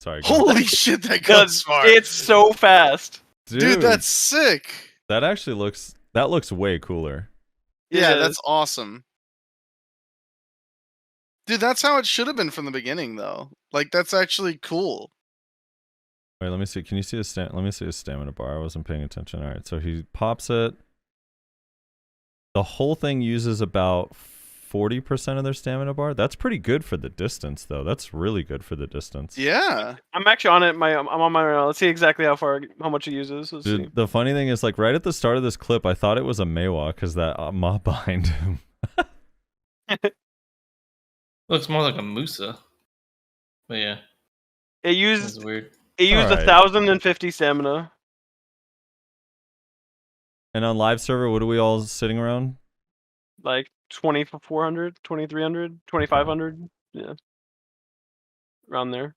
Speaker 3: Sorry. go ahead.
Speaker 4: Holy shit, that goes far,
Speaker 5: it's so fast.
Speaker 4: dude. That's sick.
Speaker 3: that actually looks. That looks way cooler.
Speaker 4: Yeah,
Speaker 5: It is.
Speaker 4: that's awesome. Dude, that's how it should have been from the beginning, though. Like, that's actually cool.
Speaker 3: Wait, let me see. Can you see his Let me see his stamina bar. I wasn't paying attention. All right, so he pops it. The whole thing uses about 40% of their stamina bar. That's pretty good for the distance, though. That's really good for the distance.
Speaker 4: Yeah.
Speaker 5: I'm actually on it. I'm on my right now. Let's see exactly how much it uses. Let's see.
Speaker 3: Dude, the funny thing is, like, right at the start of this clip, I thought it was a Meiwa because that mob behind him.
Speaker 6: Looks more like a Musa. But yeah,
Speaker 5: It
Speaker 6: that's
Speaker 5: used
Speaker 6: weird.
Speaker 3: Alright.
Speaker 5: 1,050 stamina.
Speaker 3: And on live server, what are we all sitting around?
Speaker 5: Like 2,400, 2,300, 2,500. Yeah. Around there.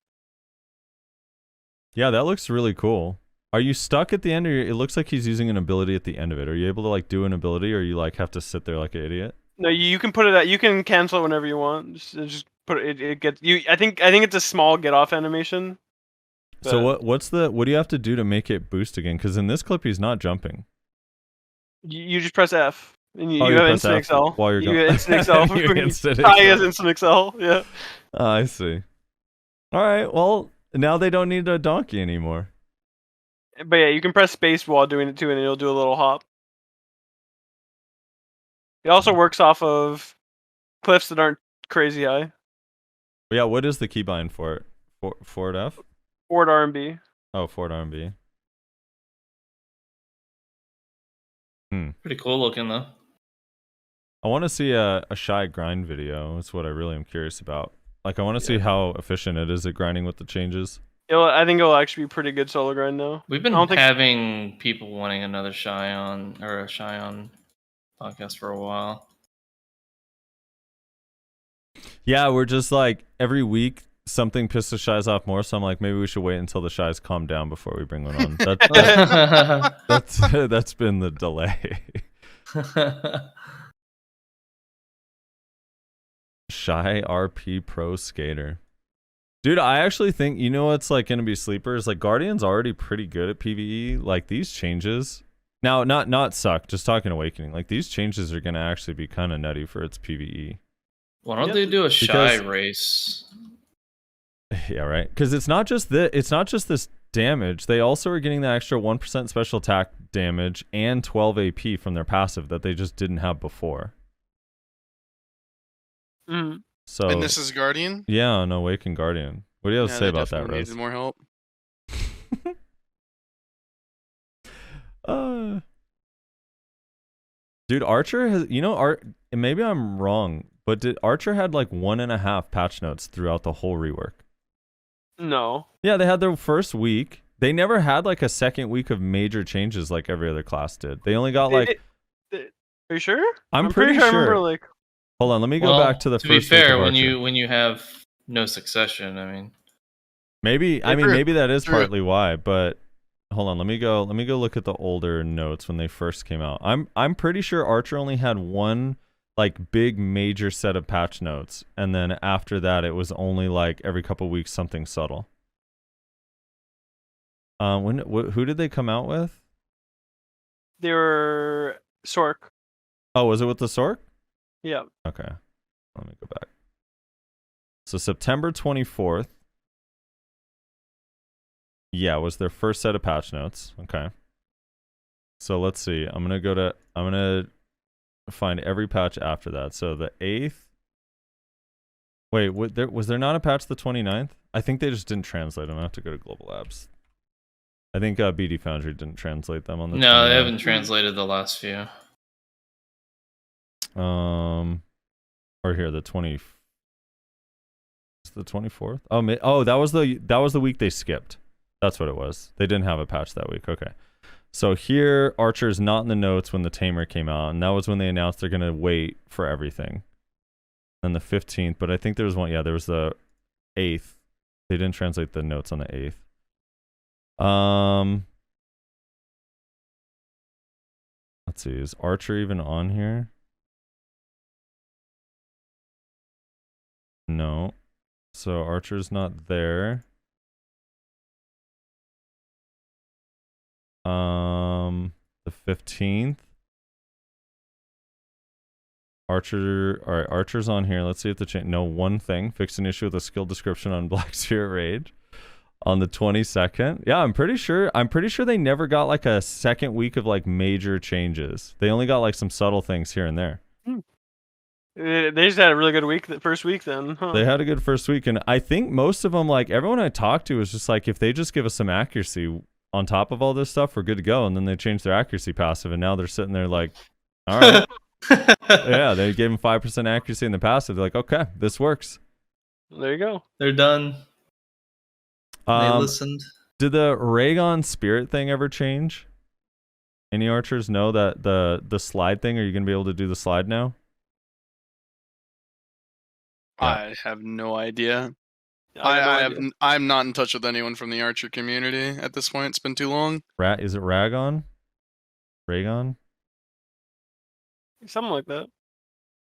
Speaker 3: Yeah, that looks really cool. Are you stuck at the end, or it looks like he's using an ability at the end of it? Are you able to like do an ability, or you like have to sit there like an idiot?
Speaker 5: No, you can put it at. You can cancel it whenever you want. Just put it. It gets you. I think it's a small get off animation.
Speaker 3: So
Speaker 5: but
Speaker 3: what do you have to do to make it boost again? Because in this clip he's not jumping.
Speaker 5: You just press F and you
Speaker 3: Oh, you
Speaker 5: have
Speaker 3: press
Speaker 5: instant
Speaker 3: F
Speaker 5: excel.
Speaker 3: while you're
Speaker 5: you
Speaker 3: going.
Speaker 5: get instant excel.
Speaker 3: You're instant
Speaker 5: Ty has
Speaker 3: excel.
Speaker 5: instant excel. Yeah.
Speaker 3: I see. All right. Well, now they don't need a donkey anymore.
Speaker 5: But yeah, you can press space while doing it too, and it'll do a little hop. It also works off of cliffs that aren't crazy high.
Speaker 3: But yeah. What is the keybind for it? Forward F?
Speaker 5: Forward R&B.
Speaker 3: Oh, forward RB.
Speaker 6: Pretty cool looking though.
Speaker 3: I want to see a shy grind video. That's what I really am curious about. Like, I want to see how efficient it is at grinding with the changes.
Speaker 5: I think it'll actually be pretty good solo grind now.
Speaker 6: We've been
Speaker 5: I don't think-
Speaker 6: having people wanting another Scion or a Scion podcast for a while.
Speaker 3: Yeah, we're just like every week something pisses Shies off more, so I'm like, maybe we should wait until the Shies calm down before we bring one on. That's been the delay. Shy RP Pro Skater. Dude, I actually think, you know what's like gonna be sleepers? Like, Guardian's already pretty good at PvE. Like, these changes now, not suck, just talking Awakening. Like, these changes are gonna actually be kind of nutty for its PvE.
Speaker 6: Why don't
Speaker 5: Yep.
Speaker 6: they do a Shy
Speaker 3: Because-
Speaker 6: race?
Speaker 3: Yeah, right. Because it's not just this damage. They also are getting that extra 1% special attack damage and 12 AP from their passive that they just didn't have before.
Speaker 5: Mhm.
Speaker 3: So
Speaker 4: And this is Guardian.
Speaker 3: yeah, an Awakened Guardian. What do you have to
Speaker 4: Yeah,
Speaker 3: say
Speaker 4: they
Speaker 3: about that,
Speaker 4: definitely
Speaker 3: Rose?
Speaker 4: needed more help.
Speaker 3: Dude, Archer has, and maybe I'm wrong, but did Archer had like 1.5 patch notes throughout the whole rework?
Speaker 5: No.
Speaker 3: Yeah, they had their first week. They never had like a second week of major changes like every other class did. They only got like,
Speaker 5: Are you sure?
Speaker 3: I'm pretty
Speaker 5: I remember
Speaker 3: sure.
Speaker 5: like
Speaker 3: Hold on, let me go
Speaker 6: Well,
Speaker 3: back to the
Speaker 6: to
Speaker 3: first
Speaker 6: be
Speaker 3: week
Speaker 6: fair,
Speaker 3: of
Speaker 6: when
Speaker 3: Archer.
Speaker 6: you have no succession. I mean,
Speaker 3: Maybe
Speaker 4: True.
Speaker 3: maybe that is
Speaker 4: True.
Speaker 3: partly why, but hold on, let me go look at the older notes when they first came out. I'm pretty sure Archer only had one like big major set of patch notes, and then after that it was only like every couple weeks something subtle. Who did they come out with?
Speaker 5: They were Sork.
Speaker 3: Oh, was it with the Sork?
Speaker 5: Yeah.
Speaker 3: Okay. Let me go back. So September 24th. Yeah, was their first set of patch notes. Okay. So let's see. I'm going to find every patch after that. So the 8th. Wait, was there not a patch the 29th? I think they just didn't translate them. I have to go to GLabs. I think BD Foundry didn't translate them on the 29th.
Speaker 6: no, they haven't translated the last few.
Speaker 3: Or here the 20. It's the 24th. Oh, that was the week they skipped. That's what it was. They didn't have a patch that week. Okay. So here, Archer's not in the notes when the Tamer came out, and that was when they announced they're gonna wait for everything. And the 15th, but I think there was one. Yeah, there was the 8th. They didn't translate the notes on the 8th. Let's see. Is Archer even on here? No. So Archer's not there. The 15th. Archer. All right, Archer's on here. Let's see if the change. No, one thing. Fixed an issue with a skill description on Black Spirit Rage. On the 22nd. Yeah, I'm pretty sure they never got like a second week of like major changes. They only got like some subtle things here and there.
Speaker 5: They just had a really good week. The first week, then. Huh?
Speaker 3: They had a good first week, and I think most of them, like everyone I talked to, was just like, if they just give us some accuracy on top of all this stuff, we're good to go. And then they changed their accuracy passive, and now they're sitting there like, all right, yeah, they gave them 5% accuracy in the passive. They're like, okay, this works.
Speaker 5: There you go.
Speaker 6: They're done. They listened.
Speaker 3: Did the Raygon Spirit thing ever change? Any archers know that the slide thing? Are you gonna be able to do the slide now?
Speaker 4: I have no idea.
Speaker 5: I have no idea.
Speaker 4: I'm not in touch with anyone from the Archer community at this point. It's been too long.
Speaker 3: Is it Raygon?
Speaker 5: Something like that.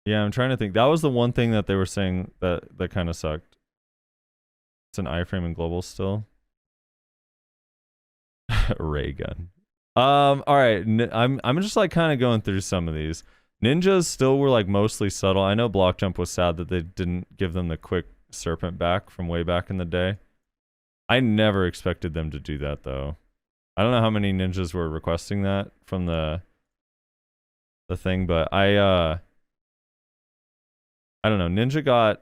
Speaker 3: Yeah, I'm trying to think. That was the one thing that they were saying that kind of sucked. It's an iframe and global still. Ray gun. All right. I'm just like kind of going through some of these. Ninjas still were like mostly subtle. I know Block Jump was sad that they didn't give them the quick serpent back from way back in the day. I never expected them to do that though. I don't know how many ninjas were requesting that from the thing, but I don't know. Ninja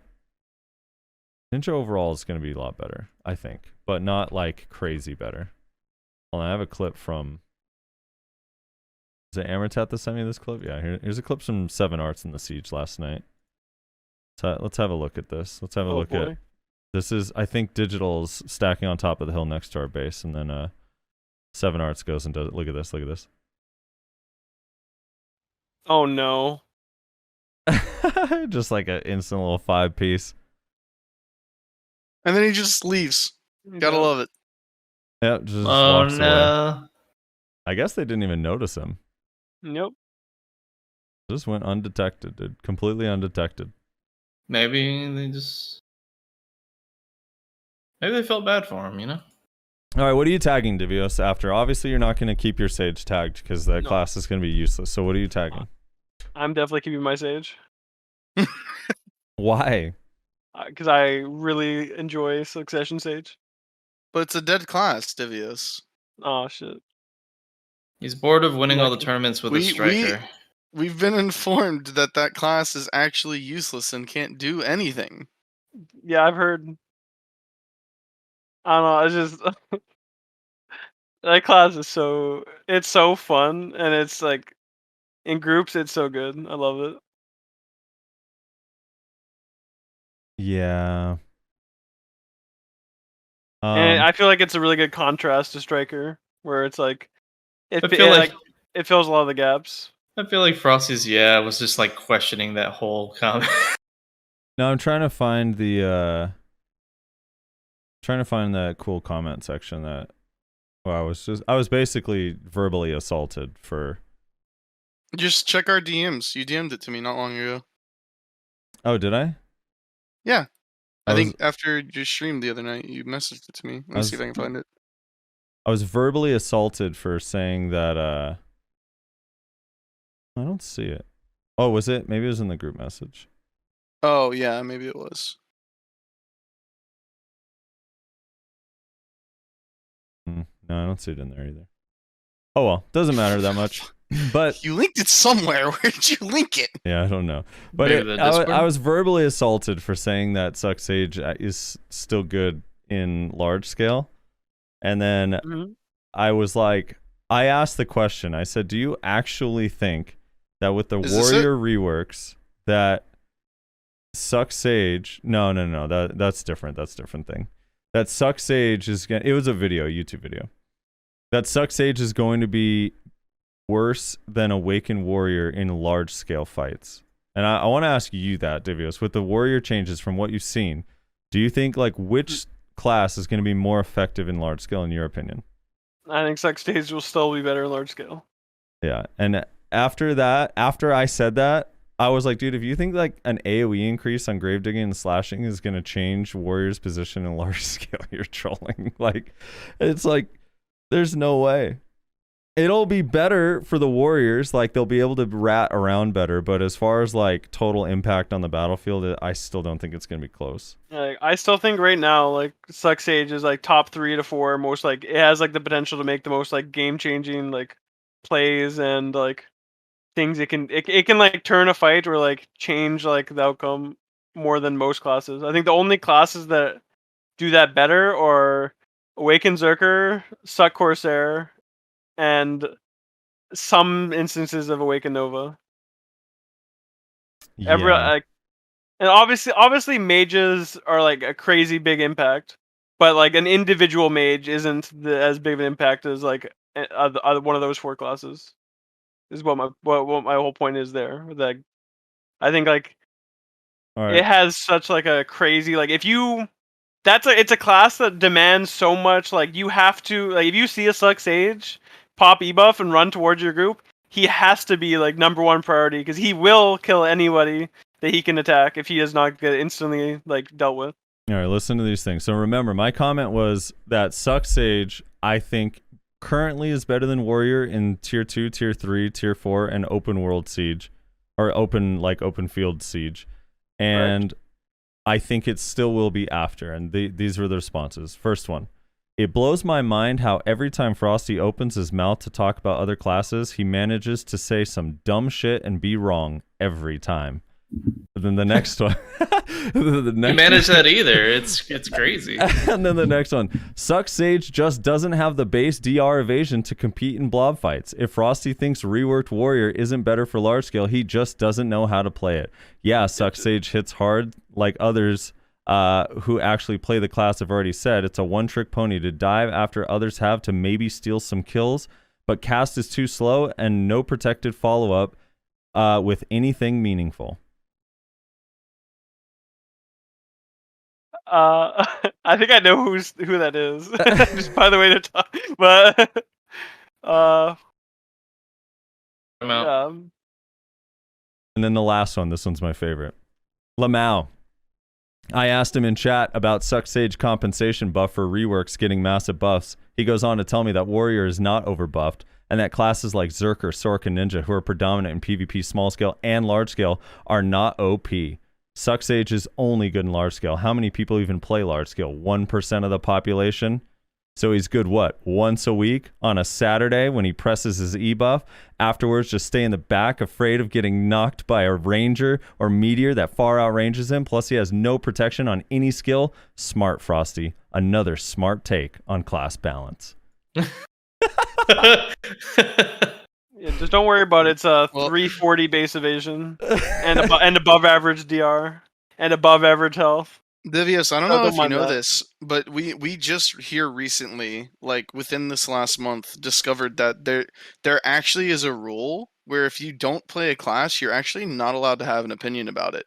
Speaker 3: overall is going to be a lot better, I think, but not like crazy better. Hold on, I have a clip from. Is it Amatat that sent me this clip? Yeah, here's a clip from 7 Arts in the Siege last night. So let's have a look at this. Let's have a look at. This is, I think, Digital's stacking on top of the hill next to our base, and then 7 Arts goes and does it. Look at this. Look at this.
Speaker 5: Oh no.
Speaker 3: Just like an instant little 5-piece.
Speaker 4: And then he just leaves. Gotta love it.
Speaker 3: Yep, just
Speaker 6: Oh
Speaker 3: walks away.
Speaker 6: no.
Speaker 3: I guess they didn't even notice him.
Speaker 5: Nope.
Speaker 3: Just went undetected, dude. Completely undetected.
Speaker 6: Maybe they felt bad for him, you know?
Speaker 3: All right, what are you tagging, Divios, after? Obviously, you're not going to keep your Sage tagged because that class is going to be useless. So what are you tagging?
Speaker 5: I'm definitely keeping my Sage.
Speaker 3: Why?
Speaker 5: Because I really enjoy Succession Sage.
Speaker 4: But it's a dead class, Divios.
Speaker 5: Oh shit.
Speaker 6: He's bored of winning all the tournaments with a striker.
Speaker 4: We've been informed that class is actually useless and can't do anything.
Speaker 5: Yeah, I've heard. I don't know. It's just that class is it's so fun, and it's like in groups. It's so good. I love it.
Speaker 3: Yeah.
Speaker 5: And I feel like it's a really good contrast to Striker, where it's like it fills a lot of the gaps.
Speaker 6: I feel like Frosty's was just like questioning that whole comment.
Speaker 3: No, I'm trying to find the Trying to find that cool comment section that I was basically verbally assaulted for.
Speaker 4: Just check our DMs. You DM'd it to me not long ago.
Speaker 3: Oh, did I?
Speaker 4: Yeah. I
Speaker 3: I
Speaker 4: think after your stream the other night, you messaged it to me. Let me see if I can find it.
Speaker 3: I was verbally assaulted for saying that. I don't see it. Oh, was it? Maybe it was in the group message.
Speaker 4: Oh, yeah, maybe it was.
Speaker 3: No, I don't see it in there either. Oh well, doesn't matter that much. But
Speaker 4: You linked it somewhere. Where did you link it?
Speaker 3: yeah, I don't know. But
Speaker 6: Maybe the
Speaker 3: I
Speaker 6: Discord?
Speaker 3: was verbally assaulted for saying that Suck Sage is still good in large scale. And then
Speaker 5: Mhm.
Speaker 3: I was like, I asked the question. I said, do you actually think that with the
Speaker 4: Is this it?
Speaker 3: Warrior reworks that Suck Sage... No, that's different. That's a different thing. That Suck Sage is... It was a video, YouTube video. That Suck Sage is going to be worse than Awakened Warrior in large-scale fights. And I want to ask you that, Divios. With the Warrior changes from what you've seen, do you think, like, which class is going to be more effective in large scale, in your opinion?
Speaker 5: I think Suck Stage will still be better in large scale.
Speaker 3: Yeah. And after I said that, I was like, dude, if you think, like, an AoE increase on grave digging and slashing is going to change Warrior's position in large scale, you're trolling. Like, it's like, there's no way. It'll be better for the Warriors, like they'll be able to rat around better, but as far as like total impact on the battlefield, I still don't think it's gonna be close.
Speaker 5: Like, I still think right now, like Suck Sage is like top 3 to 4 most, like it has like the potential to make the most like game changing like plays and like things it can like turn a fight or like change like the outcome more than most classes. I think the only classes that do that better are Awakened Zerker, Suck Corsair, and some instances of Awakened Nova. Every
Speaker 3: Yeah.
Speaker 5: like, and obviously mages are like a crazy big impact, but like an individual mage isn't as big of an impact as like one of those 4 classes. Is what my whole point is there. That I think like
Speaker 3: All right.
Speaker 5: it has such like a crazy like if you it's a class that demands so much, like you have to, like if you see a Suck Sage pop ebuff and run towards your group, he has to be like #1 priority because he will kill anybody that he can attack if he does not get instantly like dealt with.
Speaker 3: All right, listen to these things. So remember, my comment was that Suck Sage, I think, currently is better than Warrior in tier 2, tier 3, tier 4, and open world siege, or open field siege. And I think it still will be after. And these were the responses. First one. It blows my mind how every time Frosty opens his mouth to talk about other classes, he manages to say some dumb shit and be wrong every time. And then the next one.
Speaker 6: You manage that either. It's crazy.
Speaker 3: And then the next one. Suck Sage just doesn't have the base DR evasion to compete in blob fights. If Frosty thinks reworked Warrior isn't better for large scale, he just doesn't know how to play it. Yeah, Suck Sage hits hard like others who actually play the class have already said. It's a one-trick pony to dive after others have to maybe steal some kills, but cast is too slow and no protected follow-up with anything meaningful.
Speaker 5: I think I know who that is. Just by the way to talk, but
Speaker 6: I'm out.
Speaker 3: And then the last one. This one's my favorite. Lamau. I asked him in chat about Suck Sage compensation buff for reworks getting massive buffs. He goes on to tell me that Warrior is not overbuffed, and that classes like Zerker, Sork, and Ninja, who are predominant in PvP small scale and large scale, are not OP. Suck Sage is only good in large scale. How many people even play large scale? 1% of the population? So he's good, what, once a week on a Saturday when he presses his E-buff? Afterwards, just stay in the back, afraid of getting knocked by a ranger or meteor that far outranges him. Plus, he has no protection on any skill. Smart, Frosty. Another smart take on class balance.
Speaker 5: Yeah, just don't worry about it. It's a
Speaker 4: Well-
Speaker 5: 340 base evasion and above average DR and above average health.
Speaker 4: Divios, I don't
Speaker 5: Oh,
Speaker 4: know
Speaker 5: don't
Speaker 4: if you
Speaker 5: mind
Speaker 4: know
Speaker 5: that.
Speaker 4: this, but we just here recently, like within this last month, discovered that there actually is a rule where if you don't play a class, you're actually not allowed to have an opinion about it.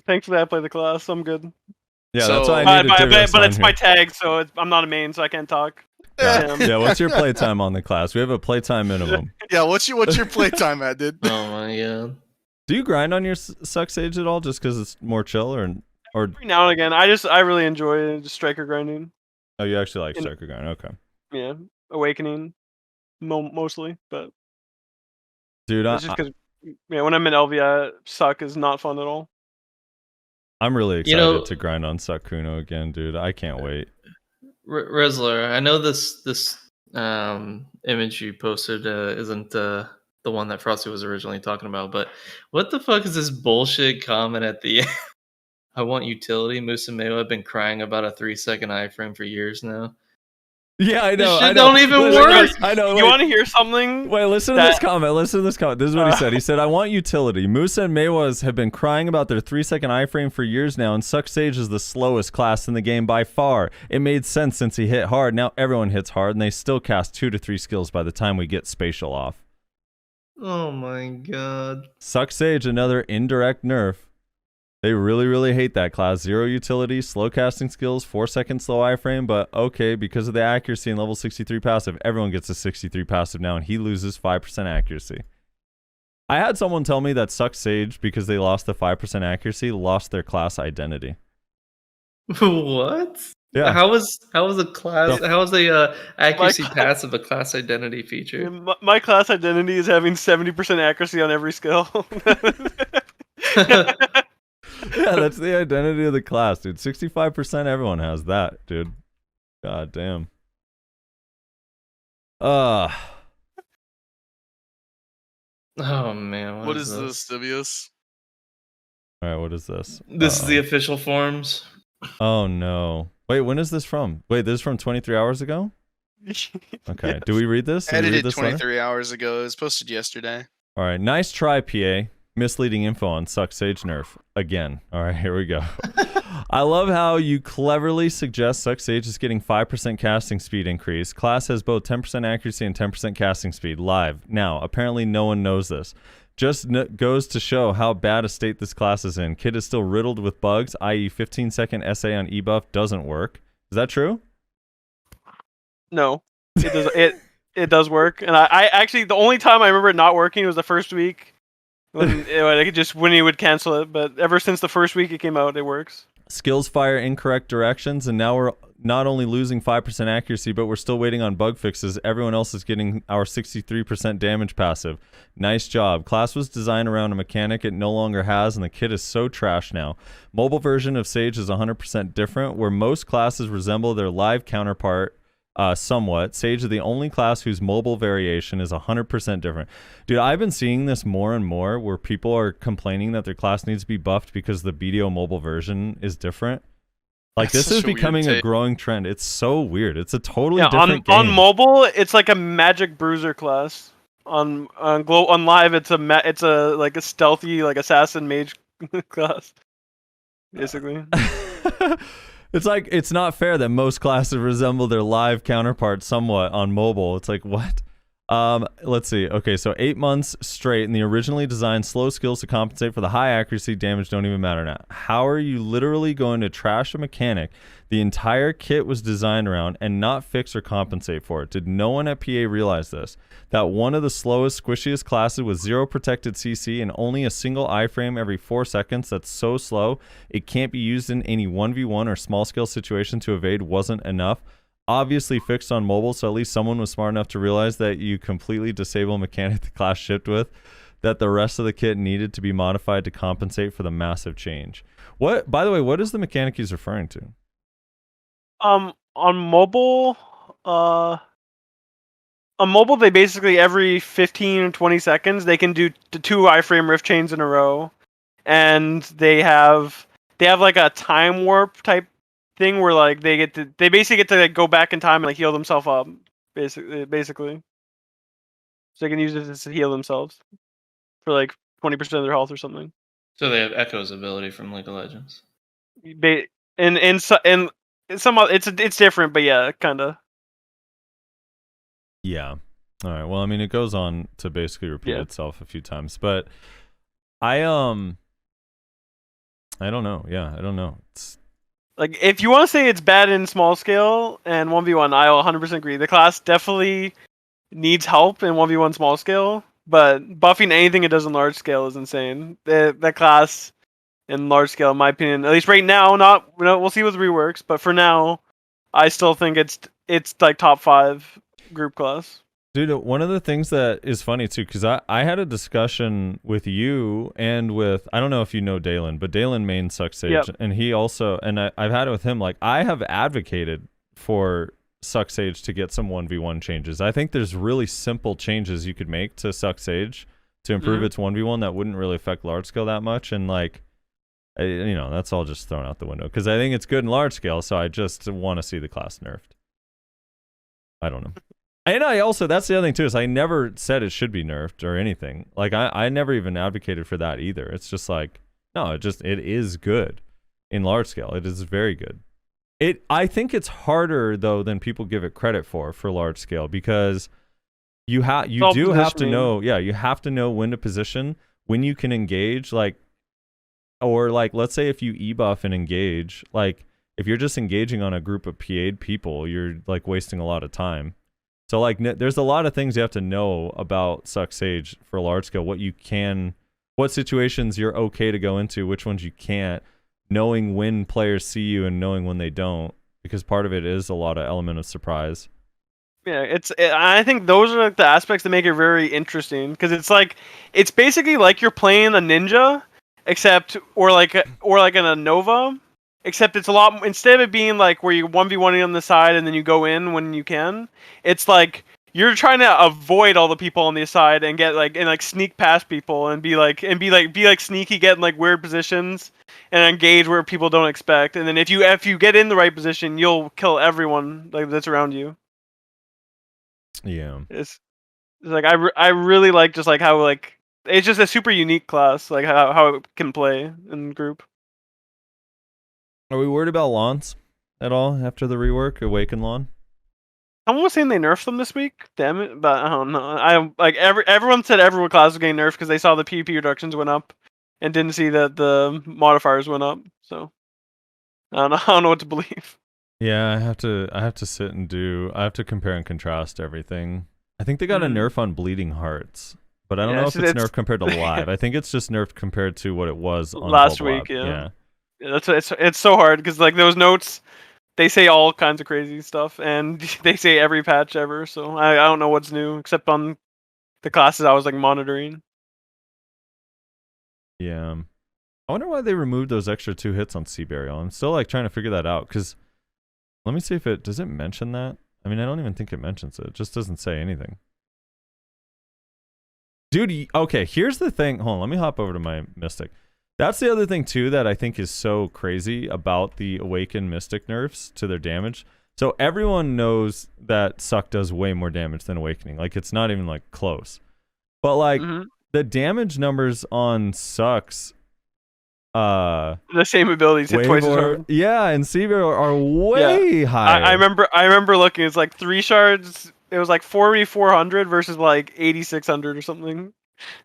Speaker 5: Thankfully, I play the class. I'm good.
Speaker 3: Yeah,
Speaker 2: So-
Speaker 3: that's why I
Speaker 5: But,
Speaker 3: needed
Speaker 5: but,
Speaker 3: Divios
Speaker 5: but
Speaker 3: on
Speaker 5: it's
Speaker 3: here.
Speaker 5: my tag, so I'm not a main, so I can't talk.
Speaker 3: Yeah.
Speaker 5: Damn.
Speaker 3: Yeah, what's your playtime on the class? We have a playtime minimum.
Speaker 2: Yeah, what's your playtime at, dude?
Speaker 6: Oh my god.
Speaker 3: Do you grind on your Suck Sage at all just because it's more chill, or
Speaker 5: Every now and again, I really enjoy just striker grinding.
Speaker 3: oh, you actually like
Speaker 5: In-
Speaker 3: striker grind? Okay,
Speaker 5: Yeah, awakening, mostly, but
Speaker 3: dude,
Speaker 5: it's just because when I'm in LV, suck is not fun at all.
Speaker 3: I'm really excited
Speaker 6: You know-
Speaker 3: to grind on Suck Kuno again, dude. I can't wait.
Speaker 6: Rezler, I know this image you posted isn't the one that Frosty was originally talking about, but what the fuck is this bullshit comment at the end? I want utility. Moose and Mayo have been crying about a 3-second iframe for years now.
Speaker 3: Yeah, I
Speaker 6: This
Speaker 3: know.
Speaker 6: shit
Speaker 3: I know.
Speaker 6: don't even
Speaker 3: Listen,
Speaker 6: work.
Speaker 3: I know.
Speaker 5: You want to hear something?
Speaker 3: Wait, listen to
Speaker 5: that-
Speaker 3: this comment. Listen to this comment. This is what he said. He said, I want utility. Musa and Maywas have been crying about their 3-second iframe for years now, and Suck Sage is the slowest class in the game by far. It made sense since he hit hard. Now everyone hits hard, and they still cast 2 to 3 skills by the time we get spatial off.
Speaker 6: Oh my god.
Speaker 3: Suck Sage, another indirect nerf. They really, really hate that class. 0 utility, slow casting skills, 4-second slow iframe, but okay, because of the accuracy and level 63 passive, everyone gets a 63 passive now, and he loses 5% accuracy. I had someone tell me that Suck Sage, because they lost the 5% accuracy, lost their class identity.
Speaker 6: What?
Speaker 3: Yeah.
Speaker 6: How was a class?
Speaker 3: So-
Speaker 6: How was the accuracy
Speaker 5: My cla-
Speaker 6: passive a class identity
Speaker 5: Yeah,
Speaker 6: feature?
Speaker 5: my class identity is having 70% accuracy on every skill.
Speaker 3: Yeah, that's the identity of the class, dude. 65% everyone has that, dude. God damn.
Speaker 6: Oh man,
Speaker 2: What is this, Divios?
Speaker 3: All right, what is this?
Speaker 6: This is the
Speaker 3: Uh-oh.
Speaker 6: official forms.
Speaker 3: Oh, no. Wait, when is this from? Wait, this is from 23 hours ago? Okay. Do we read this? Did we read
Speaker 2: Edited
Speaker 3: this letter?
Speaker 2: 23 hours ago. It was posted yesterday.
Speaker 3: All right. Nice try, PA. Misleading info on Suck Sage nerf. Again. All right, here we go. I love how you cleverly suggest Suck Sage is getting 5% casting speed increase. Class has both 10% accuracy and 10% casting speed live. Now, apparently no one knows this. Just goes to show how bad a state this class is in. Kit is still riddled with bugs, i.e. 15-second SA on E-buff doesn't work. Is that true?
Speaker 5: No, it does. It does work, and I actually the only time I remember it not working was the first week when when he would cancel it. But ever since the first week it came out, it works.
Speaker 3: Skills fire incorrect directions, and now we're not only losing 5% accuracy, but we're still waiting on bug fixes. Everyone else is getting our 63% damage passive. Nice job. Class was designed around a mechanic it no longer has, and the kit is so trash now. Mobile version of Sage is 100% different, where most classes resemble their live counterpart somewhat. Sage is the only class whose mobile variation is 100% different. Dude, I've been seeing this more and more where people are complaining that their class needs to be buffed because the BDO mobile version is different. Like,
Speaker 2: That's
Speaker 3: this is
Speaker 2: such a weird
Speaker 3: becoming a
Speaker 2: take.
Speaker 3: growing trend. It's so weird. It's a totally
Speaker 5: Yeah,
Speaker 3: different
Speaker 5: on
Speaker 3: game.
Speaker 5: mobile it's like a magic bruiser class. On live it's a like a stealthy like assassin mage class. Basically.
Speaker 3: It's like, it's not fair that most classes resemble their live counterpart somewhat on mobile. It's like, what? Let's see. Okay, so 8 months straight, and the originally designed slow skills to compensate for the high accuracy damage don't even matter now. How are you literally going to trash a mechanic the entire kit was designed around and not fix or compensate for it? Did no one at PA realize this? That one of the slowest, squishiest classes with 0 protected CC and only a single iframe every 4 seconds that's so slow it can't be used in any 1v1 or small scale situation to evade wasn't enough? Obviously fixed on mobile, so at least someone was smart enough to realize that you completely disable mechanic the class shipped with, that the rest of the kit needed to be modified to compensate for the massive change. What, by the way, what is the mechanic he's referring to?
Speaker 5: On mobile, they basically every 15 or 20 seconds they can do the 2 iframe rift chains in a row, and they have like a time warp type thing where like they basically get to like, go back in time and like heal themselves up, basically. So they can use it to heal themselves for like 20% of their health or something.
Speaker 6: So they have Echo's ability from League of Legends.
Speaker 5: And some it's different, but yeah, kind of.
Speaker 3: Yeah. All right. Well, I mean, it goes on to basically repeat
Speaker 5: Yeah.
Speaker 3: itself a few times, but I don't know. Yeah, I don't know.
Speaker 5: Like, if you want to say it's bad in small scale and 1v1, I'll 100% agree. The class definitely needs help in 1v1 small scale, but buffing anything it does in large scale is insane. That class in large scale, in my opinion, at least right now, we'll see with reworks, but for now, I still think it's like top 5 group class.
Speaker 3: Dude, one of the things that is funny too, because I had a discussion with you and with, I don't know if you know Dalen, but Dalen main sucks Sage,
Speaker 5: Yep.
Speaker 3: and he also, and I've had it with him, like, I have advocated for Suck Sage to get some 1v1 changes. I think there's really simple changes you could make to Suck Sage to improve its 1v1 that wouldn't really affect large scale that much, and like, that's all just thrown out the window, because I think it's good in large scale, so I just want to see the class nerfed. I don't know. And I also, that's the other thing too, is I never said it should be nerfed or anything. Like, I never even advocated for that either. It's just like, no, it is good in large scale. It is very good. I think it's harder though than people give it credit for large scale, because you do have to know, you have to know when to position, when you can engage, like, or like, let's say if you e-buff and engage, like, if you're just engaging on a group of PA'd people, you're like wasting a lot of time. So like, there's a lot of things you have to know about Suck Sage for large scale. What situations you're okay to go into, which ones you can't, knowing when players see you and knowing when they don't, because part of it is a lot of element of surprise.
Speaker 5: Yeah, I think those are like the aspects that make it very interesting, because it's basically like you're playing a ninja, except or like in a Nova, except it's a lot, instead of it being like where you 1v1ing on the side and then you go in when you can, it's like you're trying to avoid all the people on the side and get like sneak past people and be like sneaky, get in like weird positions and engage where people don't expect, and then if you get in the right position, you'll kill everyone like that's around you.
Speaker 3: Yeah.
Speaker 5: It's like I really like just like how like it's just a super unique class, like how it can play in group.
Speaker 3: Are we worried about lawns at all after the rework, Awaken Lawn?
Speaker 5: Someone was saying they nerfed them this week. Damn it! But I don't know. I like everyone said every class was getting nerfed because they saw the PvP reductions went up, and didn't see that the modifiers went up. So I don't know what to believe.
Speaker 3: Yeah, I have to sit and I have to compare and contrast everything. I think they got a nerf on Bleeding Hearts, but I don't know if it's nerfed compared to live. I think it's just nerfed compared to what it was on
Speaker 5: last
Speaker 3: GLabs.
Speaker 5: week. Yeah, it's so hard because like those notes, they say all kinds of crazy stuff, and they say every patch ever. So I don't know what's new except on the classes I was like monitoring.
Speaker 3: Yeah, I wonder why they removed those extra 2 hits on Sea Burial. I'm still like trying to figure that out, because let me see if does it mention that? I mean, I don't even think it mentions it. It just doesn't say anything. Dude, okay, here's the thing. Hold on, let me hop over to my Mystic. That's the other thing, too, that I think is so crazy about the Awaken Mystic nerfs to their damage. So everyone knows that Suck does way more damage than Awakening. Like, it's not even, like, close. But, like, the damage numbers on Sucks...
Speaker 5: the same abilities hit twice as hard.
Speaker 3: Yeah, and Sea Burial are way higher.
Speaker 5: I remember looking. It's like 3 shards. It was like 4,400 versus like 8,600 or something.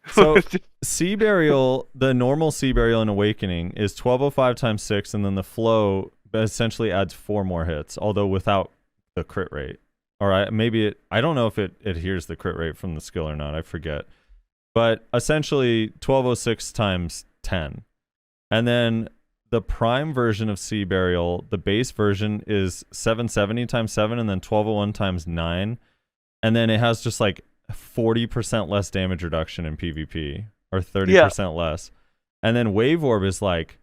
Speaker 3: So Sea Burial, the normal Sea Burial in Awakening is 1205 times 6, and then the flow essentially adds 4 more hits, although without the crit rate. All right, maybe I don't know if it adheres the crit rate from the skill or not. I forget. But essentially 1206 times 10. And then the prime version of Sea Burial, the base version is 770 times 7, and then 1201 times 9. And then it has just like 40% less damage reduction in PvP, or 30% less. And then Wave Orb is like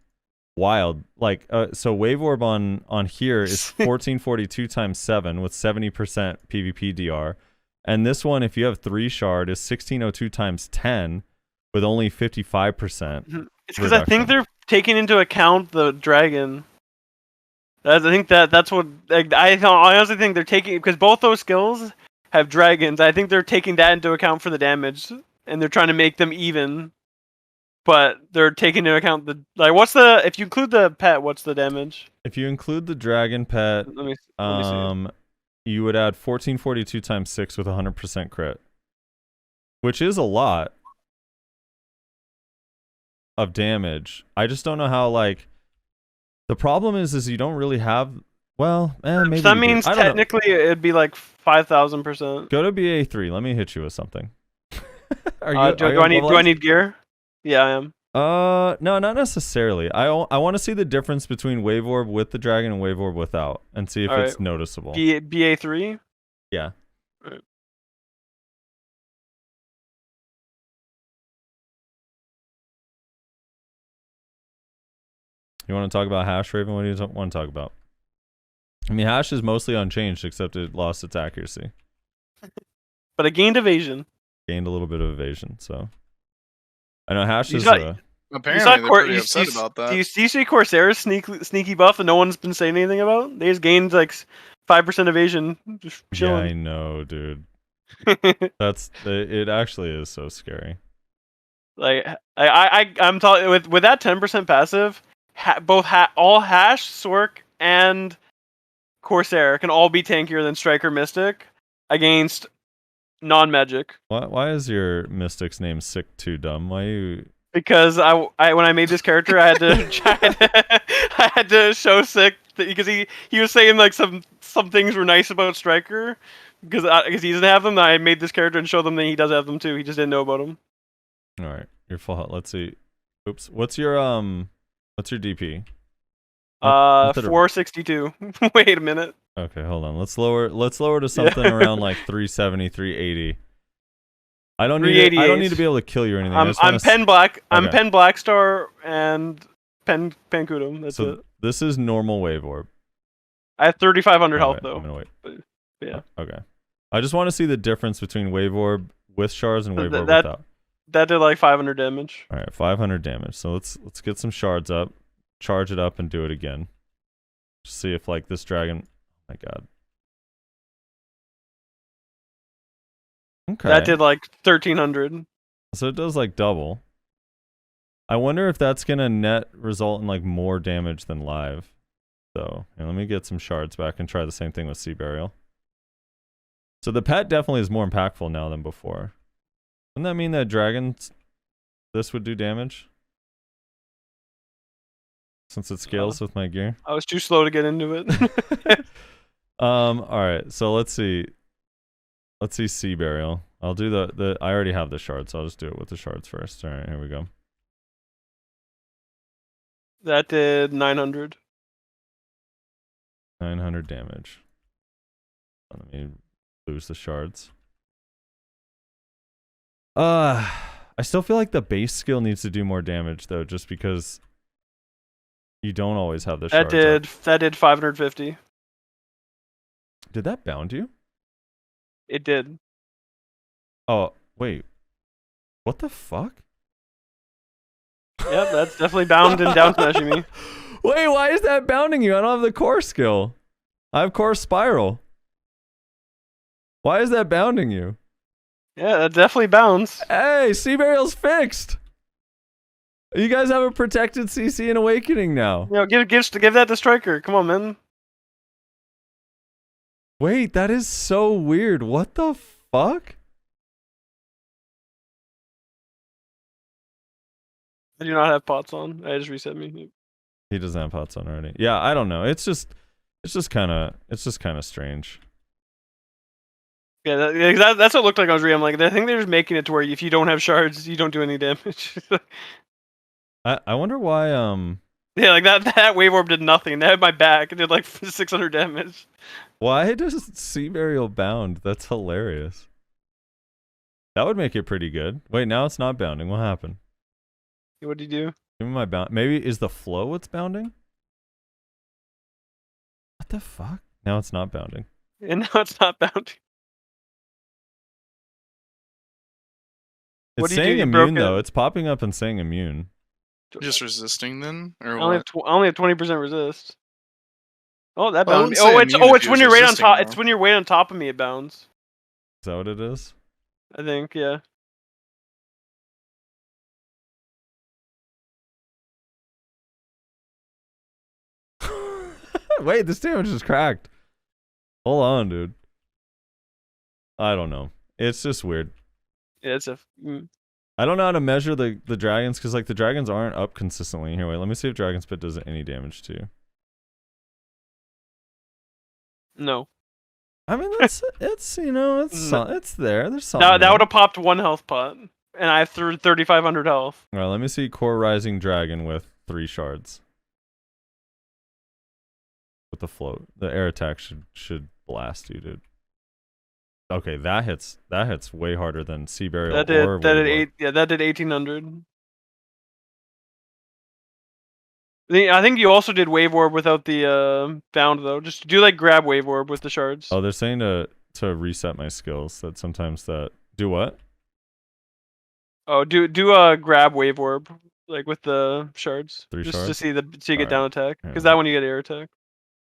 Speaker 3: wild. Like, so Wave Orb on here is 1442 times 7 with 70% PvP DR. And this one, if you have 3 shard, is 1602 times 10 with only 55%.
Speaker 5: It's because I think they're taking into account the dragon. I think that's what I honestly think they're taking, because both those skills have dragons. I think they're taking that into account for the damage, and they're trying to make them even. But they're taking into account if you include the pet, what's the damage?
Speaker 3: If you include the dragon pet,
Speaker 5: let me see.
Speaker 3: You would add 1442 times 6 with 100% crit, which is a lot of damage. I just don't know how, like, The problem is you don't really have. Well, maybe.
Speaker 5: So that
Speaker 3: you do.
Speaker 5: means
Speaker 3: I don't know.
Speaker 5: technically it'd be like 5,000%.
Speaker 3: Go to BA3. Let me hit you with something.
Speaker 5: Do I need gear? Yeah, I am.
Speaker 3: No, not necessarily. I want to see the difference between Wave Orb with the dragon and Wave Orb without, and see if
Speaker 5: All
Speaker 3: it's
Speaker 5: right.
Speaker 3: noticeable.
Speaker 5: BA3.
Speaker 3: Yeah.
Speaker 5: Right.
Speaker 3: You want to talk about hash, Raven? What do you want to talk about? I mean, hash is mostly unchanged, except it lost its accuracy.
Speaker 5: But it gained evasion.
Speaker 3: Gained a little bit of evasion, so. I know hash
Speaker 5: You
Speaker 3: is.
Speaker 5: saw-
Speaker 4: Apparently, they're pretty upset about that.
Speaker 5: Do you see Corsair's sneaky buff that no one's been saying anything about? They just gained like 5% evasion. Just
Speaker 3: Yeah, I
Speaker 5: chilling.
Speaker 3: know, dude. It actually is so scary.
Speaker 5: Like I'm talking with that 10% passive, all hash, Sork, and Corsair can all be tankier than Striker Mystic against non-magic.
Speaker 3: Why is your Mystic's name Sick Too Dumb? Why you?
Speaker 5: Because I when I made this character, I had to I had to show Sick because he was saying like some things were nice about Striker because he doesn't have them. I made this character and show them that he does have them too. He just didn't know about them.
Speaker 3: All right, you're full health. Let's see. Oops. What's your DP?
Speaker 5: 462. Wait a minute.
Speaker 3: Okay, hold on. Let's lower to something around like 370, 380. I don't need to be able to kill you or anything.
Speaker 5: I'm Pen Black. I'm
Speaker 3: Okay.
Speaker 5: Pen Blackstar and Pen Kudum. That's it.
Speaker 3: This is normal Wave Orb.
Speaker 5: I have 3,500 health
Speaker 3: Okay,
Speaker 5: though.
Speaker 3: I'm gonna wait.
Speaker 5: But, yeah.
Speaker 3: Okay. I just want to see the difference between Wave Orb with shards and Wave Orb
Speaker 5: that-
Speaker 3: without.
Speaker 5: That did like 500 damage.
Speaker 3: All right, 500 damage. So let's get some shards up, charge it up, and do it again. Just see if like this dragon. Oh my god. Okay.
Speaker 5: That did like 1,300.
Speaker 3: So it does like double. I wonder if that's gonna net result in like more damage than live. So let me get some shards back and try the same thing with Sea Burial. So the pet definitely is more impactful now than before. Doesn't that mean that dragons this would do damage? Since it scales with my gear.
Speaker 5: I was too slow to get into it.
Speaker 3: Alright, so let's see. Let's see Sea Burial. I'll do the I already have the shards, so I'll just do it with the shards first. Alright, here we go.
Speaker 5: That did 900.
Speaker 3: 900 damage. Let me lose the shards. I still feel like the base skill needs to do more damage though, just because you don't always have the shards.
Speaker 5: That did 550.
Speaker 3: Did that bound you?
Speaker 5: It did.
Speaker 3: Oh, wait. What the fuck?
Speaker 5: Yep, that's definitely bound and down smashing me.
Speaker 3: Wait, why is that bounding you? I don't have the core skill. I have core spiral. Why is that bounding you?
Speaker 5: Yeah, that definitely bounds.
Speaker 3: Hey, Sea Burial's fixed. You guys have a protected CC and Awakening now.
Speaker 5: You know, give that to Striker. Come on, man.
Speaker 3: Wait, that is so weird. What the fuck?
Speaker 5: I do not have pots on. I just reset me.
Speaker 3: He doesn't have pots on already. Yeah, I don't know. It's just kind of strange.
Speaker 5: Yeah, that's what it looked like on Ream. Like, I think they're just making it to where if you don't have shards, you don't do any damage.
Speaker 3: I wonder why
Speaker 5: Yeah, like that wave orb did nothing. That had my back. It did like 600 damage.
Speaker 3: why does Sea Burial bound? That's hilarious. That would make it pretty good. Wait, now it's not bounding. What happened?
Speaker 5: What did you do?
Speaker 3: Give me my bound. Maybe is the flow what's bounding? What the fuck? Now it's not bounding.
Speaker 5: And now it's not bounding. What
Speaker 3: It's
Speaker 5: do you do?
Speaker 3: saying
Speaker 5: You broke
Speaker 3: immune though.
Speaker 5: it.
Speaker 3: It's popping up and saying immune.
Speaker 4: Just resisting then, or
Speaker 5: I only
Speaker 4: what?
Speaker 5: have I only have 20% resist. Oh, that
Speaker 4: Well, I
Speaker 5: bounds.
Speaker 4: wouldn't say immune if
Speaker 5: It's
Speaker 4: he
Speaker 5: when
Speaker 4: was
Speaker 5: you're right on
Speaker 4: resisting,
Speaker 5: top.
Speaker 4: though.
Speaker 5: It's when you're right on top of me. It bounds.
Speaker 3: Is that what it is?
Speaker 5: I think, yeah.
Speaker 3: Wait, this damage is cracked. Hold on, dude. I don't know. It's just weird.
Speaker 5: Yeah, it's a.
Speaker 3: I don't know how to measure the dragons because like the dragons aren't up consistently. Here, wait, let me see if Dragon Spit does any damage to you.
Speaker 5: No.
Speaker 3: I mean, it's it's there. There's something.
Speaker 5: That
Speaker 3: there.
Speaker 5: would have popped 1 health pot, and I threw 3,500 health.
Speaker 3: All right, let me see Core Rising Dragon with 3 shards. With the float, the air attack should blast you, dude. Okay, that hits way harder than Sea Burial.
Speaker 5: That did 1,800. I think you also did Wave Orb without the bound though. Just do like grab Wave Orb with the shards.
Speaker 3: Oh, they're saying to reset my skills. That sometimes that do what?
Speaker 5: Oh, do grab Wave Orb like with the shards.
Speaker 3: 3
Speaker 5: just
Speaker 3: shards?
Speaker 5: to see so you get
Speaker 3: Alright.
Speaker 5: down attack. Because
Speaker 3: Yeah.
Speaker 5: that one you get air attack.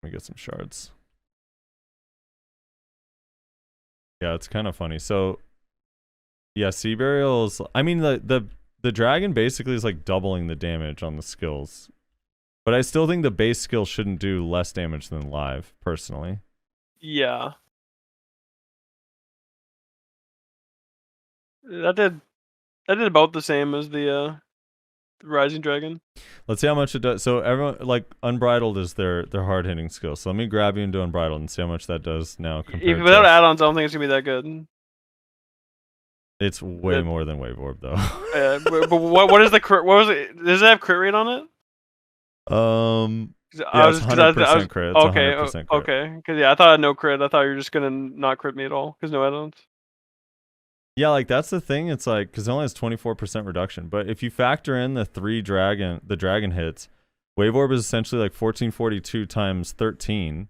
Speaker 3: Let me get some shards. Yeah, it's kind of funny. So, yeah, Sea Burials. I mean, the dragon basically is like doubling the damage on the skills, but I still think the base skill shouldn't do less damage than live, personally.
Speaker 5: Yeah. That did about the same as the Rising Dragon.
Speaker 3: Let's see how much it does. So everyone like Unbridled is their hard hitting skill. So let me grab you into Unbridled and see how much that does now compared
Speaker 5: Even
Speaker 3: to.
Speaker 5: without add-ons, I don't think it's gonna be that good.
Speaker 3: It's way more than Wave Orb though.
Speaker 5: Yeah, but what is the crit? What was it? Does it have crit rate on it?
Speaker 3: Yeah, it's 100% crit. It's
Speaker 5: Okay,
Speaker 3: 100% crit.
Speaker 5: okay. Because I thought I had no crit. I thought you were just gonna not crit me at all because no add-ons.
Speaker 3: Yeah, like that's the thing. It's like because it only has 24% reduction, but if you factor in the dragon hits, Wave Orb is essentially like 1442 times 13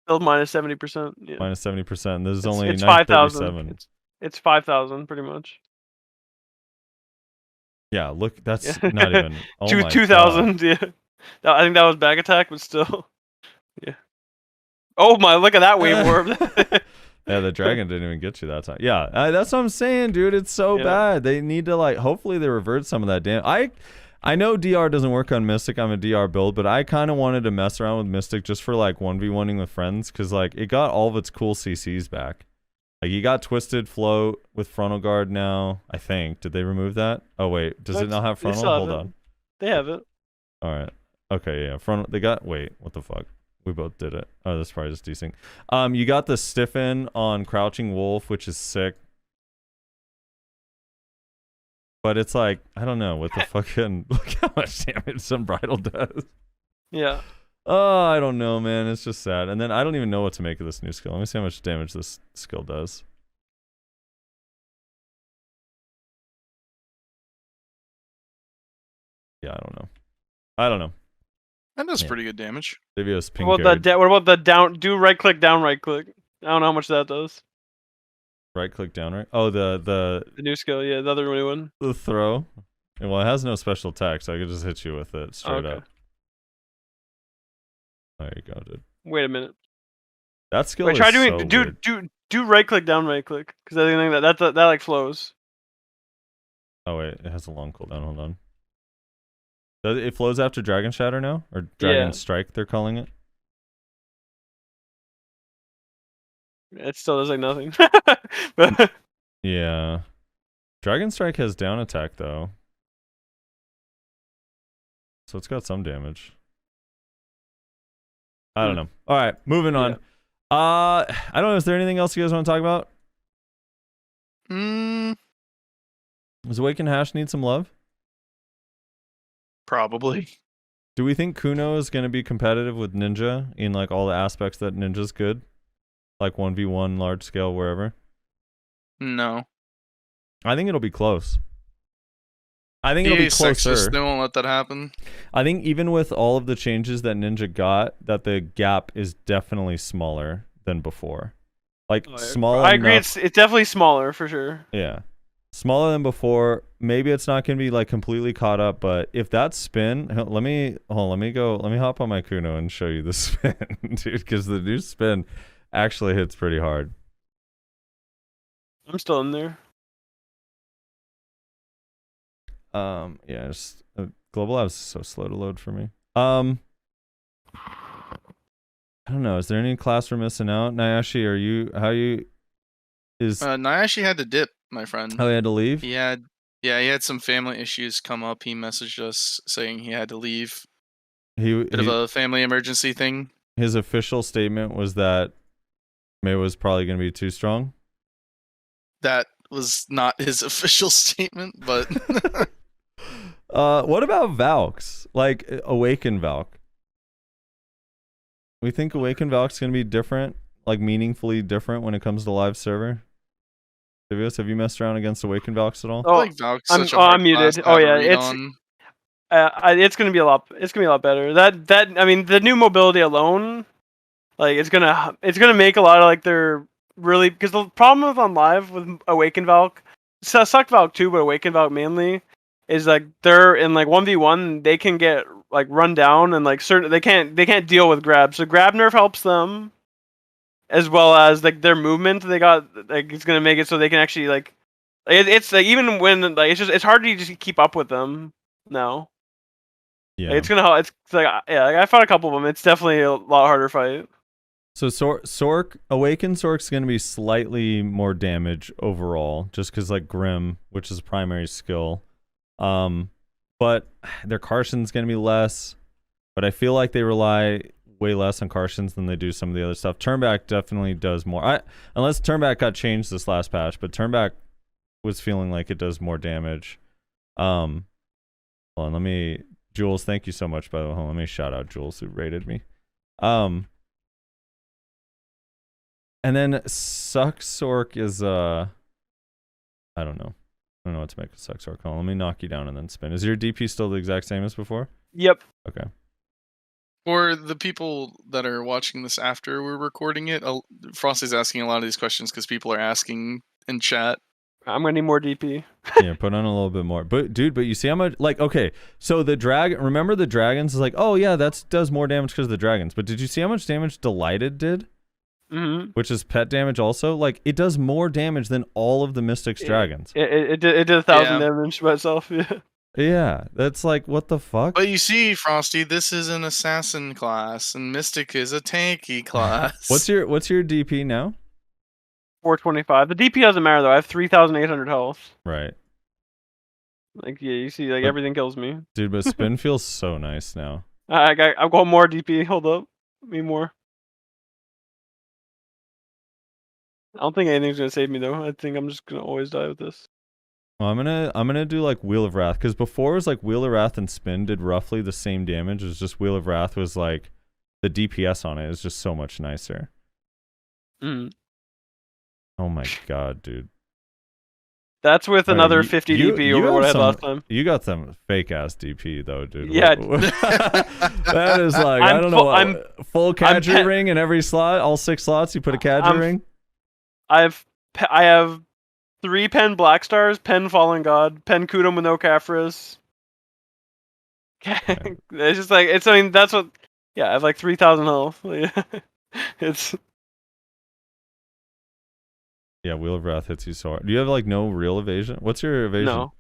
Speaker 5: Still minus 70%. Yeah.
Speaker 3: minus 70%. This is only
Speaker 5: it's 5,000.
Speaker 3: 937.
Speaker 5: It's 5,000 pretty much.
Speaker 3: Yeah, look, that's not even. Oh my
Speaker 5: 2,000. Yeah, I think that was back attack, but still. Yeah. Oh my! Look at that Wave Orb.
Speaker 3: Yeah, the dragon didn't even get you that time. Yeah, that's what I'm saying, dude. It's so bad. They need to like. Hopefully, they revert some of that damage. I know DR doesn't work on Mystic. I'm a DR build, but I kind of wanted to mess around with Mystic just for like 1v1ing with friends because like it got all of its cool CCs back. Like you got Twisted Float with Frontal Guard now. I think. Did they remove that? Oh wait, does it not have Frontal? Hold on.
Speaker 5: They have it.
Speaker 3: All right. Okay. Yeah. Frontal. They got. Wait. What the fuck? We both did it. Oh, that's probably just decent. You got the Stiffen on Crouching Wolf, which is sick. But it's like, I don't know what the fucking look how much damage Unbridled does.
Speaker 5: Yeah.
Speaker 3: Oh, I don't know, man. It's just sad. And then I don't even know what to make of this new skill. Let me see how much damage this skill does. Yeah, I don't know.
Speaker 4: That does pretty good damage.
Speaker 3: Divios ping
Speaker 5: what about the down? Do right click, down right click. I don't know how much that does.
Speaker 3: Right click down right. Oh, the
Speaker 5: new skill. Yeah, the other new one.
Speaker 3: The throw. Well, it has no special attack, so I could just hit you with it straight up. There you go, dude.
Speaker 5: Wait a minute.
Speaker 3: That skill.
Speaker 5: Wait,
Speaker 3: is
Speaker 5: try doing
Speaker 3: so
Speaker 5: do right click, down right click, because I think that like flows.
Speaker 3: Oh wait, it has a long cooldown. Hold on. It flows after Dragon Shatter now, or Dragon Strike? They're calling it.
Speaker 5: It still does like nothing. But
Speaker 3: yeah, Dragon Strike has down attack though, so it's got some damage. I don't know. All right, moving on. I don't know. Is there anything else you guys want to talk about? Does Awaken Hash need some love?
Speaker 4: Probably.
Speaker 3: Do we think Kuno is going to be competitive with Ninja in like all the aspects that Ninja's good? Like 1v1, large scale, wherever?
Speaker 4: No.
Speaker 3: I think it'll be close. I think it'll be closer.
Speaker 4: They won't let that happen.
Speaker 3: I think even with all of the changes that Ninja got, that the gap is definitely smaller than before. Like smaller.
Speaker 5: I agree. It's definitely smaller for sure.
Speaker 3: Yeah. Smaller than before. Maybe it's not gonna be like completely caught up, but if that spin, let me hop on my Kuno and show you the spin, dude, because the new spin actually hits pretty hard.
Speaker 5: I'm still in there.
Speaker 3: Yeah, just GLabs is so slow to load for me. I don't know. Is there any class we're missing out? Nyashi,
Speaker 4: Nyashi had to dip, my friend.
Speaker 3: Oh, he had to leave?
Speaker 4: He had some family issues come up. He messaged us saying he had to leave. Bit of a family emergency thing.
Speaker 3: his official statement was that May was probably going to be too strong.
Speaker 2: That was not his official statement, but
Speaker 3: What about Valks? Like Awaken Valk? We think Awaken Valk's going to be different, like meaningfully different when it comes to live server. Divios, have you messed around against Awaken Valks at all?
Speaker 2: I
Speaker 5: Oh,
Speaker 2: like Valk's such a hard
Speaker 5: I'm muted.
Speaker 2: class to
Speaker 5: Oh
Speaker 2: have a
Speaker 5: yeah,
Speaker 2: read
Speaker 5: it's
Speaker 2: on.
Speaker 5: it's gonna be a lot. It's gonna be a lot better. That I mean, the new mobility alone, like it's gonna make a lot of like their really, because the problem with on live with Awaken Valk, Suck Valk too, but Awaken Valk mainly, is like they're in like 1v1, they can get like run down and like certain they can't deal with grab. So grab nerf helps them, as well as like their movement. They got like it's gonna make it so they can actually like it's like even when like it's hard to just keep up with them now.
Speaker 3: Yeah.
Speaker 5: Like, it's gonna help. It's like yeah, like I fought a couple of them. It's definitely a lot harder fight.
Speaker 3: So Sork Awaken Sork's going to be slightly more damage overall, just because like Grim, which is a primary skill. But their Carson's going to be less. But I feel like they rely way less on Carsons than they do some of the other stuff. Turnback definitely does more. Unless Turnback got changed this last patch, but Turnback was feeling like it does more damage. Hold on, let me. Jules, thank you so much, by the way. Hold on, let me shout out Jules who rated me. And then Suck Sork is I don't know. I don't know what to make of Suck Sork. Hold on, let me knock you down and then spin. Is your DP still the exact same as before?
Speaker 5: Yep.
Speaker 3: Okay.
Speaker 2: For the people that are watching this after we're recording it, Frosty's asking a lot of these questions because people are asking in chat.
Speaker 5: I'm gonna need more DP.
Speaker 3: Yeah, put on a little bit more. But dude, you see how much, like, okay, so the remember the dragons is like, oh yeah, that does more damage because of the dragons. But did you see how much damage Delighted did?
Speaker 5: Mm-hmm.
Speaker 3: Which is pet damage also? Like, it does more damage than all of the Mystics dragons.
Speaker 5: It did 1,000 damage by itself. Yeah.
Speaker 3: Yeah, that's like, what the fuck?
Speaker 2: But you see, Frosty, this is an assassin class, and Mystic is a tanky class.
Speaker 3: What's your DP now?
Speaker 5: 425. The DP doesn't matter though. I have 3,800 health.
Speaker 3: Right.
Speaker 5: Like yeah, you see, like everything kills me.
Speaker 3: Dude, but spin feels so nice now.
Speaker 5: I've got more DP. Hold up, me more. I don't think anything's gonna save me though. I think I'm just gonna always die with this.
Speaker 3: Well, I'm gonna do like Wheel of Wrath, because before it was like Wheel of Wrath and Spin did roughly the same damage. It was just Wheel of Wrath was like the DPS on it is just so much nicer.
Speaker 5: Mm.
Speaker 3: Oh my god, dude.
Speaker 5: That's with another 50
Speaker 3: you
Speaker 5: DP over what I had last time.
Speaker 3: You got some fake ass DP though, dude.
Speaker 5: Yeah.
Speaker 3: That is like I don't know. Full Kadri ring in every slot, all 6 slots. You put a Kadri ring.
Speaker 5: I have 3 Pen Black Stars, Pen Fallen God, Pen Kudum with no Caphras.
Speaker 3: Okay.
Speaker 5: It's just like it's. I mean, that's what. Yeah, I have like 3,000 health. It's.
Speaker 3: Yeah, Wheel of Wrath hits you so hard. Do you have like no real evasion? What's your evasion?
Speaker 5: No.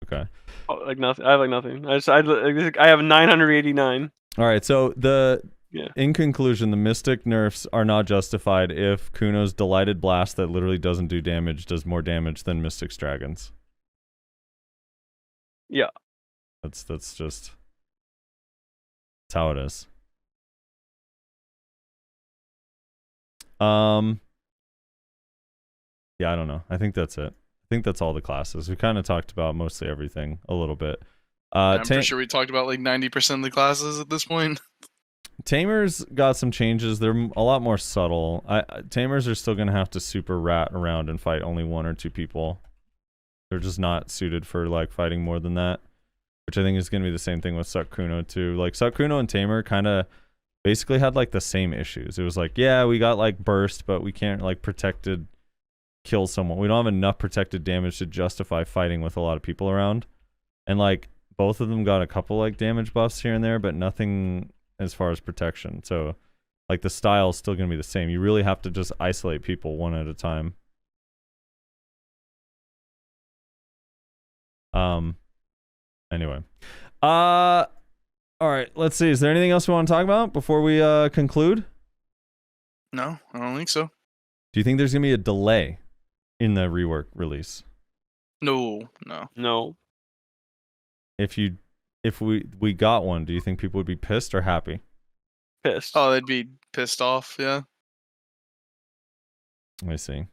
Speaker 3: Okay.
Speaker 5: Oh, like nothing. I have like nothing. I have 989.
Speaker 3: All right. So in conclusion, the Mystic nerfs are not justified if Kuno's Delighted Blast that literally doesn't do damage does more damage than Mystic's Dragons.
Speaker 5: Yeah.
Speaker 3: That's just that's how it is. Yeah, I don't know. I think that's it. I think that's all the classes. We kind of talked about mostly everything a little bit.
Speaker 2: I'm pretty sure we talked about like 90% of the classes at this point.
Speaker 3: Tamers got some changes. They're a lot more subtle. Tamers are still going to have to super rat around and fight only 1 or 2 people. They're just not suited for like fighting more than that, which I think is going to be the same thing with Sukuno too. Like Sukuno and Tamer kind of basically had like the same issues. It was like, yeah, we got like burst, but we can't like protected kill someone. We don't have enough protected damage to justify fighting with a lot of people around. And like both of them got a couple like damage buffs here and there, but nothing as far as protection. So like the style is still going to be the same. You really have to just isolate people one at a time. Anyway. All right, let's see. Is there anything else we want to talk about before we conclude?
Speaker 2: No, I don't think so.
Speaker 3: Do you think there's going to be a delay in the rework release?
Speaker 2: No.
Speaker 3: If we got one, do you think people would be pissed or happy?
Speaker 5: pissed.
Speaker 4: Oh, they'd be pissed off. Yeah.
Speaker 3: I see.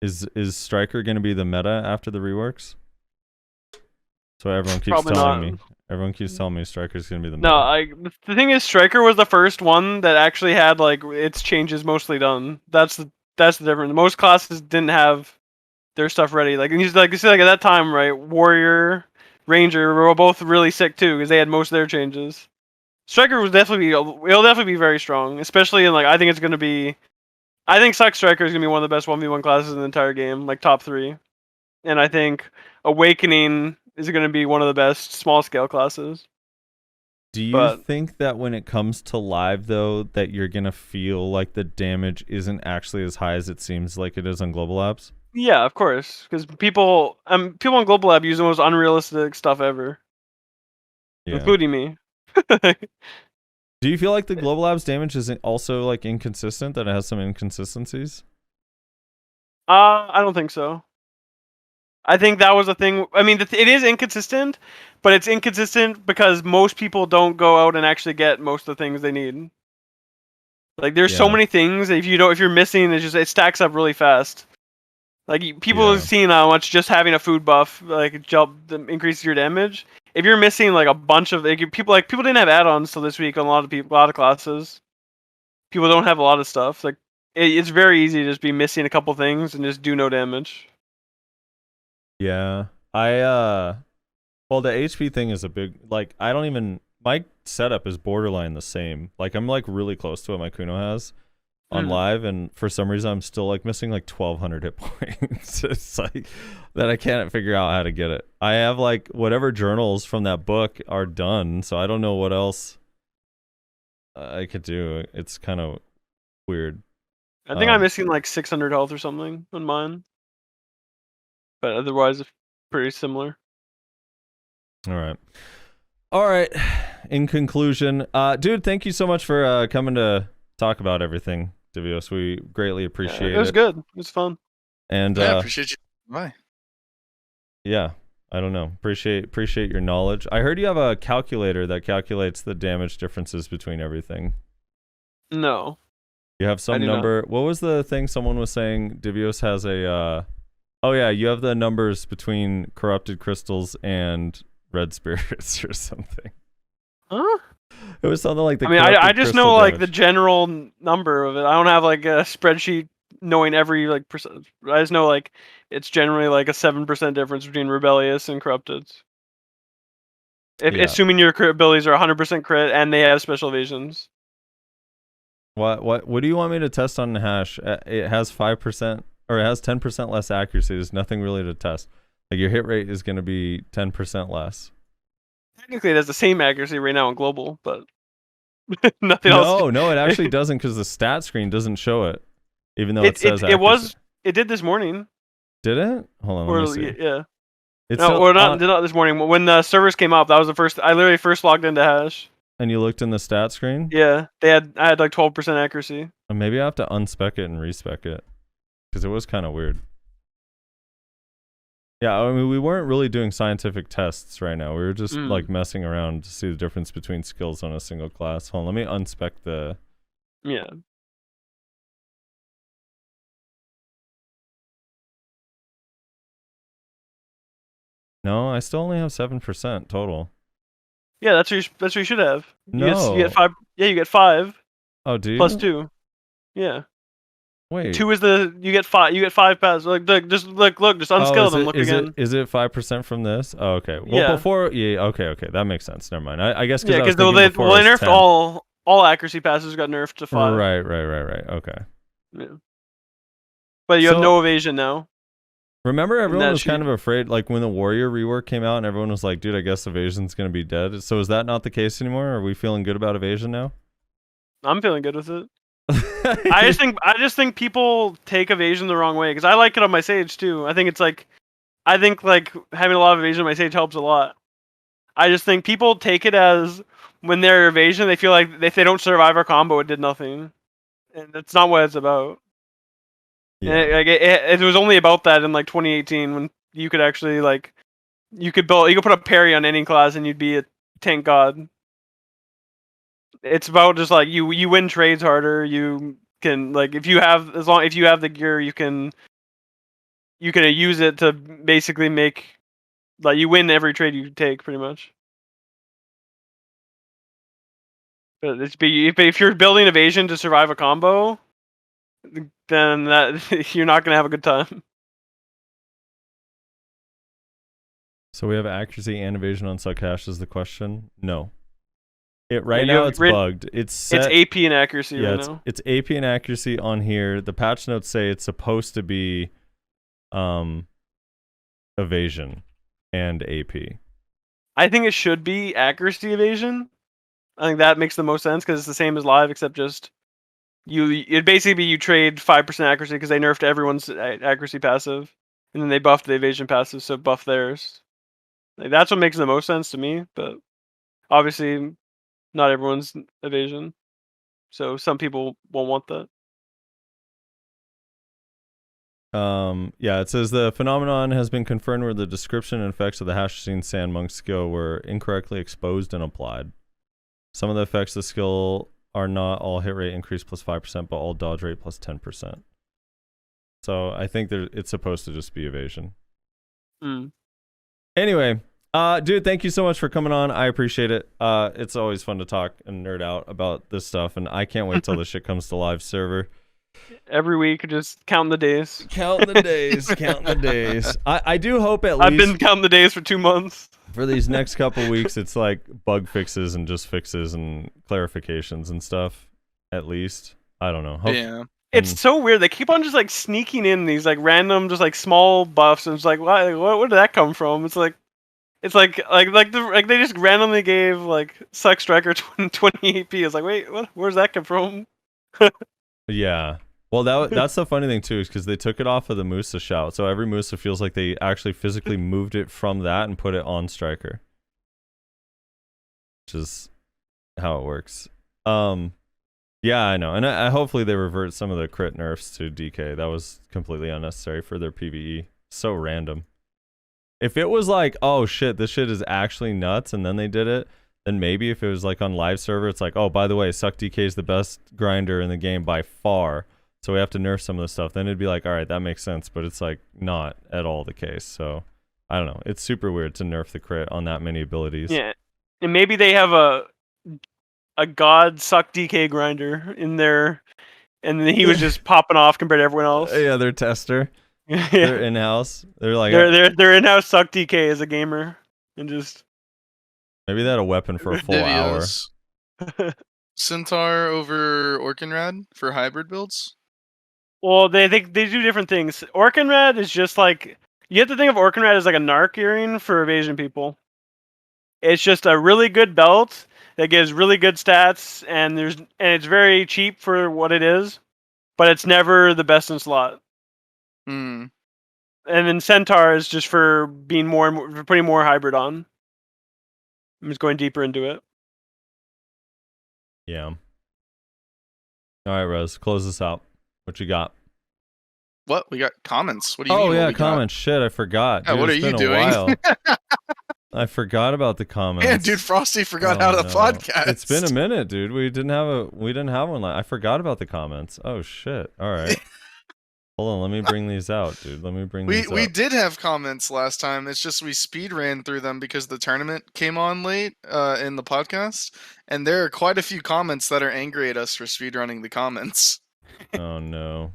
Speaker 3: Is Striker going to be the meta after the reworks? So everyone keeps
Speaker 5: Probably
Speaker 3: telling
Speaker 5: not.
Speaker 3: me. Everyone keeps telling me Striker's going to be the meta.
Speaker 5: No, the thing is, Striker was the first one that actually had like its changes mostly done. That's the difference. Most classes didn't have their stuff ready. Like you see, like at that time, right? Warrior, Ranger were both really sick too because they had most of their changes. Striker it'll definitely be very strong, especially in like I think Suck Striker is gonna be one of the best 1v1 classes in the entire game, like top 3. And I think Awakening is gonna be one of the best small scale classes.
Speaker 3: Do you think that when it comes to live though, that you're gonna feel like the damage isn't actually as high as it seems like it is on GLabs?
Speaker 5: Yeah, of course, because people on GLabs use the most unrealistic stuff ever, including me.
Speaker 3: Do you feel like the GLabs damage is also like inconsistent? That it has some inconsistencies?
Speaker 5: I don't think so. I think that was a thing. I mean, it is inconsistent, but it's inconsistent because most people don't go out and actually get most of the things they need. Like, there's so many things. If you're missing, it stacks up really fast. Like people have seen how much just having a food buff increases your damage. If you're missing like a bunch of people didn't have add-ons till this week on a lot of classes. People don't have a lot of stuff. Like it's very easy to just be missing a couple things and just do no damage.
Speaker 3: Yeah. Well, the HP thing is a big, like, my setup is borderline the same. Like, I'm, like, really close to what my Kuno has on live, and for some reason, I'm still, like, missing, like, 1,200 hit points. It's, like, that I can't figure out how to get it. I have, like, whatever journals from that book are done, so I don't know what else I could do. It's kind of weird.
Speaker 5: I think I'm missing, like, 600 health or something on mine. But otherwise, it's pretty similar.
Speaker 3: All right. In conclusion, dude, thank you so much for coming to talk about everything, Divios. We greatly appreciate it.
Speaker 5: It was good. It was fun.
Speaker 3: And
Speaker 4: I appreciate you. Bye.
Speaker 3: Yeah, I don't know. Appreciate your knowledge. I heard you have a calculator that calculates the damage differences between everything.
Speaker 5: No.
Speaker 3: You have some number. What was the thing someone was saying? Divios has a. Oh yeah, you have the numbers between corrupted crystals and red spirits or something.
Speaker 5: Huh?
Speaker 3: It was something like the.
Speaker 5: I mean, I just know like the general number of it. I don't have like a spreadsheet knowing every like percent. I just know like it's generally like a 7% difference between rebellious and corrupted. Assuming your crit abilities are 100% crit and they have special evasions.
Speaker 3: What do you want me to test on hash? It has 5%. Or it has 10% less accuracy. There's nothing really to test. Like your hit rate is going to be 10% less.
Speaker 5: Technically, it has the same accuracy right now on global, but nothing else.
Speaker 3: No, it actually doesn't because the stat screen doesn't show it, even though it says accuracy.
Speaker 5: It did this morning.
Speaker 3: Did it? Hold on, let me see.
Speaker 5: Yeah.
Speaker 3: It's
Speaker 5: not this morning. When the servers came up, that was the first. I literally first logged into hash.
Speaker 3: And you looked in the stat screen?
Speaker 5: Yeah, I had like 12% accuracy.
Speaker 3: Maybe I have to unspec it and respec it. Because it was kind of weird. Yeah, I mean, we weren't really doing scientific tests right now. We were just like messing around to see the difference between skills on a single class. Hold on, let me unspec the...
Speaker 5: Yeah.
Speaker 3: No, I still only have 7% total.
Speaker 5: Yeah, that's what you should have.
Speaker 3: No.
Speaker 5: You get 5. Yeah, you get 5.
Speaker 3: Oh, do you?
Speaker 5: Plus 2. Yeah.
Speaker 3: Wait.
Speaker 5: 2 is you get 5. You get 5 passes. Look, just unskill them. Look again.
Speaker 3: Is it 5% from this? Oh, okay. Well,
Speaker 5: yeah.
Speaker 3: Before, yeah, okay, that makes sense. Never mind. I guess
Speaker 5: because they nerfed all accuracy passes got nerfed to 5.
Speaker 3: Right. Okay.
Speaker 5: Yeah. But you have no evasion now.
Speaker 3: Remember, everyone was kind of afraid, like when the Warrior rework came out, and everyone was like, "Dude, I guess evasion's gonna be dead." So is that not the case anymore? Are we feeling good about evasion now? I'm
Speaker 5: feeling good with it. I just think people take evasion the wrong way because I like it on my Sage too. I think having a lot of evasion on my Sage helps a lot. I just think people take it as when they're evasion, they feel like if they don't survive our combo, it did nothing, and that's not what it's about. Yeah. It was only about that in like 2018 when you could actually like you could put a parry on any class and you'd be a tank god. It's about just like you win trades harder. You can like if you have the gear, you can use it to basically make like you win every trade you take pretty much. But if you're building evasion to survive a combo, then that you're not gonna have a good time.
Speaker 3: So we have accuracy and evasion on Succash is the question. No. Right
Speaker 5: Yeah, you
Speaker 3: now
Speaker 5: have
Speaker 3: it's bugged. It's set,
Speaker 5: It's AP and accuracy
Speaker 3: yeah,
Speaker 5: right now.
Speaker 3: it's AP and accuracy on here. The patch notes say it's supposed to be evasion and AP.
Speaker 5: I think it should be accuracy evasion. I think that makes the most sense because it's the same as live, except just it basically you trade 5% accuracy because they nerfed everyone's accuracy passive, and then they buffed the evasion passive, so buff theirs. Like, that's what makes the most sense to me, but obviously not everyone's evasion, so some people won't want that.
Speaker 3: Yeah, it says the phenomenon has been confirmed where the description and effects of the Hashing Sand Monk skill were incorrectly exposed and applied. Some of the effects of the skill are not all hit rate increase plus 5%, but all dodge rate plus 10%. So I think it's supposed to just be evasion. Anyway, dude, thank you so much for coming on. I appreciate it. It's always fun to talk and nerd out about this stuff, and I can't wait till this shit comes to live server.
Speaker 5: Every week, just counting the days.
Speaker 3: Counting the days, counting the days. I do hope at least
Speaker 5: I've been counting the days for 2 months.
Speaker 3: For these next couple weeks, it's like bug fixes and just fixes and clarifications and stuff. At least, I don't know.
Speaker 4: Yeah.
Speaker 5: It's so weird. They keep on just like sneaking in these like random, just like small buffs, and it's like, where did that come from? It's like they just randomly gave like Suck Striker 20 AP. It's like, wait, what? Where's that come from?
Speaker 3: Yeah. Well, that's the funny thing too, is because they took it off of the Musa shout, so every Musa feels like they actually physically moved it from that and put it on Striker, which is how it works. Yeah, I know, and I hopefully they revert some of the crit nerfs to DK. That was completely unnecessary for their PvE. So random. If it was like, oh shit, this shit is actually nuts, and then they did it, then maybe if it was like on live server, it's like, oh, by the way, Suck DK is the best grinder in the game by far, so we have to nerf some of the stuff. Then it'd be like, all right, that makes sense, but it's like not at all the case. So I don't know. It's super weird to nerf the crit on that many abilities.
Speaker 5: Yeah, and maybe they have a god Suck DK grinder in there, and then he was just popping off compared to everyone else.
Speaker 3: Yeah, their tester.
Speaker 5: Yeah.
Speaker 3: They're in-house. They're like
Speaker 5: they're in-house Suck DK as a gamer, and just
Speaker 3: maybe they had a weapon for a full hour.
Speaker 4: Centaur over Orkinrad for hybrid builds?
Speaker 5: Well, they do different things. Orkinrad is just like, you have to think of Orkinrad as like a narc earring for evasion people. It's just a really good belt that gives really good stats, and it's very cheap for what it is, but it's never the best in slot.
Speaker 4: Hmm.
Speaker 5: And then Centaur is just for being for putting more hybrid on. I'm just going deeper into it.
Speaker 3: Yeah. All right, Rose, close this out. What you got?
Speaker 4: What? We got comments. What do you mean?
Speaker 3: Oh, yeah,
Speaker 4: what we
Speaker 3: comments. Shit, I forgot.
Speaker 4: Yeah,
Speaker 3: Dude,
Speaker 4: what are
Speaker 3: it's
Speaker 4: you
Speaker 3: been a
Speaker 4: doing?
Speaker 3: while. I forgot about the comments.
Speaker 4: Yeah, dude, Frosty forgot how to podcast.
Speaker 3: It's been a minute, dude. We didn't have one. I forgot about the comments. Oh shit. All right. Hold on, let me bring these out, dude. Let me bring these
Speaker 4: We
Speaker 3: up.
Speaker 4: did have comments last time. It's just we speed ran through them because the tournament came on late in the podcast, and there are quite a few comments that are angry at us for speed running the comments.
Speaker 3: Oh no.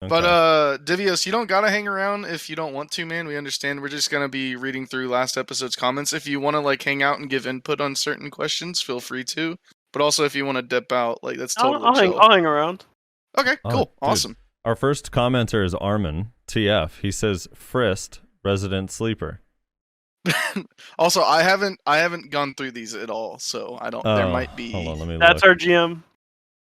Speaker 3: Okay.
Speaker 4: But Divios, you don't gotta hang around if you don't want to, man. We understand. We're just gonna be reading through last episode's comments. If you want to like hang out and give input on certain questions, feel free to. But also, if you want to dip out, like that's totally chill.
Speaker 5: I'll hang around.
Speaker 4: Okay, cool,
Speaker 3: dude.
Speaker 4: awesome.
Speaker 3: Our first commenter is Armin TF. He says Frist, resident sleeper.
Speaker 4: Also, I haven't gone through these at all, so I don't. There might be.
Speaker 3: Hold on, let me
Speaker 5: That's
Speaker 3: look.
Speaker 5: our GM.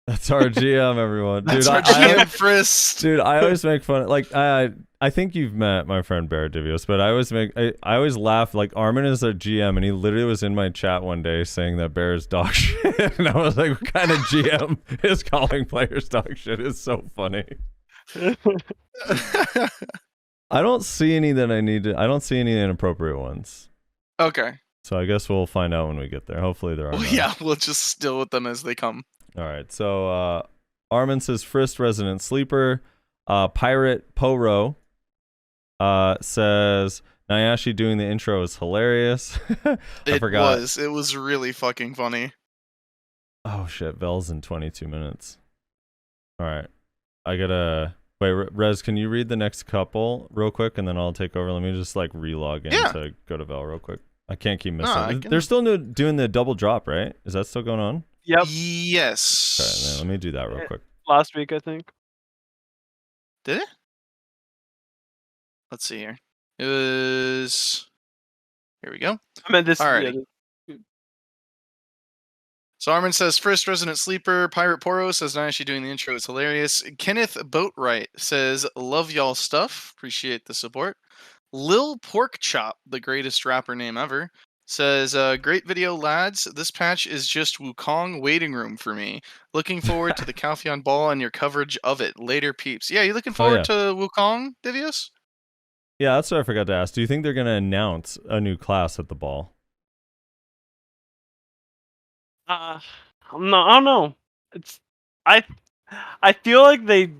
Speaker 3: That's our GM, everyone.
Speaker 4: That's
Speaker 3: Dude,
Speaker 4: our GM Frist.
Speaker 3: Dude, I always make fun. Like I think you've met my friend Bear Divios, but I always laugh. Like Armin is our GM, and he literally was in my chat one day saying that Bear is dog shit, and I was like, "What kind of GM is calling players dog shit?" It's so funny. I don't see any that I need to. I don't see any inappropriate ones.
Speaker 4: Okay.
Speaker 3: So I guess we'll find out when we get there. Hopefully there are
Speaker 4: Well,
Speaker 3: none.
Speaker 4: yeah, we'll just deal with them as they come.
Speaker 3: All right. So Armin says Frist Resident Sleeper. Pirate Poro says Nayashe doing the intro is hilarious. I forgot.
Speaker 4: It was really fucking funny.
Speaker 3: Oh shit, Vel's in 22 minutes. All right. I gotta wait. Rez, can you read the next couple real quick, and then I'll take over. Let me just like relog in to go to Vel real quick. I can't keep missing. They're still doing the double drop, right? Is that still going on?
Speaker 5: Yep.
Speaker 4: Yes.
Speaker 3: Okay, let me do that real quick.
Speaker 5: Last week, I think.
Speaker 4: Did it? Let's see here. It was. Here we go.
Speaker 5: I meant this.
Speaker 4: Alrighty.
Speaker 5: Yeah,
Speaker 4: So Armin says, first resident sleeper. Pirate Poro says, Nayashe doing the intro is hilarious. Kenneth Boatwright says, love y'all stuff. Appreciate the support. Lil Pork Chop, the greatest rapper name ever, says, great video, lads. This patch is just Wukong waiting room for me. Looking forward to the Calpheon Ball and your coverage of it. Later, peeps. Yeah, you looking forward to Wukong, Divios?
Speaker 3: Yeah, that's what I forgot to ask. Do you think they're going to announce a new class at the ball?
Speaker 5: no, I don't know. I feel like they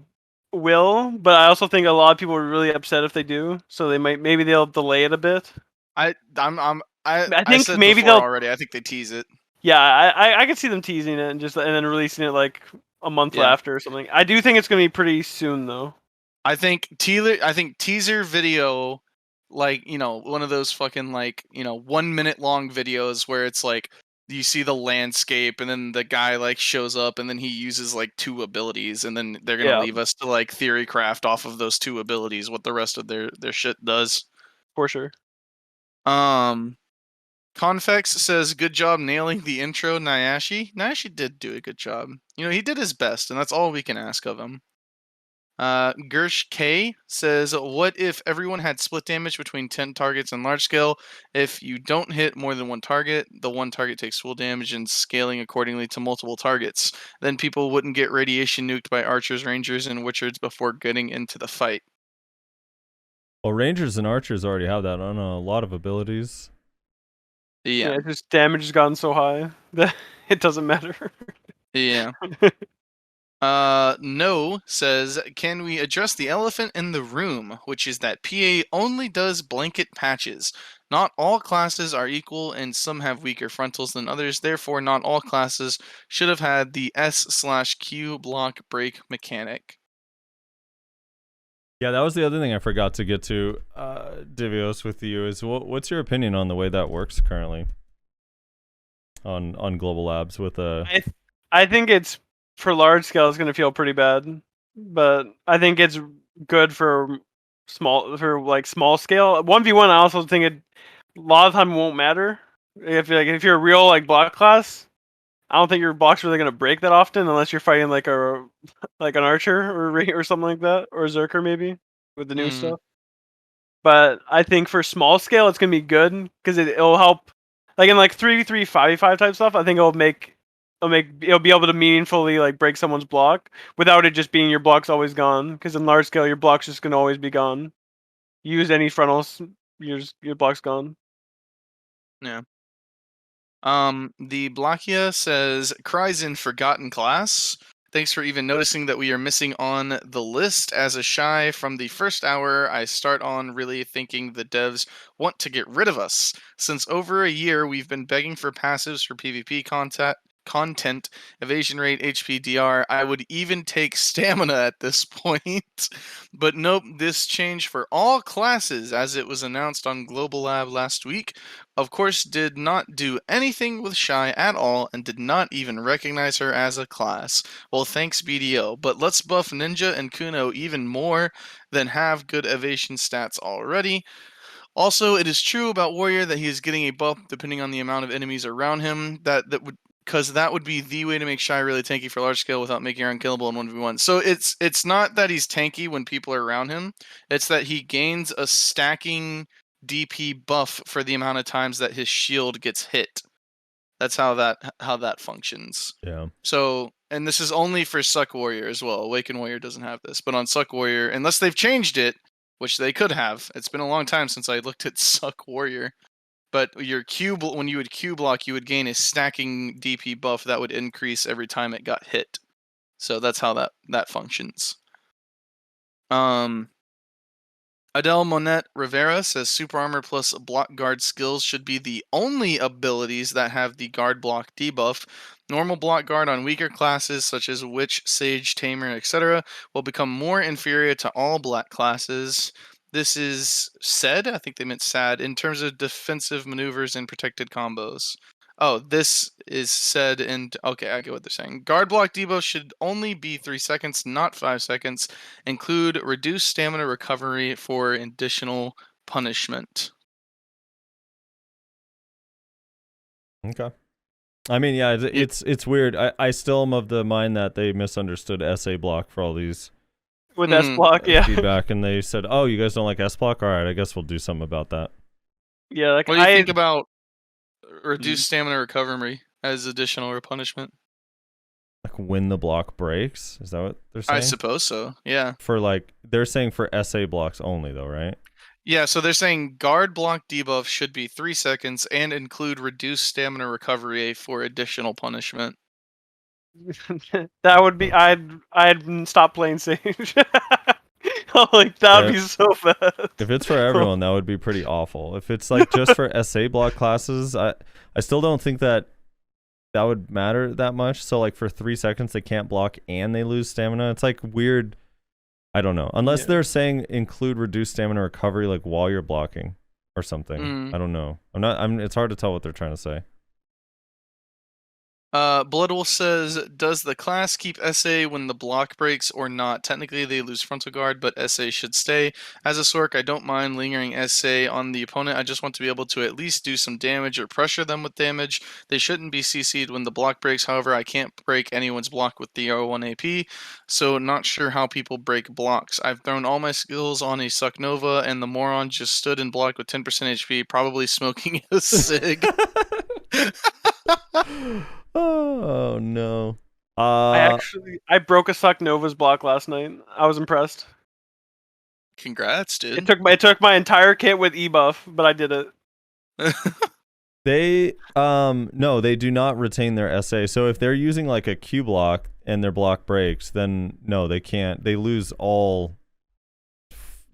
Speaker 5: will, but I also think a lot of people are really upset if they do. So maybe they'll delay it a bit.
Speaker 4: I
Speaker 5: think
Speaker 4: said
Speaker 5: maybe
Speaker 4: before
Speaker 5: they'll
Speaker 4: already. I think they tease it.
Speaker 5: Yeah, I could see them teasing it and then releasing it like a month after or something. I do think it's gonna be pretty soon though.
Speaker 4: I think teaser video, like, you know, one of those fucking, like, you know, 1 minute long videos where it's like you see the landscape and then the guy like shows up and then he uses like 2 abilities and then they're gonna leave us to like theory craft off of those 2 abilities what the rest of their shit does.
Speaker 5: For sure.
Speaker 4: Confex says, good job nailing the intro, Nayashe. Nayashe did do a good job. You know, he did his best, and that's all we can ask of him. Gersh K says, what if everyone had split damage between 10 targets and large scale? If you don't hit more than 1 target, the 1 target takes full damage and scaling accordingly to multiple targets. Then people wouldn't get radiation nuked by archers, rangers, and witchards before getting into the fight.
Speaker 3: Well, rangers and archers already have that on a lot of abilities.
Speaker 4: Yeah.
Speaker 5: Just damage has gotten so high that it doesn't matter.
Speaker 4: Yeah. No says, can we address the elephant in the room, which is that PA only does blanket patches. Not all classes are equal, and some have weaker frontals than others. Therefore, not all classes should have had the S/Q block break mechanic.
Speaker 3: Yeah, that was the other thing I forgot to get to, Divios, with you, is what's your opinion on the way that works currently on GLabs with a...
Speaker 5: I think it's, for large scale, it's going to feel pretty bad, but I think it's good for small scale. 1v1, I also think a lot of time won't matter. If you're a real like block class, I don't think your block's really going to break that often unless you're fighting like an archer or something like that, or a Zerker maybe with the new stuff. But I think for small scale, it's going to be good because it'll help. Like in like 3v3, 5v5 type stuff, I think it'll be able to meaningfully like break someone's block without it just being your block's always gone. Because in large scale, your block's just gonna always be gone. Use any frontals, your block's gone.
Speaker 4: Yeah. The Blachia says, cries in forgotten class. Thanks for even noticing that we are missing on the list. As a shy from the first hour, I start on really thinking the devs want to get rid of us. Since over a year, we've been begging for passives for PvP content, evasion rate, HP, DR. I would even take stamina at this point. But nope, this changed for all classes as it was announced on GLabs last week. Of course, did not do anything with Shy at all and did not even recognize her as a class. Well, thanks BDO, but let's buff Ninja and Kuno even more than have good evasion stats already. Also, it is true about Warrior that he is getting a buff depending on the amount of enemies around him. Because that would be the way to make Shy really tanky for large scale without making her unkillable in 1v1. So it's not that he's tanky when people are around him. It's that he gains a stacking DP buff for the amount of times that his shield gets hit. That's how that functions.
Speaker 3: Yeah.
Speaker 4: So, and this is only for Suck Warrior as well. Awaken Warrior doesn't have this. But on Suck Warrior, unless they've changed it, which they could have. It's been a long time since I looked at Suck Warrior. But your when you would Q block, you would gain a stacking DP buff that would increase every time it got hit. So that's how that functions. Adele Monette Rivera says Super Armor plus Block Guard skills should be the only abilities that have the Guard Block debuff. Normal Block Guard on weaker classes such as Witch, Sage, Tamer, etc. will become more inferior to all Black classes. This is said, I think they meant sad, in terms of defensive maneuvers and protected combos. Oh, this is said in... Okay, I get what they're saying. Guard block debuff should only be 3 seconds, not 5 seconds. Include reduced stamina recovery for additional punishment.
Speaker 3: Okay. I mean, yeah, it's weird. I still am of the mind that they misunderstood SA block for all these
Speaker 5: With S block, yeah.
Speaker 3: feedback, and they said, "Oh, you guys don't like S block? All right, I guess we'll do something about that."
Speaker 5: Yeah, like
Speaker 4: What do you think about reduced stamina recovery as additional punishment?
Speaker 3: Like when the block breaks, is that what they're saying?
Speaker 4: I suppose so. Yeah.
Speaker 3: For like, they're saying for SA blocks only, though, right?
Speaker 4: Yeah, so they're saying guard block debuff should be 3 seconds and include reduced stamina recovery for additional punishment.
Speaker 5: That would be I'd stop playing Sage. Like that would be so bad.
Speaker 3: If it's for everyone, that would be pretty awful. If it's like just for SA block classes, I still don't think that would matter that much. So like for 3 seconds they can't block and they lose stamina. It's like weird. I don't know. Unless they're saying include reduced stamina recovery like while you're blocking or something. I don't know. It's hard to tell what they're trying to say.
Speaker 4: Bloodwolf says, does the class keep SA when the block breaks or not? Technically, they lose frontal guard, but SA should stay. As a Sorc, I don't mind lingering SA on the opponent. I just want to be able to at least do some damage or pressure them with damage. They shouldn't be CC'd when the block breaks. However, I can't break anyone's block with the R1 AP, so not sure how people break blocks. I've thrown all my skills on a Suck Nova, and the moron just stood and blocked with 10% HP, probably smoking a cig.
Speaker 3: Oh no.
Speaker 5: I broke a Suck Nova's block last night. I was impressed.
Speaker 4: Congrats, dude.
Speaker 5: It took my entire kit with E-buff, but I did it.
Speaker 3: They no, they do not retain their SA. So if they're using like a Q block and their block breaks, then no, they can't. They lose all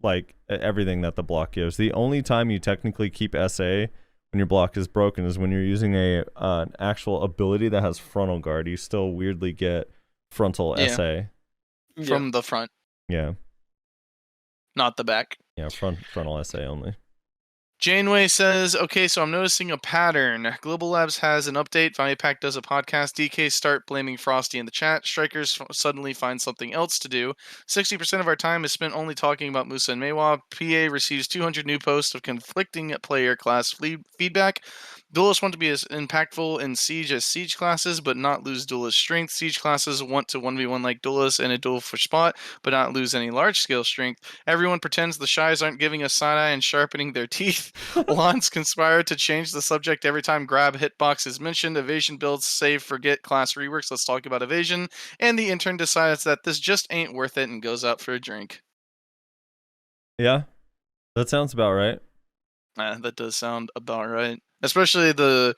Speaker 3: like everything that the block gives. The only time you technically keep SA when your block is broken is when you're using an actual ability that has frontal guard. You still weirdly get frontal SA
Speaker 4: from the front.
Speaker 3: Yeah.
Speaker 4: Not the back.
Speaker 3: Yeah, frontal SA only.
Speaker 4: Janeway says, okay, so I'm noticing a pattern. GLabs has an update. Value Pack does a podcast. DK start blaming Frosty in the chat. Strikers suddenly find something else to do. 60% of our time is spent only talking about Musa and Meiwa. PA receives 200 new posts of conflicting player class feedback. Duelists want to be as impactful in Siege as Siege classes, but not lose Duelist strength. Siege classes want to 1v1 like Duelists in a duel for spot, but not lose any large-scale strength. Everyone pretends the Shies aren't giving us side-eye and sharpening their teeth. Lons conspire to change the subject every time grab hitbox is mentioned. Evasion builds save forget class reworks. Let's talk about evasion. And the intern decides that this just ain't worth it and goes out for a drink.
Speaker 3: Yeah, that sounds about right.
Speaker 4: That does sound about right. Especially the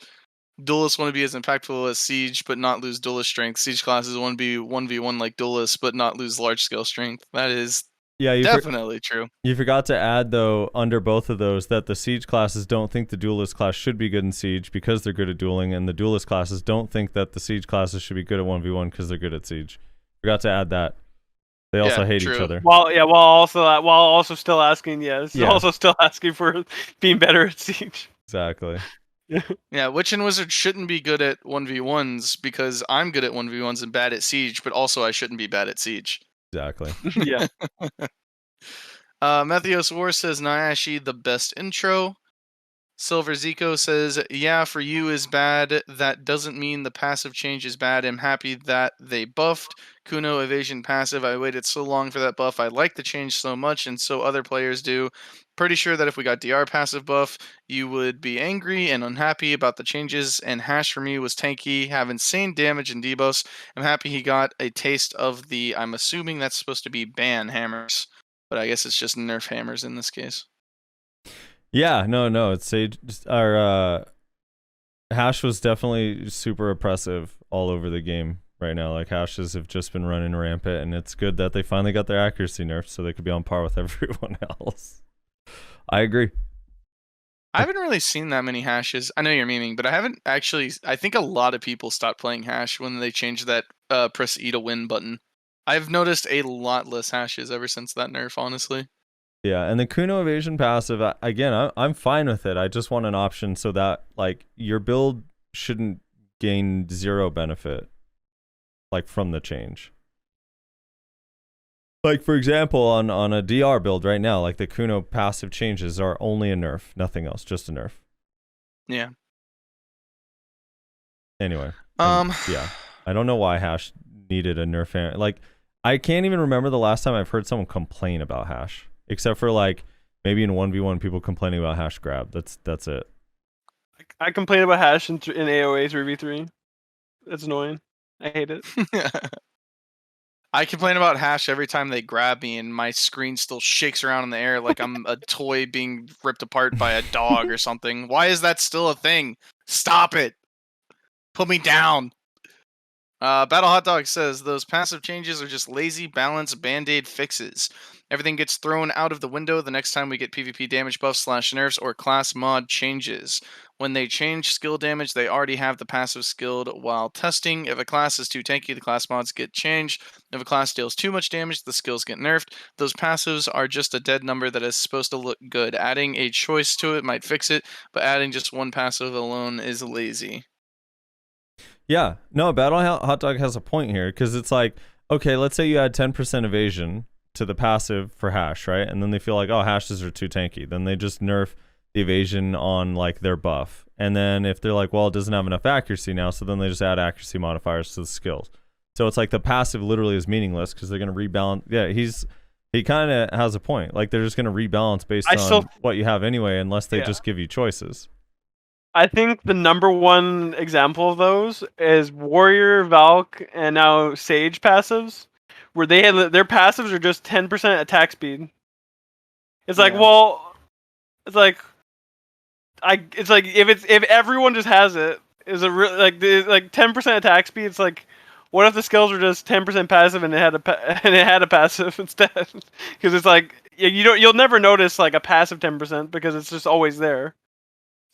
Speaker 4: Duelists want to be as impactful as Siege, but not lose Duelist strength. Siege classes want to be 1v1 like Duelists, but not lose large-scale strength. That is definitely true.
Speaker 3: You forgot to add, though, under both of those, that the Siege classes don't think the Duelist class should be good in Siege because they're good at dueling, and the Duelist classes don't think that the Siege classes should be good at 1v1 because they're good at Siege. Forgot to add that. They also hate each other.
Speaker 5: While also still asking, also still asking for being better at Siege.
Speaker 3: Exactly.
Speaker 4: Yeah, Witch and Wizard shouldn't be good at 1v1s because I'm good at 1v1s and bad at Siege, but also I shouldn't be bad at Siege.
Speaker 3: Exactly.
Speaker 5: Yeah.
Speaker 4: Methios War says, Nyashi, the best intro. Silver Zico says, yeah, for you is bad. That doesn't mean the passive change is bad. I'm happy that they buffed Kuno evasion passive. I waited so long for that buff. I like the change so much, and so other players do. Pretty sure that if we got DR passive buff, you would be angry and unhappy about the changes, and Hash for me was tanky, have insane damage and debuffs. I'm happy he got a taste of the, I'm assuming that's supposed to be ban hammers, but I guess it's just nerf hammers in this case.
Speaker 3: Yeah, no, it's Sage. Our hash was definitely super oppressive all over the game right now. Like hashes have just been running rampant, and it's good that they finally got their accuracy nerfed so they could be on par with everyone else. I agree.
Speaker 4: I haven't really seen that many hashes. I know you're memeing, but I haven't actually. I think a lot of people stopped playing hash when they changed that press E to win button. I've noticed a lot less hashes ever since that nerf, honestly.
Speaker 3: Yeah, and the Kuno evasion passive, again, I'm fine with it. I just want an option so that like your build shouldn't gain zero benefit, like from the change. Like for example, on a DR build right now, like the Kuno passive changes are only a nerf, nothing else, just a nerf.
Speaker 4: Yeah.
Speaker 3: Anyway,
Speaker 4: Yeah.
Speaker 3: I don't know why hash needed a nerf. Like I can't even remember the last time I've heard someone complain about hash, except for like maybe in 1v1 people complaining about hash grab. That's it.
Speaker 5: I complain about hash in AOA 3v3. That's annoying. I hate it.
Speaker 4: I complain about hash every time they grab me, and my screen still shakes around in the air like I'm a toy being ripped apart by a dog or something. Why is that still a thing? Stop it! Put me down! Battle Hot Dog says those passive changes are just lazy balance band-aid fixes. Everything gets thrown out of the window the next time we get PvP damage buffs / nerfs or class mod changes. When they change skill damage, they already have the passive skilled while testing. If a class is too tanky, the class mods get changed. If a class deals too much damage, the skills get nerfed. Those passives are just a dead number that is supposed to look good. Adding a choice to it might fix it, but adding just one passive alone is lazy.
Speaker 3: Yeah, no, Battle Hot Dog has a point here because it's like, okay, let's say you add 10% evasion to the passive for hash, right? And then they feel like, oh, hashes are too tanky. Then they just nerf the evasion on like their buff. And then if they're like, well, it doesn't have enough accuracy now, so then they just add accuracy modifiers to the skills. So it's like the passive literally is meaningless because they're going to rebalance. Yeah, he kind of has a point. Like they're just going to rebalance based on what you have anyway, unless they just give you choices.
Speaker 5: I think the number one example of those is Warrior, Valk, and now Sage passives, where they had their passives are just 10% attack speed. It's like, well, it's like if everyone just has it, is it really like 10% attack speed? It's like, what if the skills were just 10% passive and it had a passive instead? Because it's like you'll never notice like a passive 10% because it's just always there.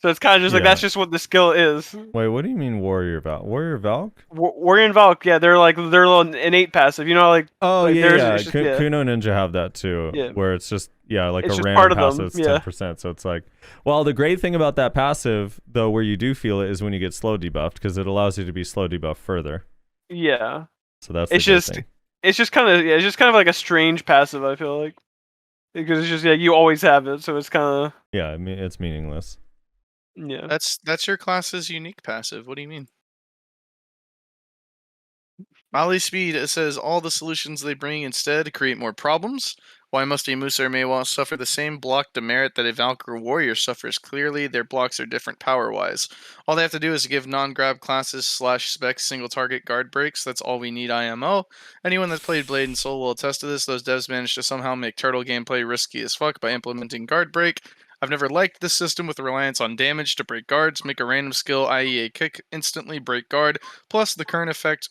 Speaker 5: So it's kind of just like that's just what the skill is.
Speaker 3: Wait, what do you mean Warrior Valk? Warrior Valk?
Speaker 5: Warrior and Valk, yeah, they're little innate passive. You know, like
Speaker 3: yeah. Kuno Ninja have that too, where it's just like
Speaker 5: it's
Speaker 3: a
Speaker 5: just
Speaker 3: random passive. It's 10%. So it's like, well, the great thing about that passive though, where you do feel it, is when you get slow debuffed because it allows you to be slow debuffed further.
Speaker 5: Yeah.
Speaker 3: So that's
Speaker 5: it's just kind of like a strange passive. I feel like because it's just you always have it, so it's kind of
Speaker 3: I mean it's meaningless.
Speaker 5: Yeah,
Speaker 4: that's your class's unique passive. What do you mean? Molly Speed says all the solutions they bring instead create more problems. Why must a Musa or Meiwa suffer the same block demerit that a Valkyrie Warrior suffers? Clearly, their blocks are different power-wise. All they have to do is give non-grab classes / specs single target guard breaks. That's all we need IMO. Anyone that's played Blade and Soul will attest to this. Those devs managed to somehow make turtle gameplay risky as fuck by implementing guard break. I've never liked this system with reliance on damage to break guards. Make a random skill, i.e. a kick, instantly break guard, plus the current effect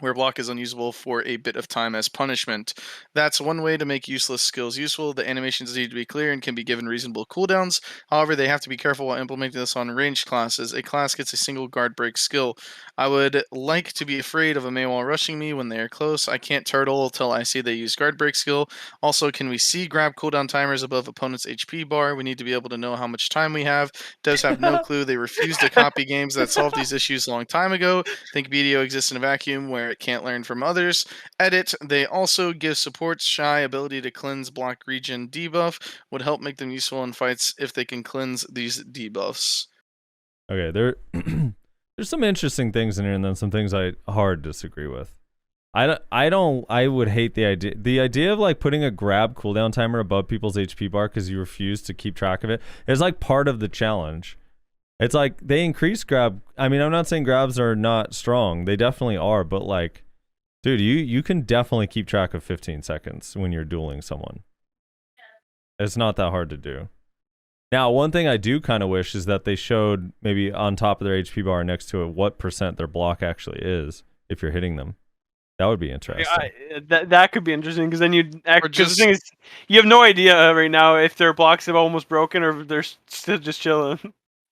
Speaker 4: where block is unusable for a bit of time as punishment. That's one way to make useless skills useful. The animations need to be clear and can be given reasonable cooldowns. However, they have to be careful while implementing this on ranged classes. A class gets a single guard break skill. I would like to be afraid of a Maywall rushing me when they are close. I can't turtle till I see they use guard break skill. Also, can we see grab cooldown timers above opponent's HP bar? We need to be able to know how much time we have. Devs have no clue. They refuse to copy games that solved these issues a long time ago. Think BDO exists in a vacuum where it can't learn from others. Edit, they also give supports shy ability to cleanse block region debuff. Would help make them useful in fights if they can cleanse these debuffs.
Speaker 3: Okay, there's some interesting things in here and then some things I hard disagree with. I would hate the idea of like putting a grab cooldown timer above people's HP bar because you refuse to keep track of it is like part of the challenge. It's like they increase grab. I mean, I'm not saying grabs are not strong. They definitely are, but like, dude, you can definitely keep track of 15 seconds when you're dueling someone. It's not that hard to do. Now, one thing I do kind of wish is that they showed maybe on top of their HP bar next to it what % their block actually is if you're hitting them. That would be interesting.
Speaker 5: That could be interesting because then you'd
Speaker 4: Or
Speaker 5: because the
Speaker 4: just
Speaker 5: thing is, you have no idea right now if their blocks have almost broken or if they're still just chilling.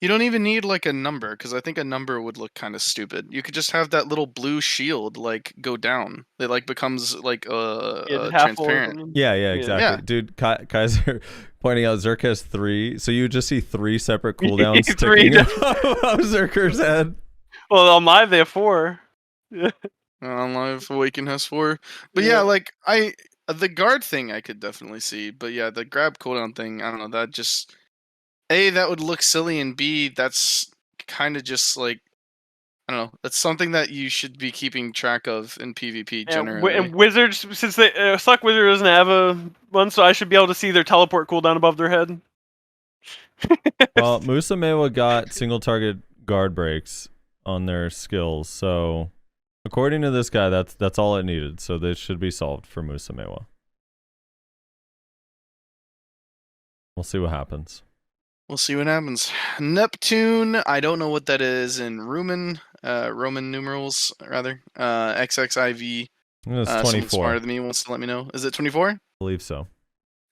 Speaker 4: you don't even need like a number because I think a number would look kind of stupid. You could just have that little blue shield like go down. It like becomes like
Speaker 5: Yeah, half full or
Speaker 4: transparent.
Speaker 5: something.
Speaker 3: Yeah, exactly.
Speaker 4: Yeah.
Speaker 3: Dude, Kaiser pointing out Zerk has 3, so you just see 3 separate cooldowns
Speaker 5: Three
Speaker 3: ticking above Zerker's head.
Speaker 5: Well, on live they have 4. Yeah.
Speaker 4: On Live Awaken has 4. But yeah, like the guard thing I could definitely see. But yeah, the grab cooldown thing, I don't know, that just A, that would look silly, and B, that's kind of just like I don't know, that's something that you should be keeping track of in PvP generally.
Speaker 5: And wizards, since they Suck Wizard doesn't have a one, so I should be able to see their teleport cooldown above their head.
Speaker 3: Well, Musamewa got single target guard breaks on their skills, so according to this guy, that's all it needed. So this should be solved for Musamewa. We'll see what happens.
Speaker 4: We'll see what happens. Neptune, I don't know what that is in Roman numerals, rather. XXIV.
Speaker 3: It's
Speaker 4: Someone
Speaker 3: 24.
Speaker 4: smarter than me wants to let me know. Is it 24?
Speaker 3: I believe so.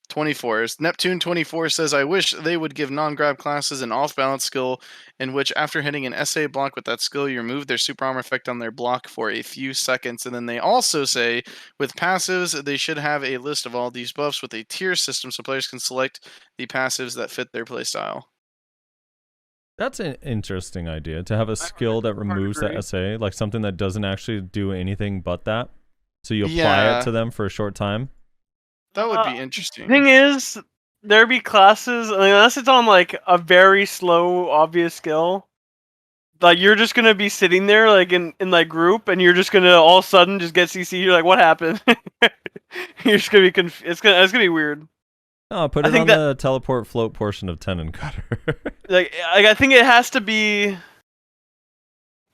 Speaker 4: 24. Neptune 24 says, I wish they would give non-grab classes an off-balance skill in which after hitting an SA block with that skill, you remove their super armor effect on their block for a few seconds. And then they also say, with passives, they should have a list of all these buffs with a tier system so players can select the passives that fit their playstyle.
Speaker 3: That's an interesting idea, to have a skill that removes that SA, like something that doesn't actually do anything but that. So you apply it to them for a short time.
Speaker 4: That would be interesting.
Speaker 5: Thing is, there be classes, unless it's on like a very slow, obvious skill, like you're just gonna be sitting there like in like group, and you're just gonna all of a sudden just get CC. You're like, what happened? You're just gonna be it's gonna be weird.
Speaker 3: Oh, put it on the teleport float portion of Tenon Cutter.
Speaker 5: like I think it has to be.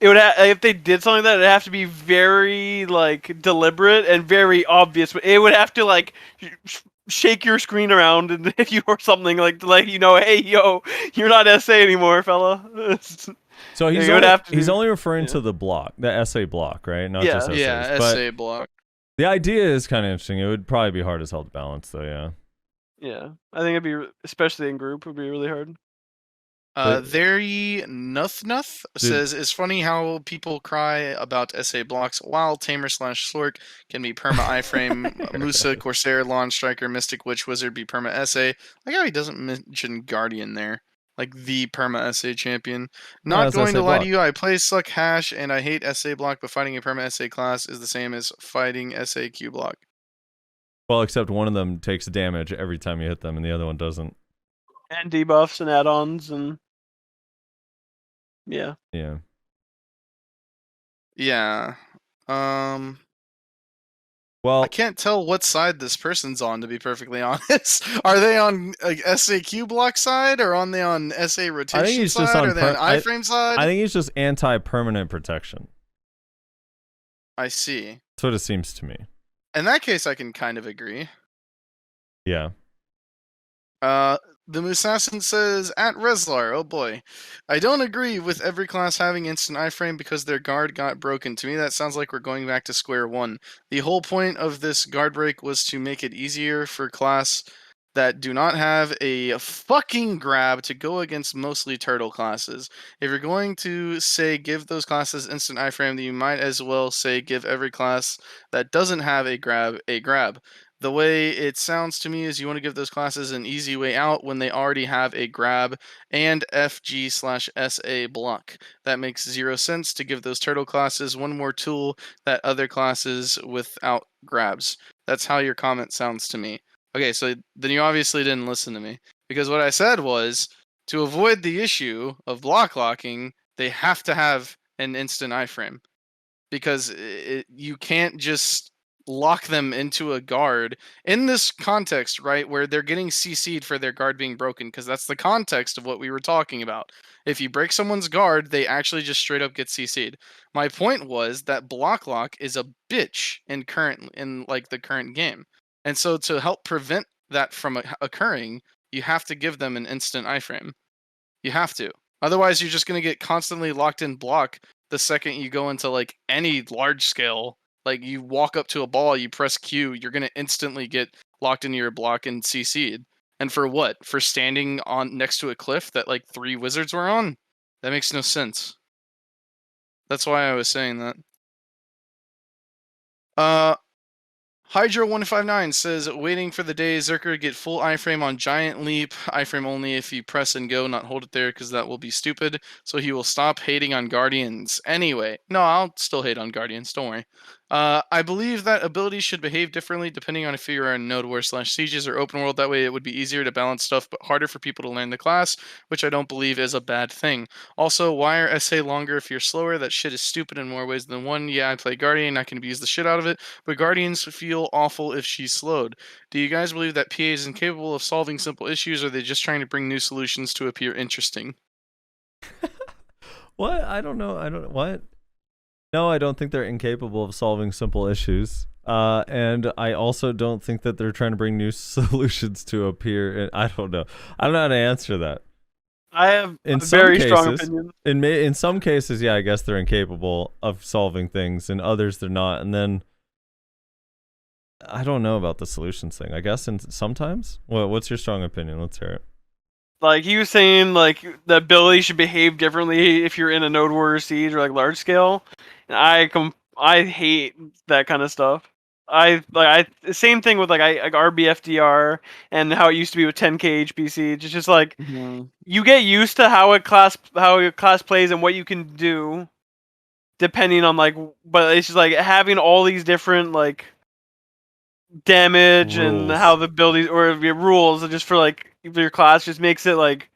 Speaker 5: It would if they did something like that, it'd have to be very like deliberate and very obvious. It would have to like shake your screen around, and if you or something like you know, hey yo, you're not SA anymore, fella.
Speaker 3: So he's only referring to the block, the SA block, right? Not just SAs.
Speaker 4: Yeah,
Speaker 3: but
Speaker 4: SA block.
Speaker 3: The idea is kind of interesting. It would probably be hard as hell to balance, though. Yeah.
Speaker 5: Yeah, I think it'd be, especially in group, would be really hard.
Speaker 4: Very Nuth says, it's funny how people cry about SA blocks while Tamer / Slork can be perma iframe, Musa, Corsair, Lawn Striker, Mystic Witch, Wizard be perma SA. Like how he doesn't mention Guardian there. Like the perma SA champion. Not going to lie to you, I play Suck Hash and I hate SA block, but fighting a perma SA class is the same as fighting SA Q block.
Speaker 3: Well, except one of them takes damage every time you hit them and the other one doesn't.
Speaker 5: And debuffs and add-ons and... Yeah.
Speaker 3: Yeah.
Speaker 4: Yeah.
Speaker 3: Well,
Speaker 4: I can't tell what side this person's on, to be perfectly honest. Are they on like SAQ block side, or on SA rotation side, or they on iframe side?
Speaker 3: I think he's just anti-permanent protection.
Speaker 4: I see.
Speaker 3: That's what it seems to me.
Speaker 4: In that case, I can kind of agree.
Speaker 3: Yeah.
Speaker 4: The Musassin says, at Reslar, oh boy. I don't agree with every class having instant iframe because their guard got broken. To me, that sounds like we're going back to square one. The whole point of this guard break was to make it easier for class that do not have a fucking grab to go against mostly turtle classes. If you're going to say give those classes instant iframe, then you might as well say give every class that doesn't have a grab a grab. The way it sounds to me is you want to give those classes an easy way out when they already have a grab and FG/SA block. That makes 0 sense to give those turtle classes one more tool that other classes without grabs. That's how your comment sounds to me. Okay, so then you obviously didn't listen to me. Because what I said was, to avoid the issue of block locking, they have to have an instant iframe. Because you can't just lock them into a guard in this context, right, where they're getting CC'd for their guard being broken, because that's the context of what we were talking about. If you break someone's guard, they actually just straight up get CC'd. My point was that block lock is a bitch in the current game. And so to help prevent that from occurring, you have to give them an instant iframe. You have to. Otherwise, you're just going to get constantly locked in block the second you go into like any large scale. Like you walk up to a ball, you press Q, you're going to instantly get locked into your block and CC'd. And for what? For standing on next to a cliff that like 3 wizards were on? That makes no sense. That's why I was saying that. Hydro159 says, waiting for the day Zerker get full iframe on Giant Leap. Iframe only if you press and go, not hold it there, because that will be stupid. So he will stop hating on Guardians. Anyway, no, I'll still hate on Guardians, don't worry. I believe that abilities should behave differently depending on if you're in Node War / Sieges or Open World. That way it would be easier to balance stuff, but harder for people to learn the class, which I don't believe is a bad thing. Also, why are SA longer if you're slower? That shit is stupid in more ways than one. Yeah, I play Guardian, I can abuse the shit out of it, but Guardians feel awful if she's slowed. Do you guys believe that PA is incapable of solving simple issues, or are they just trying to bring new solutions to appear interesting?
Speaker 3: What? I don't know. What? No, I don't think they're incapable of solving simple issues. And I also don't think that they're trying to bring new solutions to appear. I don't know. I don't know how to answer that.
Speaker 5: I have
Speaker 3: In
Speaker 5: a
Speaker 3: some
Speaker 5: very
Speaker 3: cases,
Speaker 5: strong opinion.
Speaker 3: In some cases, yeah, I guess they're incapable of solving things. In others, they're not. And then I don't know about the solutions thing. I guess sometimes. What's your strong opinion? Let's hear it.
Speaker 5: Like he was saying, like the ability should behave differently if you're in a Node Warrior Siege or like large scale. And I hate that kind of stuff. Same thing with like RBFDR and how it used to be with 10k HPC. It's just like you get used to how a class plays and what you can do, depending on like. But it's just like having all these different like damage
Speaker 3: Rules.
Speaker 5: and how the abilities or your rules just for like for your class just makes it like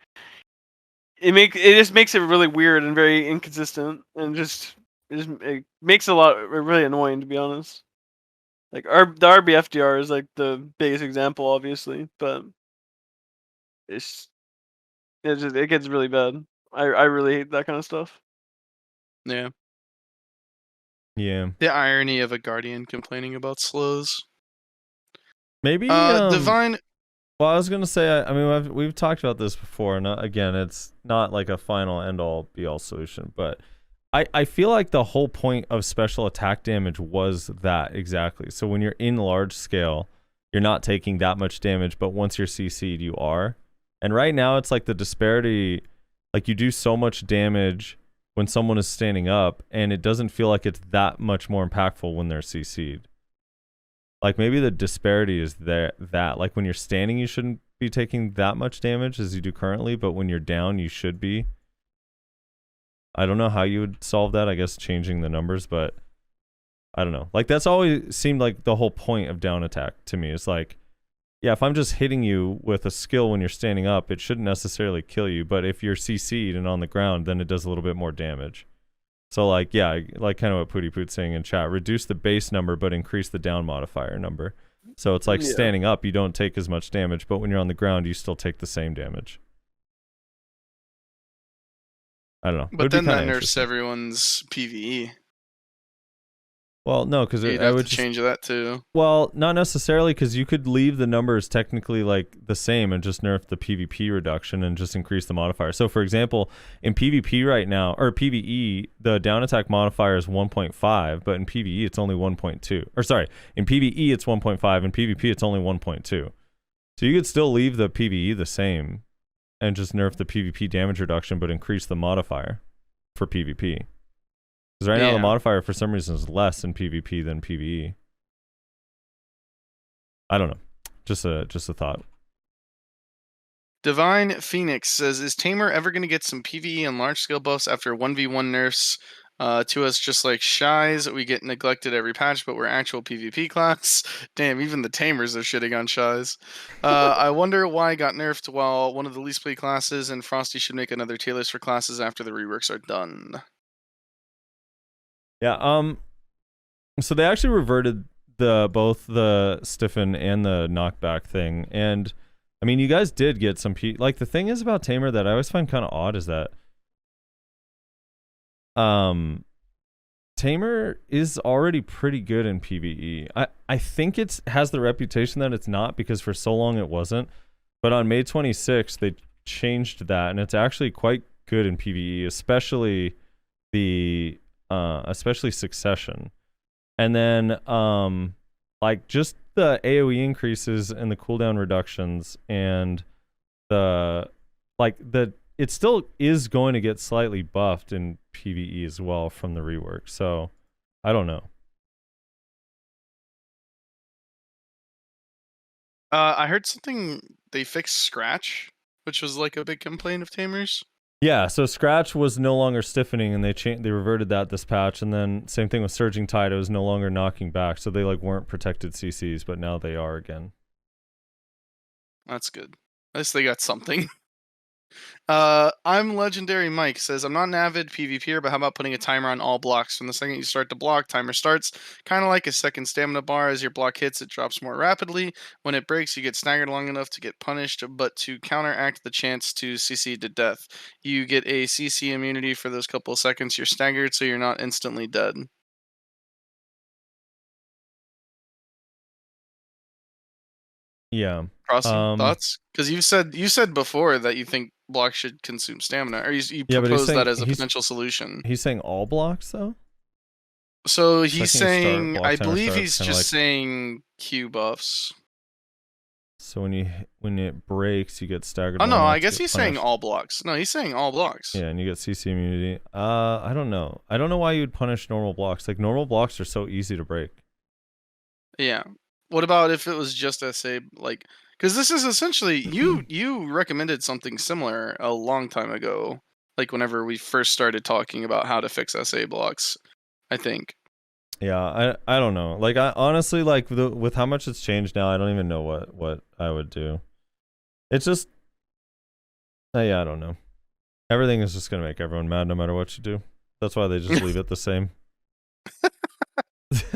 Speaker 5: it just makes it really weird and very inconsistent and it makes it really annoying, to be honest. Like the RBFDR is like the biggest example, obviously, but it gets really bad. I really hate that kind of stuff.
Speaker 4: Yeah.
Speaker 3: Yeah.
Speaker 4: The irony of a Guardian complaining about slows.
Speaker 3: Maybe
Speaker 4: Divine.
Speaker 3: Well, I was gonna say, I mean, we've talked about this before, and again, it's not like a final end-all, be-all solution, but I feel like the whole point of special attack damage was that exactly. So when you're in large scale, you're not taking that much damage, but once you're CC'd, you are. And right now, it's like the disparity, like you do so much damage when someone is standing up, and it doesn't feel like it's that much more impactful when they're CC'd. Like maybe the disparity is that like when you're standing, you shouldn't be taking that much damage as you do currently, but when you're down, you should be. I don't know how you would solve that. I guess changing the numbers, but I don't know. Like that's always seemed like the whole point of down attack to me. It's like, yeah, if I'm just hitting you with a skill when you're standing up, it shouldn't necessarily kill you. But if you're CC'd and on the ground, then it does a little bit more damage. So like, yeah, like kind of what Pooty Poot's saying in chat, reduce the base number, but increase the down modifier number. So it's like standing up, you don't take as much damage, but when you're on the ground, you still take the same damage. I don't know.
Speaker 4: But then that nerfs everyone's PvE.
Speaker 3: Well, no, because
Speaker 4: I would change that too.
Speaker 3: Well, not necessarily, because you could leave the numbers technically like the same and just nerf the PvP reduction and just increase the modifier. So, for example, in PvP right now, or PvE, the down attack modifier is 1.5, but in PvE it's only 1.2. Or sorry, in PvE it's 1.5, in PvP it's only 1.2. So you could still leave the PvE the same and just nerf the PvP damage reduction, but increase the modifier for PvP. Because right now the modifier for some reason is less in PvP than PvE. I don't know. Just a thought.
Speaker 4: Divine Phoenix says, is Tamer ever going to get some PvE and large scale buffs after 1v1 nerfs to us just like Shies? We get neglected every patch, but we're actual PvP class. Damn, even the Tamers are shitting on Shies. I wonder why it got nerfed while one of the least played classes, and Frosty should make another tier list for classes after the reworks are done.
Speaker 3: Yeah, so they actually reverted both the stiffen and the knockback thing, and I mean, you guys did get some like the thing is about Tamer that I always find kind of odd is that Tamer is already pretty good in PvE. I think it has the reputation that it's not because for so long it wasn't, But on May 26th, they changed that, and it's actually quite good in PvE, especially especially Succession. And then like just the AoE increases and the cooldown reductions and it still is going to get slightly buffed in PvE as well from the rework. So I don't know.
Speaker 4: I heard something they fixed Scratch, which was like a big complaint of Tamers.
Speaker 3: Yeah, so Scratch was no longer stiffening, and they reverted that this patch, and then same thing with Surging Tide. It was no longer knocking back, so they like weren't protected CCs, but now they are again.
Speaker 4: That's good. At least they got something. I'm Legendary Mike says, I'm not an avid PvPer, but how about putting a timer on all blocks? From the second you start to block, timer starts. Kind of like a second stamina bar. As your block hits, it drops more rapidly. When it breaks, you get staggered long enough to get punished, but to counteract the chance to CC to death, you get a CC immunity for those couple of seconds you're staggered, so you're not instantly dead.
Speaker 3: Yeah.
Speaker 4: Frosty, thoughts? Because you said before that you think blocks should consume stamina, or you
Speaker 3: Yeah, but he's
Speaker 4: proposed that
Speaker 3: saying-
Speaker 4: as a
Speaker 3: he's-
Speaker 4: potential solution.
Speaker 3: He's saying all blocks though?
Speaker 4: So he's
Speaker 3: Second you start,
Speaker 4: saying,
Speaker 3: block
Speaker 4: I
Speaker 3: timer
Speaker 4: believe
Speaker 3: starts,
Speaker 4: he's
Speaker 3: kinda
Speaker 4: just
Speaker 3: like-
Speaker 4: saying Q buffs.
Speaker 3: So when it breaks, you get staggered.
Speaker 4: Oh no,
Speaker 3: long enough
Speaker 4: I
Speaker 3: to
Speaker 4: guess
Speaker 3: get
Speaker 4: he's saying
Speaker 3: punished.
Speaker 4: all blocks. No, he's saying all blocks.
Speaker 3: Yeah, and you get CC immunity. I don't know. I don't know why you would punish normal blocks. Like normal blocks are so easy to break.
Speaker 4: Yeah. What about if it was just SA, like, because this is essentially you recommended something similar a long time ago, like whenever we first started talking about how to fix SA blocks, I think.
Speaker 3: Yeah, I don't know. Like I honestly like with how much it's changed now, I don't even know what I would do. It's just yeah, I don't know. Everything is just gonna make everyone mad no matter what you do. That's why they just leave it the same.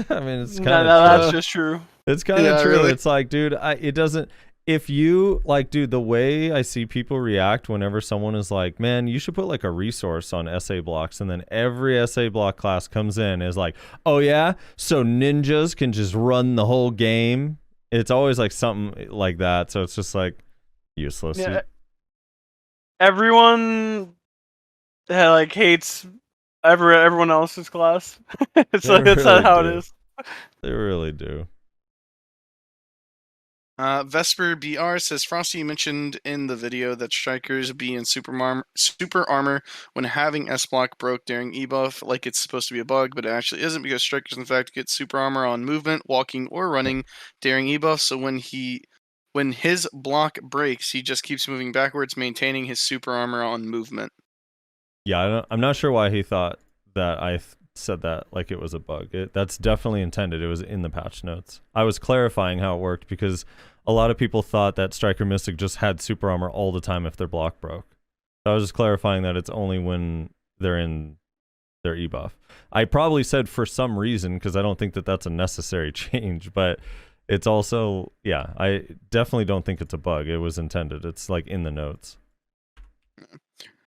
Speaker 3: I mean, it's kind of
Speaker 5: that's just true.
Speaker 3: It's kind of
Speaker 4: Yeah,
Speaker 3: true.
Speaker 4: really.
Speaker 3: It's like, dude, it doesn't. If you like, dude, the way I see people react whenever someone is like, man, you should put like a resource on SA blocks, and then every SA block class comes in is like, oh yeah, so ninjas can just run the whole game. It's always like something like that. So it's just like useless.
Speaker 5: Yeah. Everyone like hates everyone else's class. It's
Speaker 3: They
Speaker 5: like that's
Speaker 3: really
Speaker 5: not how
Speaker 3: do.
Speaker 5: it is.
Speaker 3: They really do.
Speaker 4: Vesper BR says, Frosty, you mentioned in the video that strikers be in super armor when having S block broke during ebuff, like it's supposed to be a bug, but it actually isn't, because strikers in fact get super armor on movement, walking, or running during ebuff. So when his block breaks, he just keeps moving backwards, maintaining his super armor on movement.
Speaker 3: Yeah, I'm not sure why he thought that I said that like it was a bug. That's definitely intended. It was in the patch notes. I was clarifying how it worked because a lot of people thought that Striker Mystic just had super armor all the time if their block broke. So I was just clarifying that it's only when they're in their ebuff. I probably said for some reason because I don't think that that's a necessary change, but it's also, yeah, I definitely don't think it's a bug. It was intended. It's like in the notes.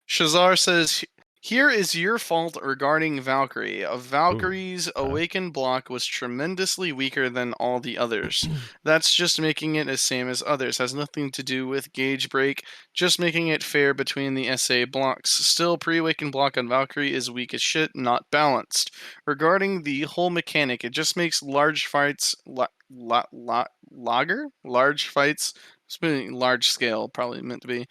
Speaker 4: Shazar says, here is your fault regarding Valkyrie. Valkyrie's Awakened block was tremendously weaker than all the others. That's just making it as same as others. Has nothing to do with gauge break, just making it fair between the SA blocks. Still, pre-Awakened block on Valkyrie is weak as shit, not balanced. Regarding the whole mechanic, it just makes large fights large fights, large scale, probably meant to be,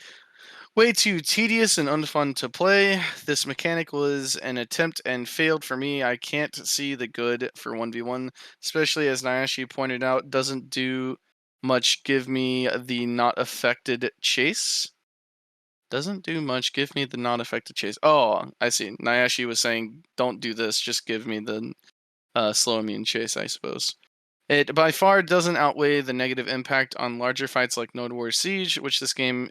Speaker 4: way too tedious and unfun to play. This mechanic was an attempt and failed for me. I can't see the good for 1v1, especially as Nyashi pointed out, doesn't do much give me the not affected chase. Doesn't do much give me the not affected chase. Oh, I see. Nyashi was saying, don't do this, just give me the slow immune chase, I suppose. It by far doesn't outweigh the negative impact on larger fights like Node War Siege, which this game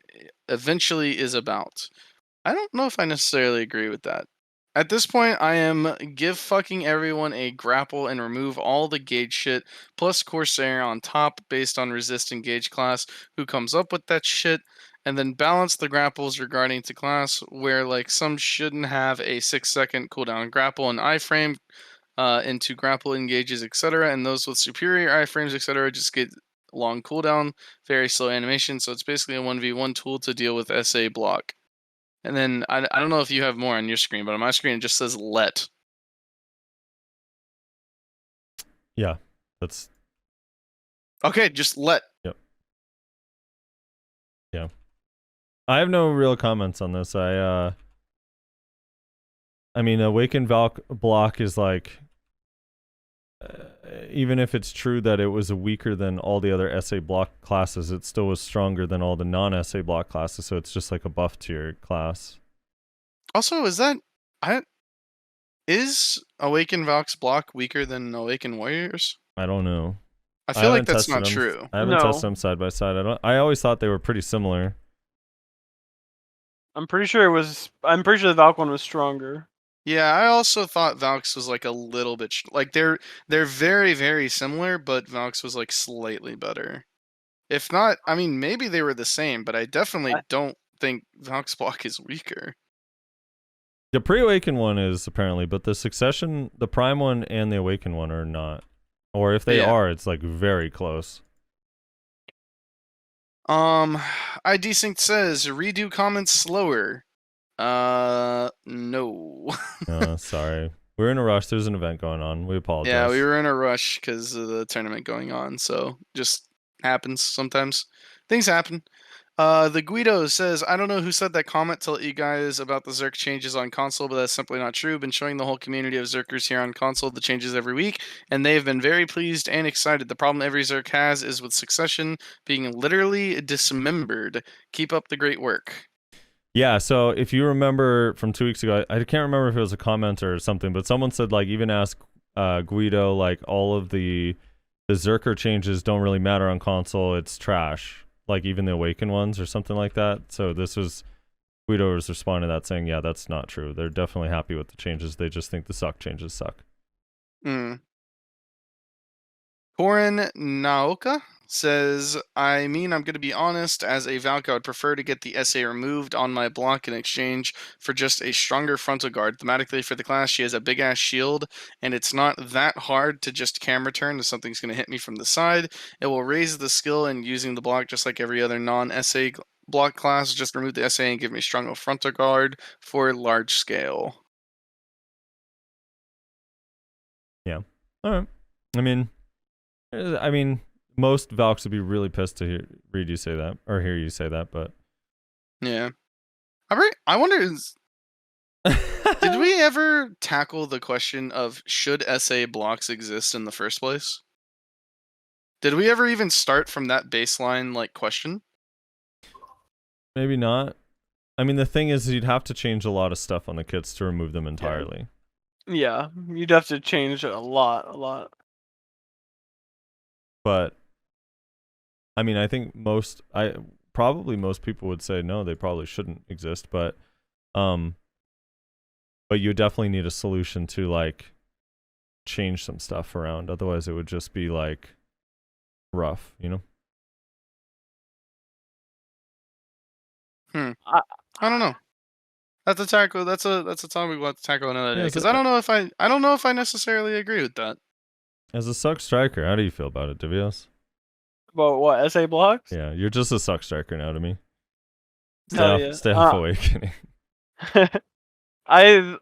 Speaker 4: eventually is about. I don't know if I necessarily agree with that. At this point, I am give fucking everyone a grapple and remove all the gauge shit, plus Corsair on top based on resist and gauge class, who comes up with that shit, and then balance the grapples regarding to class, where like some shouldn't have a 6-second cooldown grapple and iframe, into grapple engages, etc., and those with superior iframes, etc., just get long cooldown, very slow animation. So it's basically a 1v1 tool to deal with SA block. And then I don't know if you have more on your screen, but on my screen it just says let.
Speaker 3: Yeah, that's
Speaker 4: Okay, just let.
Speaker 3: yeah. I have no real comments on this. I mean, Awakened Valk block is like, even if it's true that it was weaker than all the other SA block classes, it still was stronger than all the non-SA block classes. So it's just like a buff tier class.
Speaker 4: Also, is Awakened Valk's block weaker than Awakened Warriors?
Speaker 3: I don't know.
Speaker 4: I feel like
Speaker 3: haven't
Speaker 4: that's
Speaker 3: tested
Speaker 4: not
Speaker 3: them.
Speaker 4: true.
Speaker 3: I haven't
Speaker 5: No.
Speaker 3: tested them side by side. I always thought they were pretty similar.
Speaker 5: I'm pretty sure the Valk one was stronger.
Speaker 4: Yeah, I also thought Valk's was like a little bit like they're very very similar, but Valk's was like slightly better. If not, I mean maybe they were the same, but I definitely don't think Valk's block is weaker.
Speaker 3: The pre-awakened one is apparently, but the succession, the prime one and the awakened one are not. Or if they
Speaker 4: Yeah.
Speaker 3: are, it's like very close.
Speaker 4: ID Sync says redo comments slower. No.
Speaker 3: Sorry. We're in a rush. There's an event going on. We apologize.
Speaker 4: Yeah, we were in a rush because of the tournament going on, so just happens sometimes. Things happen. The Guido says, I don't know who said that comment to let you guys about the Zerk changes on console, but that's simply not true. Been showing the whole community of Zerkers here on console the changes every week, and they have been very pleased and excited. The problem every Zerk has is with Succession being literally dismembered. Keep up the great work.
Speaker 3: Yeah, so if you remember from 2 weeks ago, I can't remember if it was a comment or something, but someone said, like, even ask Guido, like, all of the Zerker changes don't really matter on console. It's trash. Like, even the Awakened ones or something like that. So this was, Guido was responding to that saying, yeah, that's not true. They're definitely happy with the changes. They just think the suck changes suck.
Speaker 4: Korin Naoka says, I mean, I'm going to be honest, as a Valk, I would prefer to get the SA removed on my block in exchange for just a stronger frontal guard. Thematically for the class, she has a big-ass shield, and it's not that hard to just camera turn if something's going to hit me from the side. It will raise the skill in using the block just like every other non-SA block class. Just remove the SA and give me stronger frontal guard for large scale.
Speaker 3: Yeah. All right. I mean, most Valks would be really pissed to read you say that or hear you say that, but
Speaker 4: Yeah. I wonder, did we ever tackle the question of should SA blocks exist in the first place? Did we ever even start from that baseline like question?
Speaker 3: maybe not. I mean, the thing is, you'd have to change a lot of stuff on the kits to remove them entirely.
Speaker 5: Yeah, you'd have to change a lot.
Speaker 3: But I mean, I think probably most people would say no, they probably shouldn't exist, but you definitely need a solution to like change some stuff around. Otherwise, it would just be like rough, you know?
Speaker 4: I don't know. That's a tackle. That's a topic we'll have to tackle another day. Because I don't know if I necessarily agree with that.
Speaker 3: As a suck striker, how do you feel about it, Divios?
Speaker 5: About what, SA blocks?
Speaker 3: Yeah, you're just a suck striker now to me.
Speaker 5: Hell yeah.
Speaker 3: Stay off Awakening.
Speaker 5: I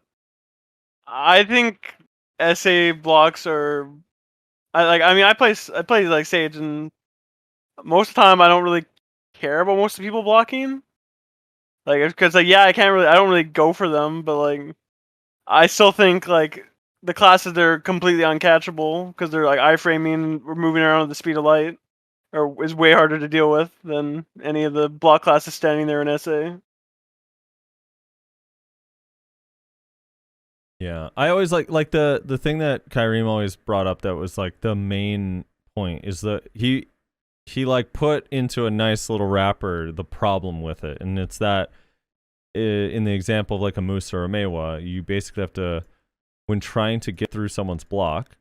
Speaker 5: think SA blocks are. I play like Sage, and most of the time I don't really care about most of the people blocking. Like, because I don't really go for them, but like, I still think like the classes they're completely uncatchable because they're like iframing, or moving around at the speed of light, or is way harder to deal with than any of the block classes standing there in SA.
Speaker 3: Yeah, I always like the thing that Kyriem always brought up that was like the main point is that he like put into a nice little wrapper the problem with it, and it's that in the example of like a Moose or a Meiwa, you basically have to, when trying to get through someone's block,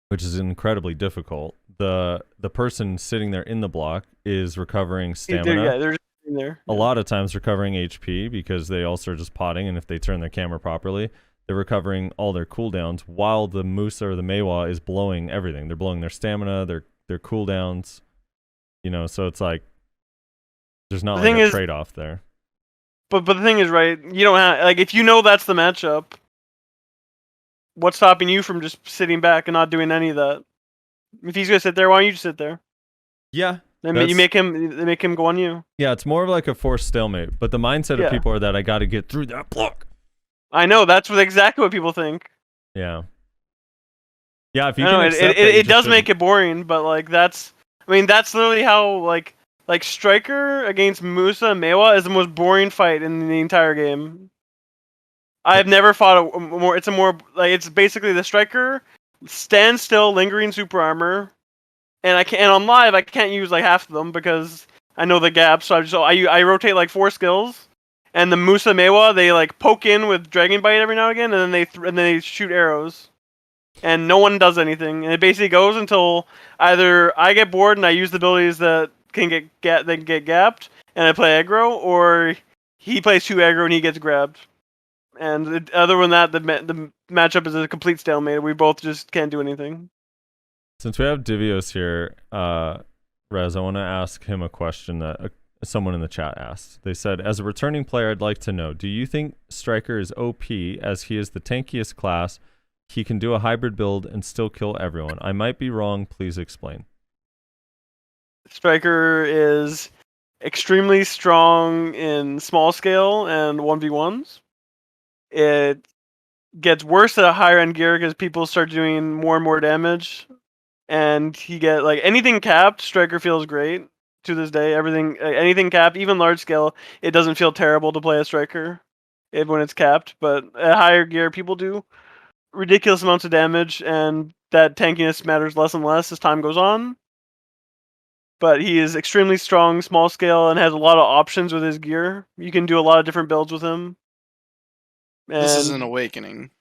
Speaker 3: which is incredibly difficult, the person sitting there in the block is recovering stamina.
Speaker 5: They're just sitting there.
Speaker 3: A lot of times recovering HP because they also are just potting, and if they turn their camera properly, they're recovering all their cooldowns while the Musa or the Meiwa is blowing everything. They're blowing their stamina, their cooldowns. You know, so it's like there's not
Speaker 5: The
Speaker 3: like
Speaker 5: thing
Speaker 3: a
Speaker 5: is-
Speaker 3: trade-off there.
Speaker 5: But the thing is, right? You don't have like if you know that's the matchup. What's stopping you from just sitting back and not doing any of that? If he's gonna sit there, why don't you just sit there?
Speaker 3: Yeah.
Speaker 5: Then
Speaker 3: That's-
Speaker 5: you make him go on you.
Speaker 3: Yeah, it's more of like a forced stalemate. But the mindset
Speaker 5: Yeah.
Speaker 3: of people are that I got to get through that block.
Speaker 5: I know that's exactly what people think.
Speaker 3: Yeah. Yeah, if you
Speaker 5: I
Speaker 3: can
Speaker 5: know
Speaker 3: accept
Speaker 5: it does make it boring, but like that's literally how like Striker against Musa and Mewa is the most boring fight in the entire game. I've never fought a more. It's a more like it's basically the Striker stand still, lingering super armor, and on live I can't use like half of them because I know the gaps. So I rotate like 4 skills, and the Musa Mewa they like poke in with Dragon Bite every now and again, and then they shoot arrows, and no one does anything, and it basically goes until either I get bored and I use the abilities that can get gapped, and I play aggro, or he plays 2 aggro and he gets grabbed. And other than that, the matchup is a complete stalemate. We both just can't do anything.
Speaker 3: Since we have Divios here, Rez, I want to ask him a question that someone in the chat asked. They said, as a returning player, I'd like to know, do you think Striker is OP as he is the tankiest class? He can do a hybrid build and still kill everyone. I might be wrong. Please explain.
Speaker 5: Striker is extremely strong in small scale and 1v1s. It gets worse at a higher end gear because people start doing more and more damage, and he get like anything capped. Striker feels great to this day. Anything capped, even large scale, it doesn't feel terrible to play a Striker when it's capped. But at higher gear, people do ridiculous amounts of damage, and that tankiness matters less and less as time goes on. But he is extremely strong, small scale, and has a lot of options with his gear. You can do a lot of different builds with him.
Speaker 4: This is
Speaker 5: And-
Speaker 4: an awakening.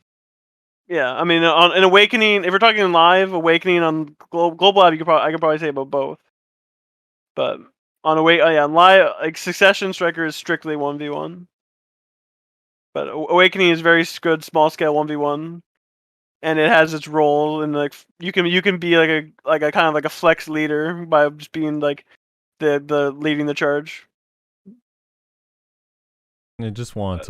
Speaker 5: Yeah, I mean, on an Awakening, if we're talking live, Awakening on GLabs, I could probably say about both. But on on live, like Succession Striker is strictly 1v1. But Awakening is very good small scale 1v1, and it has its role in like you can be like a kind of like a flex leader by just being like the leading the charge.
Speaker 3: I just want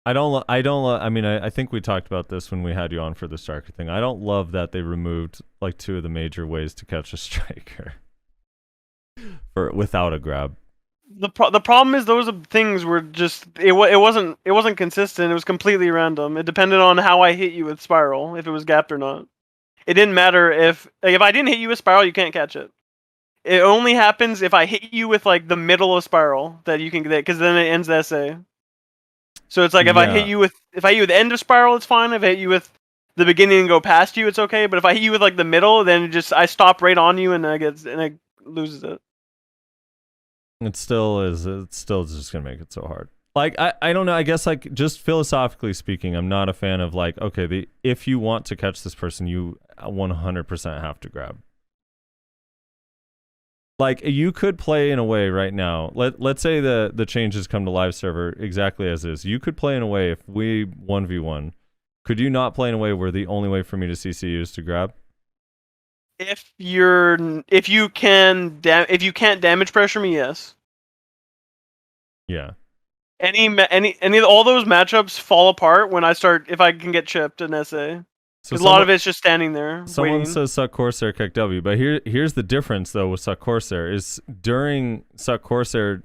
Speaker 3: I mean, I think we talked about this when we had you on for the Striker thing. I don't love that they removed like 2 of the major ways to catch a Striker without a grab.
Speaker 5: The problem is those things were just it wasn't consistent. It was completely random. It depended on how I hit you with Spiral, if it was gapped or not. It didn't matter if I didn't hit you with Spiral, you can't catch it. It only happens if I hit you with like the middle of Spiral that you can get, because then it ends the SA. So it's like if I hit you with the end of Spiral, it's fine. If I hit you with the beginning and go past you, it's okay. But if I hit you with like the middle, then I stop right on you and it loses it.
Speaker 3: It's still just gonna make it so hard. Like I don't know. I guess like just philosophically speaking, I'm not a fan of like if you want to catch this person, you 100% have to grab. Like you could play in a way right now. Let's say the changes come to live server exactly as is. You could play in a way if we 1v1. Could you not play in a way where the only way for me to CC you is to grab?
Speaker 5: If you can't damage pressure me, yes.
Speaker 3: Yeah.
Speaker 5: All those matchups fall apart when if I can get chipped in SA.
Speaker 3: So
Speaker 5: a lot of it's just standing there.
Speaker 3: Someone
Speaker 5: waiting.
Speaker 3: says Suck Corsair Kek W, but here's the difference though with Suck Corsair is during Suck Corsair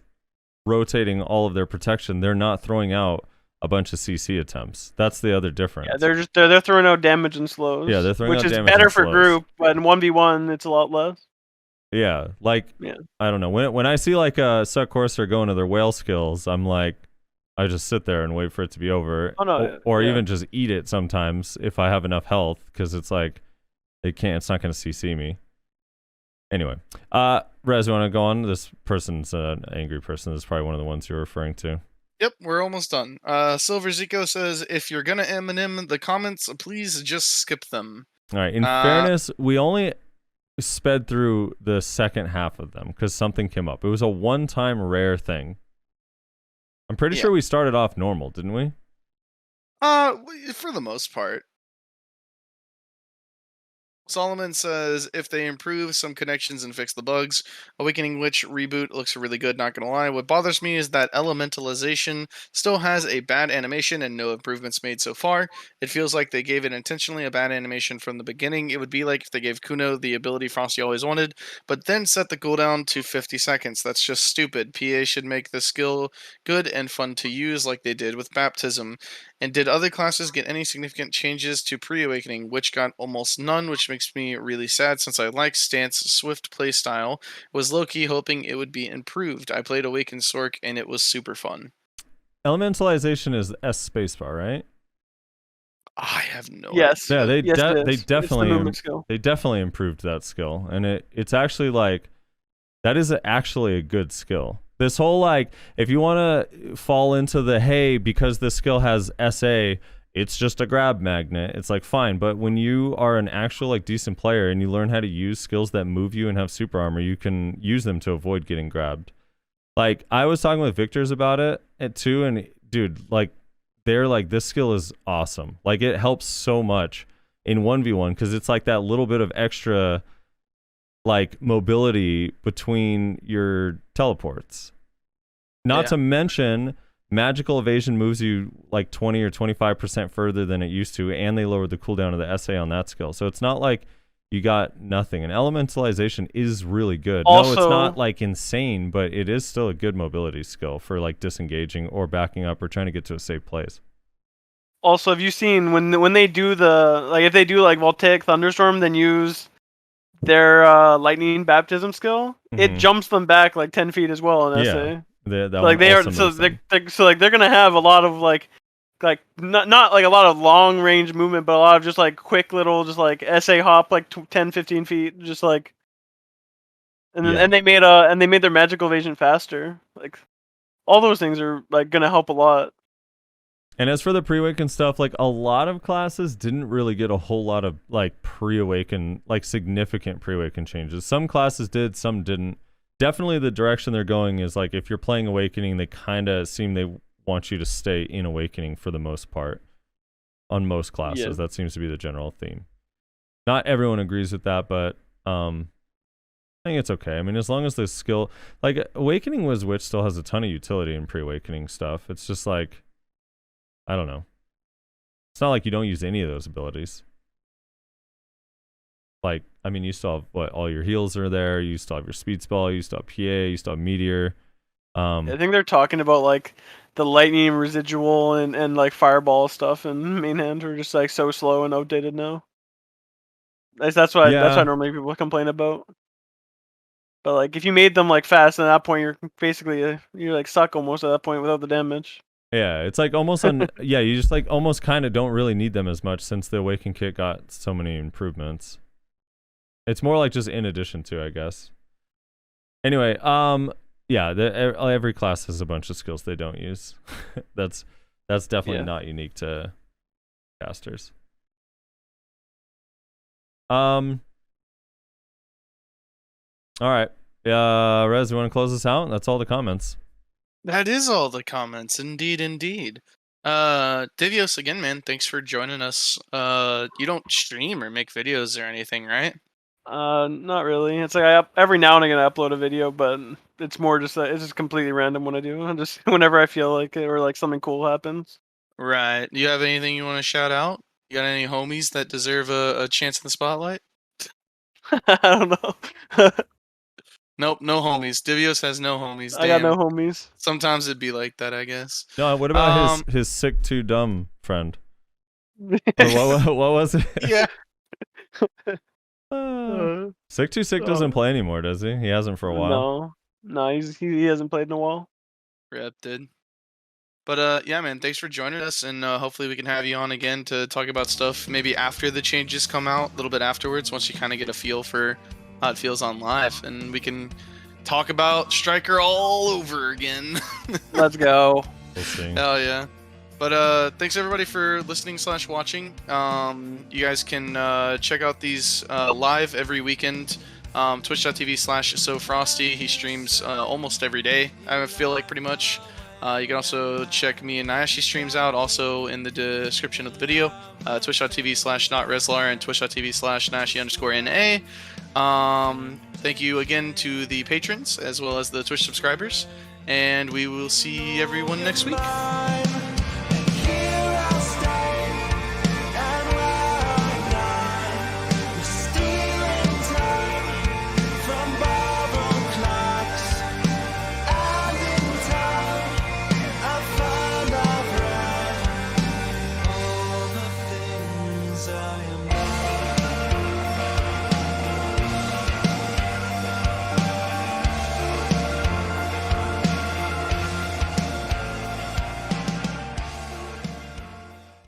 Speaker 3: rotating all of their protection, they're not throwing out a bunch of CC attempts. That's the other difference.
Speaker 5: Yeah, they're throwing out damage and slows.
Speaker 3: Yeah, they're throwing out
Speaker 5: which is
Speaker 3: damage
Speaker 5: better
Speaker 3: and
Speaker 5: for
Speaker 3: slows.
Speaker 5: group, but in 1v1 it's a lot less.
Speaker 3: Yeah, like
Speaker 5: Yeah.
Speaker 3: I don't know when I see like Suck Corsair going to their whale skills, I'm like, I just sit there and wait for it to be over, or even just eat it sometimes if I have enough health, because it's like it's not going to CC me. Anyway, Rez, you want to go on? This person's an angry person. This is probably one of the ones you're referring to.
Speaker 4: Yep, we're almost done. Silver Zico says, if you're gonna M&M the comments, please just skip them.
Speaker 3: All right. In fairness, we only sped through the second half of them because something came up. It was a one-time rare thing. I'm pretty sure we started off normal, didn't we?
Speaker 4: For the most part.
Speaker 2: Solomon says if they improve some connections and fix the bugs, Awakening Witch reboot looks really good, not gonna lie. What bothers me is that elementalization still has a bad animation and no improvements made so far. It feels like they gave it intentionally a bad animation from the beginning. It would be like if they gave Kuno the ability Frosty always wanted, but then set the cooldown to 50 seconds. That's just stupid. PA should make the skill good and fun to use like they did with Baptism. And did other classes get any significant changes to pre-awakening, which got almost none, which makes me really sad since I like Stance Swift playstyle. Was low-key hoping it would be improved. I played Awakened Sork and it was super fun.
Speaker 3: Elementalization is S spacebar, right?
Speaker 2: I have no
Speaker 5: Yes.
Speaker 3: Yeah, they
Speaker 5: Yes, it is.
Speaker 3: they
Speaker 5: It's the
Speaker 3: definitely
Speaker 5: movement skill.
Speaker 3: they definitely improved that skill, and it's actually like that is actually a good skill. This whole like, if you want to fall into the hey, because this skill has SA, it's just a grab magnet. It's like fine, but when you are an actual like decent player and you learn how to use skills that move you and have super armor, you can use them to avoid getting grabbed. Like I was talking with Victors about it too, and dude, like they're like this skill is awesome. Like it helps so much in 1v1 because it's like that little bit of extra like mobility between your teleports. Not to mention magical evasion moves you like 20 or 25% further than it used to, and they lowered the cooldown of the SA on that skill. So it's not like you got nothing. And elementalization is really good.
Speaker 5: Also,
Speaker 3: no, it's not like insane, but it is still a good mobility skill for like disengaging or backing up or trying to get to a safe place.
Speaker 5: Also, have you seen when they do the like if they do like Voltaic Thunderstorm, then use their lightning baptism skill, it jumps them back like 10 feet as well in SA.
Speaker 3: Like
Speaker 5: they are so they're gonna have a lot of like not like a lot of long range movement, but a lot of just like quick little just like SA hop like 10-15 feet, just like and then and they made their magical evasion faster. Like all those things are like gonna help a lot.
Speaker 3: And as for the pre-awaken stuff, like a lot of classes didn't really get a whole lot of like pre-awaken, like significant pre-awaken changes. Some classes did, some didn't. Definitely the direction they're going is like if you're playing Awakening, they kind of seem they want you to stay in Awakening for the most part on most classes.
Speaker 5: Yeah.
Speaker 3: That seems to be the general theme. Not everyone agrees with that, but I think it's okay. I mean, as long as the skill, like Awakening Witch still has a ton of utility in pre-awakening stuff. It's just like, I don't know. It's not like you don't use any of those abilities. Like, I mean, you still have all your heals are there. You still have your speed spell. You still have PA. You still have Meteor.
Speaker 5: I think they're talking about like the lightning residual and like fireball stuff and main hand are just like so slow and outdated now. That's what normally people complain about. But like if you made them like fast, at that point you're basically you're like suck almost at that point without the damage.
Speaker 3: Yeah, it's like almost yeah, you just like almost kind of don't really need them as much since the Awaken kit got so many improvements. It's more like just in addition to, I guess. Anyway, yeah, every class has a bunch of skills they don't use. that's definitely not unique to casters. All right. Rez, you want to close this out? That's all the comments.
Speaker 2: That is all the comments. Indeed, indeed. Divios, again, man, thanks for joining us. You don't stream or make videos or anything, right?
Speaker 5: Not really. It's like every now and again I upload a video, but it's more just it's just completely random when I do. I'm just whenever I feel like it or like something cool happens.
Speaker 2: Right. Do you have anything you want to shout out? You got any homies that deserve a chance in the spotlight?
Speaker 5: I don't know.
Speaker 2: Nope, no homies. Divios has no homies. Damn.
Speaker 5: I got no homies.
Speaker 2: Sometimes it'd be like that, I guess.
Speaker 3: No, what about his sick too dumb friend? What was it?
Speaker 2: Yeah.
Speaker 3: Sick too sick doesn't play anymore, does he? He hasn't for a while.
Speaker 5: No, he hasn't played in a while.
Speaker 2: Rep did. But yeah, man, thanks for joining us, and hopefully we can have you on again to talk about stuff maybe after the changes come out, a little bit afterwards, once you kind of get a feel for how it feels on live, and we can talk about Striker all over again.
Speaker 5: Let's go.
Speaker 3: We'll see.
Speaker 2: Hell yeah. But thanks everybody for listening / watching. You guys can check out these live every weekend. Twitch.tv/SoFrosty. He streams almost every day, I feel like, pretty much.
Speaker 4: You can also check me and Nayashi streams out, also in the description of the video. Twitch.tv/notreslar and twitch.tv/Nayashi_NA. Thank you again to the patrons as well as the Twitch subscribers, and we will see everyone next week.